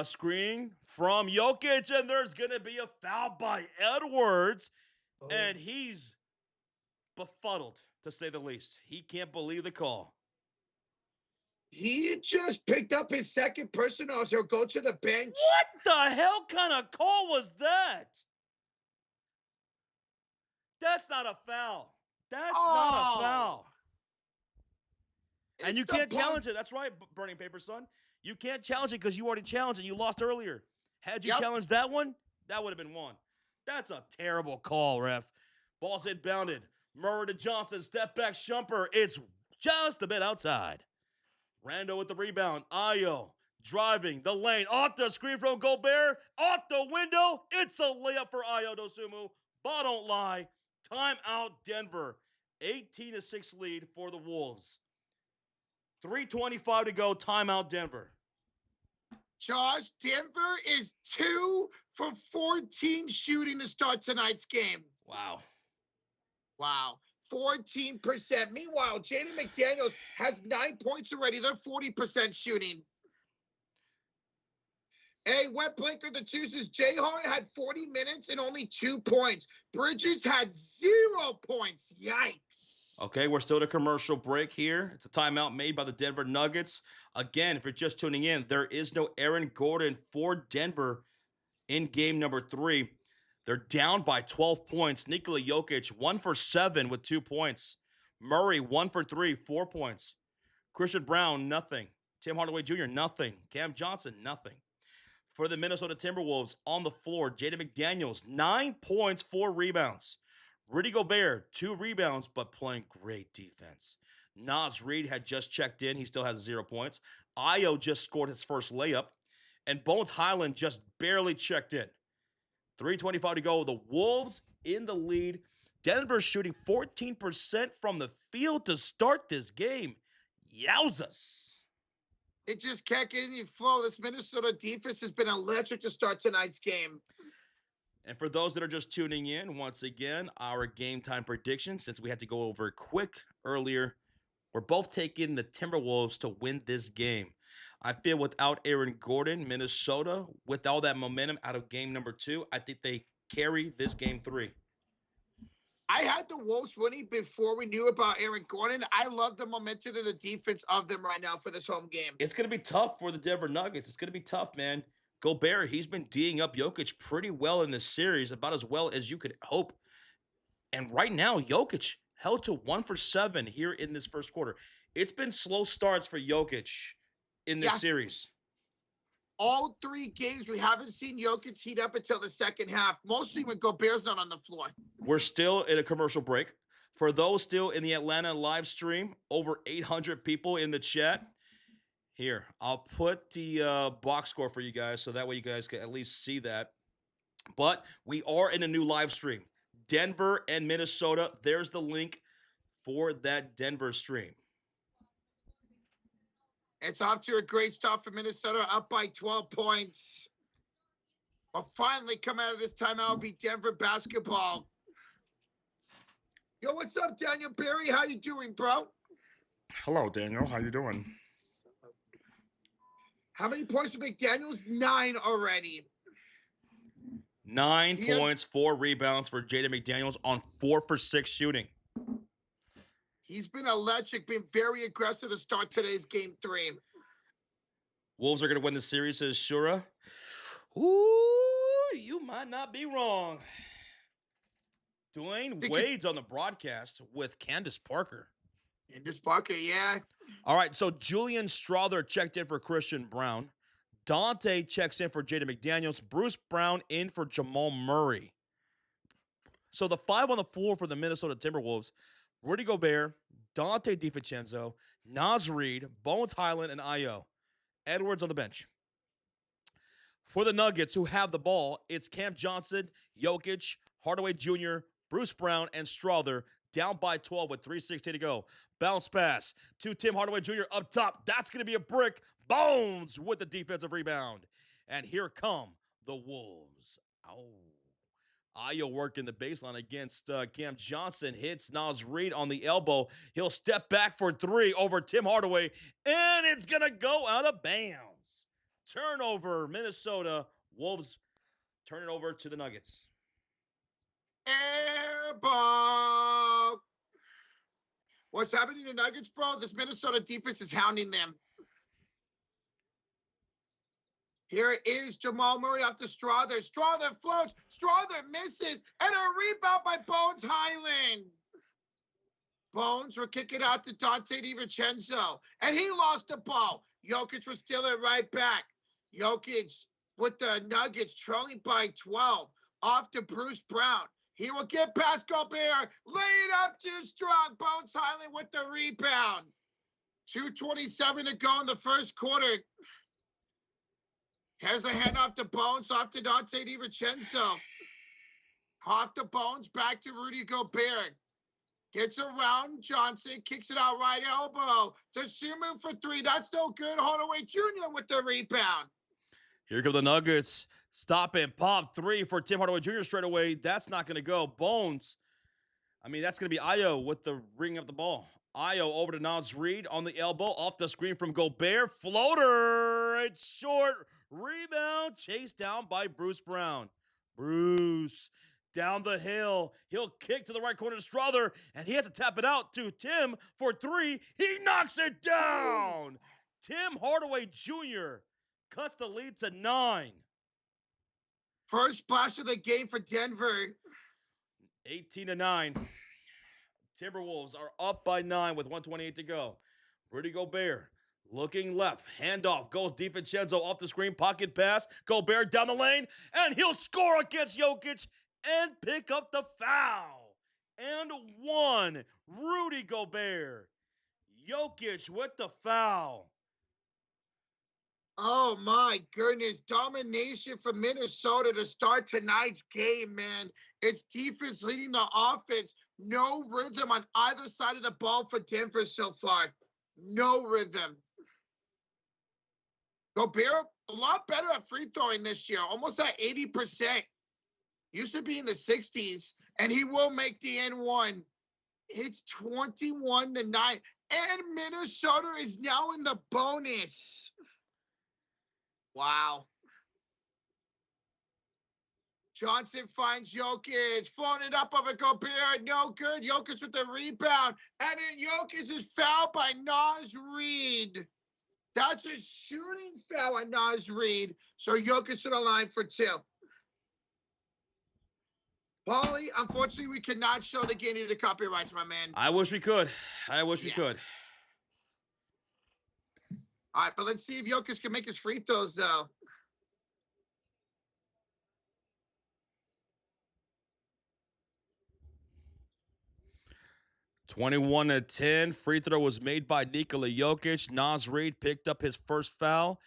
screen from Jokic, and there's going to be a foul by Edwards. Oh. And he's befuddled, to say the least. He can't believe the call. He just picked up his second personal, so go to the bench. What the hell kind of call was that? That's not a foul. That's not a foul. And It's you the can't bug. challenge it. That's right, Burning Paper Son. You can't challenge it because you already challenged it. You lost earlier. Had you Yep. challenged that one, that would have been one. That's a terrible call, ref. Ball's inbounded. Murray to Johnson. Step back, Shumper. It's just a bit outside. Rando with the rebound. Ayo driving the lane. Off the screen from Gobert. Off the window. It's a layup for Ayo Dosumu. Ball don't lie. Timeout Denver. 18-6 lead for the Wolves. 3:25 to go. Timeout Denver. Josh, Denver is 2 for 14 shooting to start tonight's game. Wow. Wow. 14%. Meanwhile, Jaden McDaniels has 9 points already. They're 40% shooting. Hey, wet blinker the chooses. Jay Hart had 40 minutes and only 2 points. Bridges had 0 points. Yikes. Okay, we're still at a commercial break here. It's a timeout made by the Denver Nuggets. Again, if you're just tuning in, there is no Aaron Gordon for Denver in game number 3. They're down by 12 points. Nikola Jokic, 1 for 7 with 2 points. Murray, 1 for 3, 4 points. Christian Brown, nothing. Tim Hardaway Jr., nothing. Cam Johnson, nothing. For the Minnesota Timberwolves, on the floor, Jaden McDaniels, 9 points, 4 rebounds. Rudy Gobert, 2 rebounds, but playing great defense. Naz Reid had just checked in. He still has 0 points. Ayo just scored his first layup. And Bones Highland just barely checked in. 3:25 to go. The Wolves in the lead. Denver shooting 14% from the field to start this game. Yowzas. It just can't get any flow. This Minnesota defense has been electric to start tonight's game. And for those that are just tuning in, once again, our game time prediction, since we had to go over it quick earlier, we're both taking the Timberwolves to win this game. I feel without Aaron Gordon, Minnesota, with all that momentum out of game number 2, I think they carry this game 3. I had the Wolves winning before we knew about Aaron Gordon. I love the momentum and the defense of them right now for this home game. It's going to be tough for the Denver Nuggets. It's going to be tough, man. Gobert, he's been D'ing up Jokic pretty well in this series, about as well as you could hope. And right now, Jokic held to 1 for 7 here in this first quarter. It's been slow starts for Jokic in this series. All 3 games, we haven't seen Jokic heat up until the second half, mostly when Gobert's not on the floor. We're still in a commercial break. For those still in the Atlanta live stream, over 800 people in the chat. Here, I'll put the box score for you guys so that way you guys can at least see that. But we are in a new live stream. Denver and Minnesota. There's the link for that Denver stream. It's off to a great start for Minnesota, up by 12 points. We'll finally come out of this timeout, beat Denver basketball. Yo, what's up, Daniel Berry? How you doing, bro? Hello, Daniel. How you doing? How many points for McDaniels? 9 already. 9 points, 4 rebounds for Jaden McDaniels on 4 for 6 shooting. He's been electric, been very aggressive to start today's game 3. Wolves are going to win the series, says Shura. Ooh, you might not be wrong. Dwayne Wade's on the broadcast with Candace Parker. Candace Parker, yeah. All right, so Julian Strother checked in for Christian Brown. Dante checks in for Jaden McDaniels. Bruce Brown in for Jamal Murray. So the 5 on the floor for the Minnesota Timberwolves, Rudy Gobert, Dante DiVincenzo, Naz Reid, Bones Highland, and Ayo. Edwards on the bench. For the Nuggets, who have the ball, it's Cam Johnson, Jokic, Hardaway Jr., Bruce Brown, and Strother down by 12 with 3:16 to go. Bounce pass to Tim Hardaway Jr. up top. That's going to be a brick. Bones with the defensive rebound. And here come the Wolves. Oh. Ayo working the baseline against Cam Johnson. Hits Naz Reid on the elbow. He'll step back for 3 over Tim Hardaway. And it's going to go out of bounds. Turnover, Minnesota. Wolves turn it over to the Nuggets. Air ball. What's happening to the Nuggets, bro? This Minnesota defense is hounding them. Here is Jamal Murray off to Strother. Strother floats. Strother misses. And a rebound by Bones Highland. Bones were kicking out to Dante DiVincenzo, and he lost the ball. Jokic was stealing it right back. Jokic with the Nuggets trailing by 12 off to Bruce Brown. He will get past Gobert, lay it up too strong. Bones Highland with the rebound. 2:27 to go in the first quarter. Here's a handoff to Bones, off to Dante DiVincenzo. Off to Bones, back to Rudy Gobert. Gets around Johnson, kicks it out right elbow to Schumann for three. That's no good. Hardaway Jr. with the rebound. Here come the Nuggets. Stop and pop three for Tim Hardaway Jr. straight away. That's not going to go. Bones. That's going to be Ayo with the ring of the ball. Ayo over to Naz Reid on the elbow. Off the screen from Gobert. Floater. It's short. Rebound. Chased down by Bruce Brown. Bruce down the hill. He'll kick to the right corner to Strother, and he has to tap it out to Tim for three. He knocks it down. Tim Hardaway Jr. cuts the lead to 9. First splash of the game for Denver. 18-9. Timberwolves are up by 9 with 1:28 to go. Rudy Gobert looking left. Handoff goes DiVincenzo off the screen. Pocket pass. Gobert down the lane, and he'll score against Jokic and pick up the foul. And 1. Rudy Gobert. Jokic with the foul. Oh my goodness. Domination from Minnesota to start tonight's game, man. It's defense leading the offense. No rhythm on either side of the ball for Denver so far. No rhythm. Gobert, a lot better at free throwing this year. Almost at 80%. Used to be in the 60s, and he will make the N1. It's 21-9, and Minnesota is now in the bonus. Wow. Johnson finds Jokic, flown it up over Gobert, no good. Jokic with the rebound, and then Jokic is fouled by Naz Reid. That's a shooting foul on Naz Reid, so Jokic to the line for 2. Paulie, unfortunately, we cannot show the game due to copyrights, my man. I wish we could. We could. All right, but let's see if Jokic can make his free throws, though. (21-10). Free throw was made by Nikola Jokic. Naz Reid picked up his first foul.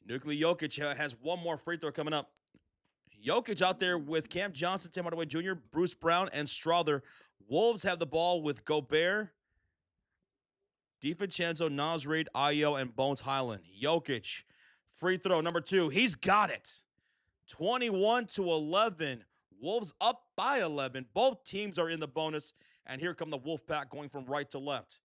Nikola Jokic has one more free throw coming up. Jokic out there with Cam Johnson, Tim Hardaway Jr., Bruce Brown, and Strother. Wolves have the ball with Gobert, DiVincenzo, Naz Reid, Ayo, and Bones Highland. Jokic, free throw number 2. He's got it. 21-11. Wolves up by 11. Both teams are in the bonus. And here come the Wolfpack going from right to left.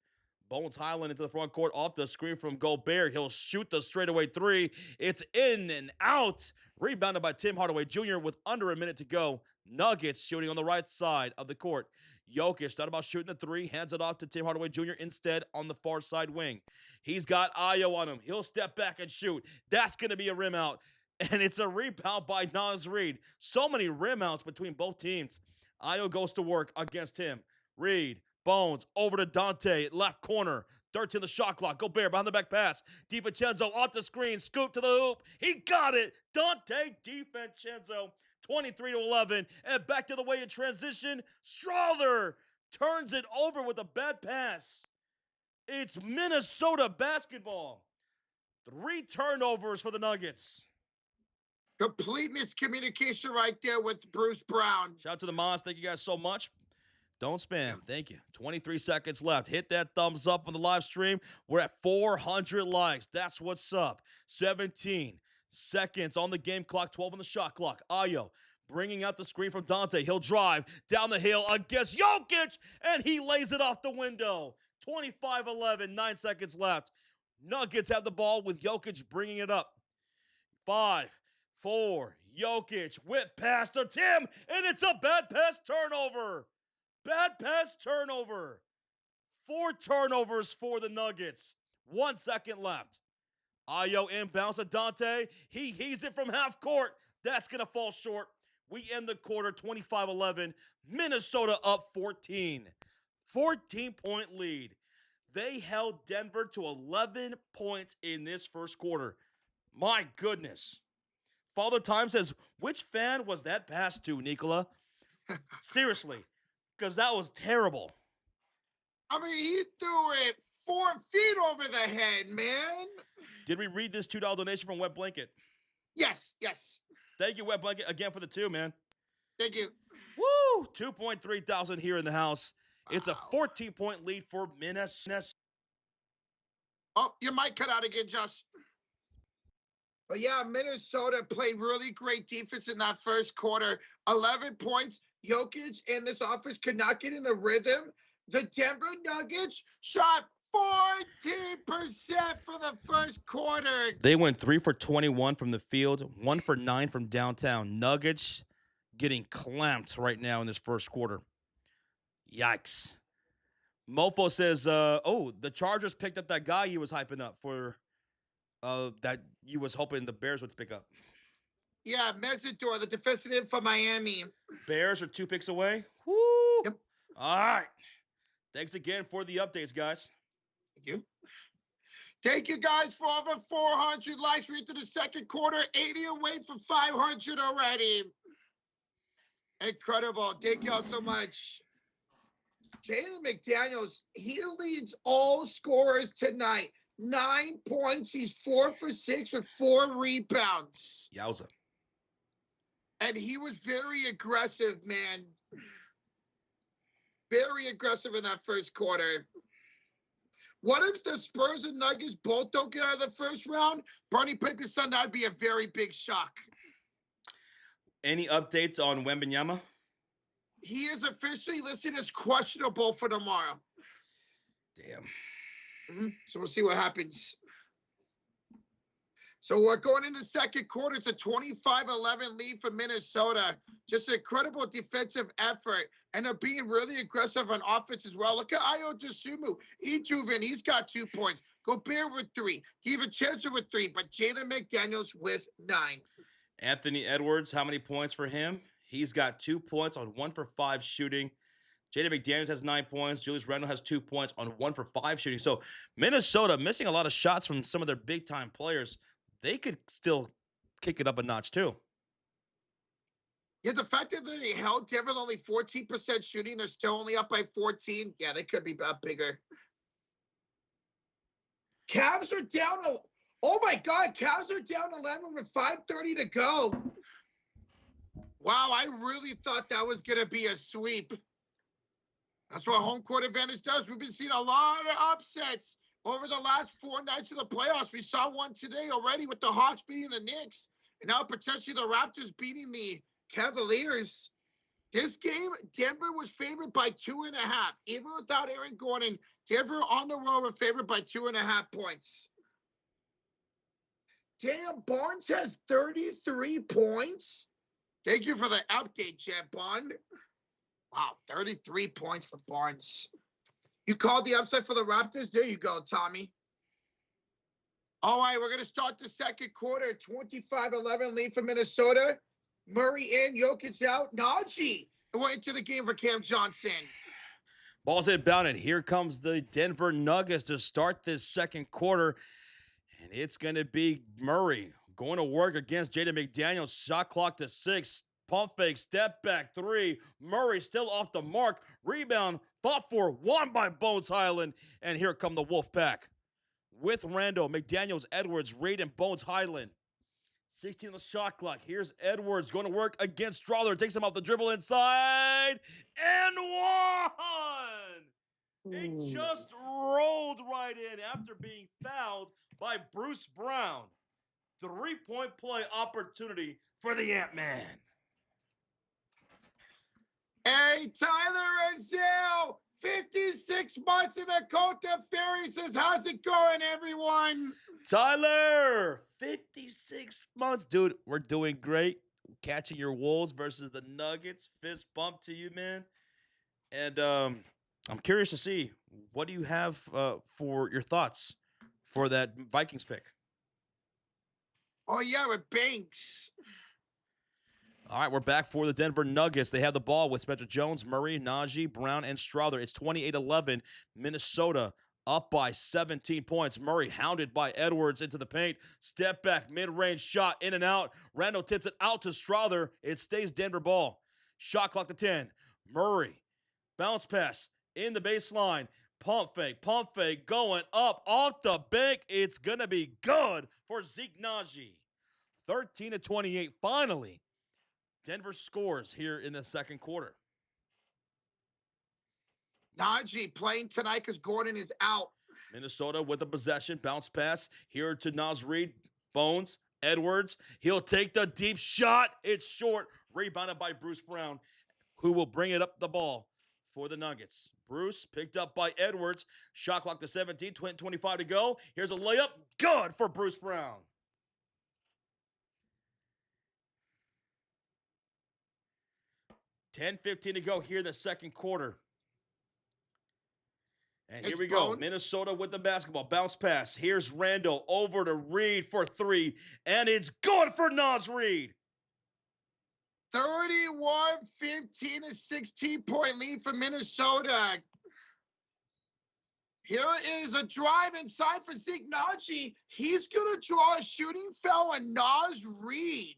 Bones Highland into the front court off the screen from Gobert. He'll shoot the straightaway 3. It's in and out. Rebounded by Tim Hardaway Jr. with under a minute to go. Nuggets shooting on the right side of the court. Jokic thought about shooting a 3. Hands it off to Tim Hardaway Jr. instead on the far side wing. He's got Ayo on him. He'll step back and shoot. That's going to be a rim out. And it's a rebound by Naz Reid. So many rim outs between both teams. Ayo goes to work against him. Reid, Bones, over to Dante, left corner. 13 the shot clock. Gobert behind the back pass. DiVincenzo off the screen. Scoop to the hoop. He got it. Dante DiVincenzo. 23-11. And back to the way in transition. Strother turns it over with a bad pass. It's Minnesota basketball. 3 turnovers for the Nuggets. Complete miscommunication right there with Bruce Brown. Shout out to the Moms. Thank you guys so much. Don't spam. Thank you. 23 seconds left. Hit that thumbs up on the live stream. We're at 400 likes. That's what's up. 17 seconds on the game clock. 12 on the shot clock. Ayo bringing out the screen from Dante. He'll drive down the hill against Jokic, and he lays it off the window. 25-11. 9 seconds left. Nuggets have the ball with Jokic bringing it up. 5, 4. Jokic whip pass to Tim, and it's a bad pass turnover. Bad pass turnover. 4 turnovers for the Nuggets. 1 second left. Ayo inbounds to Dante. He heaves it from half court. That's going to fall short. We end the quarter 25-11. Minnesota up 14. 14-point lead. They held Denver to 11 points in this first quarter. My goodness. Father Time says, which fan was that pass to, Nikola? Seriously, because that was terrible. I mean, he threw it 4 feet over the head, man. Did we read this $2 donation from Wet Blanket? Yes, yes. Thank you, Wet Blanket, again for the 2, man. Thank you. Woo! 2.3 thousand here in the house. It's a 14-point lead for Minnesota. Oh, your mic cut out again, Josh. But yeah, Minnesota played really great defense in that first quarter. 11 points. Jokic and this offense could not get in a rhythm. The Denver Nuggets shot 14% for the first quarter. They went 3 for 21 from the field, 1 for 9 from downtown. Nuggets getting clamped right now in this first quarter. Yikes. Mofo says, the Chargers picked up that guy he was hyping up for that you was hoping the Bears would pick up. Yeah, Mesidor, the defensive end for Miami. Bears are 2 picks away. Woo! Yep. All right. Thanks again for the updates, guys. Thank you. Thank you guys for over 400 likes. We're into the second quarter, 80 away from 500 already. Incredible. Thank y'all so much. Jaden McDaniels, he leads all scorers tonight. 9 points. He's 4 for 6 with 4 rebounds. Yowza. And he was very aggressive, man. Very aggressive in that first quarter. What if the Spurs and Nuggets both don't get out of the first round? Bernie Pippen's son, that'd be a very big shock. Any updates on Wembanyama? He is officially listed as questionable for tomorrow. Damn. So we'll see what happens. So we're going into the second quarter. It's a 25-11 lead for Minnesota. Just an incredible defensive effort. And they're being really aggressive on offense as well. Look at Ayo Dosunmu. Ejuven, he's got 2 points. Gobert with 3. DiVincenzo with 3. But Jaden McDaniels with 9. Anthony Edwards, how many points for him? He's got 2 points on 1 for 5 shooting. Jaden McDaniels has 9 points. Julius Randle has 2 points on 1 for 5 shooting. So Minnesota missing a lot of shots from some of their big-time players. They could still kick it up a notch, too. Yeah, the fact that they held Denver only 14% shooting, they're still only up by 14. Yeah, they could be about bigger. Cavs are down. Oh, my God. Cavs are down 11 with 5:30 to go. Wow, I really thought that was going to be a sweep. That's what home court advantage does. We've been seeing a lot of upsets over the last 4 nights of the playoffs. We saw one today already with the Hawks beating the Knicks, and now potentially the Raptors beating the Cavaliers. This game, Denver was favored by 2.5. Even without Aaron Gordon, Denver on the road were favored by 2.5 points. Damn, Barnes has 33 points. Thank you for the update, Chad Bond. Wow, 33 points for Barnes. You called the upset for the Raptors? There you go, Tommy. All right, we're going to start the second quarter. 25-11 lead for Minnesota. Murray in, Jokic out. Najee went into the game for Cam Johnson. Ball's inbound, and here comes the Denver Nuggets to start this second quarter. And it's going to be Murray going to work against Jaden McDaniels. Shot clock to 6. Pump fake, step back 3. Murray still off the mark. Rebound, fought for, won by Bones Highland. And here come the Wolfpack. With Randall, McDaniels, Edwards, Reid, and Bones Highland. 16 on the shot clock. Here's Edwards going to work against Strawler. Takes him off the dribble inside. And one! It just rolled right in after being fouled by Bruce Brown. 3-point play opportunity for the Ant-Man. Hey, Tyler Azale, 56 months in the Cote de Ferry says, how's it going, everyone? Tyler, 56 months. Dude, we're doing great. Catching your Wolves versus the Nuggets. Fist bump to you, man. And I'm curious to see, what do you have for your thoughts for that Vikings pick? Oh, yeah, with Banks. All right, we're back for the Denver Nuggets. They have the ball with Spencer Jones, Murray, Najee, Brown, and Strother. It's 28-11. Minnesota up by 17 points. Murray hounded by Edwards into the paint. Step back, mid-range shot, in and out. Randall tips it out to Strother. It stays Denver ball. Shot clock to 10. Murray, bounce pass in the baseline. Pump fake, going up off the bank. It's going to be good for Zeke Najee. 13-28, finally. Denver scores here in the second quarter. Najee playing tonight because Gordon is out. Minnesota with the possession. Bounce pass here to Naz Reid. Bones. Edwards. He'll take the deep shot. It's short. Rebounded by Bruce Brown, who will bring it up the ball for the Nuggets. Bruce picked up by Edwards. Shot clock to 17. 25 to go. Here's a layup. Good for Bruce Brown. 10-15 to go here in the second quarter. And here we go. Minnesota with the basketball. Bounce pass. Here's Randall over to Reed for three. And it's good for Naz Reid. 31-15, a 16-point lead for Minnesota. Here is a drive inside for Zeke Najee. He's going to draw a shooting foul on Naz Reid.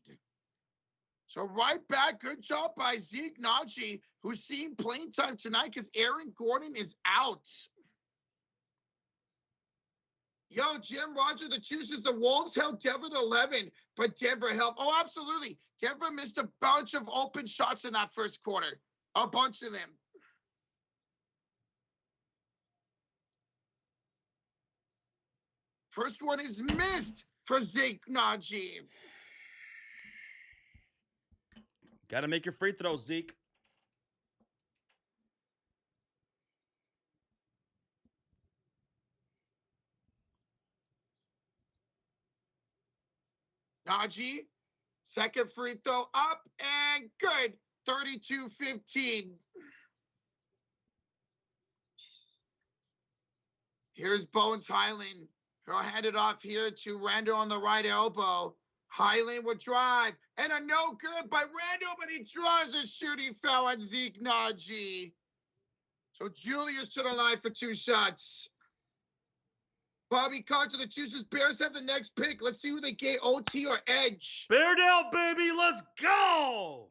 So right back, good job by Zeke Najee, who's seeing playing time tonight because Aaron Gordon is out. Yo, Jim Roger, the chooses the Wolves held Denver to 11, but Denver held. Oh, absolutely. Denver missed a bunch of open shots in that first quarter. A bunch of them. First one is missed for Zeke Najee. Got to make your free throws, Zeke. Najee, second free throw up and good. 32-15. Here's Bones Highland. He'll hand it off here to Randall on the right elbow. Highland will drive. And a no good by Randall, but he draws a shooting foul on Zeke Najee. So Julius to the line for two shots. Bobby Carter, the chooses Bears have the next pick. Let's see who they get, OT or Edge. Bear down, baby. Let's go.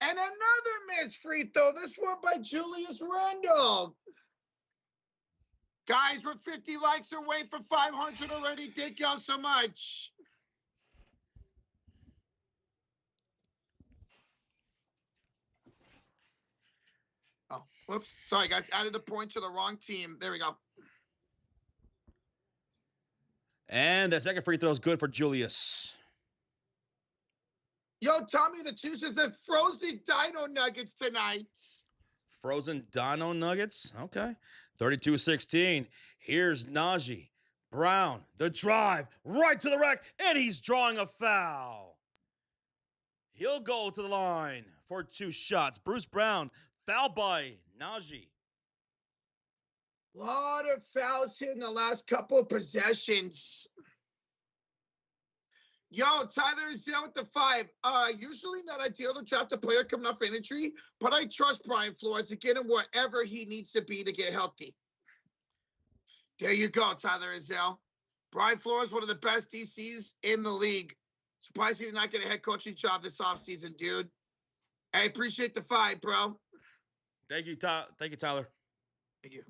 And another missed free throw. This one by Julius Randle. Guys, we're 50 likes away from 500 already. Thank y'all so much. Oh, whoops. Sorry, guys. Added the point to the wrong team. There we go. And that second free throw is good for Julius. Yo, Tommy, the chooses the frozen Dino Nuggets tonight. Frozen Dino Nuggets. Okay. 32-16. Here's Najee. Brown, the drive, right to the rack, and he's drawing a foul. He'll go to the line for two shots. Bruce Brown, fouled by Najee. Lot of fouls here in the last couple of possessions. Yo, Tyler is down with the 5. Usually not ideal to draft a player coming off an injury, but I trust Brian Flores to get him wherever he needs to be to get healthy. There you go, Tyler Izell. Brian Flores, one of the best DCs in the league. Surprised he did not get a head coaching job this offseason, dude. I appreciate the 5, bro. Thank you, Tyler. Thank you.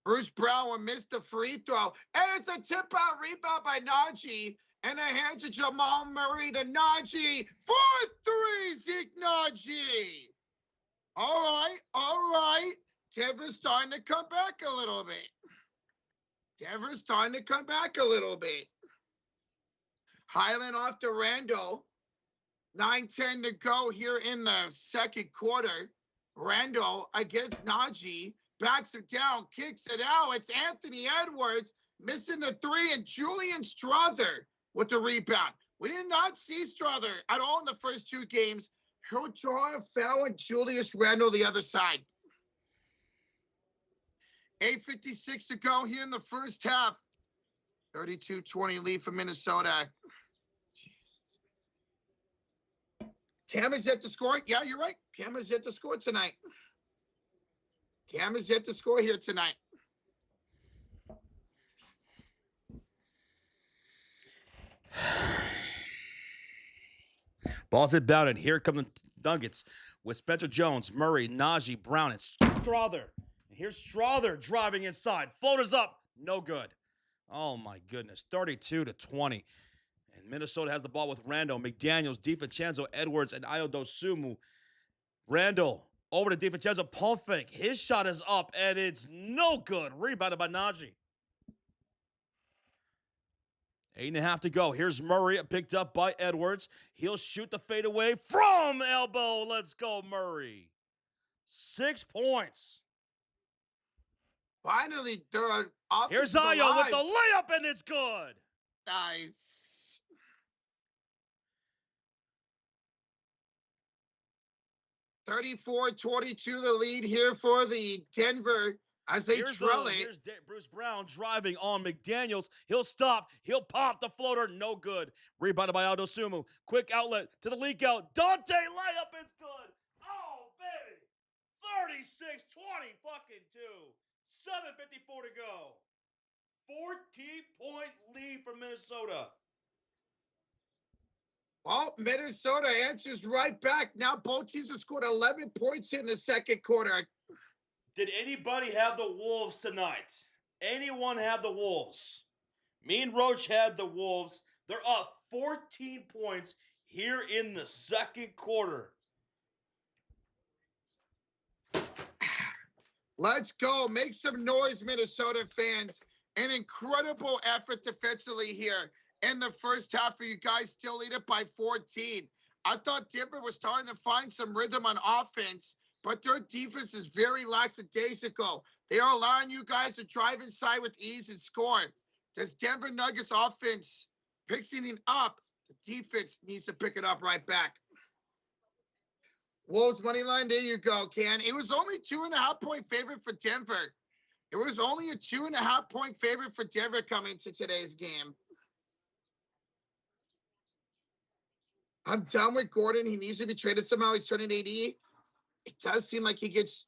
Bruce Brown will miss the free throw. And it's a tip-out rebound by Najee. And a hand to Jamal Murray to Najee. 4-3, Zeke Najee. All right. Denver's starting to come back a little bit. Highland off to Randall. 9:10 to go here in the second quarter. Randall against Najee. Backs it down, kicks it out. It's Anthony Edwards missing the 3, and Julian Strother with the rebound. We did not see Strother at all in the first 2 games. He'll draw a foul on Julius Randle the other side. 8:56 to go here in the first half. 32-20 lead for Minnesota. Cam is yet to score. Yeah, you're right. Cam is yet to score tonight. Cam is yet to score here tonight. Ball's inbound, and here come the Nuggets with Spencer Jones, Murray, Najee, Brown, and Strother. And here's Strother driving inside. Floaters up. No good. Oh, my goodness. 32-20. And Minnesota has the ball with Randall, McDaniels, DiVincenzo, Edwards, and Ayo Dosunmu. Randall over to DiVincenzo. Pump fake. His shot is up, and it's no good. Rebounded by Najee. 8.5 to go. Here's Murray, picked up by Edwards. He'll shoot the fadeaway from elbow. Let's go, Murray. 6 points. Finally, they're Here's Ayo with the layup, and it's good. Nice. 34-22 the lead here for the Denver as they trail it. Here's Bruce Brown driving on McDaniels. He'll stop. He'll pop the floater. No good. Rebounded by Aldo Sumu. Quick outlet to the leak out. Dante layup. It's good. Oh, baby. 36-20 fucking 2. 7:54 to go. 14-point lead for Minnesota. Well, Minnesota answers right back. Now both teams have scored 11 points in the second quarter. Did anybody have the Wolves tonight? Anyone have the Wolves? Me and Roach had the Wolves. They're up 14 points here in the second quarter. Let's go. Make some noise, Minnesota fans. An incredible effort defensively here in the first half for you guys. Still lead it by 14. I thought Denver was starting to find some rhythm on offense, but their defense is very lackadaisical. They are allowing you guys to drive inside with ease and score. This Denver Nuggets offense picking it up. The defense needs to pick it up right back. Wolves money line, there you go, Ken. It was only 2.5-point favorite for Denver. It was only a 2.5-point favorite for Denver coming into today's game. I'm done with Gordon. He needs to be traded somehow. He's turning 80. It does seem like he gets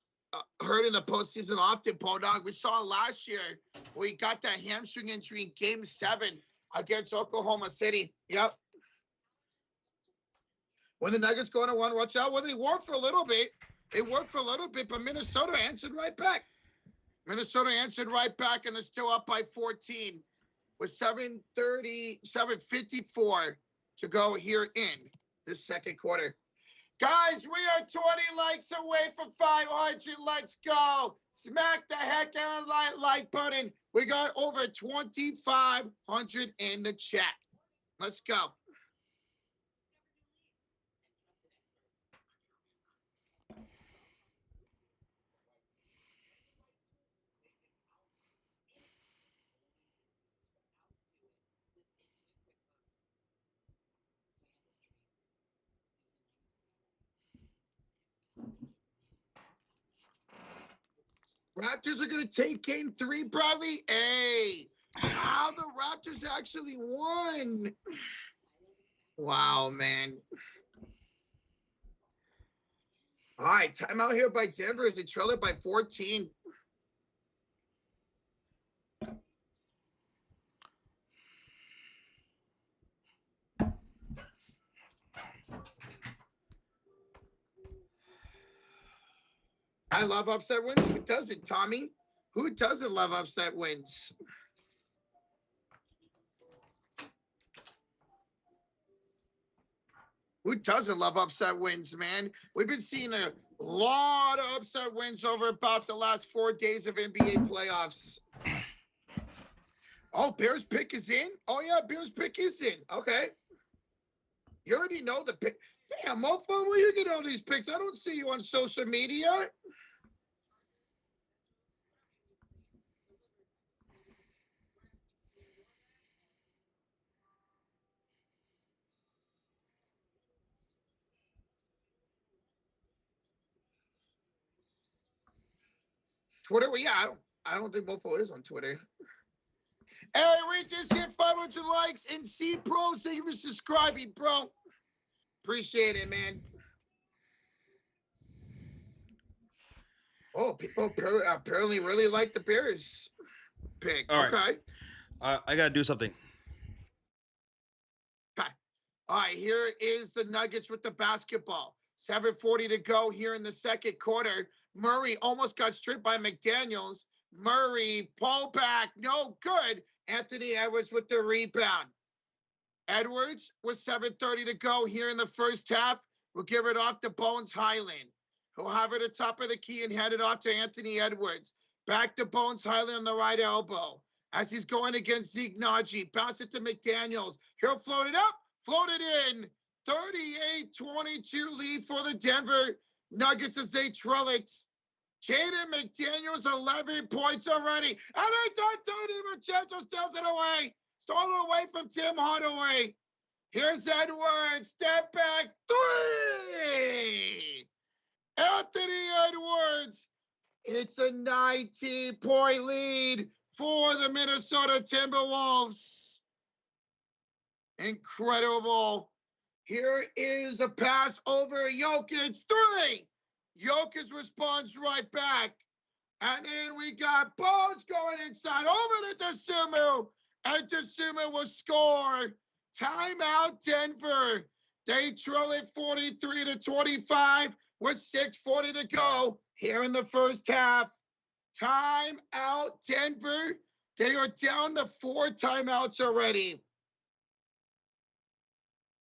hurt in the postseason often, Podog. We saw last year where he got that hamstring injury in Game 7 against Oklahoma City. Yep. When the Nuggets go on a 1, watch out. Well, they worked for a little bit. It worked for a little bit, but Minnesota answered right back. Minnesota answered right back, and they're still up by 14 with 7:54 to go here in the second quarter. Guys, we are 20 likes away from 500. Let's go. Smack the heck out of the like button. We got over 2,500 in the chat. Let's go. Raptors are going to take game 3, Bradley. Hey, how the Raptors actually won. Wow, man. All right, timeout here by Denver as they trail it by 14. I love upset wins. Who doesn't, Tommy? Who doesn't love upset wins? Who doesn't love upset wins, man? We've been seeing a lot of upset wins over about the last 4 days of NBA playoffs. Oh, Bears pick is in? Oh, yeah, Bears pick is in. Okay. You already know the pick. Damn, motherfucker, where you get all these picks? I don't see you on social media. Twitter? Well, yeah, I don't think Mofo is on Twitter. Hey, we just hit 500 likes and C Pros. Thank you for subscribing, bro. Appreciate it, man. Oh, people apparently really like the Bears pick. All right. Okay. I got to do something. Okay. All right, here is the Nuggets with the basketball. 7:40 to go here in the second quarter. Murray almost got stripped by McDaniels. Murray, pull back, no good. Anthony Edwards with the rebound. Edwards with 7:30 to go here in the first half. We'll give it off to Bones Highland. He'll have it at the top of the key and hand it off to Anthony Edwards. Back to Bones Highland on the right elbow. As he's going against Zeke Naji. Bounce it to McDaniels. He'll float it up, float it in. 38-22 lead for the Denver Nuggets as they trail it. Jaden McDaniels, 11 points already. And I thought Tony Machado steals it away. Stolen away from Tim Hardaway. Here's Edwards. Step back. 3. Anthony Edwards. It's a 19-point lead for the Minnesota Timberwolves. Incredible. Here is a pass over Jokic. 3. Jokic responds right back. And then we got Bones going inside over to Dosunmu. And Dosunmu will score. Timeout Denver. They trail it 43-25 with 6:40 to go here in the first half. Timeout Denver. They are down to 4 timeouts already.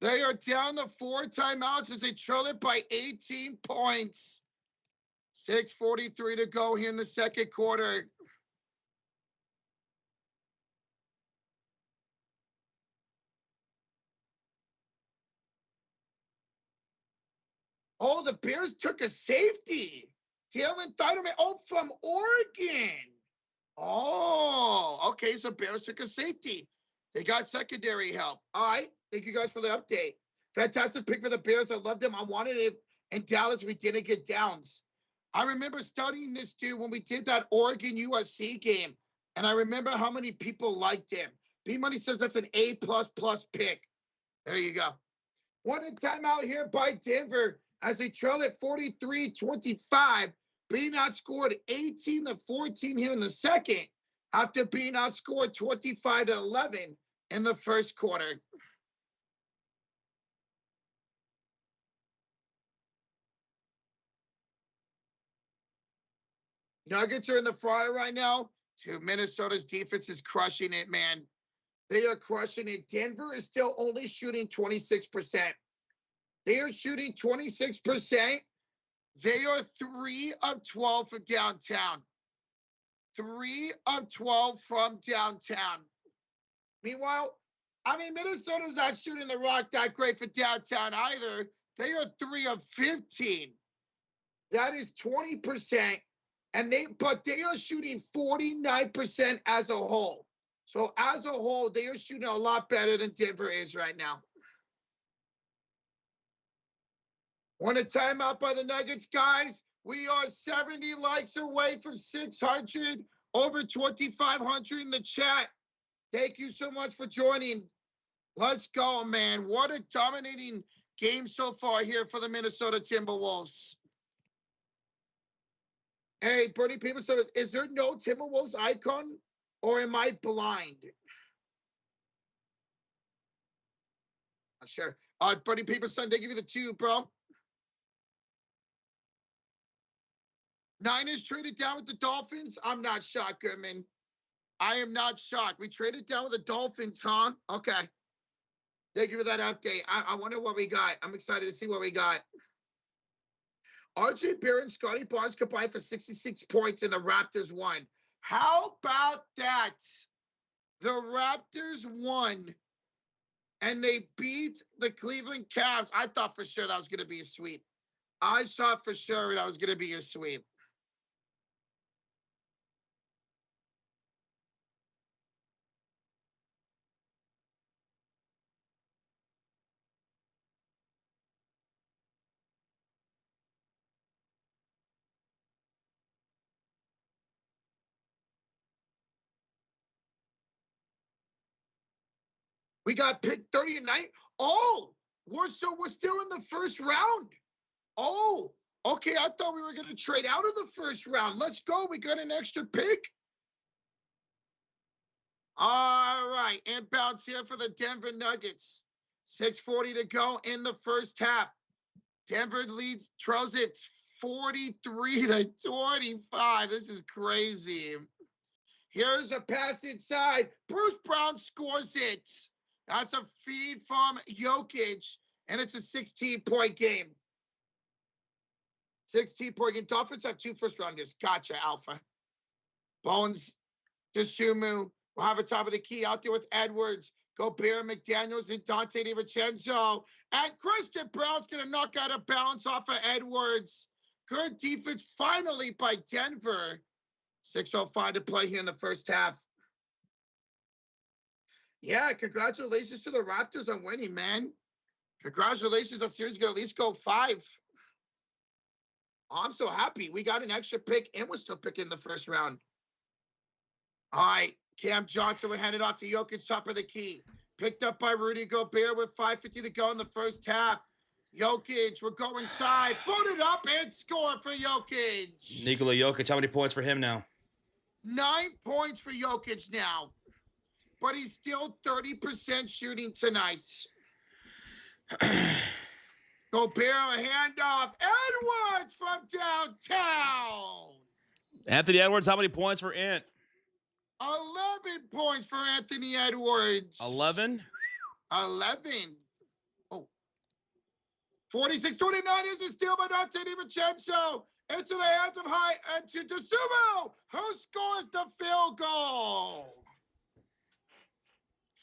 They are down to 4 timeouts as they trail it by 18 points. 6:43 to go here in the second quarter. Oh, the Bears took a safety. Jalen Thideman, from Oregon. Oh, okay, so Bears took a safety. They got secondary help. All right, thank you guys for the update. Fantastic pick for the Bears. I loved him. I wanted it in Dallas. We didn't get Downs. I remember studying this dude when we did that Oregon USC game, and I remember how many people liked him. B-Money says that's an A++ pick. There you go. One timeout here by Denver as they trail at 43-25. Being outscored 18-14 here in the second after being outscored 25-11 in the first quarter. Nuggets are in the fryer right now. Minnesota's defense is crushing it, man. They are crushing it. Denver is still only shooting 26%. They are shooting 26%. They are 3 of 12 from downtown. 3 of 12 from downtown. Meanwhile, Minnesota's not shooting the rock that great for downtown either. They are 3 of 15. That is 20%. But they are shooting 49% as a whole. So as a whole, they are shooting a lot better than Denver is right now. Want a timeout by the Nuggets, guys? We are 70 likes away from 600, over 2,500 in the chat. Thank you so much for joining. Let's go, man. What a dominating game so far here for the Minnesota Timberwolves. Hey, Bernie People, so is there no Timberwolves icon, or am I blind? Not sure. Bernie People, son, they give you the 2, bro. Niners traded down with the Dolphins. I'm not shocked, Goodman. I am not shocked. We traded down with the Dolphins, huh? Okay. Thank you for that update. I wonder what we got. I'm excited to see what we got. RJ Barrett, Scotty Barnes combined for 66 points and the Raptors won. How about that? The Raptors won and they beat the Cleveland Cavs. I thought for sure that was going to be a sweep. I thought for sure that was going to be a sweep. We got pick 30 tonight. Oh, we're still in the first round. Oh, okay. I thought we were going to trade out of the first round. Let's go. We got an extra pick. All right. Inbounds here for the Denver Nuggets. 6:40 to go in the first half. Denver trails it 43-25. This is crazy. Here's a pass inside. Bruce Brown scores it. That's a feed from Jokic, and it's a 16-point game. 16-point game. Dolphins have 2 first-rounders. Gotcha, Alpha. Bones, Desumu will have a top of the key out there with Edwards. Gobert, McDaniels, and Dante DiVincenzo. And Christian Brown's going to knock out a bounce off of Edwards. Good defense finally by Denver. 6:05 to play here in the first half. Yeah, congratulations to the Raptors on winning, man. Congratulations. Our series is going to at least go 5. Oh, I'm so happy. We got an extra pick, and we're still picking in the first round. All right. Cam Johnson will hand it off to Jokic, top of the key. Picked up by Rudy Gobert with 5:50 to go in the first half. Jokic, we're going inside. Float it up and score for Jokic. Nikola Jokic, how many points for him now? 9 points for Jokic now. But he's still 30% shooting tonight. Gobert, a handoff. Edwards from downtown. Anthony Edwards, how many points for Ant? 11 points for Anthony Edwards. 11? 11. Oh. 46-29 is a steal by Dante DiVincenzo. Into the hands of and to Desumu, who scores the field goal.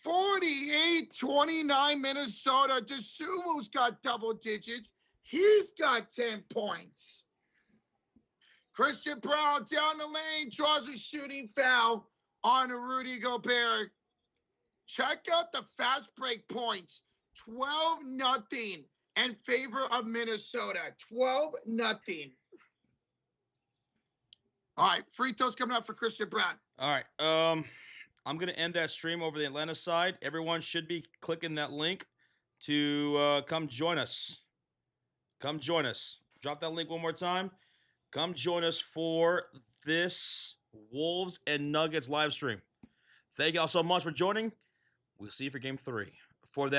48-29 Minnesota. Desumu's got double digits. He's got 10 points. Christian Brown down the lane, draws a shooting foul on Rudy Gobert. Check out the fast break points. 12-0 in favor of Minnesota. 12-0. All right, free throws coming up for Christian Brown. All right, I'm going to end that stream over the Atlanta side. Everyone should be clicking that link to come join us. Come join us. Drop that link one more time. Come join us for this Wolves and Nuggets live stream. Thank you all so much for joining. We'll see you for game 3. For that.